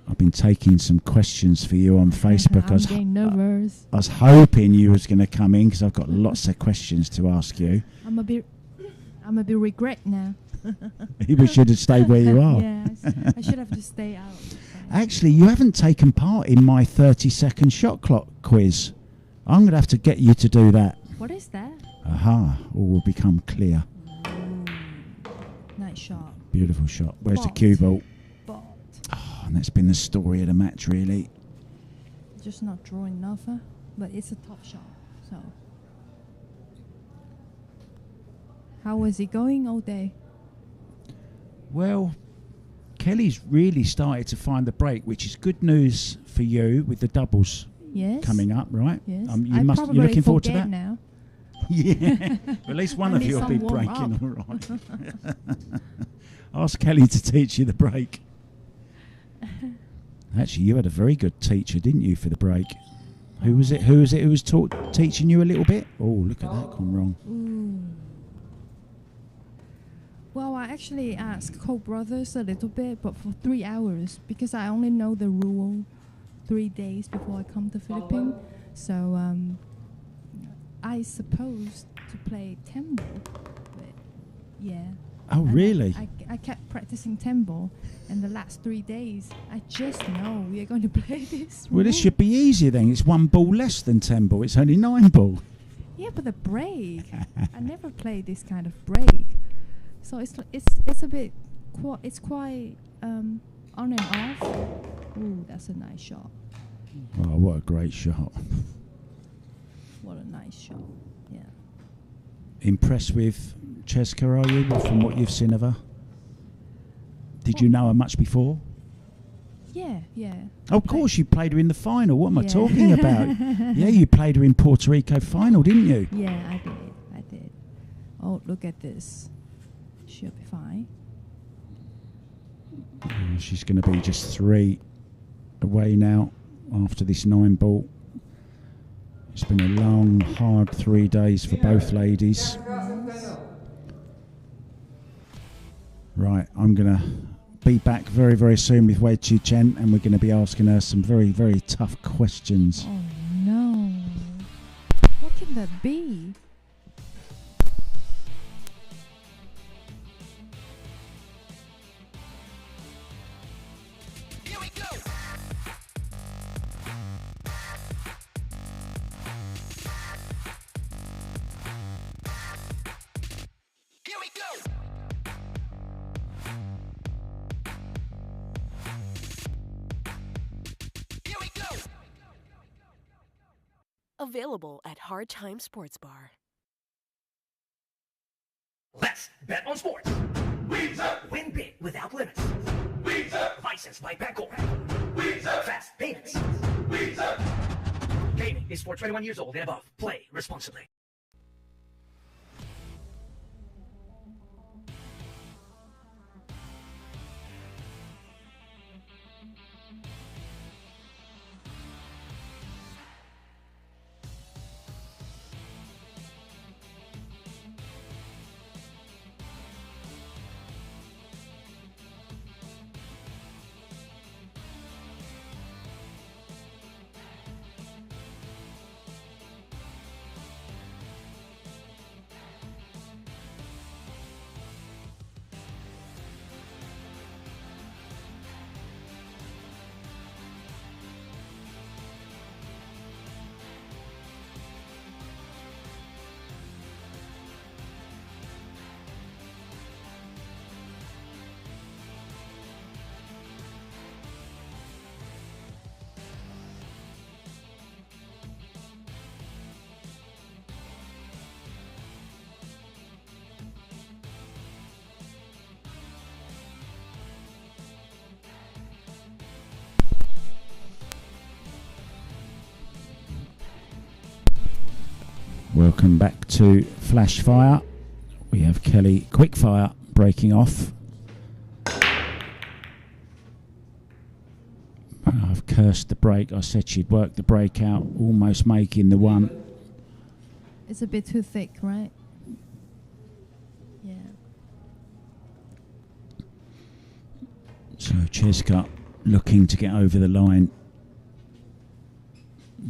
I've been taking some questions for you on Facebook. I'm getting nervous. I was hoping you was going to come in because I've got lots of questions to ask you. I'm a bit regret now. We should have stayed where you are. Yes, I should have just stayed out. Actually, you haven't taken part in my 30-second shot clock quiz. I'm going to have to get you to do that. What is that? Aha, all will become clear. Nice shot. Beautiful shot. Where's the Bot. cue ball? But Oh, and that's been the story of the match, really. just not drawing enough, but it's a top shot. So, how was it going all day? Well, Kelly's really started to find the break, which is good news for you with the doubles Yes. coming up, right? Yes. You're looking forward to that? Now. Yeah. At least one I of need you will some be warm breaking up. all right. Ask Kelly to teach you the break. Actually, you had a very good teacher, didn't you, for the break? Who was it? Who was teaching you a little bit? Oh, look at that gone wrong. Ooh. Well, I actually asked co-brothers a little bit, but for 3 hours, because I only know the rule 3 days before I come to Philippines. So I supposed to play tempo, but yeah. Oh, And really? I kept practicing tempo, and the last 3 days, I just know we are going to play this. Well, this rule. should be easier then. It's 1 ball less than 10 ball. It's only 9 ball. Yeah, but the break, I never played this kind of break, so it's a bit it's quite on and off. Ooh, that's a nice shot. Oh, what a great shot. What a nice shot. Yeah. Impressed with CHEZKA, are you, from what you've seen of her? Did you know her much before? Yeah, yeah. Oh, of course, you played her in the final. What am I Yeah. talking about? Yeah, you played her in Puerto Rico final, didn't you? Yeah, I did. Oh, look at this. She'll be fine. She's going to be just 3 away now after this 9 ball. It's been a long, hard 3 days for both ladies. Right, I'm going to be back very, very soon with Wei Chu Chen, and we're going to be asking her some very, very tough questions. Oh no. What can that be? Here we go. Here we go. Here we go. Available at Hard Time Sports Bar. Let's bet on sports. Win big without limits. Licensed by Bancorp. Fast payments. Gaming is for 21 years old and above. Play responsibly. Welcome back to Flash Fire. We have Kelly Quickfire breaking off. I've cursed the break. I said she'd work the break out, almost making the one. It's a bit too thick, right? Yeah. So Cheska looking to get over the line.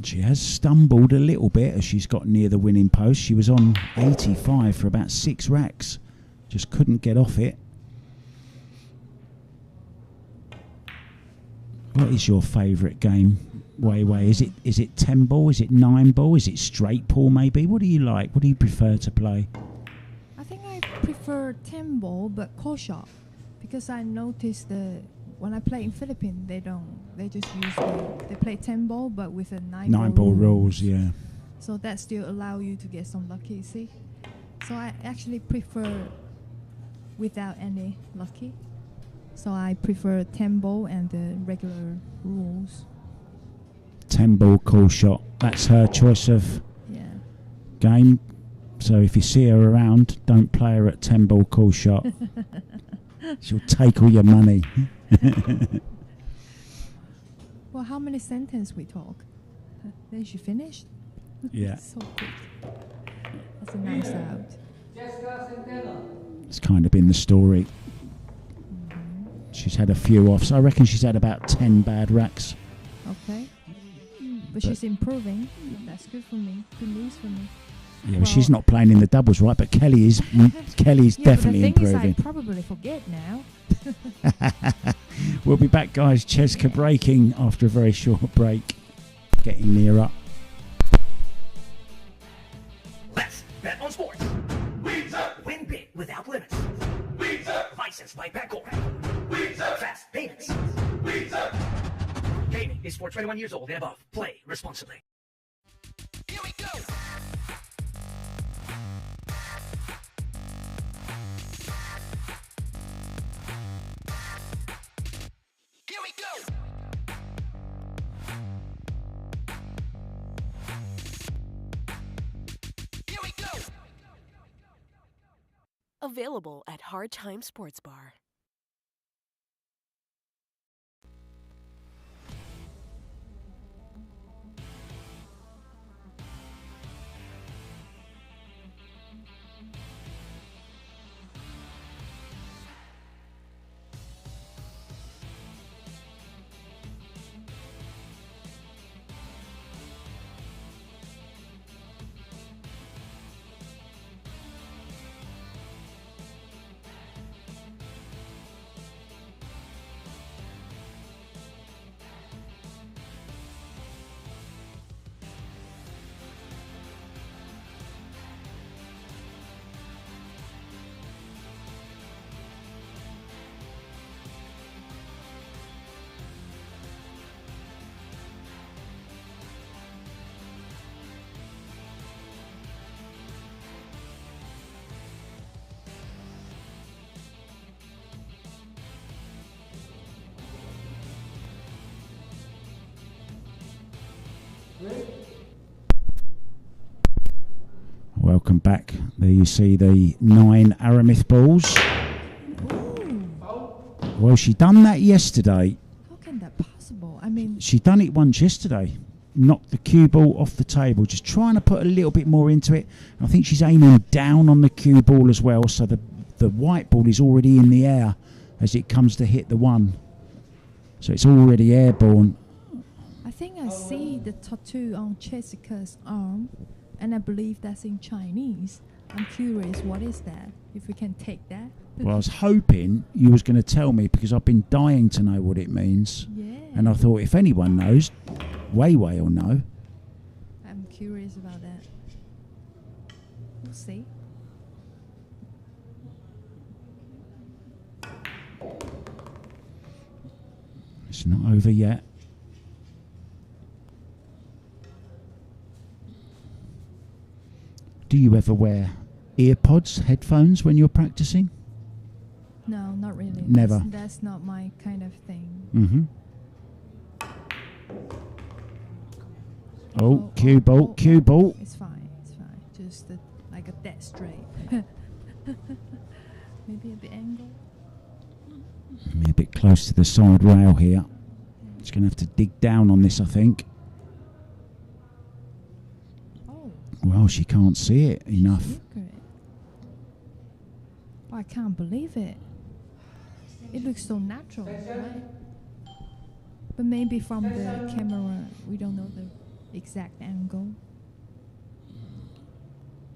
She has stumbled a little bit as she's got near the winning post. She was on 85 for about 6 racks. Just couldn't get off it. What is your favourite game, Wei Wei? Is it 10 ball? Is it 9 ball? Is it straight ball maybe? What do you like? What do you prefer to play? I think I prefer 10 ball, but call shot, because I noticed when I play in Philippines, they just use they play 10 ball, but with a 9 ball rules, yeah. So that still allow you to get some lucky, see? So I actually prefer without any lucky. So I prefer 10 ball and the regular rules. 10 ball call shot. That's her choice of game. So if you see her around, don't play her at 10 ball call shot. She'll take all your money. Well, how many sentences we talk? Then she finished? Yeah. So quick. That's a nice out. CHEZKA, CENTENO. It's kind of been the story. She's had a few offs. I reckon she's had about 10 bad racks. Okay. But she's improving. That's good for me. Good news for me. Yeah, well, she's not playing in the doubles, right? But Kelly is. Kelly's definitely but the thing improving. Is I probably forget now. We'll be back, guys. Cheska breaking after a very short break. Getting nearer. Let's bet on sports. Win big without limits. Licensed by Peggle. Fast payments. Gaming is for 21 years old and above. Play responsibly. Here we go. Here we go. Here we go. Available at Hard Time Sports Bar. Welcome back. There you see the 9 Aramith balls. Well, she done that yesterday. How can that possible? I mean, She done it once yesterday. Knocked the cue ball off the table, just trying to put a little bit more into it. I think she's aiming down on the cue ball as well, so the white ball is already in the air as it comes to hit the 1. So it's already airborne. I think I see the tattoo on CHEZKA's arm, and I believe that's in Chinese. I'm curious, what is that? If we can take that. Well, I was hoping you was going to tell me, because I've been dying to know what it means. Yeah. And I thought if anyone knows, Wei Wei will know. I'm curious about that. We'll see. It's not over yet. Do you ever wear earpods, headphones when you're practicing? No, not really. Never. That's not my kind of thing. Mm-hmm. Oh, cue ball, cue ball. It's fine, it's fine. just like a dead straight. Maybe a bit angle. A bit close to the side rail here. Just going to have to dig down on this, I think. Oh. Well, she can't see it enough. Oh, I can't believe it. It looks so natural, right? But maybe from the camera, we don't know the exact angle.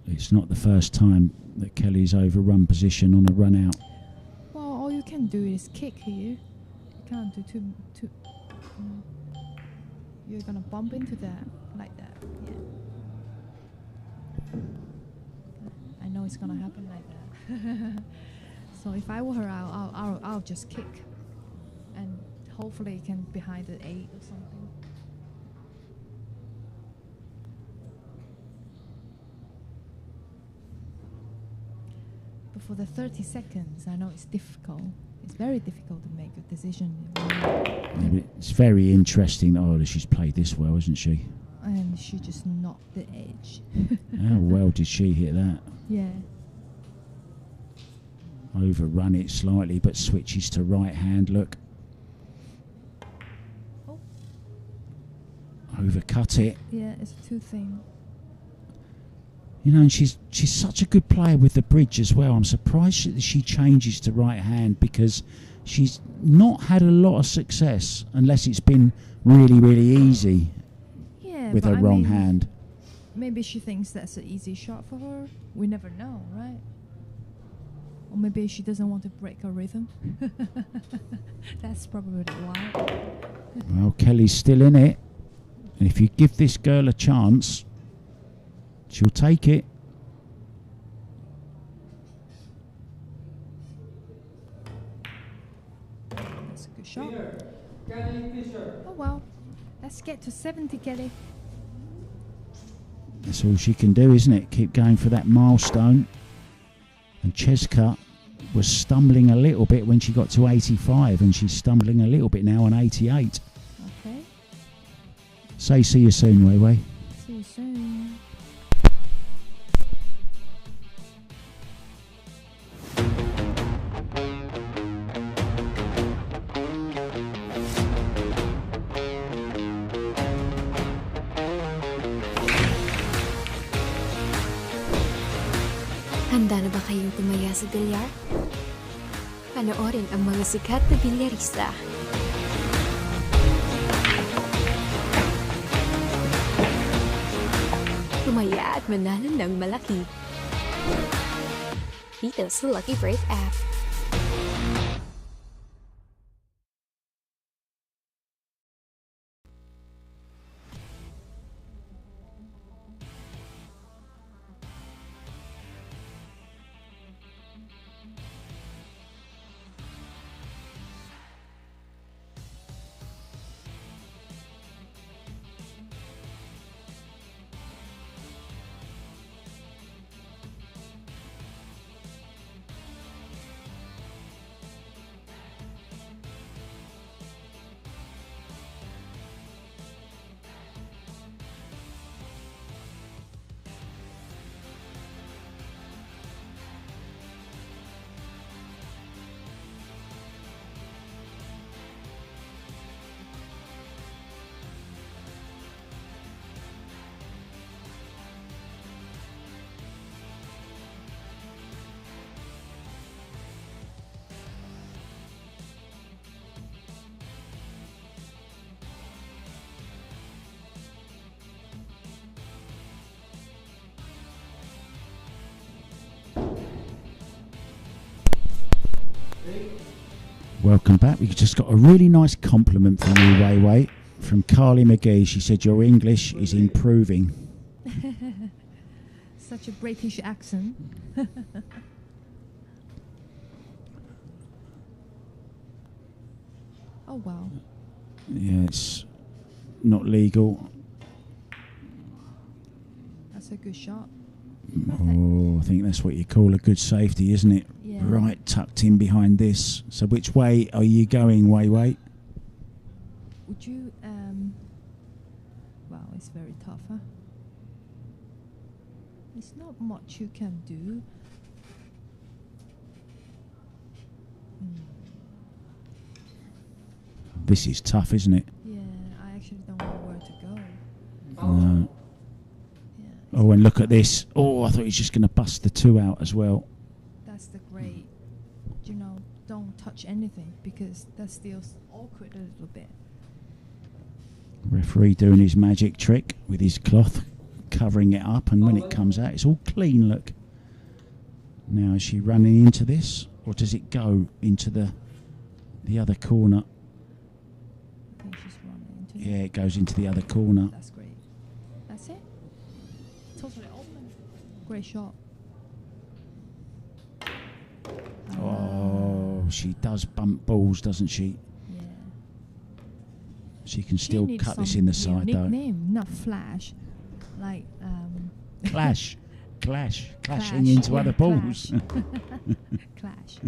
It's not the first time that Kelly's overrun position on a run out. Well, all you can do is kick here. You can't do too. You're gonna bump into that like that. Yeah. I know it's gonna happen like that. So if I were her, I'll just kick, and hopefully it can behind the 8 or something. But for the 30 seconds, I know it's difficult. It's very difficult to make a decision. It's very interesting. Oh, she's played this well, hasn't she? And she just knocked the edge. How well did she hit that? Yeah. Overrun it slightly, but switches to right hand. Look. Oh. Overcut it. Yeah, it's a 2 thing. You know, and she's such a good player with the bridge as well. I'm surprised that she changes to right hand, because she's not had a lot of success unless it's been really, really easy with her wrong hand. Maybe she thinks that's an easy shot for her. We never know, right? Or maybe she doesn't want to break her rhythm. That's probably why. Well, Kelly's still in it. And if you give this girl a chance, she'll take it. That's a good shot. Oh well. Let's get to 70, Kelly. That's all she can do, isn't it? Keep going for that milestone. And Cheska was stumbling a little bit when she got to 85, and she's stumbling a little bit now on 88. Okay. Say see you soon, Wei Wei. See you soon. Handa na ba kayong tumaya sa bilyar? Panoorin ang mga sikat na bilyarista. Tumaya at manalo ng malaki. Dito sa Lucky Break app. Welcome back. We just got a really nice compliment from you, Wei Wei, from Carly McGee. She said your English is improving. Such a British accent. Oh wow. Yeah, it's not legal. That's a good shot. Oh, I think that's what you call a good safety, isn't it? Yeah. Right tucked in behind this. So which way are you going, Wei Wei? Would you wow, it's very tough, huh? It's not much you can do. This is tough, isn't it? Yeah, I actually don't know where to go. No. Yeah, Oh, and look at this. Oh, I thought he was just going to bust the 2 out as well. that's the great. You know, don't touch anything because that's still awkward a little bit. Referee doing his magic trick with his cloth, covering it up, and when it comes out, it's all clean, look. Now, is she running into this, or does it go into the other corner? I think she's running into Yeah, it goes into the other corner. That's great. That's it. Totally open. Great shot. Oh, she does bump balls, doesn't she? Yeah. She can She still needs cut this some in the side, though. nickname, not Flash. Like Clashing Clash, into yeah, other balls. Clash.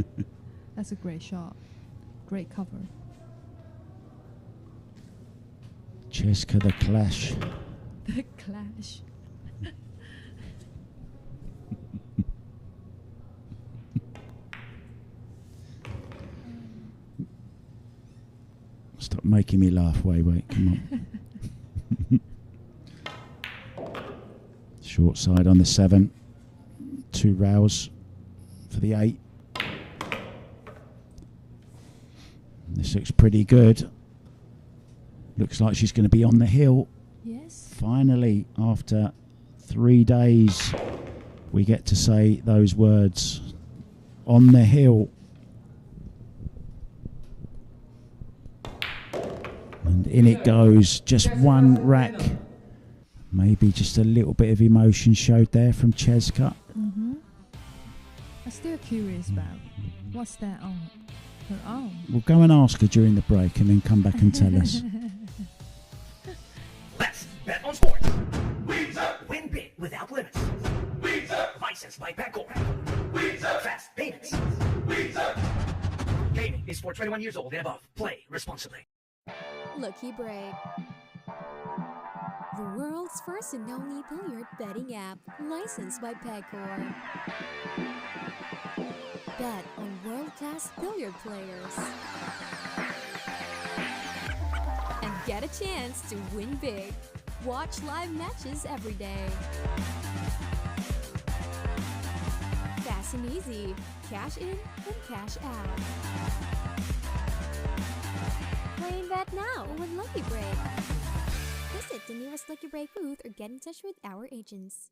That's a great shot. Great cover. Cheska the Clash. The Clash. Stop making me laugh. Wait, come on. Short side on the 7. 2 rows for the 8. This looks pretty good. Looks like she's going to be on the hill. Yes. Finally, after 3 days, we get to say those words. On the hill. And in it goes. Just one rack. Maybe just a little bit of emotion showed there from CHEZKA. I'm still curious about what's that on her arm. We'll go and ask her during the break and then come back and tell us. Let's bet on sports. Win big without limits. Licensed by Pegor. Fast payments. Gaming is for 21 years old and above. Play responsibly. Lucky Break. The world's first and only billiard betting app, licensed by Pegor. Bet on world-class billiard players. And get a chance to win big. Watch live matches every day. Fast and easy. Cash in and cash out. Play and bet now with Lucky Break. Visit the nearest Lucky Break booth or get in touch with our agents.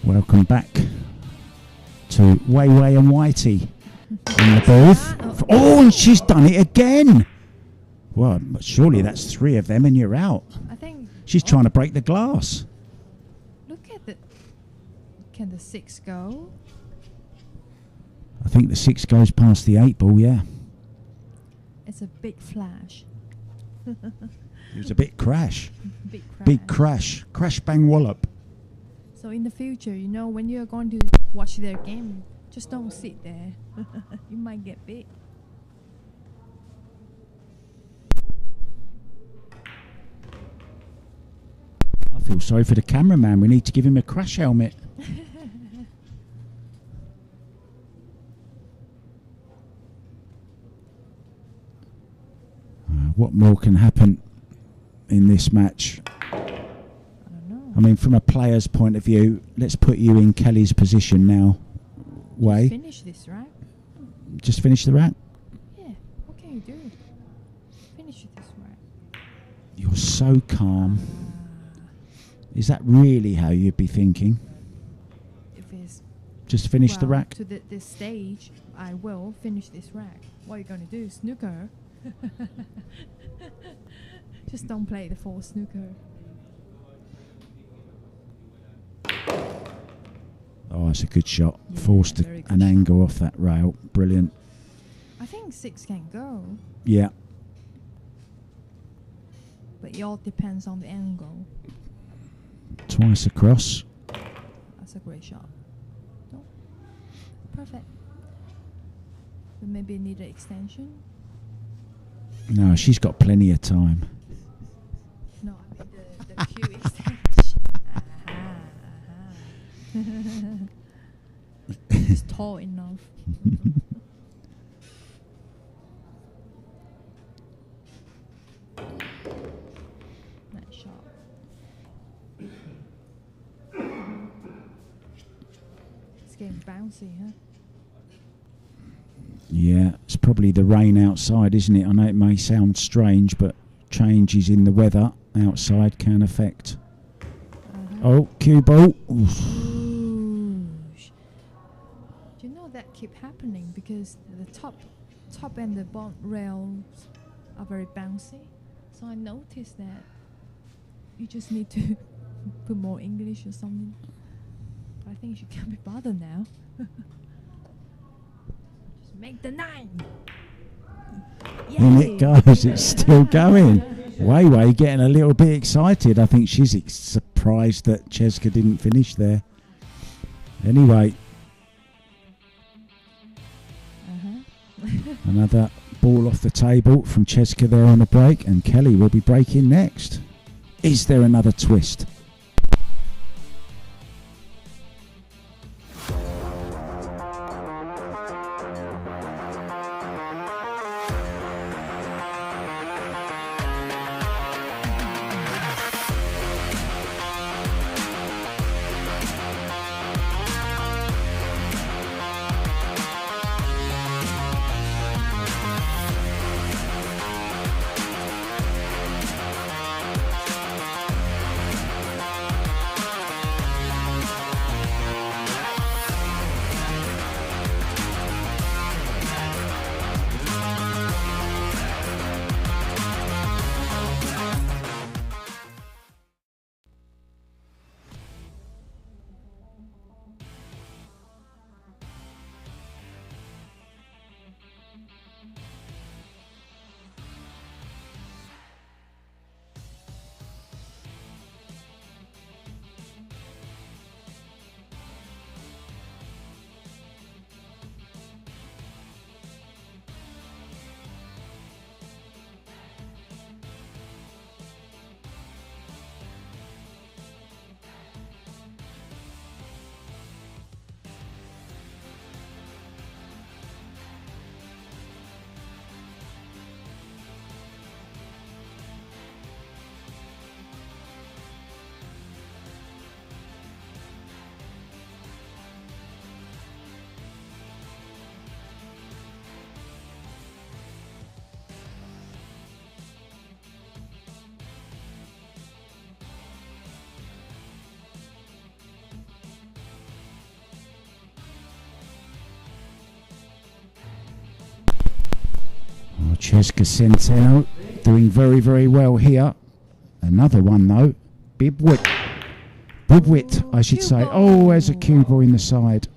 Welcome back to Wei Wei and Whitey in the booth. Oh, and she's done it again. Well, surely that's 3 of them and you're out. I think She's trying to break the glass. look at the. Can the 6 go? I think the 6 goes past the 8 ball, yeah. It's a big flash. It was a bit crash. Big crash. Big crash. Crash bang wallop. So in the future, you know, when you're going to watch their game, just don't sit there. You might get bit. I feel sorry for the cameraman. We need to give him a crash helmet. What more can happen in this match? I don't know. I mean, from a player's point of view, let's put you in Kelly's position now. Way. Finish this, right? Just finish the rack? Yeah. What can you do? Finish this, right? You're so calm. Is that really how you'd be thinking? If it's Just finish the rack? to this stage, I will finish this rack. What are you going to do? Snooker? Just don't play the full snooker. Oh, it's a good shot. Yeah, Forced very good an shot. angle off that rail. Brilliant. I think 6 can go, Yeah. but it all depends on the angle. Twice across. That's a great shot. No? Perfect. But maybe need an extension? No, she's got plenty of time. No, I mean the cue extension. It's tall enough. Nice shot. It's getting bouncy, huh? Yeah, it's probably the rain outside, isn't it? I know it may sound strange, but changes in the weather outside can affect. Oh, cue ball. Oof. Ooh. Do you know that keep happening because the top and the bottom rails are very bouncy? So I noticed that you just need to put more English or something. But I think she can't be bothered now. Just make the 9. In Yay! it goes. It's still going. Wei getting a little bit excited. I think she's surprised that CHEZKA didn't finish there. Anyway, another ball off the table from CHEZKA there on the break, and Kelly will be breaking next. Is there another twist? CHEZKA CENTENO doing very, very well here. Another one though. Bibwit, I should say. Oh, there's a cue ball in the side.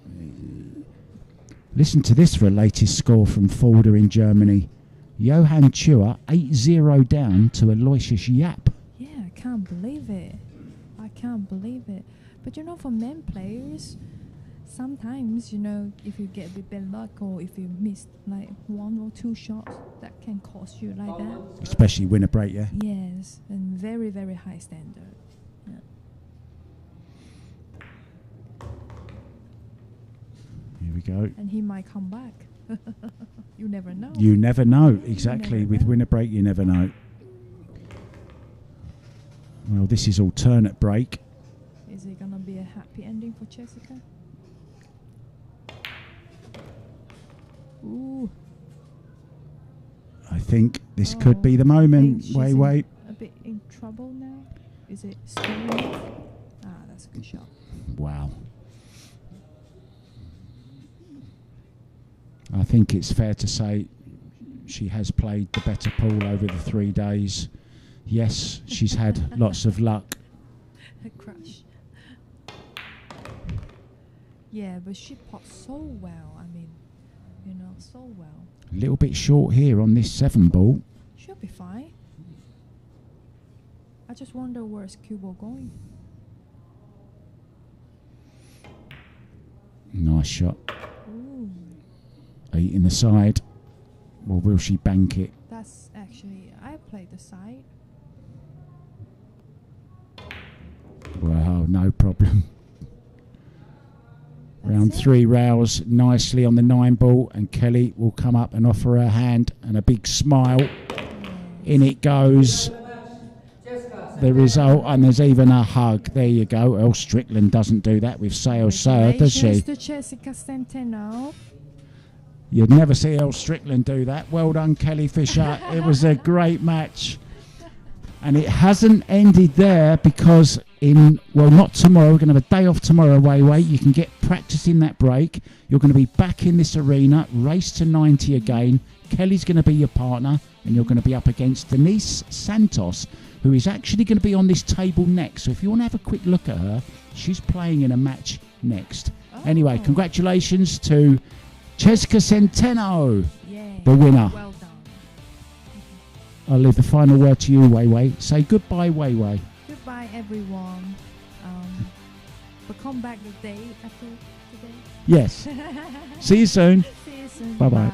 Listen to this for a latest score from Fulda in Germany. Johann Chua 8-0 down to Aloysius Yap. Yeah, I can't believe it. I can't believe it. But you know, for men players, sometimes, you know, if you get a bit bad luck or if you miss like 1 or 2 shots, that can cost you like that. Especially win a break, yeah? Yes, and very, very high standard. Yeah. Here we go. And he might come back. You never know. You never know. Exactly. never With know. winner break, you never know. Well, this is alternate break. Is it gonna be a happy ending for Cheska? Ooh. I think this could be the moment. She's Wait. a bit in trouble now. Is it spinning? Ah, that's a good shot. Wow. I think it's fair to say she has played the better pool over the 3 days. Yes, she's had lots of luck. A crush. Yeah, but she pots so well. I mean, so well. A little bit short here on this 7 ball. She'll be fine. I just wonder where's cue ball going. Nice shot. Ooh. 8 in the side. Or will she bank it? That's actually, I played the side. Well, no problem. That's Round it. 3 rails nicely on the 9 ball, and Kelly will come up and offer her hand and a big smile. In it goes. CHEZKA, The result, and there's even a hug. There you go. Elle Strickland doesn't do that with sales, does she? Congratulations to Jessica Centeno. You'd never see Elle Strickland do that. Well done, Kelly Fisher. It was a great match. And it hasn't ended there because not tomorrow, we're going to have a day off tomorrow, Wei. You can get practicing that break. You're going to be back in this arena, race to 90 again. Kelly's going to be your partner, and you're going to be up against Denise Santos, who is actually going to be on this table next. So if you want to have a quick look at her, she's playing in a match next. Anyway, congratulations to CHEZKA CENTENO, Yay. the winner. Well done. I'll leave the final word to you, Wei. Say goodbye, Wei. Goodbye, everyone. But come back the day after today. Yes. See you soon. See you soon. Bye-bye. Bye.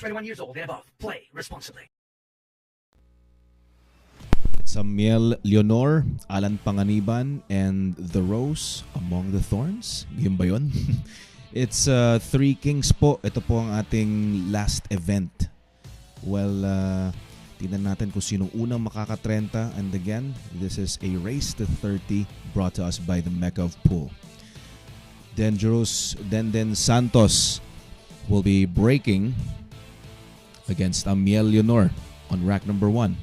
21 years old and above. Play responsibly. Samuel Leonor, Alan Panganiban, and The Rose Among the Thorns. Yun ba yun? It's Three Kings po. Ito po ang ating last event. Well, tingnan natin kung sinong unang makaka-30. And again, this is a race to 30 brought to us by the Mecca of Pool. Dangerous Denden Santos will be breaking against Amiel Leonor on rack number 1.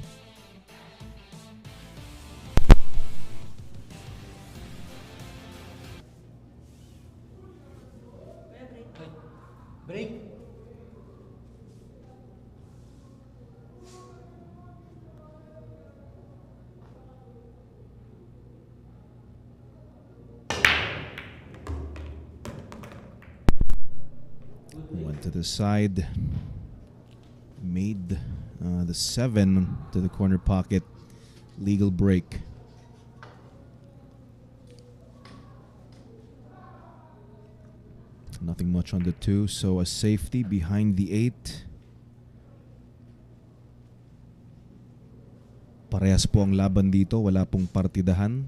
Break. Went to the side, made the 7 to the corner pocket, legal break. Nothing much on the 2, so a safety behind the 8. Parehas po ang laban dito, wala pong partidahan.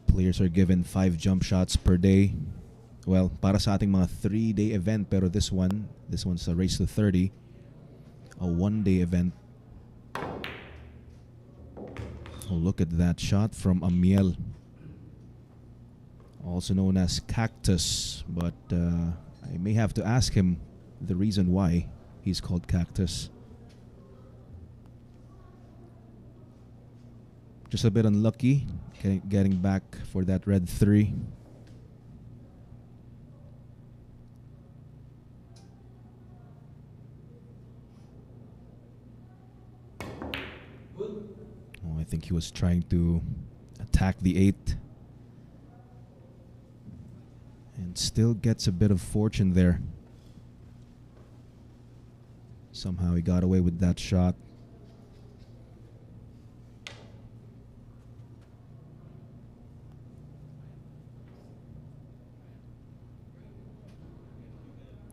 Players are given 5 jump shots per day. Well, para sa ating mga 3-day event, pero this one's a race to 30. A 1-day event. Oh, look at that shot from Amiel. Also known as Cactus, but I may have to ask him the reason why he's called Cactus. Just a bit unlucky getting back for that red 3. Oh, I think he was trying to attack the 8. And still gets a bit of fortune there. Somehow he got away with that shot.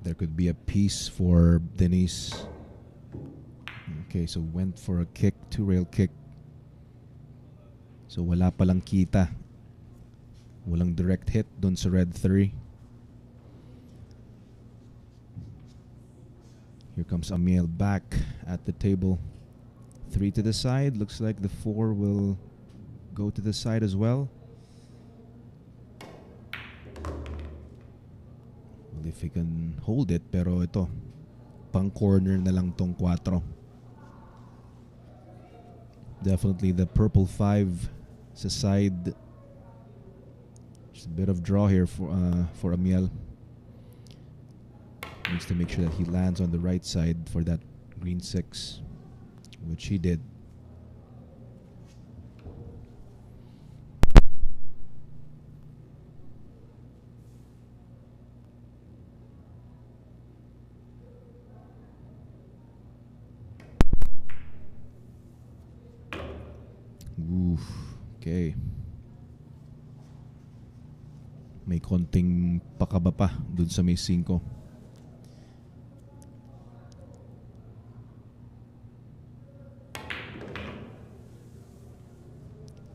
There could be a piece for Denise. Okay, so went for a kick, 2-rail kick. So wala palang kita. Walang direct hit dun sa red 3. Here comes Amiel back at the table. 3 to the side. Looks like the 4 will go to the side as well. Well, if he can hold it, pero ito, pang corner na lang tong 4. Definitely the purple 5 sa side. Just a bit of draw here for Amiel. Needs to make sure that he lands on the right side for that green 6, which he did. Oof, okay. May konting pakaba pa dun sa may 5.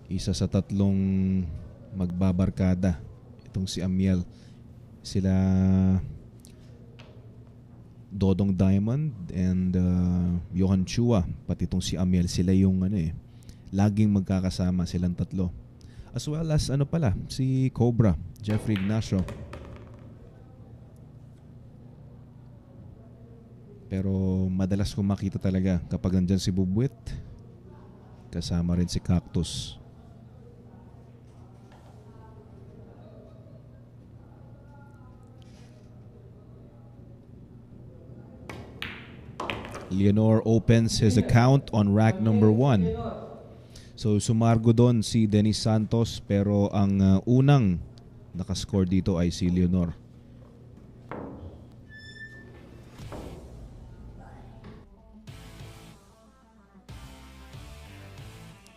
Isa sa 3 magbabarkada itong si Amiel. Sila Dodong Diamond and Johan Chua, pati itong si Amiel, sila yung laging magkakasama silang 3. As well as si Cobra, Jeffrey Ignacio. Pero madalas kong makita talaga kapag nandyan si Bubwit, kasama rin si Cactus. Leonor opens his account on rack number 1. So sumargo doon si Dennis Santos, pero ang unang nakascore dito ay si Leonor.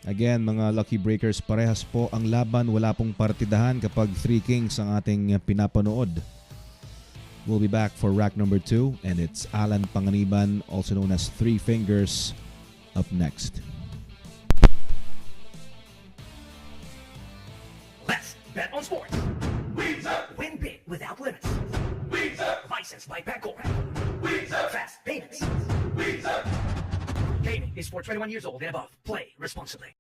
Again, mga lucky breakers, parehas po ang laban, wala pong partidahan kapag 3 kings ang ating pinapanood. We'll be back for rack number 2, and it's Alan Panganiban, also known as Three Fingers, up next. Let's bet on sports. Win big without limits. Licensed by Pegcor. Fast payments. Gaming is for 21 years old and above. Play responsibly.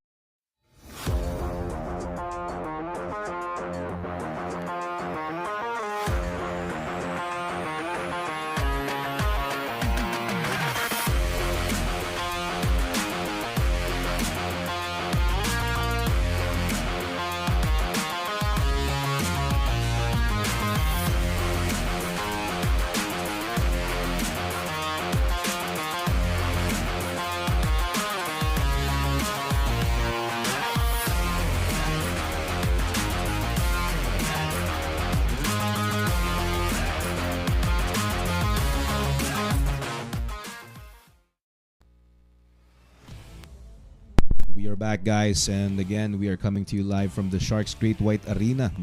We are back, guys, and again, we are coming to you live from the Sharks Great White Arena.